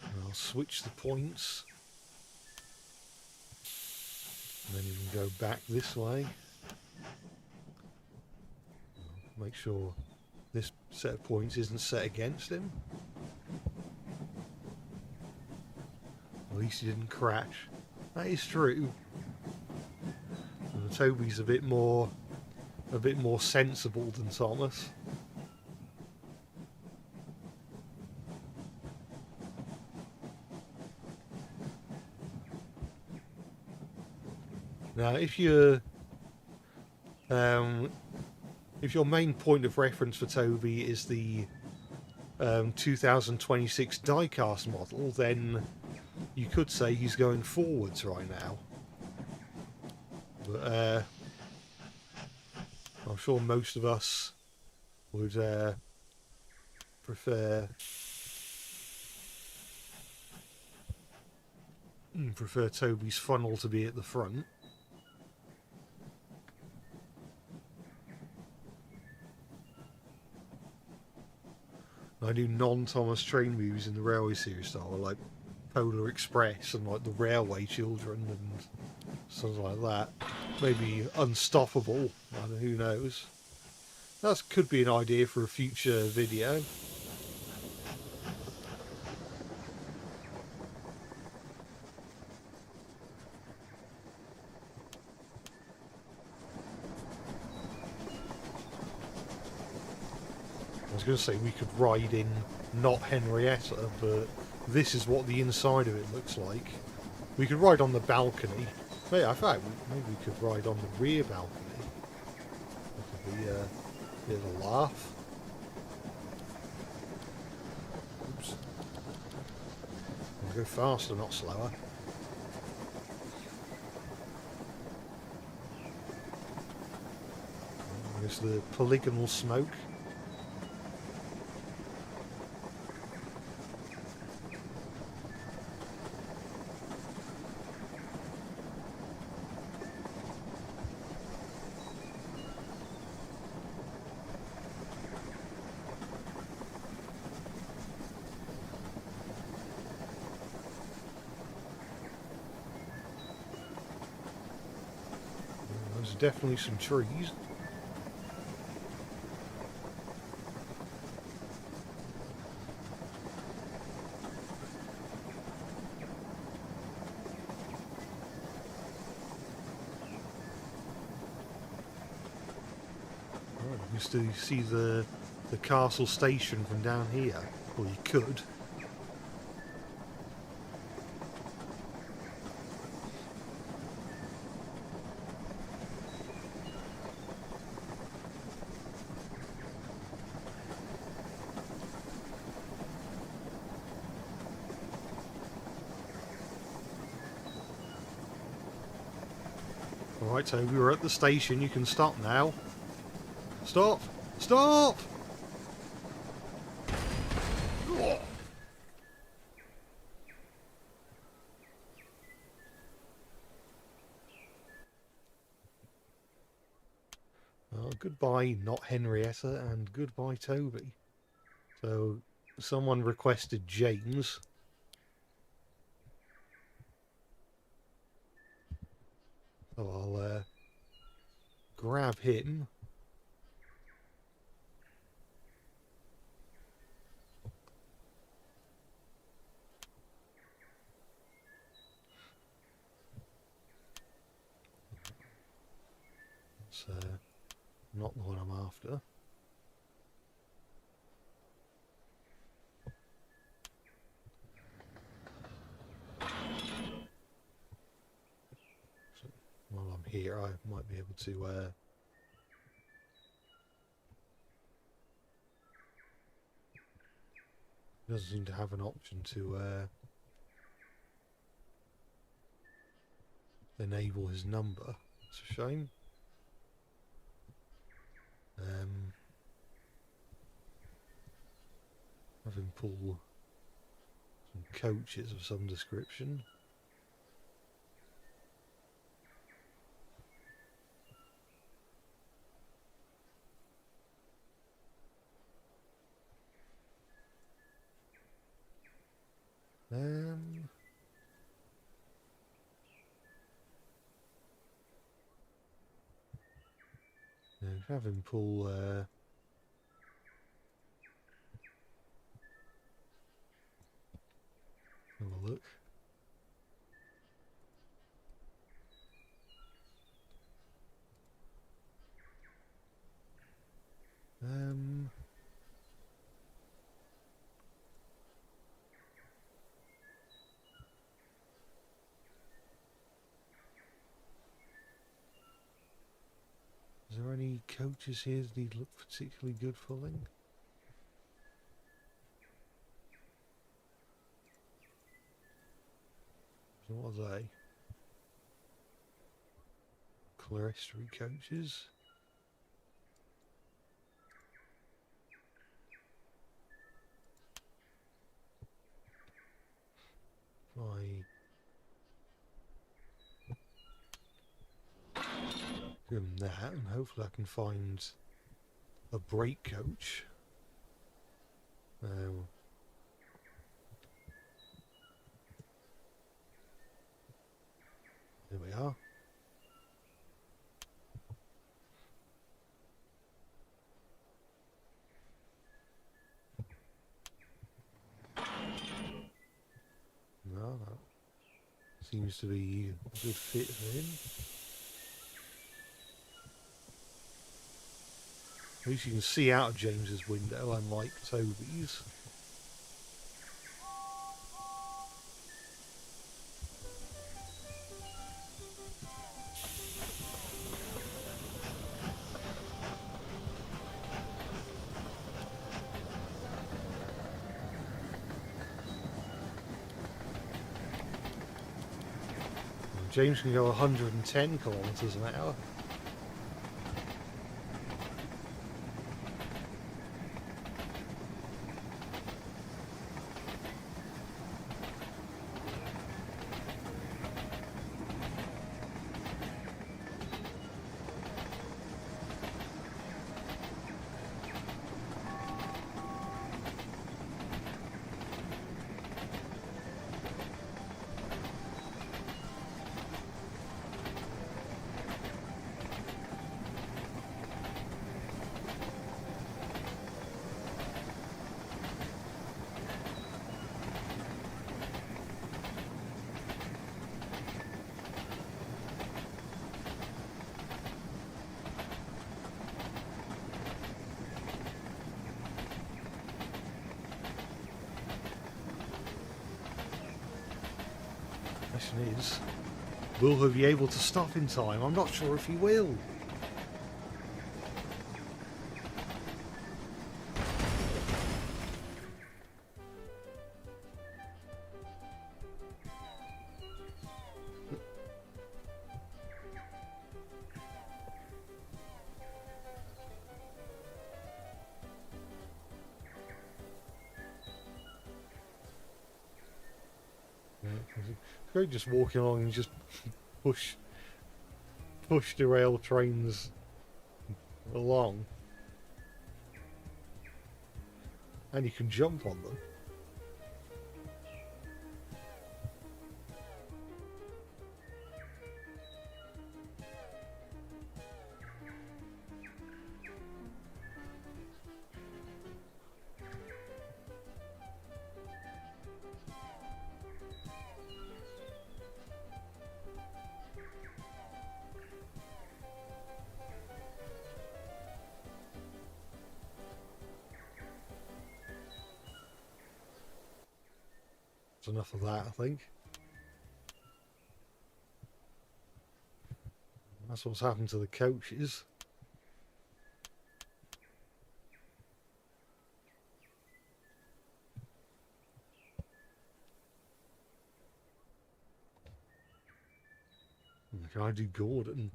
And I'll switch the points. And then you can go back this way. Make sure this set of points isn't set against him. At least he didn't crash. That is true. And Toby's a bit more sensible than Thomas. Now, if your main point of reference for Toby is the 2026 diecast model, then you could say he's going forwards right now. But I'm sure most of us would prefer Toby's funnel to be at the front. I do non-Thomas train movies in the Railway Series style, like Polar Express and like the Railway Children and stuff like that. Maybe Unstoppable. I don't know, who knows? That could be an idea for a future video. I was going to say we could ride in not Henrietta, but this is what the inside of it looks like. We could ride on the balcony. Maybe, I thought maybe we could ride on the rear balcony. That could be a bit of a laugh. Oops. I'll go faster, not slower. There's the polygonal smoke. There's definitely some trees. You still see the castle station from down here. Well, you could. Alright, Toby, we're at the station. You can stop now. Stop! Stop! Well, goodbye, not Henrietta, and goodbye, Toby. So, someone requested James. So I'll grab him. It's not the one I'm after. So, while I'm here, I might be able to doesn't seem to have an option to enable his number. It's a shame. Have him pull some coaches of some description. Yeah, have him pull have a look. Is there any coaches here that need look particularly good pulling? So what are they? Clerestory coaches? Give them that, and hopefully I can find a brake coach. There we are. No, that seems to be a good fit for him. At least you can see out of James's window, unlike Toby's. James can go 110 kilometers an hour. Question is, will he be able to stop in time? I'm not sure if he will. Great, just walking along and just push derail trains along, and you can jump on them. That's enough of that, I think. That's what's happened to the coaches. Can I do Gordon?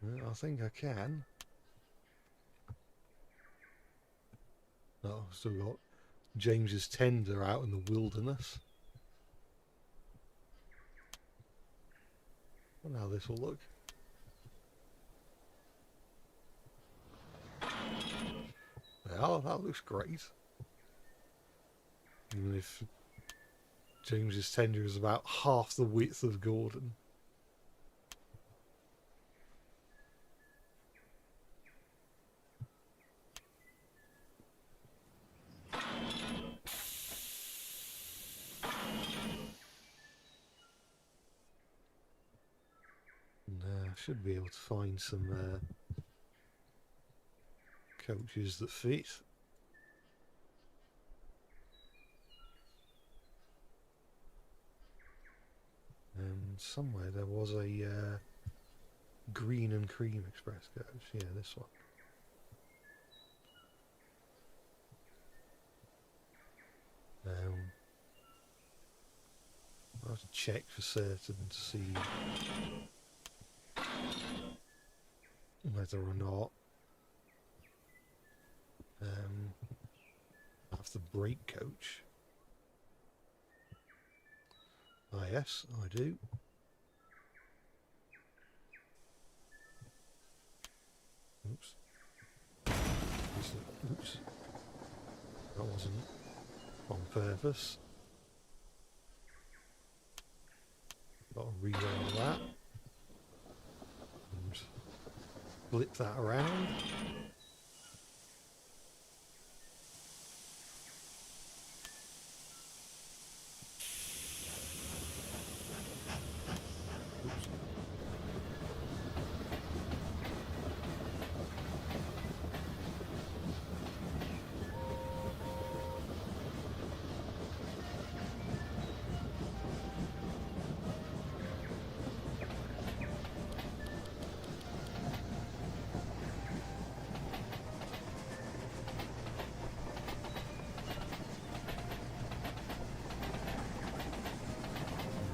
I think I can. No, I've still got James's tender out in the wilderness. I wonder how this will look. Well, that looks great. Even if James's tender is about half the width of Gordon. Should be able to find some coaches that fit. And somewhere there was a green and cream express coach. Yeah, this one. I'll have to check for certain to see whether or not I have the brake coach. Ah yes, I do. Oops. Oops. That wasn't on purpose. Got to rewire that. And flip that around. Oops.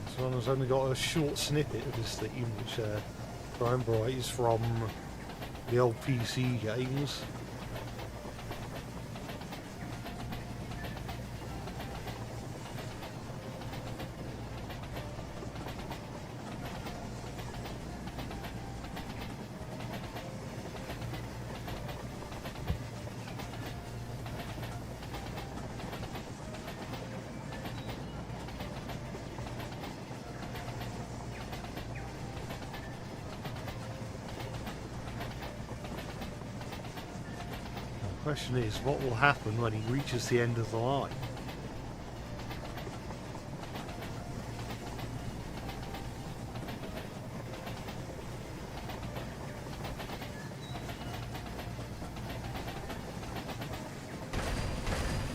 This one has only got a short snippet of this theme, which I remember is from the old PC games. The question is, what will happen when he reaches the end of the line?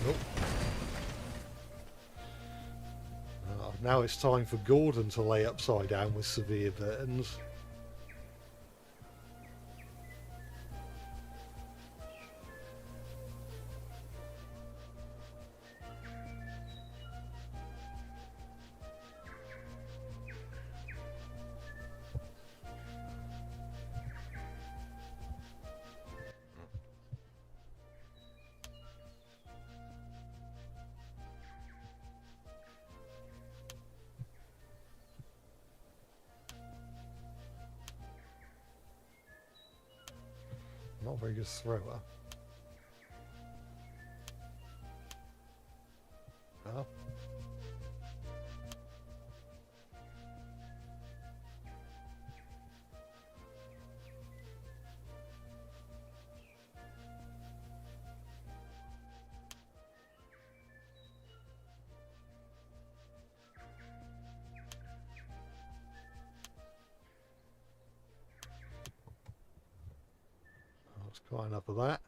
Nope. Now it's time for Gordon to lay upside down with severe burns. Not a very good thrower. Oh. That's quite enough of that.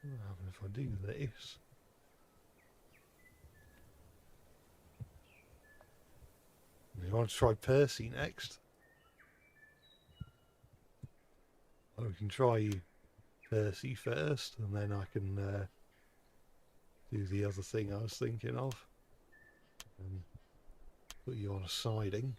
What happens if I do this? You want to try Percy next? Well, we can try Percy first, and then I can do the other thing I was thinking of. And put you on a siding.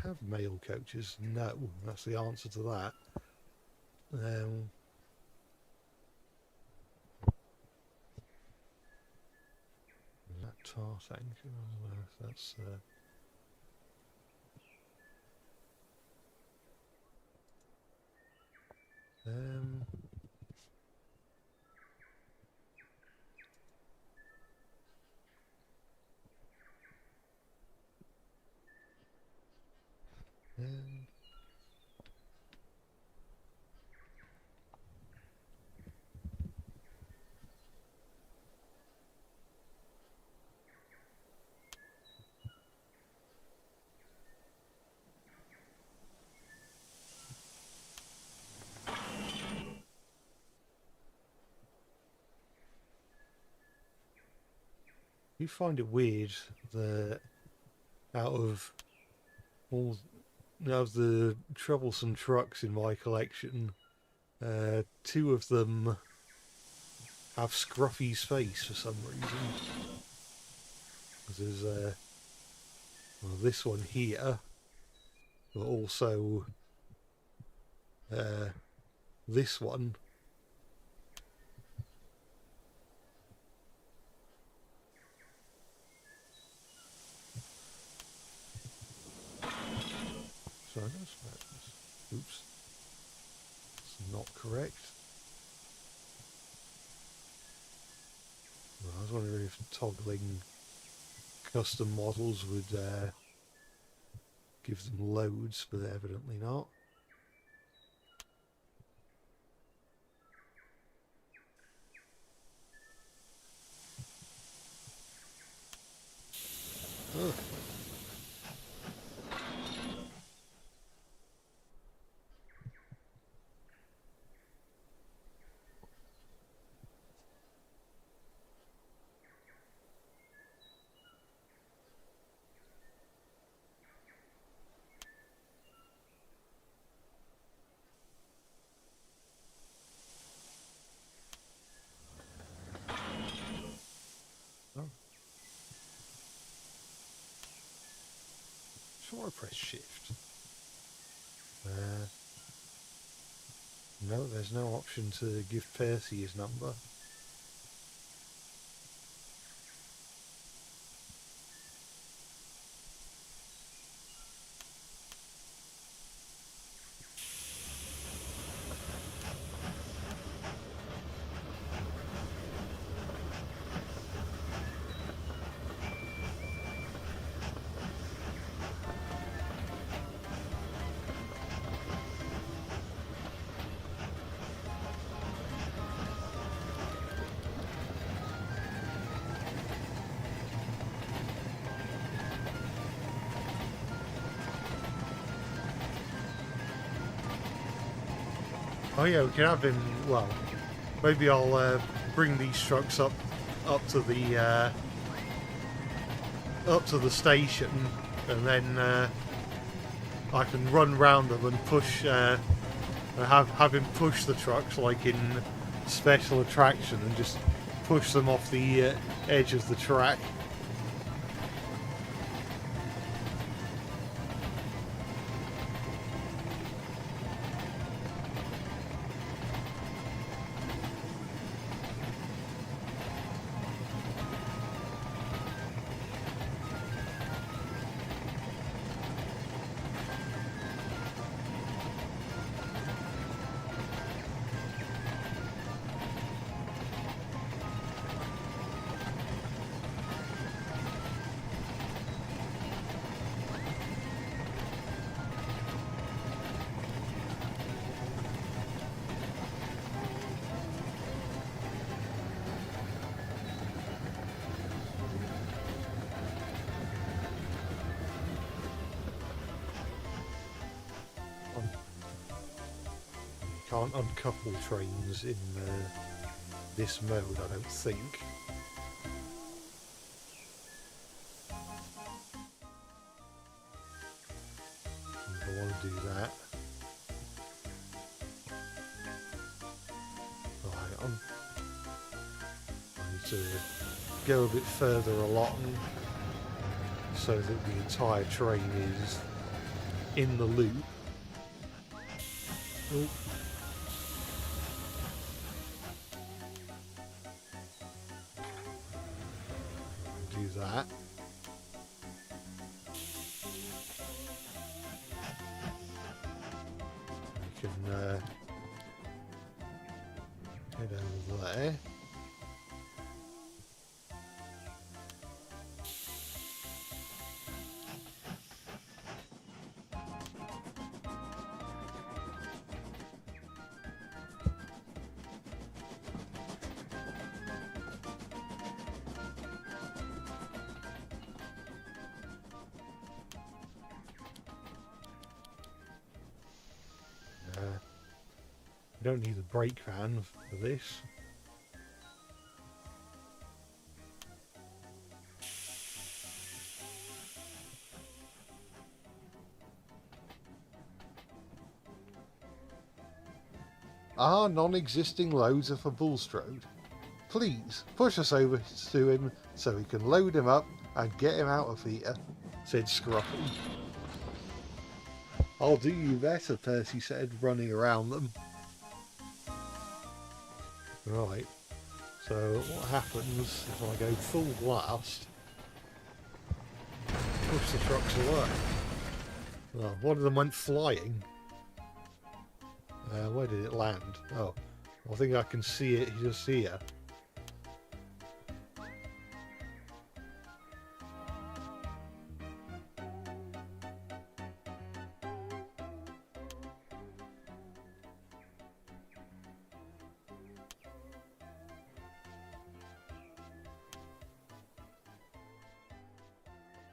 Have male coaches? No, that's the answer to that. That tar tank, that's you find it weird that out of all of the troublesome trucks in my collection, two of them have Scruffy's face for some reason. There's well, this one here, but also this one. So oops, it's not correct. Well, I was wondering if toggling custom models would give them loads, but evidently not. Ugh. Oh. Sure, I press shift. No, there's no option to give Percy his number. Oh yeah, we can have him. Well, maybe I'll bring these trucks up to the station, and then I can run round them and push. Have him push the trucks like in Special Attraction, and just push them off the edge of the track. Can't uncouple trains in this mode, I don't think. I want to do that. Right, I need to go a bit further along so that the entire train is in the loop. Oh. Do that. We can head over there. We don't need a brake van for this. Our non-existing loads are for Bulstrode. Please push us over to him so we can load him up And get him out of here, said Scruffy. I'll do you better, Percy said, running around them. Right, so what happens if I go full blast? Push the trucks away. Well, one of them went flying. Where did it land? Oh, I think I can see it just here.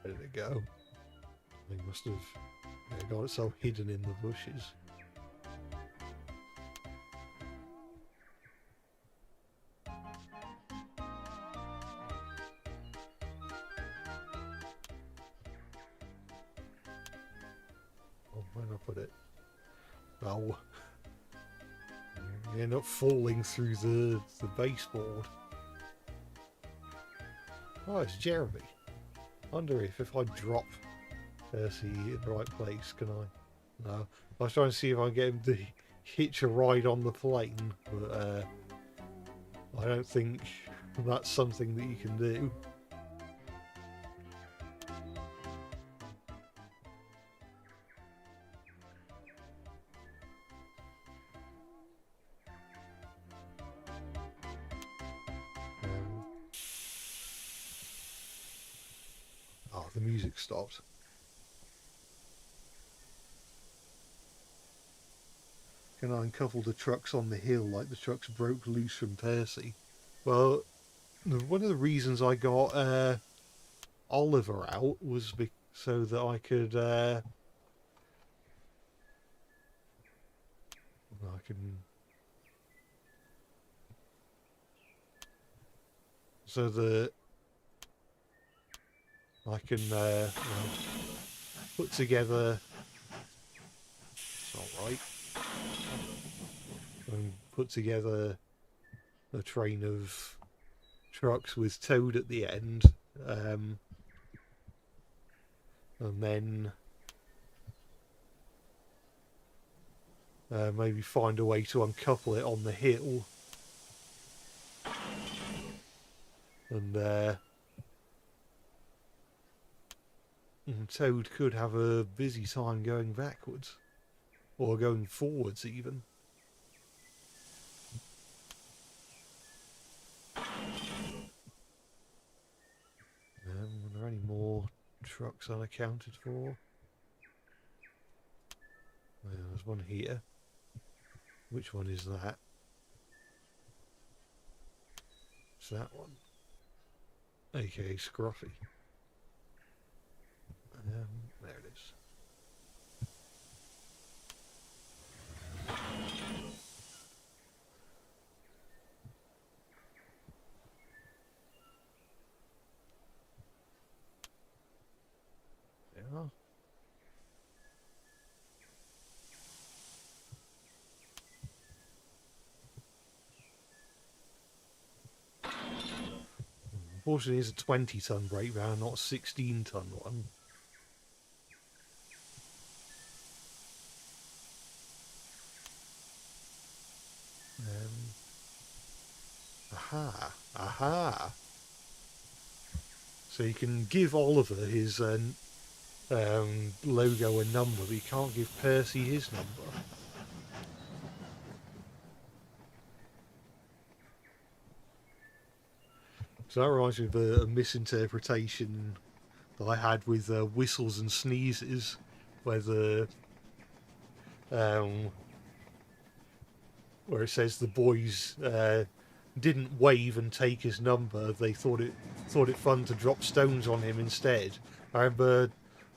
Where did it go? It must have got itself hidden in the bushes. Oh, where did I put it? Oh. You end up falling through the baseboard. Oh, it's Jeremy. Wonder if I drop Percy in the right place, can I? No. I was trying to see if I can get him to hitch a ride on the plane, but I don't think that's something that you can do. Oh, the music stopped. Can I uncouple the trucks on the hill like the trucks broke loose from Percy? Well, one of the reasons I got Oliver out was so that I could so that I can put together. It's not right. And put together a train of trucks with Toad at the end, and then maybe find a way to uncouple it on the hill, and Toad could have a busy time going backwards, or going forwards even. Are there any more trucks unaccounted for? There's one here. Which one is that? It's that one. AKA Scruffy. There it is. There. Unfortunately, it's a 20-ton brake van, not a 16-ton one. Aha. So you can give Oliver his logo and number, but you can't give Percy his number. So that reminds me of a misinterpretation that I had with whistles and sneezes, where where it says the boys didn't wave and take his number. They thought it fun to drop stones on him instead. I remember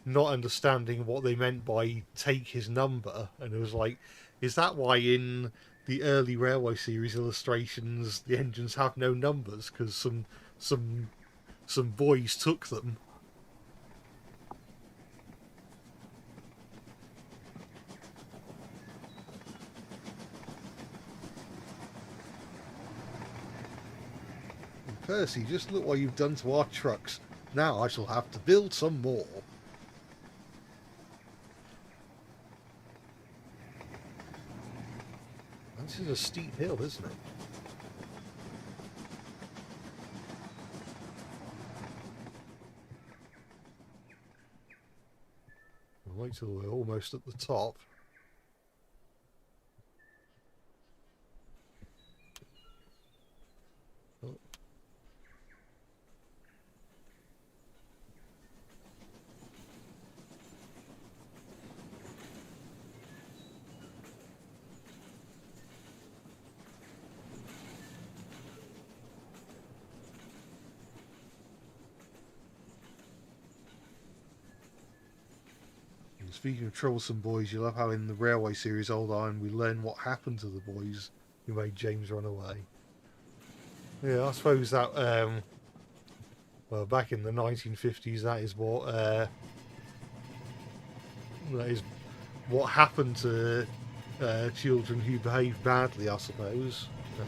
not understanding what they meant by take his number, and it was like, is that why in the early Railway series illustrations the engines have no numbers because some boys took them? Percy, just look what you've done to our trucks. Now I shall have to build some more. This is a steep hill, isn't it? I'll wait till we're almost at the top. Oh. Speaking of troublesome boys, you love how in the Railway series Old Iron we learn what happened to the boys who made James run away. Yeah, I suppose that, well, back in the 1950s, that is what happened to children who behaved badly, I suppose. I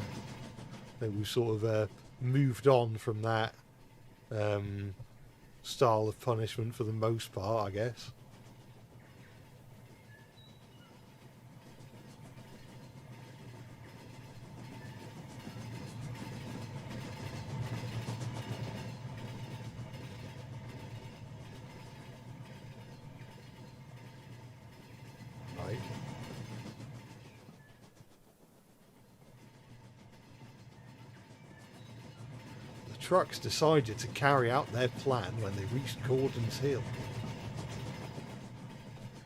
think we've sort of moved on from that style of punishment for the most part, I guess. Trucks decided to carry out their plan when they reached Gordon's Hill.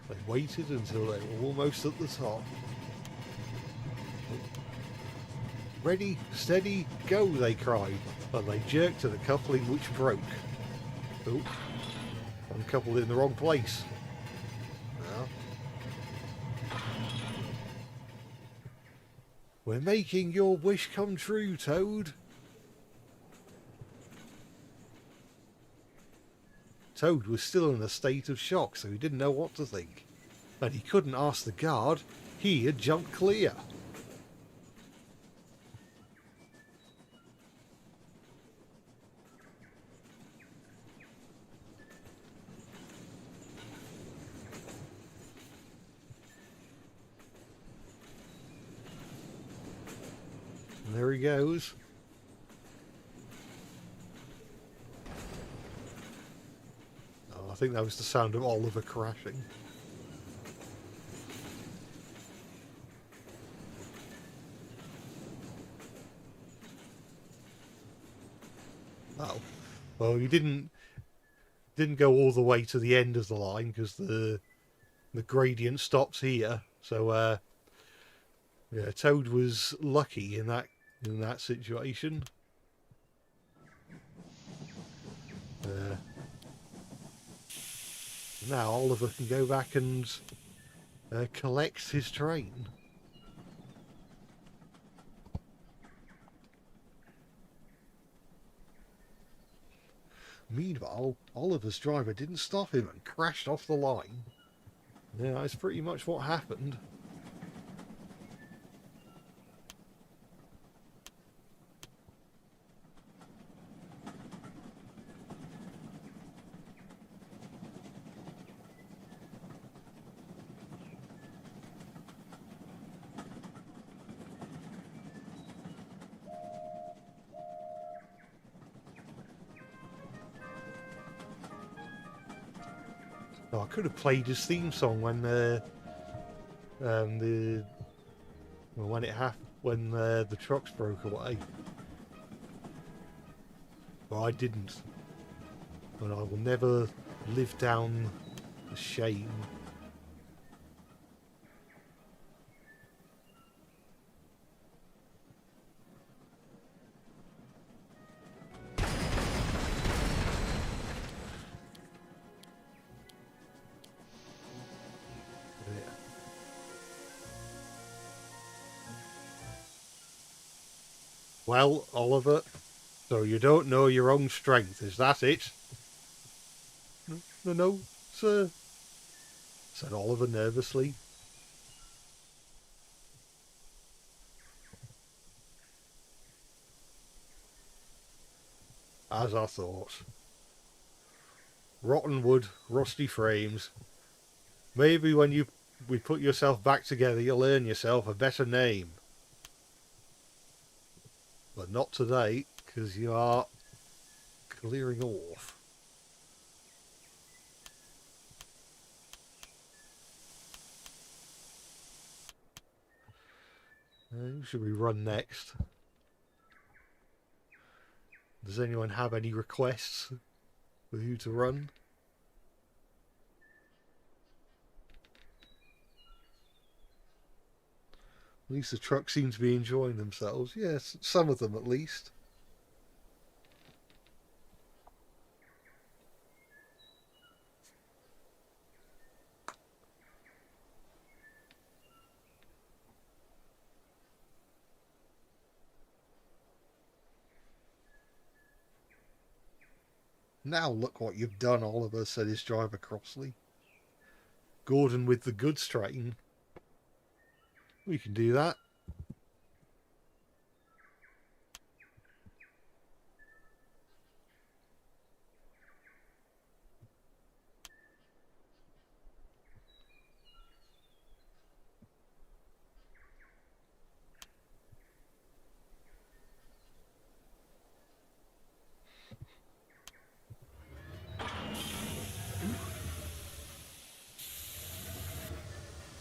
They waited until they were almost at the top. Ready, steady, go, they cried, but they jerked at the coupling which broke. Oh, uncoupled in the wrong place. Now. We're making your wish come true, Toad. Toad was still in a state of shock, so he didn't know what to think. And he couldn't ask the guard. He had jumped clear. And there he goes. I think that was the sound of Oliver crashing. Oh, well, you didn't go all the way to the end of the line because the gradient stops here. So yeah, Toad was lucky in that situation. Now Oliver can go back and collect his train. Meanwhile, Oliver's driver didn't stop him and crashed off the line. Yeah, that's pretty much what happened. Oh, I could have played his theme song when the trucks broke away, but I didn't, and I will never live down the shame. Well, Oliver, so you don't know your own strength, is that it? No, sir, said Oliver nervously. As I thought. Rotten wood, rusty frames. Maybe when we put yourself back together, you'll earn yourself a better name. But not today, because you are clearing off. Who should we run next? Does anyone have any requests for who to run? At least the trucks seem to be enjoying themselves. Yes, some of them at least. Now look what you've done, Oliver, said his driver crossly. Gordon with the goods train. We can do that.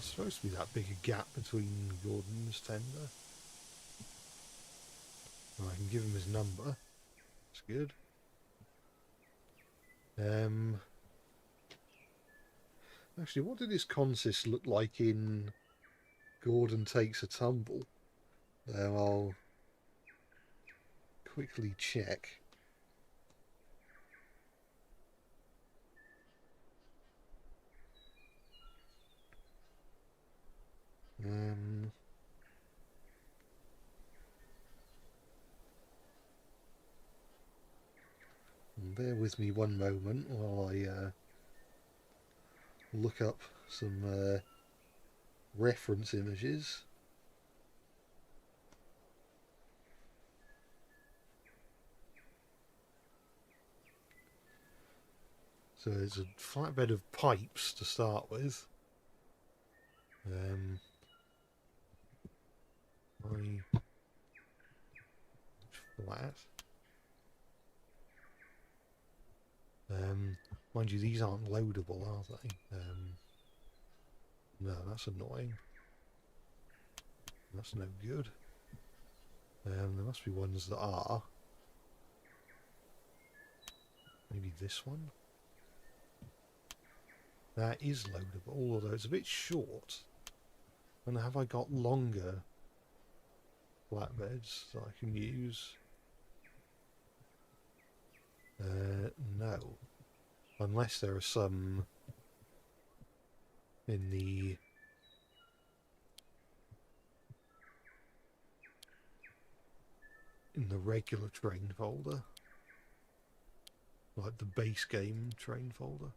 Supposed to be that big a gap between Gordon and his tender. Well, I can give him his number. That's good. Actually, what did his consist look like in Gordon Takes a Tumble? I'll quickly check. Bear with me one moment while I look up some reference images. So it's a flatbed of pipes to start with. Flat. Mind you, these aren't loadable, are they? No, that's annoying. That's no good. There must be ones that are. Maybe this one? That is loadable, although it's a bit short. And have I got longer flatbeds that I can use? No. Unless there are some in the regular train folder. Like the base game train folder.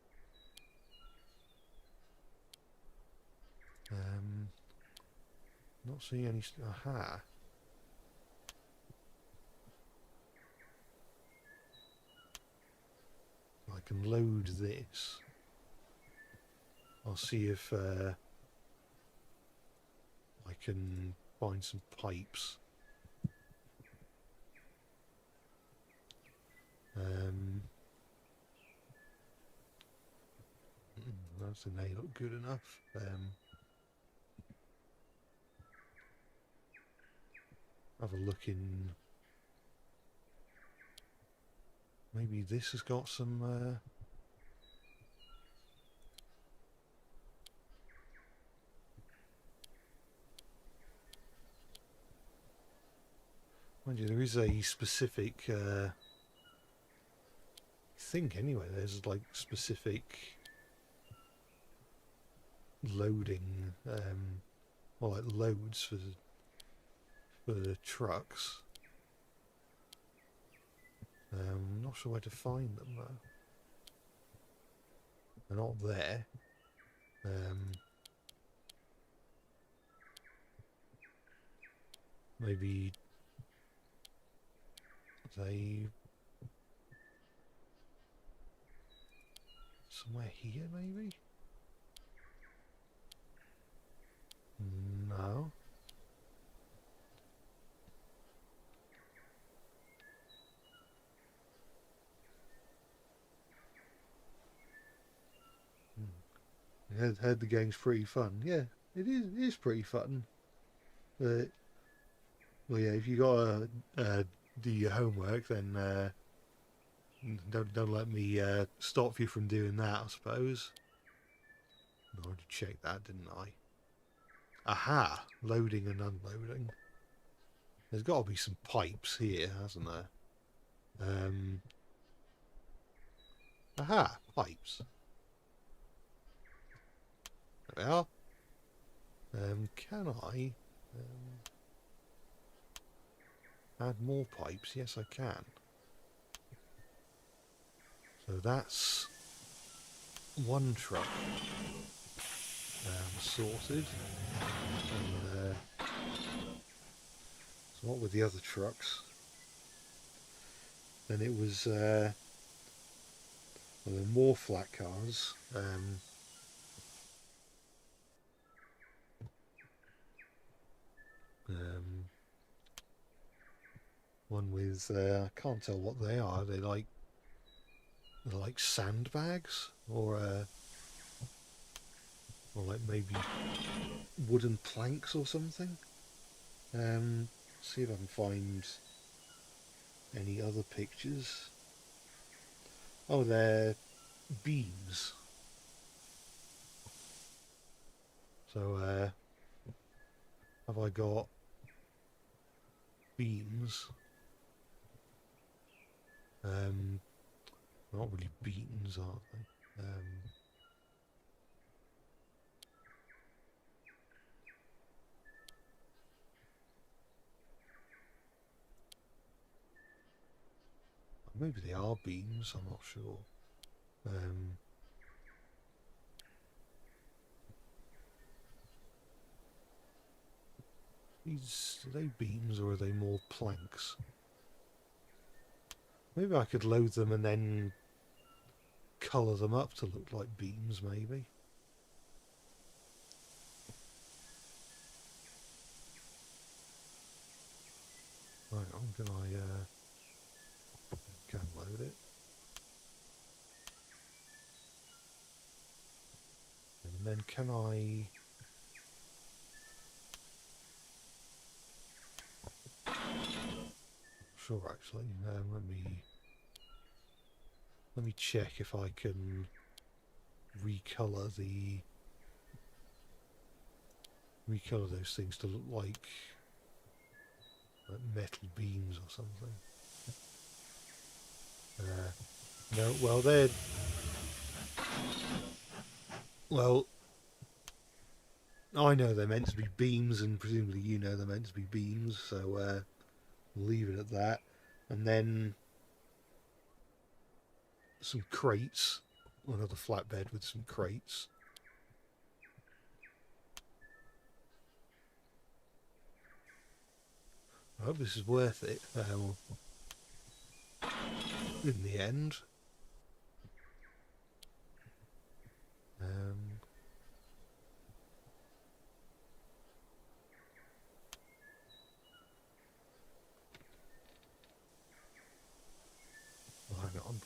Not seeing any. Aha. I can load this. I'll see if I can find some pipes. That's an A, look good enough. Have a look in. Maybe this has got some. Mind you, there is a specific. I think anyway. There's like specific loading, or like loads for the trucks. I'm not sure where to find them though. They're not there. Maybe they. Somewhere here, maybe? No. Heard the game's pretty fun. Yeah, it is pretty fun. But, well, yeah, if you gotta do your homework, then don't let me stop you from doing that, I suppose. I already checked that, didn't I? Aha! Loading and unloading. There's got to be some pipes here, hasn't there? Aha! Pipes. There we are. Can I add more pipes? Yes, I can. So that's one truck sorted. And, so what were the other trucks? Then it was well, there were more flat cars. One with I can't tell what they are. They're like sandbags or like maybe wooden planks or something. See if I can find any other pictures. Oh, they're beams. So have I got beams? Not really beams, are they? Maybe they are beams, I'm not sure. Are they beams or are they more planks? Maybe I could load them and then colour them up to look like beams, maybe. Right on, can I load it? And then can I... Sure, actually. Let me check if I can recolor those things to look like metal beams or something. No, well they're... Well, I know they're meant to be beams, and presumably you know they're meant to be beams, so we'll leave it at that. And then some crates, another flatbed with some crates. I hope this is worth it in the end. Hang on.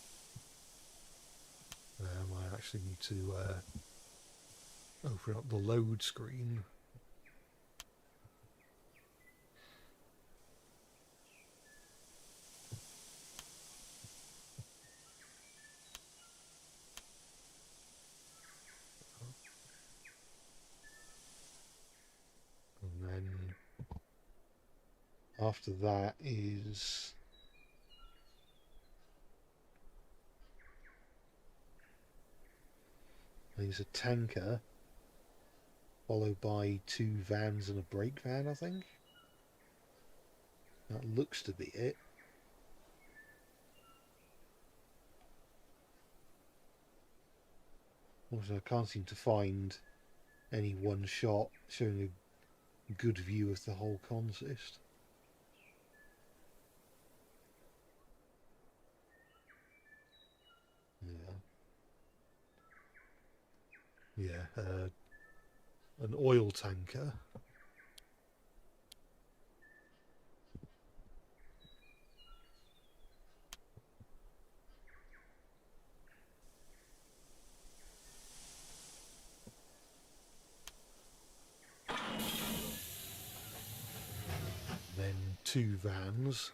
I actually need to open up the load screen. And then after that is there's a tanker followed by 2 vans and a brake van, I think. That looks to be it. Also, I can't seem to find any one shot showing a good view of the whole consist. Yeah. Yeah, an oil tanker. Then 2 vans.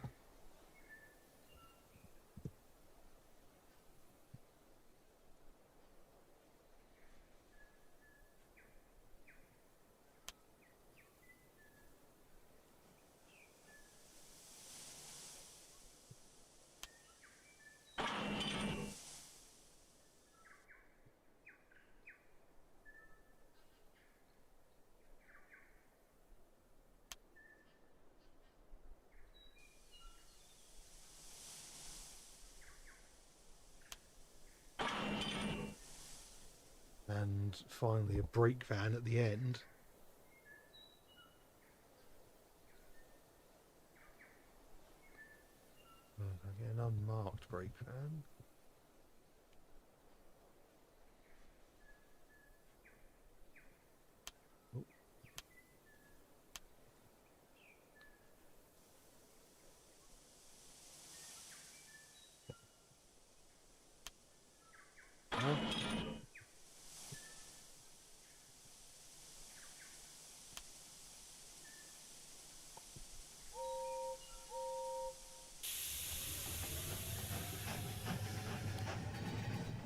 And finally a brake van at the end. I get an unmarked brake van. Oh.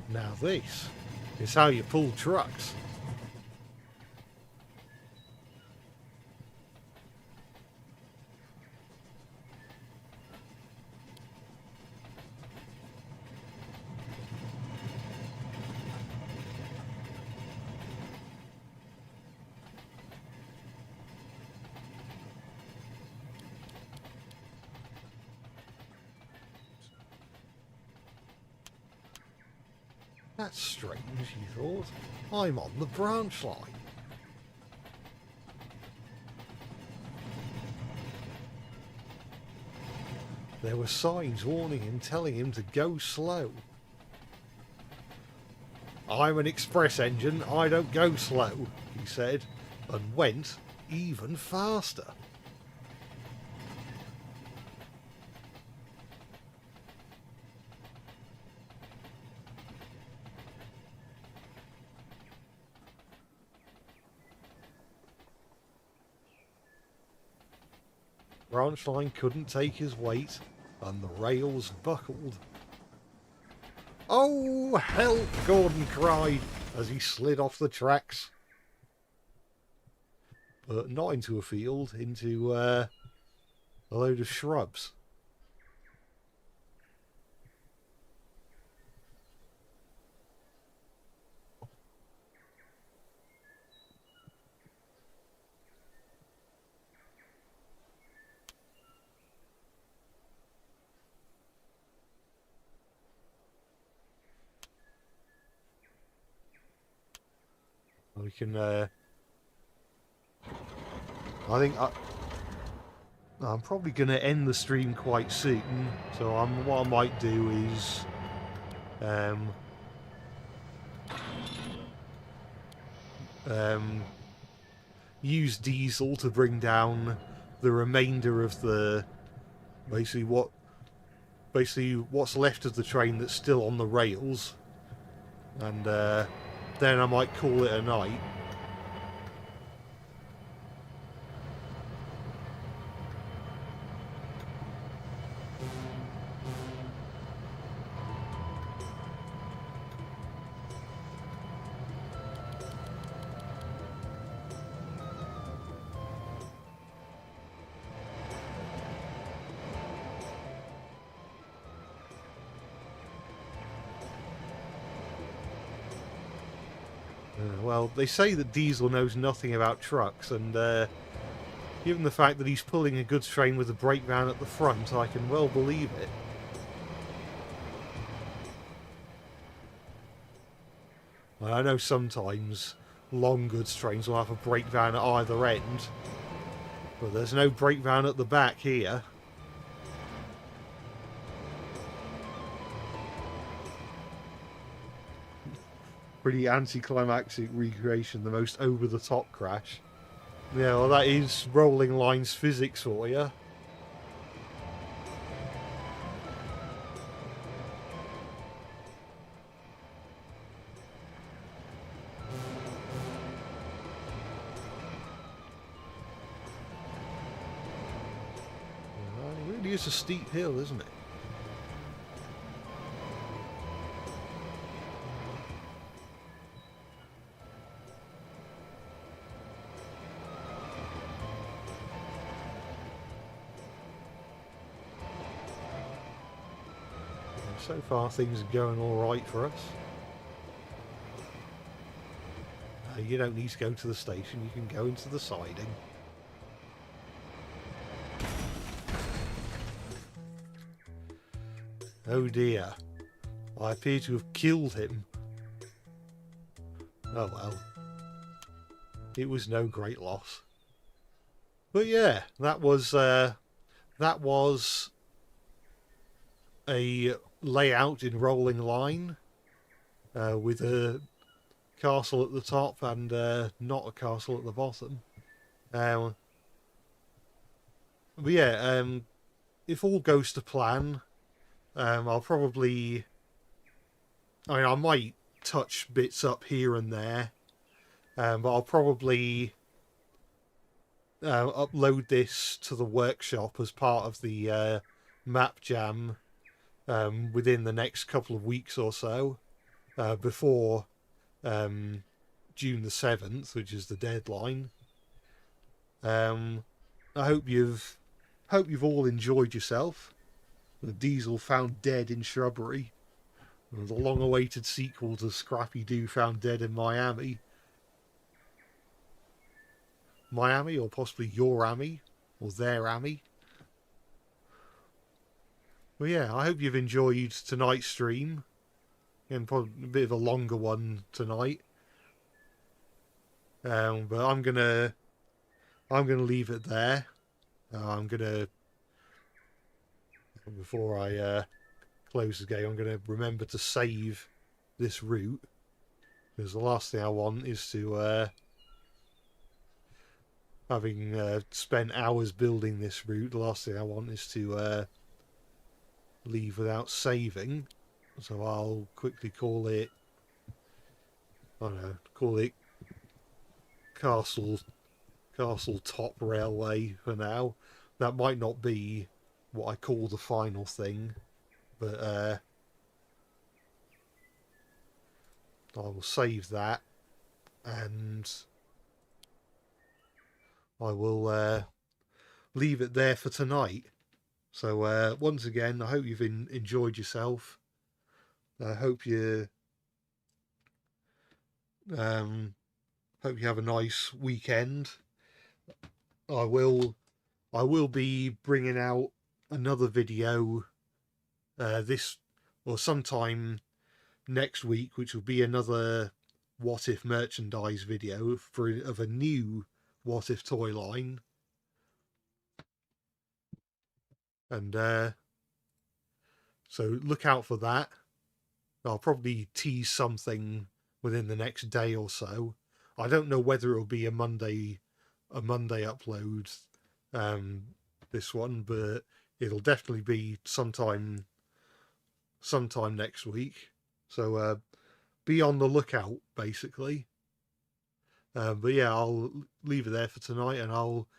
Now this is how you pull trucks. That's strange, you thought. I'm on the branch line. There were signs warning him, telling him to go slow. I'm an express engine, I don't go slow, he said, and went even faster. Branch line couldn't take his weight, and the rails buckled. "Oh, help!" Gordon cried as he slid off the tracks. But not into a field, into a load of shrubs. We can, I think I'm probably going to end the stream quite soon, so what I might do is use diesel to bring down the remainder of the basically what's left of the train that's still on the rails, and then I might call it a night. Well, they say that Diesel knows nothing about trucks, and given the fact that he's pulling a goods train with a brake van at the front, I can well believe it. I know sometimes long goods trains will have a brake van at either end, but there's no brake van at the back here. pretty anticlimactic recreation, the most over-the-top crash. Yeah, well, that is rolling lines physics for you. It really is a steep hill, isn't it? So far things are going alright for us. You don't need to go to the station, you can go into the siding. Oh dear, I appear to have killed him. Oh well, it was no great loss. But yeah, that was a layout in rolling line with a castle at the top and not a castle at the bottom. But yeah, if all goes to plan, I'll probably... I might touch bits up here and there, but I'll probably upload this to the workshop as part of the map jam within the next couple of weeks or so, before June the 7th, which is the deadline. I hope you've all enjoyed yourself. The Diesel found dead in shrubbery. The long-awaited sequel to Scrappy Doo found dead in Miami. Miami, or possibly your Amy, or their Amy. Well, yeah, I hope you've enjoyed tonight's stream. And probably a bit of a longer one tonight. But I'm gonna leave it there. Before I close the game, I'm gonna remember to save this route, because the last thing I want is to having spent hours building this route, the last thing I want is to leave without saving. So I'll quickly call it, I don't know, call it Castle Top Railway for now. That might not be what I call the final thing, but I will save that, and I will leave it there for tonight. So once again, I hope you've enjoyed yourself. I hope you have a nice weekend. I will be bringing out another video this or sometime next week, which will be another What If merchandise video of a new What If toy line. And so look out for that. I'll probably tease something within the next day or so. I don't know whether it'll be a Monday upload, this one, but it'll definitely be sometime next week. So be on the lookout, basically. But yeah, I'll leave it there for tonight, and I'll